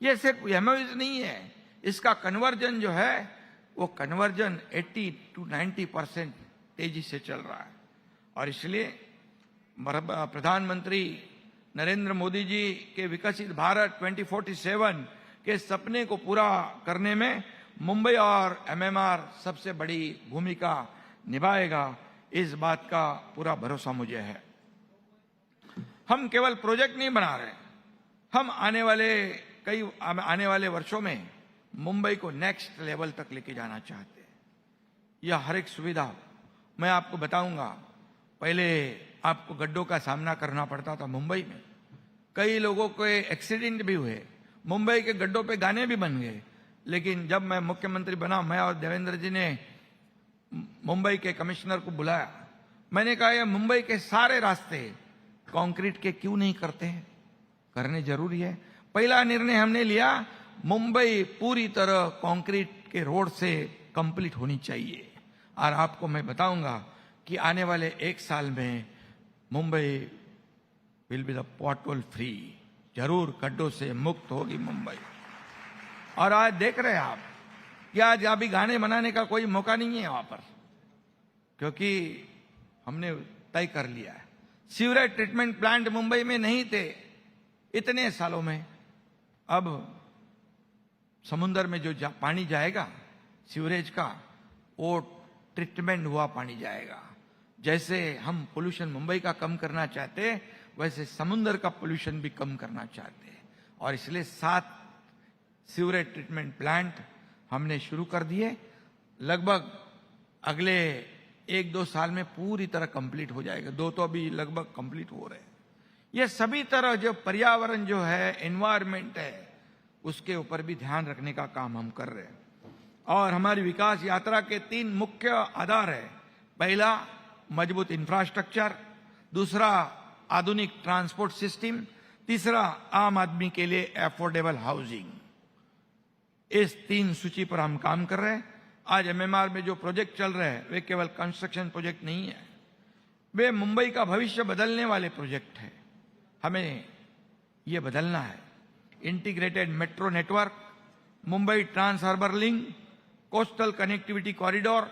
ये सिर्फ एमओयू नहीं है, इसका कन्वर्जन जो है वो कन्वर्जन 80 to 90% तेजी से चल रहा है। और इसलिए प्रधानमंत्री नरेंद्र मोदी जी के विकसित भारत 2047 के सपने को पूरा करने में मुंबई और एमएमआर सबसे बड़ी भूमिका निभाएगा, इस बात का पूरा भरोसा मुझे है। हम केवल प्रोजेक्ट नहीं बना रहे, हम आने वाले वर्षों में मुंबई को नेक्स्ट लेवल तक लेके जाना चाहते हैं। यह हर एक सुविधा हो। मैं आपको बताऊंगा, पहले आपको गड्ढों का सामना करना पड़ता था मुंबई में, कई लोगों के एक्सीडेंट भी हुए, मुंबई के गड्ढों पे गाने भी बन गए, लेकिन जब मैं मुख्यमंत्री बना, मैं और देवेंद्र जी ने मुंबई के कमिश्नर को बुलाया। मैंने कहा ये मुंबई के सारे रास्ते कंक्रीट के क्यों नहीं करते हैं? करने जरूरी है। पहला निर्णय हमने लिया, मुंबई पूरी तरह कंक्रीट के रोड से कंप्लीट होनी चाहिए। और आपको मैं बताऊंगा कि आने वाले 1 साल में Mumbai will be the pothole free, जरूर गड्ढों से मुक्त होगी मुंबई। और आज देख रहे हैं आप कि आज अभी गाने बनाने का कोई मौका नहीं है वहां पर, क्योंकि हमने तय कर लिया है। सीवरेज ट्रीटमेंट प्लांट मुंबई में नहीं थे इतने सालों में, अब समुद्र में जो पानी जाएगा सीवरेज का, वो ट्रीटमेंट हुआ पानी जाएगा। जैसे हम पोल्यूशन मुंबई का कम करना चाहते हैं, वैसे समुद्र का पोल्यूशन भी कम करना चाहते हैं। और इसलिए 7 सीवरेज ट्रीटमेंट प्लांट हमने शुरू कर दिए। लगभग अगले 1-2 साल में पूरी तरह कंप्लीट हो जाएगा। 2 तो अभी लगभग कंप्लीट हो रहे हैं। ये सभी तरह जो पर्यावरण जो है, एनवायरमेंट है, उसके ऊपर भी ध्यान रखने का काम हम कर रहे हैं। और हमारी विकास यात्रा के 3 मुख्य आधार है। पहला, मजबूत इंफ्रास्ट्रक्चर, दूसरा आधुनिक ट्रांसपोर्ट सिस्टम, तीसरा आम आदमी के लिए अफोर्डेबल हाउसिंग। इस 3 सूची पर हम काम कर रहे हैं। आज एमएमआर में जो प्रोजेक्ट चल रहे हैं वे केवल कंस्ट्रक्शन प्रोजेक्ट नहीं है, वे मुंबई का भविष्य बदलने वाले प्रोजेक्ट है। हमें ये बदलना है। Integrated metro network, Mumbai trans harbour link, coastal connectivity corridor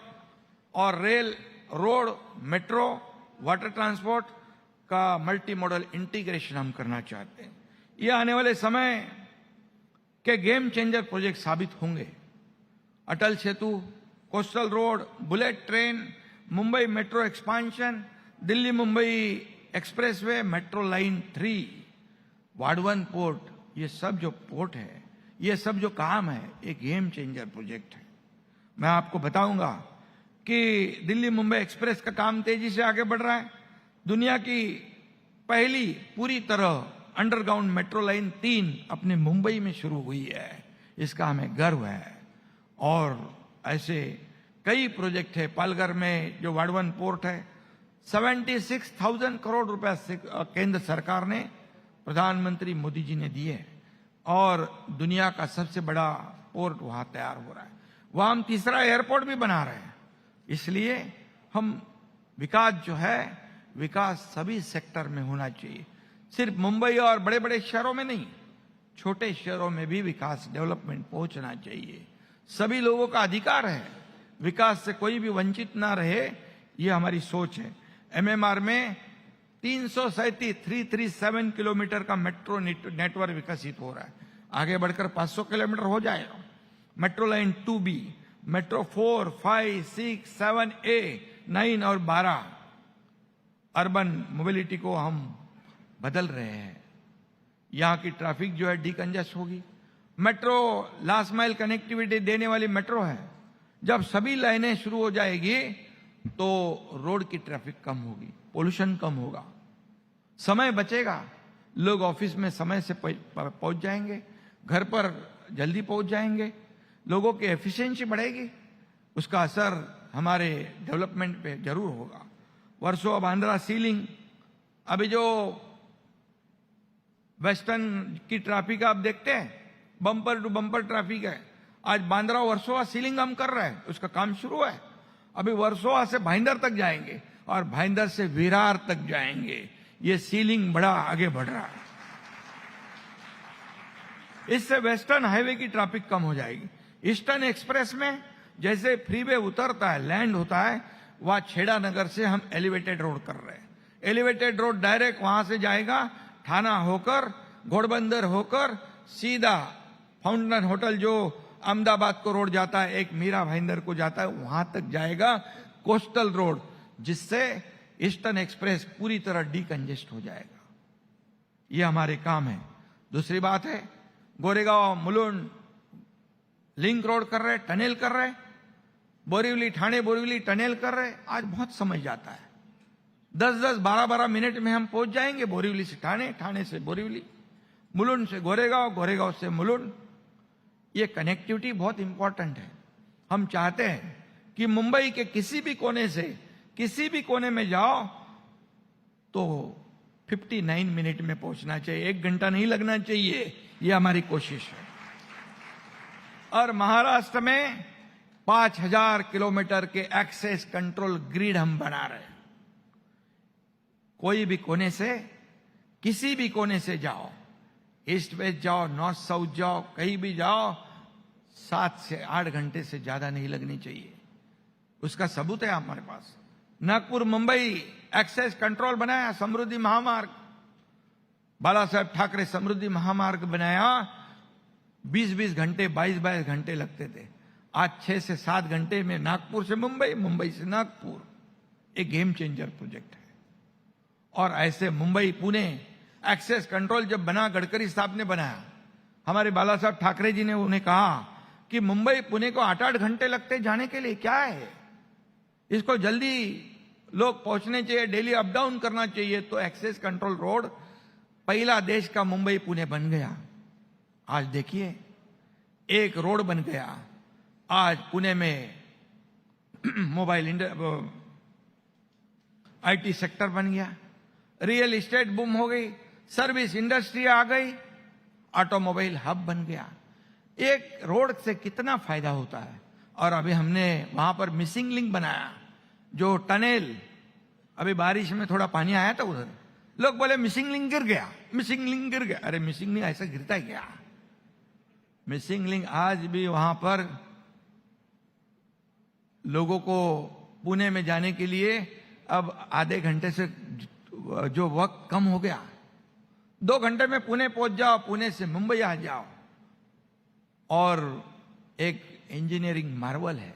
और rail, road, metro, water transport का मल्टी मॉडल इंटीग्रेशन हम करना चाहते हैं। ये आने वाले समय के गेम चेंजर प्रोजेक्ट साबित होंगे। Atal Setu, coastal road, bullet train, Mumbai metro expansion, Delhi Mumbai expressway, metro line 3, Vadhavan port, ये सब जो पोर्ट है, ये सब जो काम है, एक गेम चेंजर प्रोजेक्ट है। मैं आपको बताऊंगा कि दिल्ली मुंबई एक्सप्रेस का काम तेजी से आगे बढ़ रहा है। दुनिया की पहली पूरी तरह अंडरग्राउंड मेट्रो लाइन 3 अपने मुंबई में शुरू हुई है। इसका हमें गर्व है। और ऐसे कई प्रोजेक्ट है। पालघर में जो वाडवन पोर्ट है, 76,000 करोड़ रुपए से केंद्र सरकार ने, प्रधानमंत्री मोदी जी ने दिए और दुनिया का सबसे बड़ा पोर्ट वहां तैयार हो रहा है। वहां हम तीसरा एयरपोर्ट भी बना रहे हैं। इसलिए हम विकास जो है, विकास सभी सेक्टर में होना चाहिए, सिर्फ मुंबई और बड़े बड़े शहरों में नहीं, छोटे शहरों में भी विकास डेवलपमेंट पहुंचना चाहिए। सभी लोगों का अधिकार है, विकास से कोई भी वंचित ना रहे, ये हमारी सोच है। एमएमआर में 337 किलोमीटर का मेट्रो नेटवर्क विकसित हो रहा है। आगे बढ़कर 500 किलोमीटर हो जाएगा। Metro line 2B, metro 4, 5, 6, 7A, 9 और 12 अर्बन मोबिलिटी को हम बदल रहे हैं। यहाँ की ट्रैफिक जो है डिकंजेस्ट होगी। मेट्रो लास्ट माइल कनेक्टिविटी देने वाली मेट्रो है। जब सभी लाइनें शुरू हो जाएगी तो रोड की ट्रैफिक कम होगी, पोल्यूशन कम होगा, समय बचेगा, लोग ऑफिस में समय से पहुंच जाएंगे, घर पर जल्दी पहुंच जाएंगे, लोगों की एफिशिएंसी बढ़ेगी, उसका असर हमारे डेवलपमेंट पे जरूर होगा। वर्सोवा बांद्रा सीलिंग, अभी जो वेस्टर्न की ट्रैफिक आप देखते हैं, बम्पर टू बम्पर ट्रैफिक है। आज बांद्रा वर्सोवा सीलिंग हम कर रहे हैं, उसका काम शुरू है। अभी वर्सोवा से भाईंदर तक जाएंगे और भाईंदर से विरार तक जाएंगे। ये सीलिंग बड़ा आगे बढ़ रहा है। इससे वेस्टर्न हाईवे की ट्रैफिक कम हो जाएगी। ईस्टर्न एक्सप्रेस में जैसे फ्रीवे उतरता है, लैंड होता है, वहां छेड़ा नगर से हम एलिवेटेड रोड कर रहे हैं। एलिवेटेड रोड डायरेक्ट वहां से जाएगा, थाना होकर, घोड़बंदर होकर, सीधा फाउंटेन होटल जो अहमदाबाद को रोड जाता है, एक मीरा भाईंदर को जाता है, वहां तक जाएगा कोस्टल रोड, जिससे ईस्टर्न एक्सप्रेस पूरी तरह डिकंजेस्ट हो जाएगा। ये हमारे काम है। दूसरी बात है, गोरेगांव मुलुंड लिंक रोड कर रहे, टनल कर रहे, बोरीवली ठाणे बोरीवली टनल कर रहे। आज बहुत समय जाता है, 10-10, 12-12 मिनट में हम पहुंच जाएंगे बोरीवली से ठाणे, ठाणे से बोरीवली, मुलुंड से गोरेगांव, गोरेगांव से मुलुंड। ये कनेक्टिविटी बहुत इंपॉर्टेंट है। हम चाहते हैं कि मुंबई के किसी भी कोने से किसी भी कोने में जाओ तो 59 मिनट में पहुंचना चाहिए, 1 घंटा नहीं लगना चाहिए। ये हमारी कोशिश है। और महाराष्ट्र में 5000 किलोमीटर के एक्सेस कंट्रोल ग्रिड हम बना रहे हैं। कोई भी कोने से किसी भी कोने से जाओ, ईस्ट वेस्ट जाओ, नॉर्थ साउथ जाओ, कहीं भी जाओ, 7 से 8 घंटे से ज्यादा नहीं लगनी चाहिए। उसका सबूत है हमारे पास। नागपुर मुंबई एक्सेस कंट्रोल बनाया, समृद्धि महामार्ग, बाला साहेब ठाकरे समृद्धि महामार्ग बनाया। 20-20 घंटे 22-22 घंटे लगते थे, आज 6 से 7 घंटे में नागपुर से मुंबई, मुंबई से नागपुर। एक गेम चेंजर प्रोजेक्ट है। और ऐसे मुंबई पुणे एक्सेस कंट्रोल जब बना, गडकरी साहब ने बनाया, हमारे बाला साहब ठाकरे जी ने उन्हें कहा कि मुंबई पुणे को 8-8 घंटे लगते जाने के लिए, क्या है इसको जल्दी लोग पहुंचने चाहिए, डेली अप डाउन करना चाहिए। तो एक्सेस कंट्रोल रोड पहला देश का मुंबई पुणे बन गया। आज देखिए एक रोड बन गया। आज पुणे में मोबाइल आईटी सेक्टर बन गया, रियल एस्टेट बूम हो गई, सर्विस इंडस्ट्री आ गई, ऑटोमोबाइल हब बन गया। एक रोड से कितना फायदा होता है। और अभी हमने वहां पर मिसिंग लिंक बनाया, जो टनेल, अभी बारिश में थोड़ा पानी आया था उधर, लोग बोले मिसिंग लिंक गिर गया, मिसिंग लिंक गिर गया। अरे मिसिंग लिंक ऐसा गिरता है क्या? मिसिंग लिंक आज भी वहां पर लोगों को पुणे में जाने के लिए अब आधे घंटे से जो वक्त कम हो गया, 2 घंटे में पुणे पहुंच जाओ, पुणे से मुंबई आ जाओ। और एक इंजीनियरिंग मार्वल है,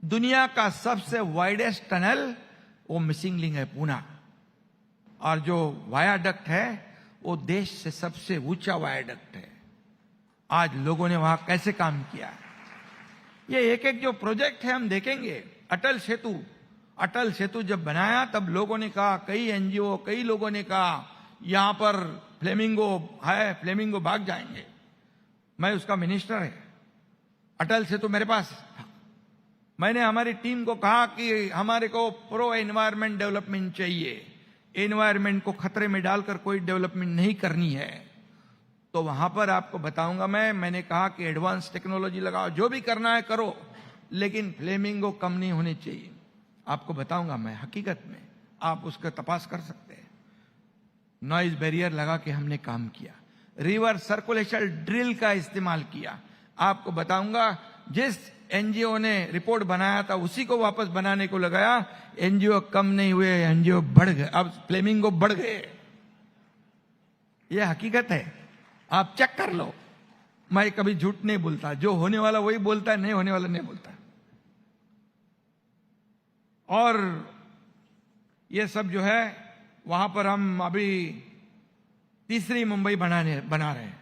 दुनिया का सबसे वाइडेस्ट टनल वो मिसिंग लिंक है पूना। और जो वायाडक्ट है वो देश से सबसे ऊंचा वायाडक्ट है। आज लोगों ने वहां कैसे काम किया, ये एक एक जो प्रोजेक्ट है हम देखेंगे। अटल सेतु, अटल सेतु जब बनाया तब लोगों ने कहा, कई एनजीओ, कई लोगों ने कहा यहां पर फ्लेमिंगो है, फ्लेमिंगो भाग जाएंगे। मैं उसका मिनिस्टर है, अटल सेतु मेरे पास था। मैंने हमारी टीम को कहा कि हमारे को प्रो एनवायरमेंट डेवलपमेंट चाहिए, एनवायरमेंट को खतरे में डालकर कोई डेवलपमेंट नहीं करनी है। तो वहां पर आपको बताऊंगा मैंने कहा कि एडवांस टेक्नोलॉजी लगाओ, जो भी करना है करो, लेकिन फ्लेमिंगो कम नहीं होनी चाहिए। आपको बताऊंगा मैं, हकीकत में आप उसका तपास कर सकते हैं। नॉइज बैरियर लगा के हमने काम किया, रिवर्स सर्कुलेशन ड्रिल का इस्तेमाल किया। आपको बताऊंगा, जिस एनजीओ ने रिपोर्ट बनाया था उसी को वापस बनाने को लगाया। एनजीओ कम नहीं हुए, एनजीओ बढ़ गए, अब फ्लेमिंगो बढ़ गए। यह हकीकत है, आप चेक कर लो। मैं कभी झूठ नहीं बोलता, जो होने वाला वही बोलता है, नहीं होने वाला नहीं बोलता। और ये सब जो है वहां पर हम अभी तीसरी मुंबई बना रहे हैं।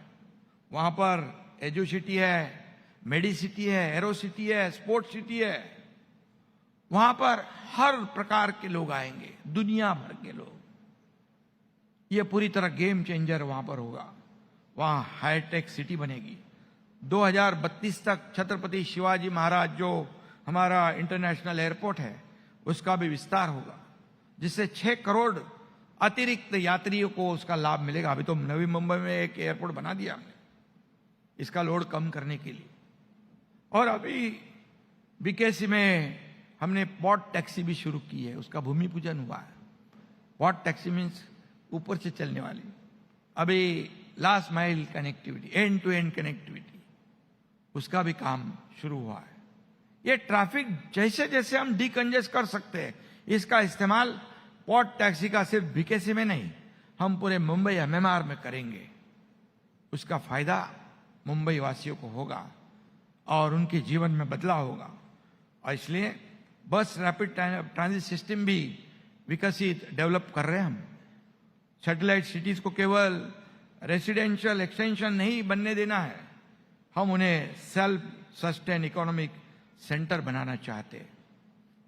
वहां पर एजू सिटी है, मेडी सिटी है, एरो सिटी है, स्पोर्ट्स सिटी है। वहां पर हर प्रकार के लोग आएंगे, दुनिया भर के लोग। ये पूरी तरह गेम चेंजर वहां पर होगा। वहां हाईटेक सिटी बनेगी। 2032 तक छत्रपति शिवाजी महाराज जो हमारा इंटरनेशनल एयरपोर्ट है उसका भी विस्तार होगा, जिससे 6 करोड़ अतिरिक्त यात्रियों को उसका लाभ मिलेगा। अभी तो नवी मुंबई में एक एयरपोर्ट बना दिया हमने इसका लोड कम करने के लिए। और अभी बीकेसी में हमने पॉट टैक्सी भी शुरू की है, उसका भूमि पूजन हुआ है। पॉट टैक्सी मीन्स ऊपर से चलने वाली। अभी last mile connectivity, and to end connectivity, उसका भी काम शुरू हुआ है। ये ट्रैफिक जैसे जैसे हम डीकंजेस्ट कर सकते हैं, इसका इस्तेमाल पॉट टैक्सी का सिर्फ बीकेसी में नहीं, हम पूरे मुंबई एमएमआर में करेंगे। उसका फायदा मुंबई वासियों को होगा और उनके जीवन में बदलाव होगा। और इसलिए बस रैपिड ट्रांजिट सिस्टम भी विकसित डेवलप कर रहे हैं हम। सैटेलाइट सिटीज को केवल रेसिडेंशियल एक्सटेंशन नहीं बनने देना है, हम उन्हें सेल्फ सस्टेन इकोनॉमिक सेंटर बनाना चाहते हैं।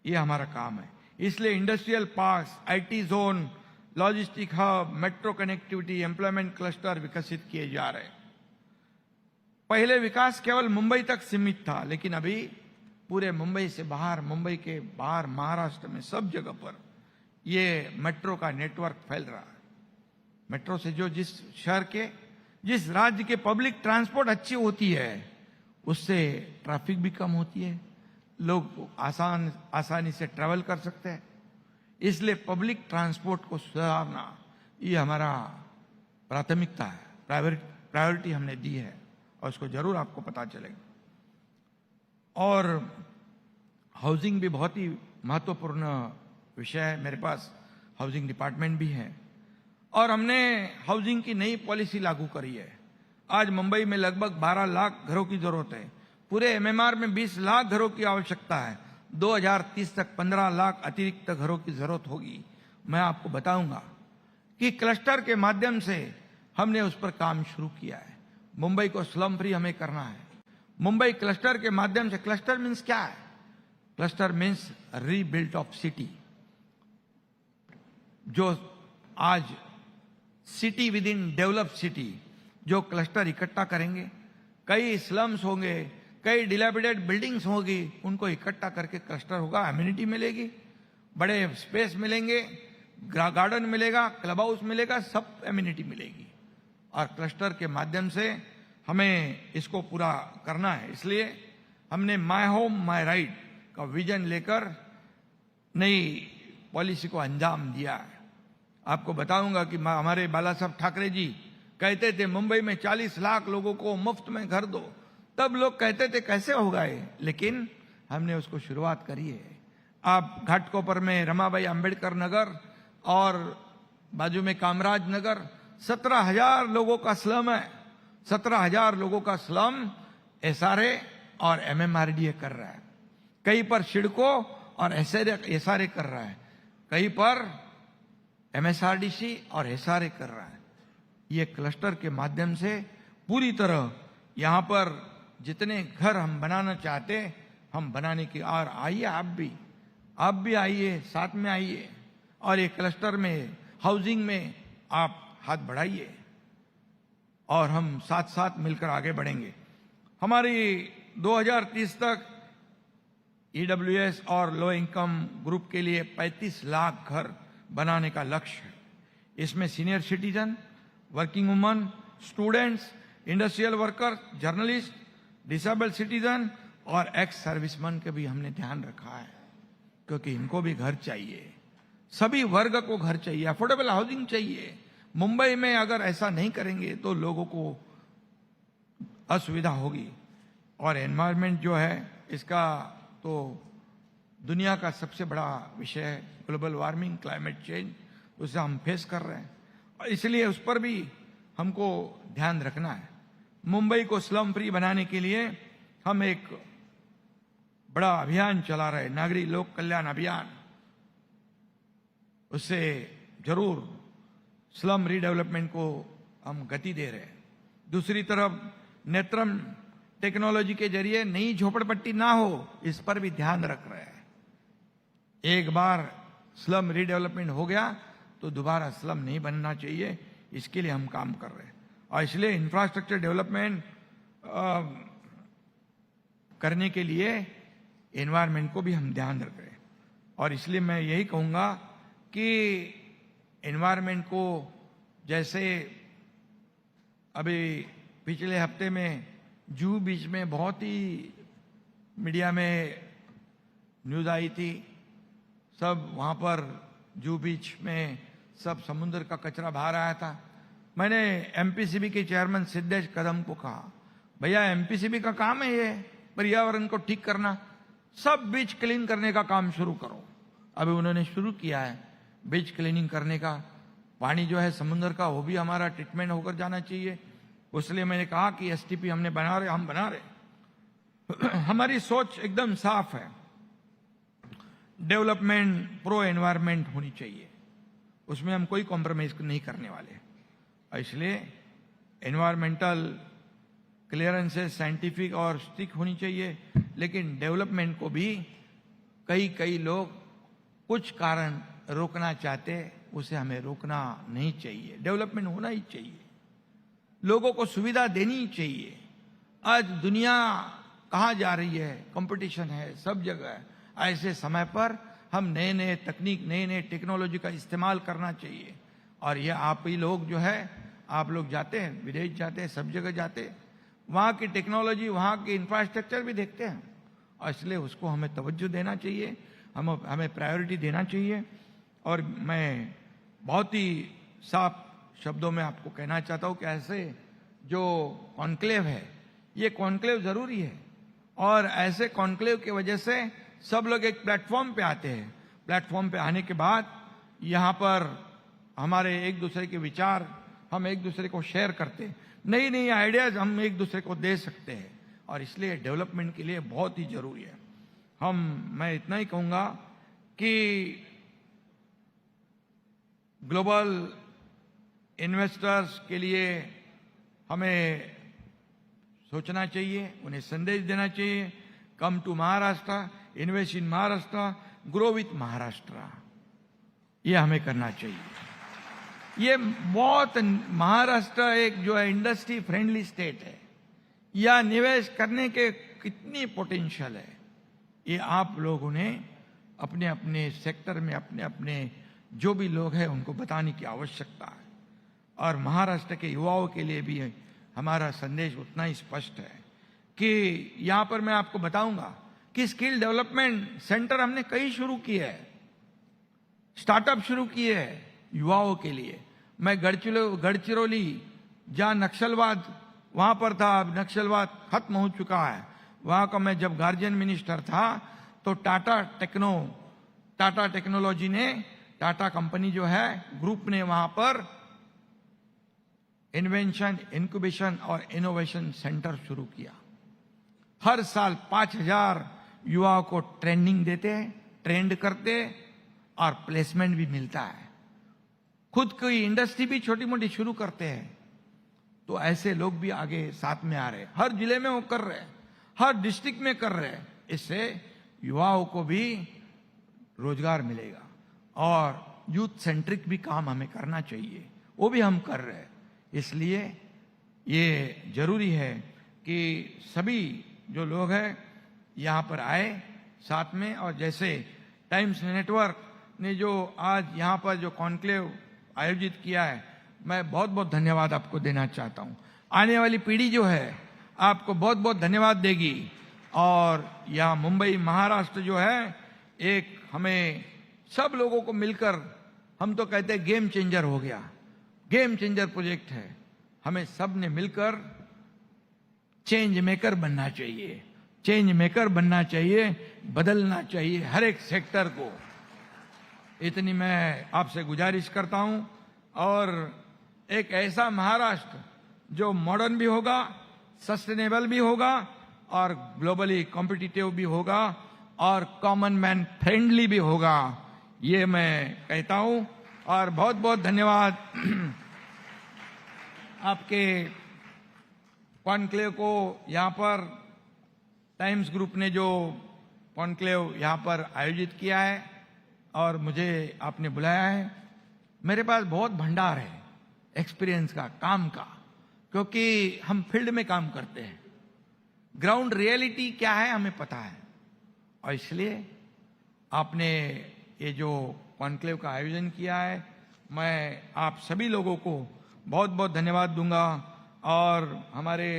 ये हमारा काम है। इसलिए industrial parks, IT zone, logistic hub, metro connectivity, employment cluster विकसित किए जा रहे हैं। पहले विकास केवल मुंबई तक सीमित था, लेकिन अभी पूरे मुंबई से बाहर, मुंबई के बाहर महाराष्ट्र में सब जगह पर ये मेट्रो का नेटवर्क फैल रहा है। मेट्रो से जो जिस शहर के, जिस राज्य के पब्लिक ट्रांसपोर्ट अच्छी होती है, उससे ट्रैफिक भी कम होती है, लोग आसानी से ट्रैवल कर सकते हैं। इसलिए पब्लिक ट्रांसपोर्ट को सुधारना ये हमारा प्राथमिकता है, प्रायोरिटी हमने दी है, और उसको जरूर आपको पता चलेगा। और हाउसिंग भी बहुत ही महत्वपूर्ण विषय है। मेरे पास हाउसिंग डिपार्टमेंट भी है और हमने हाउसिंग की नई पॉलिसी लागू करी है। आज मुंबई में लगभग 12 लाख घरों की जरूरत है। पूरे एमएमआर में 20 लाख घरों की आवश्यकता है। 2030 तक 15 लाख अतिरिक्त घरों की जरूरत होगी। मैं आपको बताऊंगा कि क्लस्टर के माध्यम से हमने उस पर काम शुरू किया है। मुंबई को स्लम फ्री हमें करना है। मुंबई क्लस्टर के माध्यम से, क्लस्टर मीन्स क्या है? Cluster means rebuilt of city. जो आज city with in developed city, जो क्लस्टर इकट्ठा करेंगे, कई स्लम्स होंगे, कई डिलैपिडेटेड बिल्डिंग्स होगी, उनको इकट्ठा करके क्लस्टर होगा, एमिनिटी मिलेगी, बड़े स्पेस मिलेंगे, गार्डन मिलेगा, क्लब हाउस मिलेगा, सब एमिनिटी मिलेगी। और क्लस्टर के माध्यम से हमें इसको पूरा करना है। इसलिए हमने माय होम माय राइट का विजन लेकर नई पॉलिसी को अंजाम दिया है। आपको बताऊंगा कि हमारे बाला साहब ठाकरे जी कहते थे मुंबई में 40 लाख लोगों को मुफ्त में घर दो। तब लोग कहते थे कैसे होगा ये, लेकिन हमने उसको शुरुआत करी है। आप घाटकोपर में रमाबाई अंबेडकर नगर और बाजू में कामराज नगर, 17,000 लोगों का स्लम है। 17,000 लोगों का स्लम एसआरए और एमएमआरडीए कर रहा है। कहीं पर सिडको और एसआरए कर रहा है, कहीं पर एमएसआरडीसी और एसआरए कर रहा है। ये क्लस्टर के माध्यम से पूरी तरह यहां पर जितने घर हम बनाना चाहते हम बनाने की, और आइए आप भी आइए, साथ में आइए और ये क्लस्टर में, हाउसिंग में आप हाथ बढ़ाइए और हम साथ साथ मिलकर आगे बढ़ेंगे। हमारी 2030 तक ईडब्ल्यूएस और लो इनकम ग्रुप के लिए 35 लाख घर बनाने का लक्ष्य है। इसमें senior citizen, working woman, students, industrial worker, journalist, disabled citizen और एक्स सर्विसमैन के भी हमने ध्यान रखा है, क्योंकि इनको भी घर चाहिए। सभी वर्ग को घर चाहिए, अफोर्डेबल हाउसिंग चाहिए। मुंबई में अगर ऐसा नहीं करेंगे तो लोगों को असुविधा होगी। और एनवायरनमेंट जो है, इसका तो दुनिया का सबसे बड़ा विषय है, ग्लोबल वार्मिंग, क्लाइमेट चेंज, उसे हम फेस कर रहे हैं और इसलिए उस पर भी हमको ध्यान रखना है। मुंबई को स्लम फ्री बनाने के लिए हम एक बड़ा अभियान चला रहे हैं, नागरिक लोक कल्याण अभियान। उससे जरूर स्लम रीडेवलपमेंट को हम गति दे रहे हैं। दूसरी तरफ नेत्रम टेक्नोलॉजी के जरिए नई झोपड़पट्टी ना हो, इस पर भी ध्यान रख रहे हैं। एक बार स्लम रीडेवलपमेंट हो गया तो दोबारा स्लम नहीं बनना चाहिए, इसके लिए हम काम कर रहे हैं। और इसलिए इंफ्रास्ट्रक्चर डेवलपमेंट करने के लिए एनवायरनमेंट को भी हम ध्यान रख रहे हैं। और इसलिए मैं यही कहूंगा कि एनवायरनमेंट को, जैसे अभी पिछले हफ्ते में जूहू बीच में बहुत ही मीडिया में न्यूज आई थी, सब वहां पर जूहू बीच में सब समुद्र का कचरा बाहर आया था। मैंने एमपीसीबी के चेयरमैन सिद्धेश कदम को कहा, भैया एमपीसीबी का काम है ये पर्यावरण को ठीक करना, सब बीच क्लीन करने का काम शुरू करो। अभी उन्होंने शुरू किया है बीच क्लीनिंग करने का। पानी जो है समुद्र का, वो भी हमारा ट्रीटमेंट होकर जाना चाहिए। इसलिए मैंने कहा कि एसटीपी हम बना रहे। हमारी सोच एकदम साफ है, डेवलपमेंट प्रो एनवायरनमेंट होनी चाहिए, उसमें हम कोई कॉम्प्रोमाइज नहीं करने वाले। इसलिए एनवायरमेंटल क्लियरेंसेस साइंटिफिक और स्ट्रिक्ट होनी चाहिए, लेकिन डेवलपमेंट को भी कई लोग कुछ कारण रोकना चाहते, उसे हमें रोकना नहीं चाहिए। डेवलपमेंट होना ही चाहिए, लोगों को सुविधा देनी चाहिए। आज दुनिया कहाँ जा रही है, कंपटीशन है सब जगह। ऐसे समय पर हम नए नए तकनीक, नए नए टेक्नोलॉजी का इस्तेमाल करना चाहिए। और ये आप ही लोग जो है, आप लोग जाते हैं, विदेश जाते हैं, सब जगह जाते हैं, वहाँ की टेक्नोलॉजी, वहाँ के इंफ्रास्ट्रक्चर भी देखते हैं, और इसलिए उसको हमें तवज्जो देना चाहिए, हमें प्रायोरिटी देना चाहिए। और मैं बहुत ही साफ शब्दों में आपको कहना चाहता हूँ कि ऐसे जो कॉन्क्लेव है, ये कॉन्क्लेव जरूरी है, और ऐसे कॉन्क्लेव की वजह से सब लोग एक प्लेटफॉर्म पे आते हैं। प्लेटफॉर्म पे आने के बाद यहाँ पर हमारे एक दूसरे के विचार हम एक दूसरे को शेयर करते हैं, नई नई आइडियाज हम एक दूसरे को दे सकते हैं, और इसलिए डेवलपमेंट के लिए बहुत ही जरूरी है। मैं इतना ही कहूंगा कि ग्लोबल इन्वेस्टर्स के लिए हमें सोचना चाहिए, उन्हें संदेश देना चाहिए, come to Maharashtra, invest in Maharashtra, grow with Maharashtra, ये हमें करना चाहिए। ये बहुत, महाराष्ट्र एक जो है इंडस्ट्री फ्रेंडली स्टेट है, या निवेश करने के कितनी पोटेंशियल है, ये आप लोगों ने अपने अपने सेक्टर में अपने अपने जो भी लोग हैं उनको बताने की आवश्यकता है। और महाराष्ट्र के युवाओं के लिए भी हमारा संदेश उतना ही स्पष्ट है कि यहाँ पर मैं आपको बताऊंगा कि स्किल डेवलपमेंट सेंटर हमने कई शुरू किए हैं, स्टार्टअप शुरू किए हैं युवाओं के लिए। मैं गढ़चिरौली जहाँ नक्सलवाद वहां पर था, अब नक्सलवाद खत्म हो चुका है, वहां का मैं जब गार्जियन मिनिस्टर था तो टाटा टेक्नोलॉजी ने, टाटा कंपनी जो है ग्रुप ने वहां पर इन्वेंशन, इंक्यूबेशन और इनोवेशन सेंटर शुरू किया। हर साल 5000 युवाओं को ट्रेनिंग देते, ट्रेंड करते और प्लेसमेंट भी मिलता है। खुद की इंडस्ट्री भी छोटी मोटी शुरू करते हैं। तो ऐसे लोग भी आगे साथ में आ रहे हैं, हर जिले में वो कर रहे हैं, हर डिस्ट्रिक्ट में कर रहे हैं। इससे युवाओं को भी रोजगार मिलेगा, और यूथ सेंट्रिक भी काम हमें करना चाहिए, वो भी हम कर रहे हैं। इसलिए ये जरूरी है कि सभी जो लोग हैं यहाँ पर आए साथ में। और जैसे टाइम्स नेटवर्क ने जो आज यहाँ पर जो कॉन्क्लेव आयोजित किया है, मैं बहुत बहुत धन्यवाद आपको देना चाहता हूँ। आने वाली पीढ़ी जो है आपको बहुत बहुत धन्यवाद देगी। और यहाँ मुंबई महाराष्ट्र जो है, एक हमें सब लोगों को मिलकर, हम तो कहते हैं गेम चेंजर हो गया, गेम चेंजर प्रोजेक्ट है। हमें सब ने मिलकर चेंज मेकर बनना चाहिए, चेंज मेकर बनना चाहिए, बदलना चाहिए हर एक सेक्टर को। इतनी मैं आपसे गुजारिश करता हूं। और एक ऐसा महाराष्ट्र जो मॉडर्न भी होगा, सस्टेनेबल भी होगा, और ग्लोबली कॉम्पिटिटिव भी होगा, और कॉमन मैन फ्रेंडली भी होगा, ये मैं कहता हूं। और बहुत बहुत धन्यवाद आपके कॉन्क्लेव को, यहाँ पर टाइम्स ग्रुप ने जो कॉन्क्लेव यहाँ पर आयोजित किया है और मुझे आपने बुलाया है। मेरे पास बहुत भंडार है एक्सपीरियंस का, काम का, क्योंकि हम फील्ड में काम करते हैं, ग्राउंड रियलिटी क्या है हमें पता है। और इसलिए आपने ये जो कॉन्क्लेव का आयोजन किया है, मैं आप सभी लोगों को बहुत बहुत धन्यवाद दूंगा। और हमारे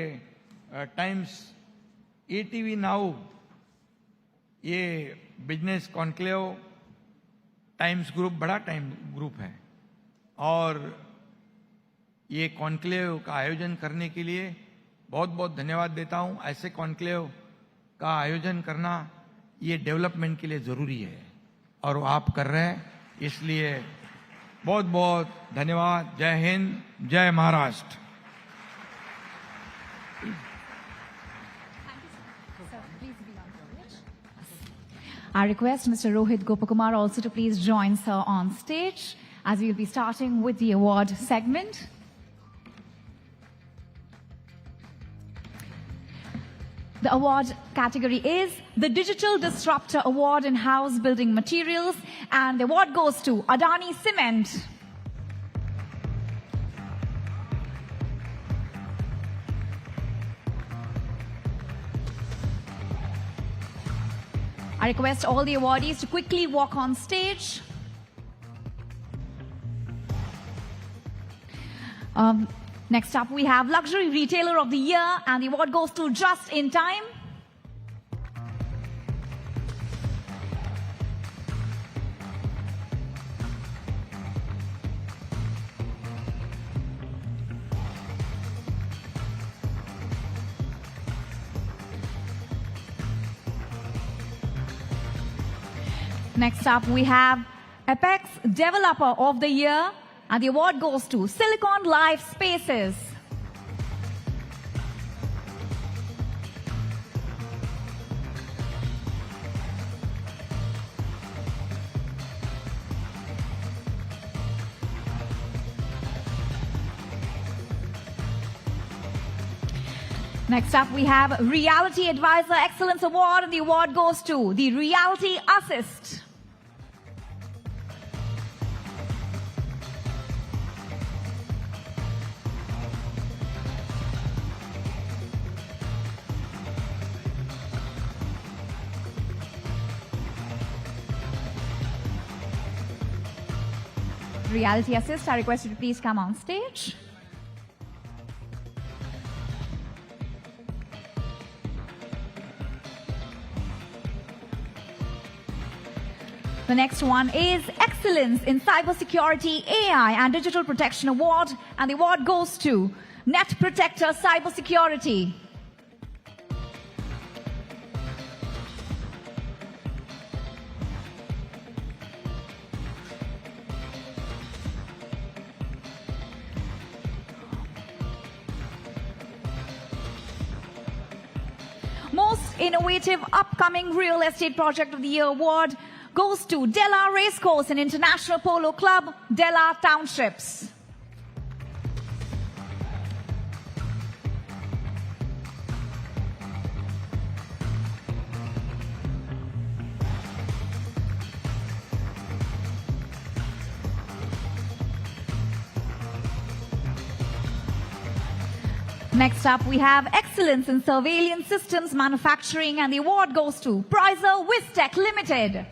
टाइम्स ATV नाउ, ये बिजनेस कॉन्क्लेव टाइम्स ग्रुप बड़ा टाइम ग्रुप है, और ये कॉन्क्लेव का आयोजन करने के लिए बहुत बहुत धन्यवाद देता हूं। ऐसे कॉन्क्लेव का आयोजन करना ये डेवलपमेंट के लिए जरूरी है, और वो आप कर रहे हैं, इसलिए बहुत बहुत धन्यवाद। जय हिंद, जय Maharashtra. I request Mr. Rohit Gopakumar also to please join sir on stage as we will be starting with the award segment. The award category is the Digital Disruptor Award in House Building Materials, and the award goes to Adani Cement. I request all the awardees to quickly walk on stage. Next up, we have Luxury Retailer of the Year, and the award goes to Just in Time. Next up, we have Apex Developer of the Year, and the award goes to Silicon Life Spaces. Next up, we have Reality Advisor Excellence Award, and the award goes to the Reality Assist. Reality Assist, I request you to please come on stage. The next one is Excellence in Cybersecurity, AI and Digital Protection Award, and the award goes to Net Protector Cybersecurity. Most Innovative Upcoming Real Estate Project of the Year award goes to Della Racecourse and International Polo Club, Della Townships. Next up, we have Excellence in Surveillance Systems Manufacturing, and the award goes to Prizer Wistech Limited.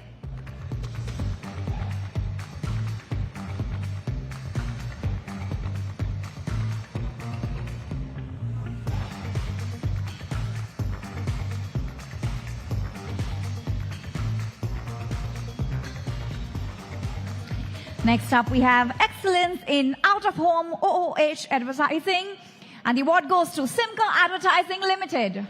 Next up, we have Excellence in Out-of-Home OOH Advertising, and the award goes to Simca Advertising Limited.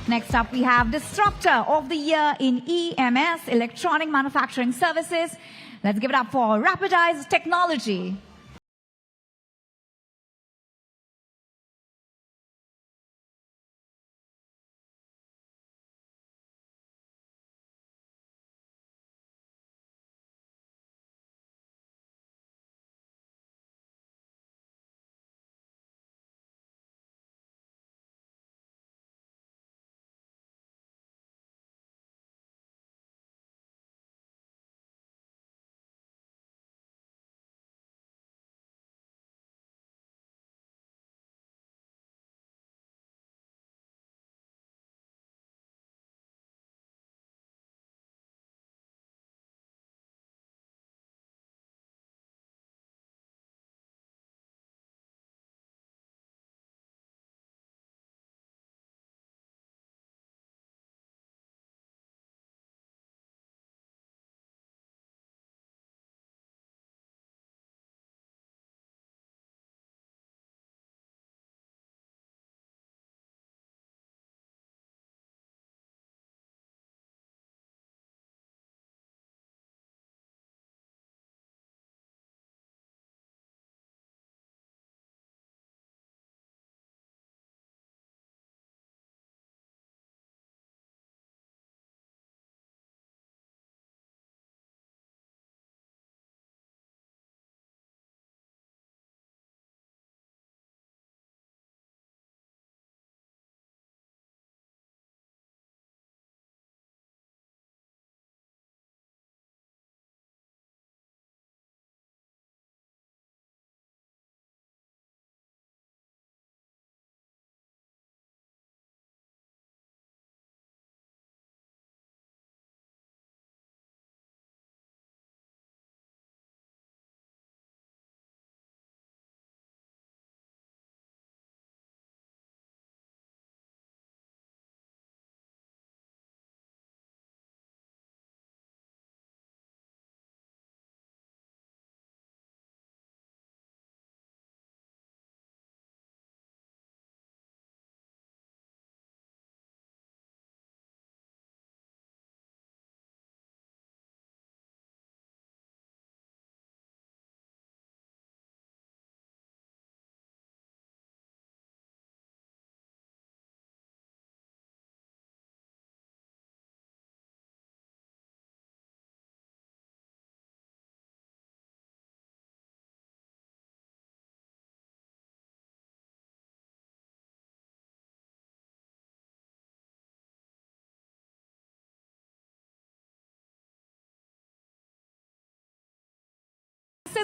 Next up, we have Disruptor of the Year in EMS, Electronic Manufacturing Services. Let's give it up for Rapidize Technology.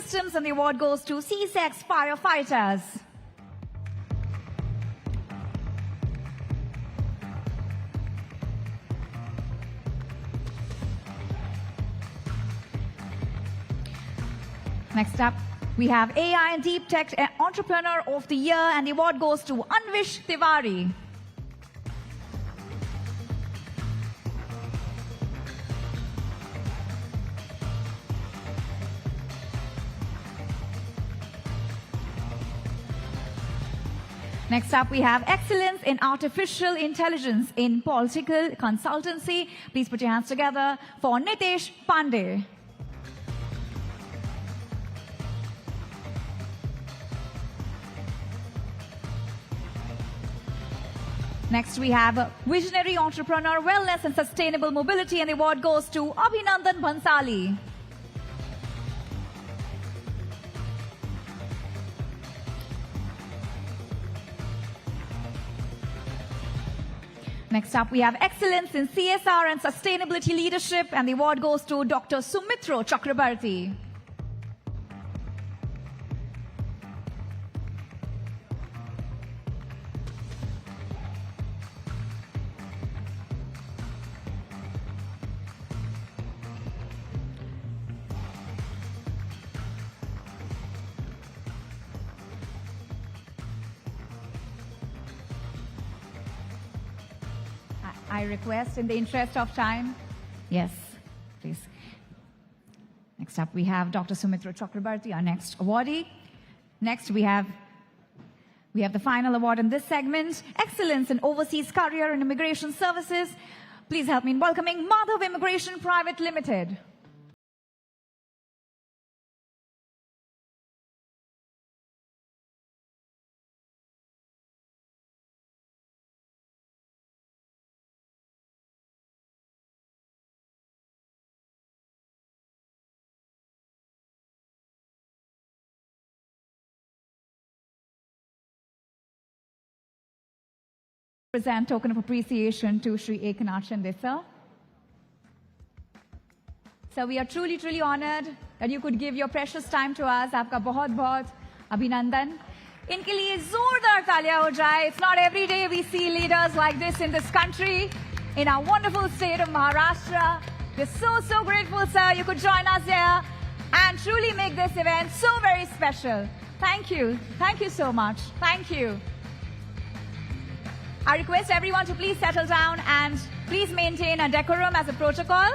Systems, and the award goes to C6 Firefighters. Next up, we have AI and Deep Tech Entrepreneur of the Year, and the award goes to Anvish Tiwari. Next up, we have Excellence in Artificial Intelligence in Political Consultancy. Please put your hands together for Nitesh Pandey. Next, we have Visionary Entrepreneur, Wellness and Sustainable Mobility, and the award goes to Abhinandan Bhansali. Next up, we have Excellence in CSR and Sustainability Leadership, and the award goes to Dr. Sumitro Chakrabarti. I request, in the interest of time, yes, please. Next up, we have Dr. Sumitra Chakrabarti, our next awardee. Next, we have the final award in this segment, Excellence in Overseas Career and Immigration Services. Please help me in welcoming Madhav Immigration Private Limited. Present token of appreciation to Sri Ekanath Shinde, sir. So we are truly, truly honored that you could give your precious time to us. Aapka bahut bahut abhinandan. Inke liye zordar taaliyan ho jaye. It's not every day we see leaders like this in this country, in our wonderful state of Maharashtra. We're so, so grateful, sir, you could join us here and truly make this event so very special. Thank you. Thank you so much. Thank you. I request everyone to please settle down and please maintain a decorum as a protocol.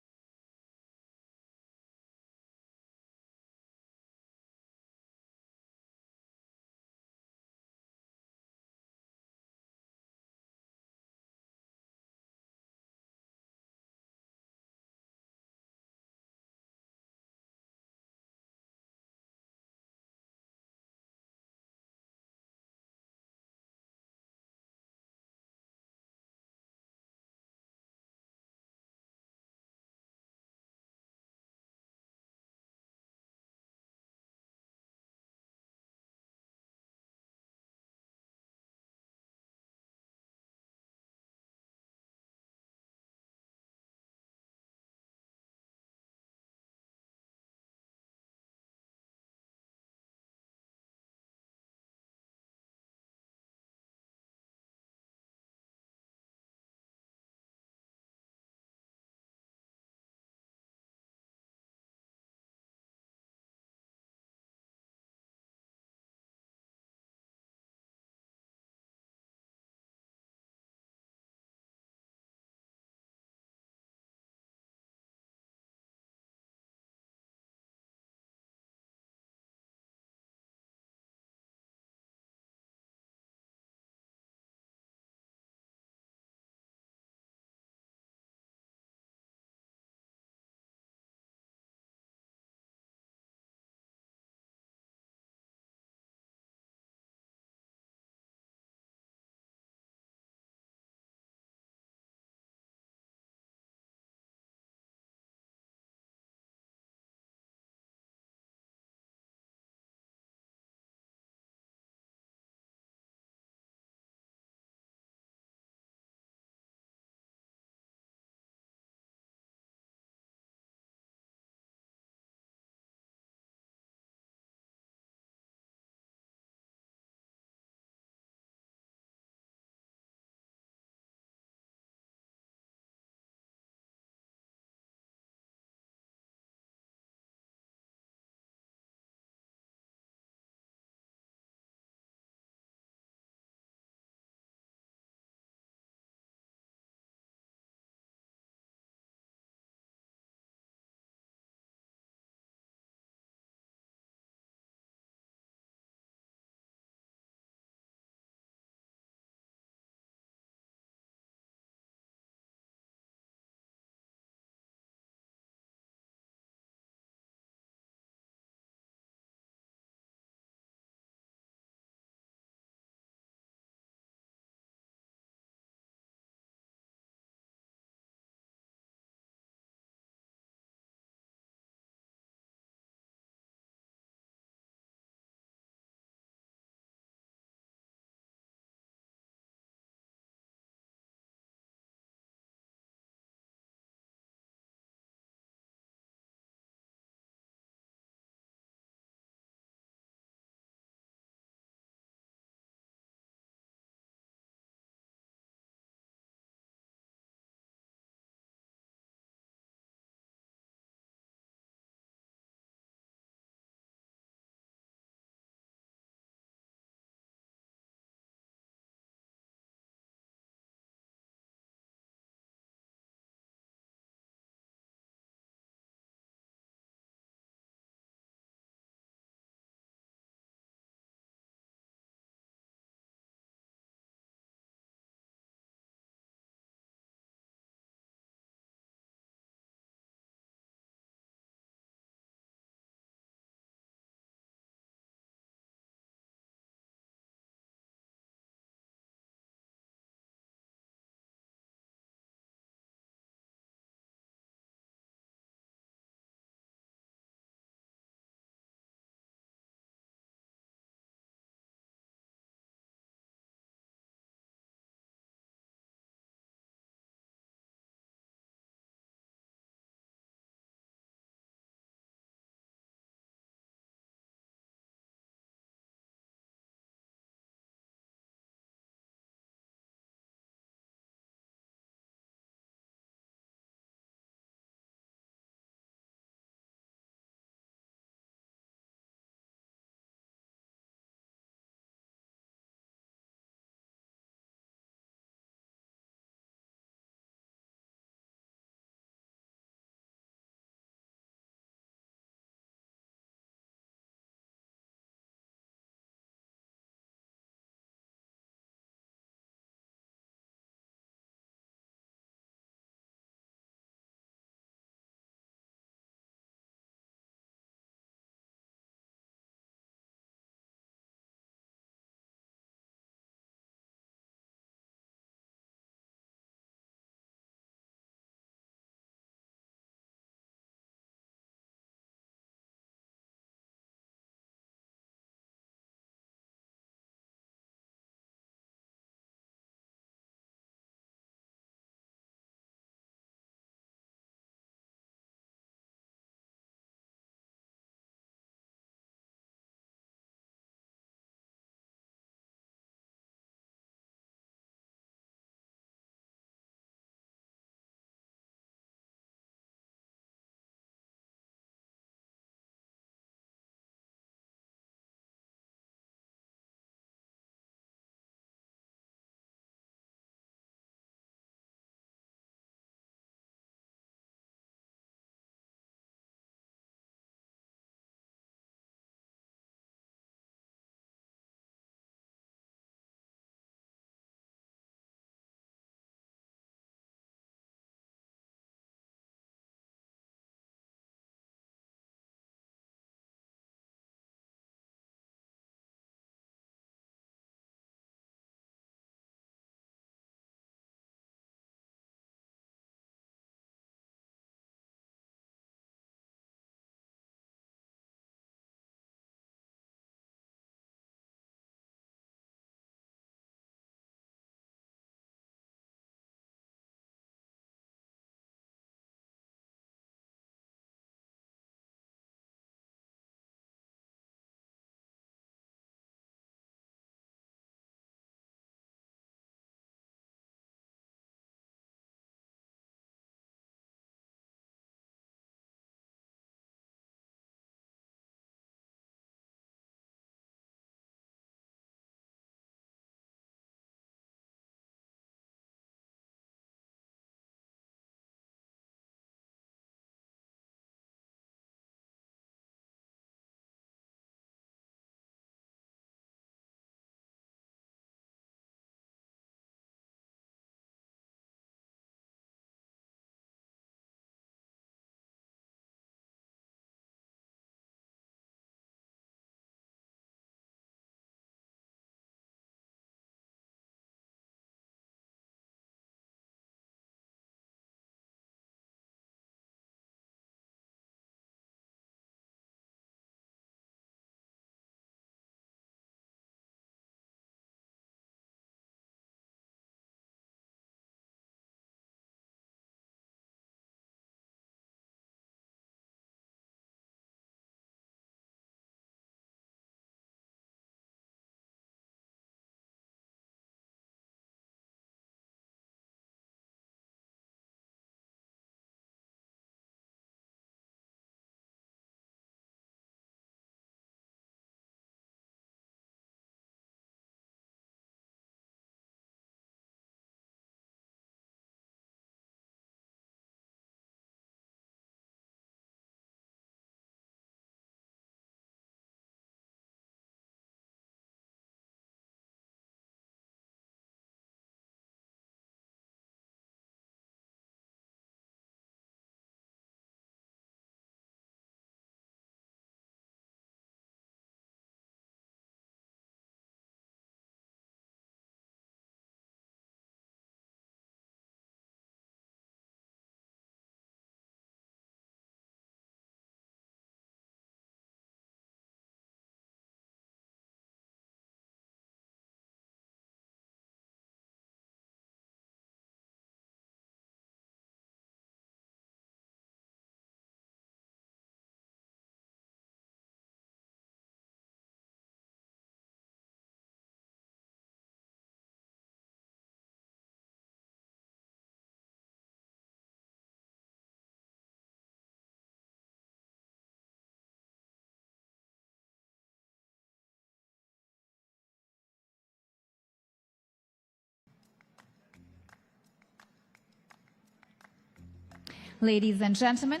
Ladies and gentlemen,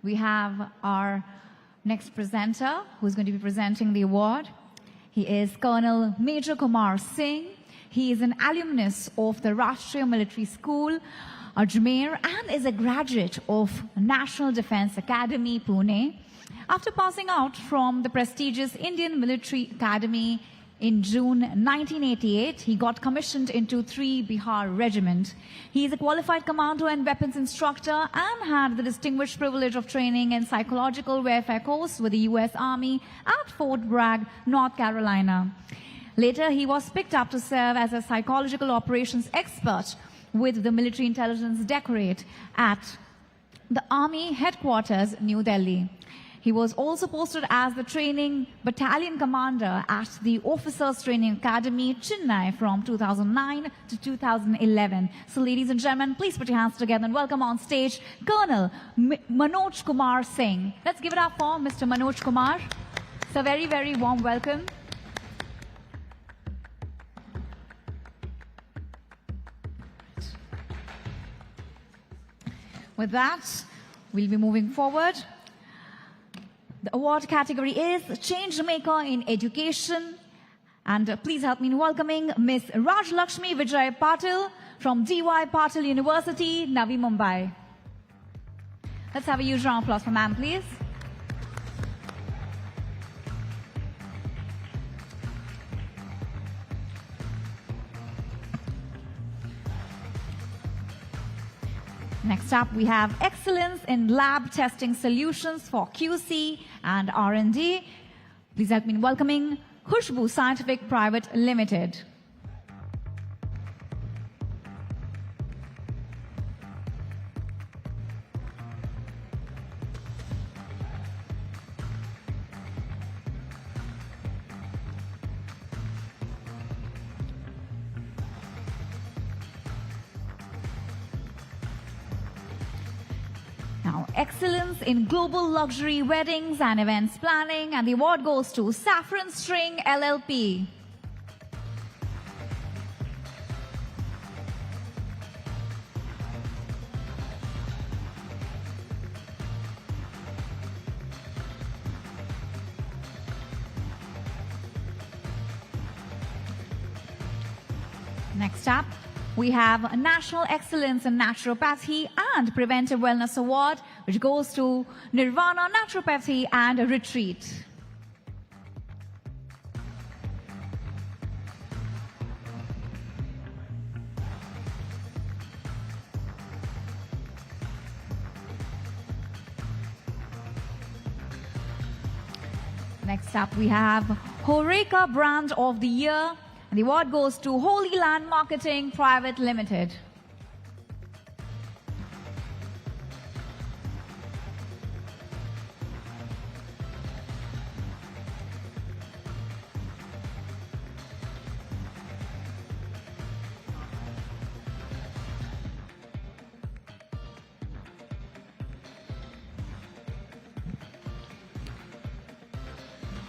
we have our next presenter who's going to be presenting the award. He is Colonel Major Kumar Singh. He is an alumnus of the Rashtriya Military School, Ajmer, and is a graduate of National Defence Academy, Pune. After passing out from the prestigious Indian Military Academy in June 1988, he got commissioned into 3 Bihar Regiment. He is a qualified commando and weapons instructor and had the distinguished privilege of training in psychological warfare course with the U.S. Army at Fort Bragg, North Carolina. Later, he was picked up to serve as a psychological operations expert with the Military Intelligence Directorate at the Army Headquarters, New Delhi. He was also posted as the training battalion commander at the Officers Training Academy, Chennai, from 2009 to 2011. So, ladies and gentlemen, please put your hands together and welcome on stage Colonel Manoj Kumar Singh. Let's give it up for Mr. Manoj Kumar. It's a very, very warm welcome. With that, we'll be moving forward. The award category is Change Maker in Education. And please help me in welcoming Ms. Rajlakshmi Vijay Patil from D.Y. Patil University, Navi Mumbai. Let's have a huge round of applause for ma'am, please. Next up, we have Excellence in Lab Testing Solutions for QC and R&D. Please help me in welcoming Khushbu Scientific Private Limited. Now, Excellence in Global Luxury Weddings and Events Planning, and the award goes to Saffron String LLP. Next up, we have National Excellence in Naturopathy and Preventive Wellness Award, which goes to Nirvana Naturopathy and Retreat. Next up, we have Horeca Brand of the Year. The award goes to Holy Land Marketing Private Limited.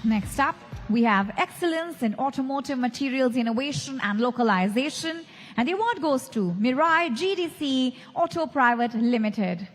Next up, we have Excellence in Automotive Materials Innovation and Localization, and the award goes to Mirai GDC Auto Private Limited.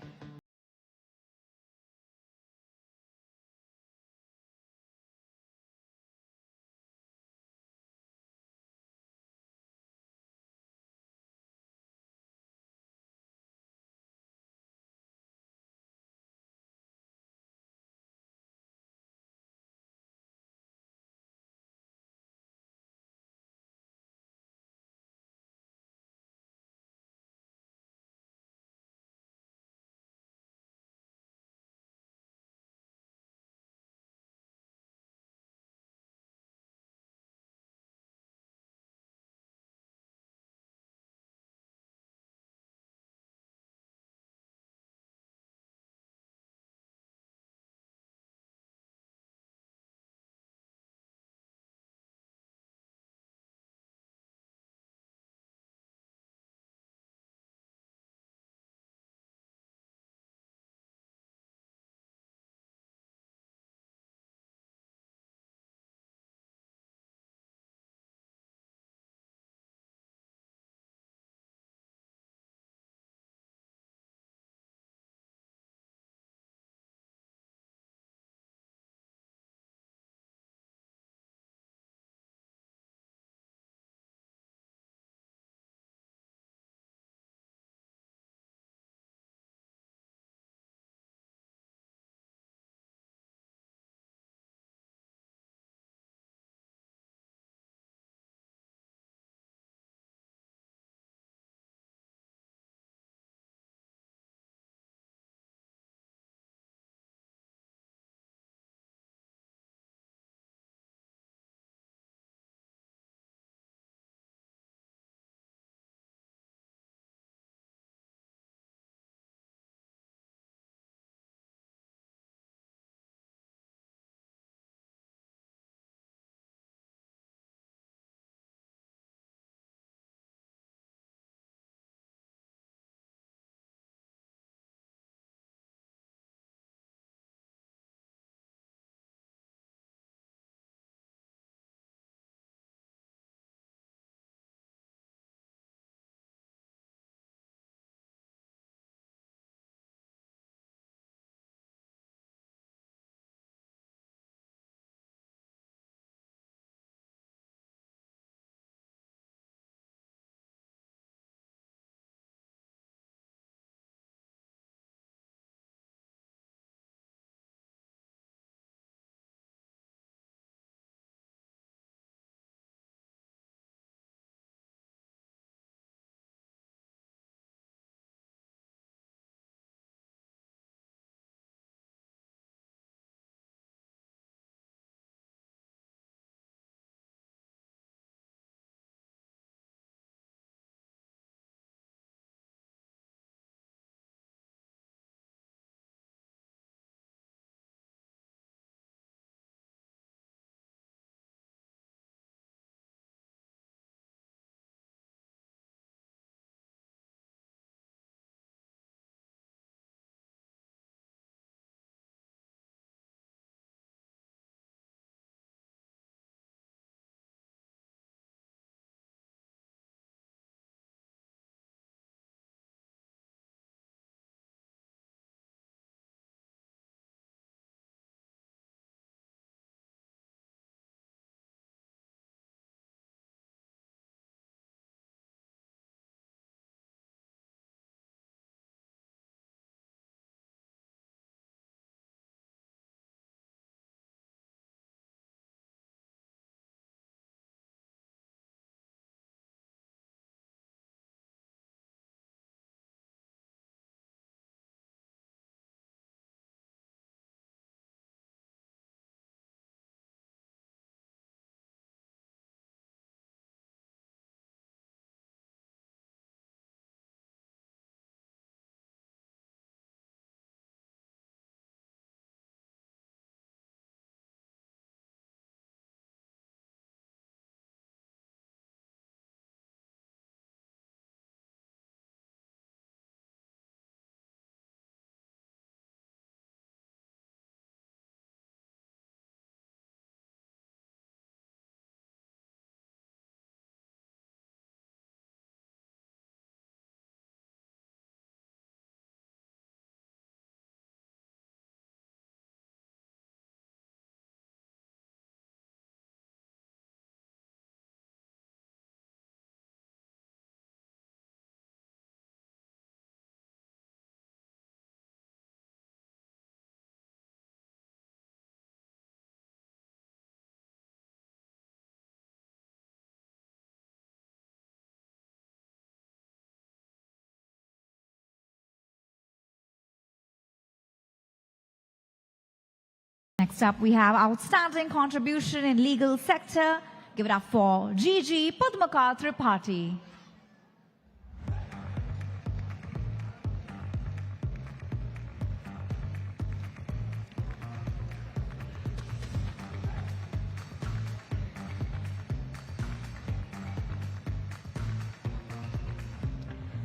Next up, we have outstanding contribution in legal sector. Give it up for Gigi Padmakar Tripathi.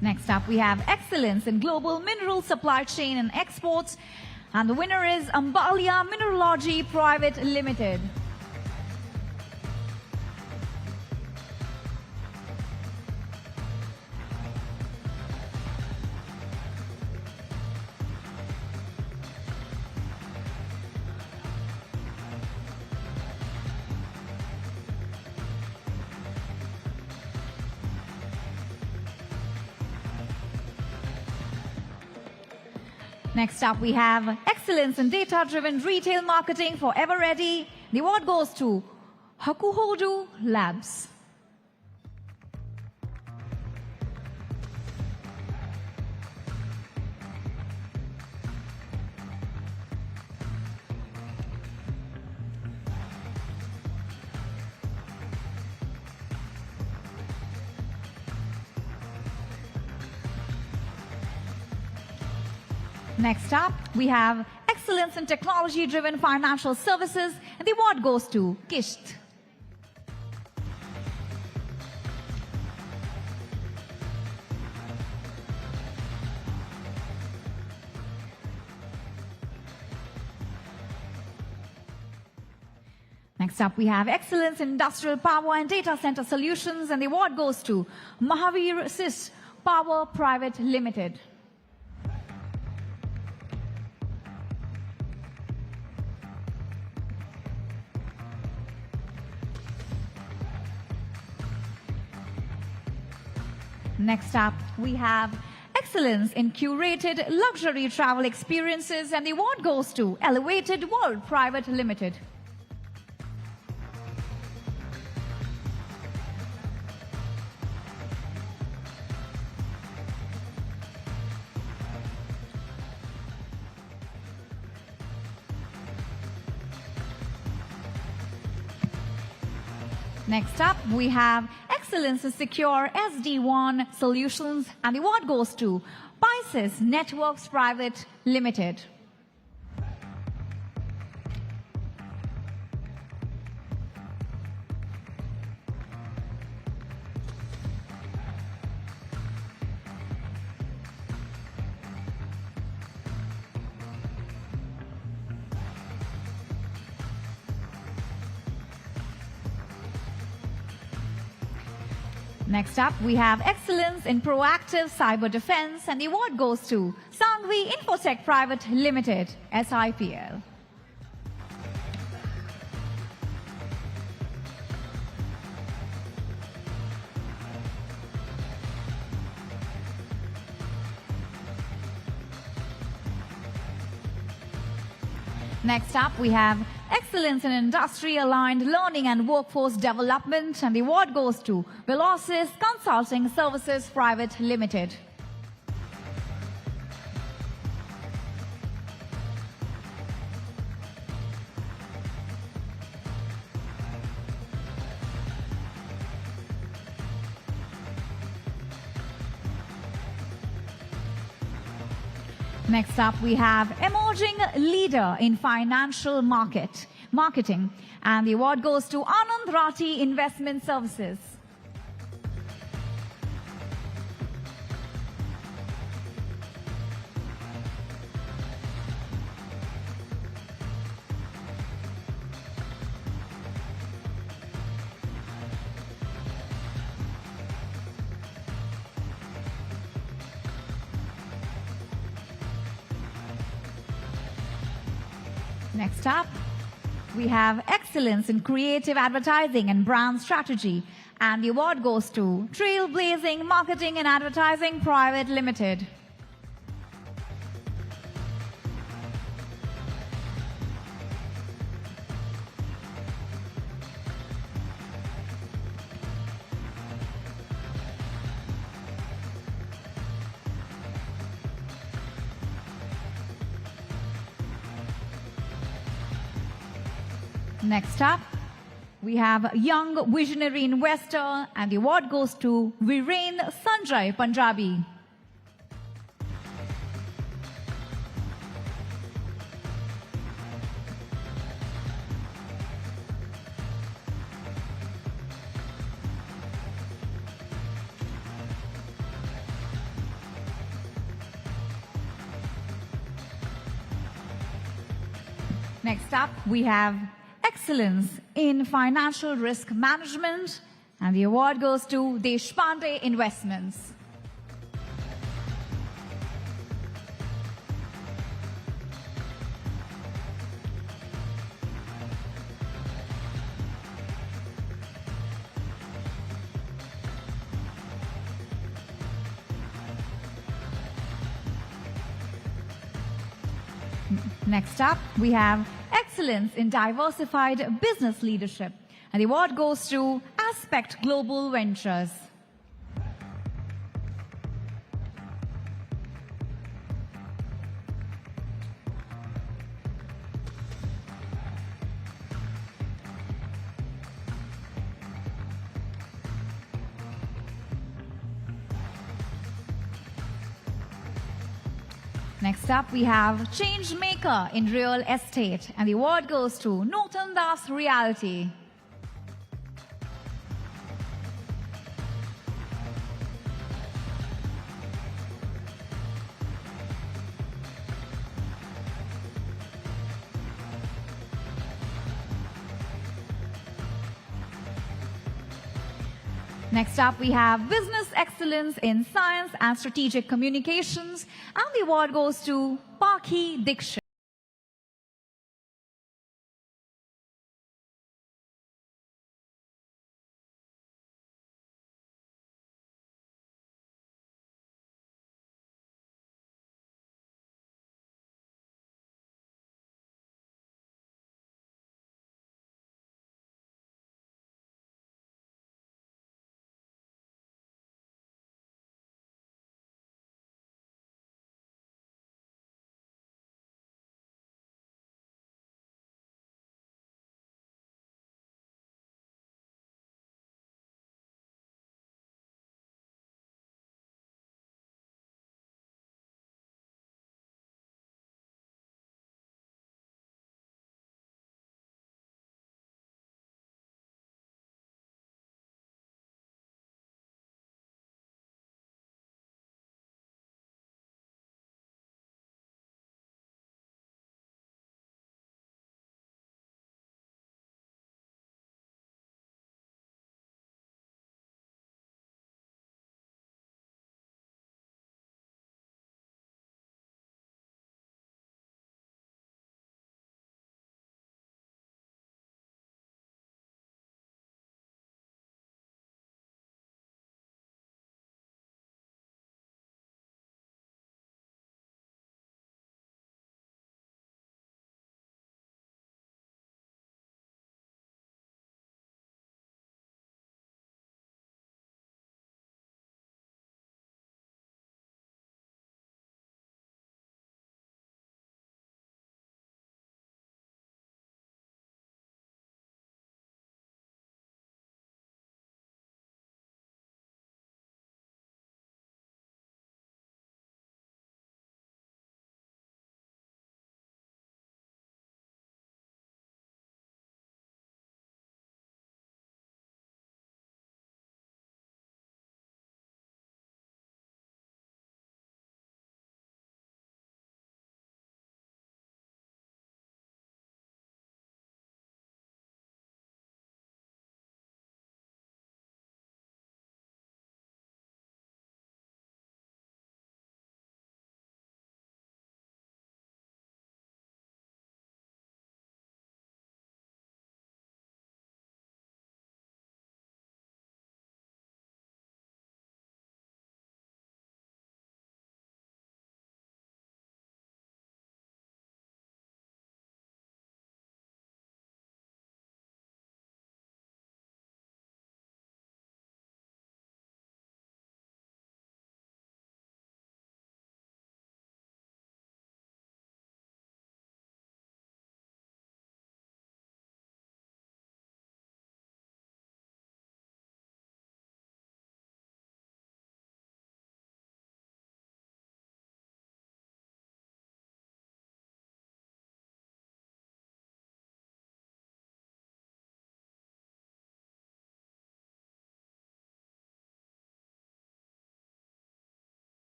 Next up, we have excellence in global mineral supply chain and exports. And the winner is Ambalia Mineralogy Private Limited. Next up, we have excellence in data-driven retail marketing for Ever Ready. The award goes to Hakuhodu Labs. Next up, we have excellence in technology-driven financial services, and the award goes to Kisht. Next up, we have excellence in industrial power and data center solutions, and the award goes to Mahavir Sys Power Private Limited. Next up, we have excellence in curated luxury travel experiences, and the award goes to Elevated World Private Limited. Next up, we have excellence in secure SD-WAN solutions, and the award goes to Pisces Networks Private Limited. Next up, we have excellence in proactive cyber defense, and the award goes to Sangvi Infotech Private Limited, SIPL. Next up, we have excellence in industry-aligned learning and workforce development, and the award goes to Velocis Consulting Services Private Limited. Next up, we have Emerging Leader in Financial Marketing, and the award goes to Anand Rati Investment Services. Next up, we have excellence in creative advertising and brand strategy, and the award goes to Trailblazing Marketing and Advertising Private Limited. Next up, we have Young Visionary Investor, and the award goes to Viren Sanjay Punjabi. Next up, we have Excellence in Financial Risk Management, and the award goes to Deshpande Investments. Next up, we have Excellence in Diversified Business Leadership, and the award goes to Aspect Global Ventures. Next up, we have Change Maker in Real Estate, and the award goes to Norton Das Realty. Next up, we have Business Excellence in Science and Strategic Communications, and the award goes to Pakhi Dikshit.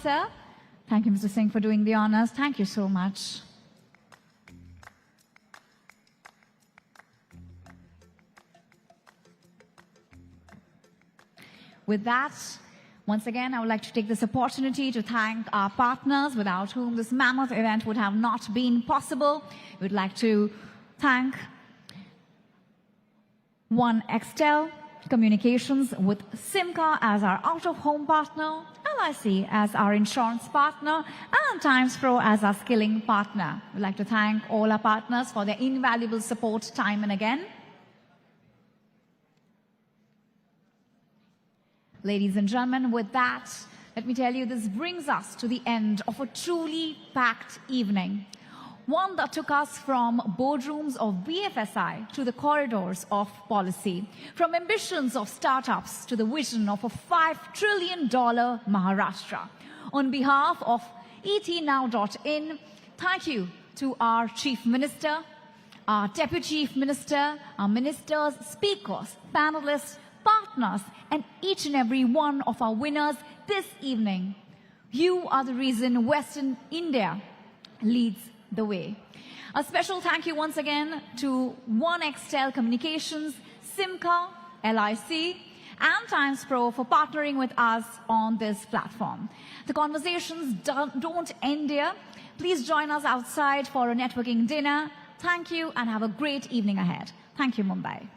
Sir. Thank you, Mr. Singh, for doing the honors. Thank you so much. With that, once again, I would like to take this opportunity to thank our partners without whom this mammoth event would have not been possible. We'd like to thank One Extel Communications with Simca as our out-of-home partner, LIC as our insurance partner, and Times Pro as our skilling partner. We'd like to thank all our partners for their invaluable support time and again. Ladies and gentlemen, with that, let me tell you, this brings us to the end of a truly packed evening. One that took us from boardrooms of BFSI to the corridors of policy, from ambitions of startups to the vision of a $5 trillion Maharashtra. On behalf of etnow.in, thank you to our Chief Minister, our Deputy Chief Minister, our ministers, speakers, panelists, partners, and each and every one of our winners this evening. You are the reason Western India leads the way. A special thank you once again to One Extel Communications, Simca, LIC, and Times Pro for partnering with us on this platform. The conversations don't end here. Please join us outside for a networking dinner. Thank you and have a great evening ahead. Thank you, Mumbai.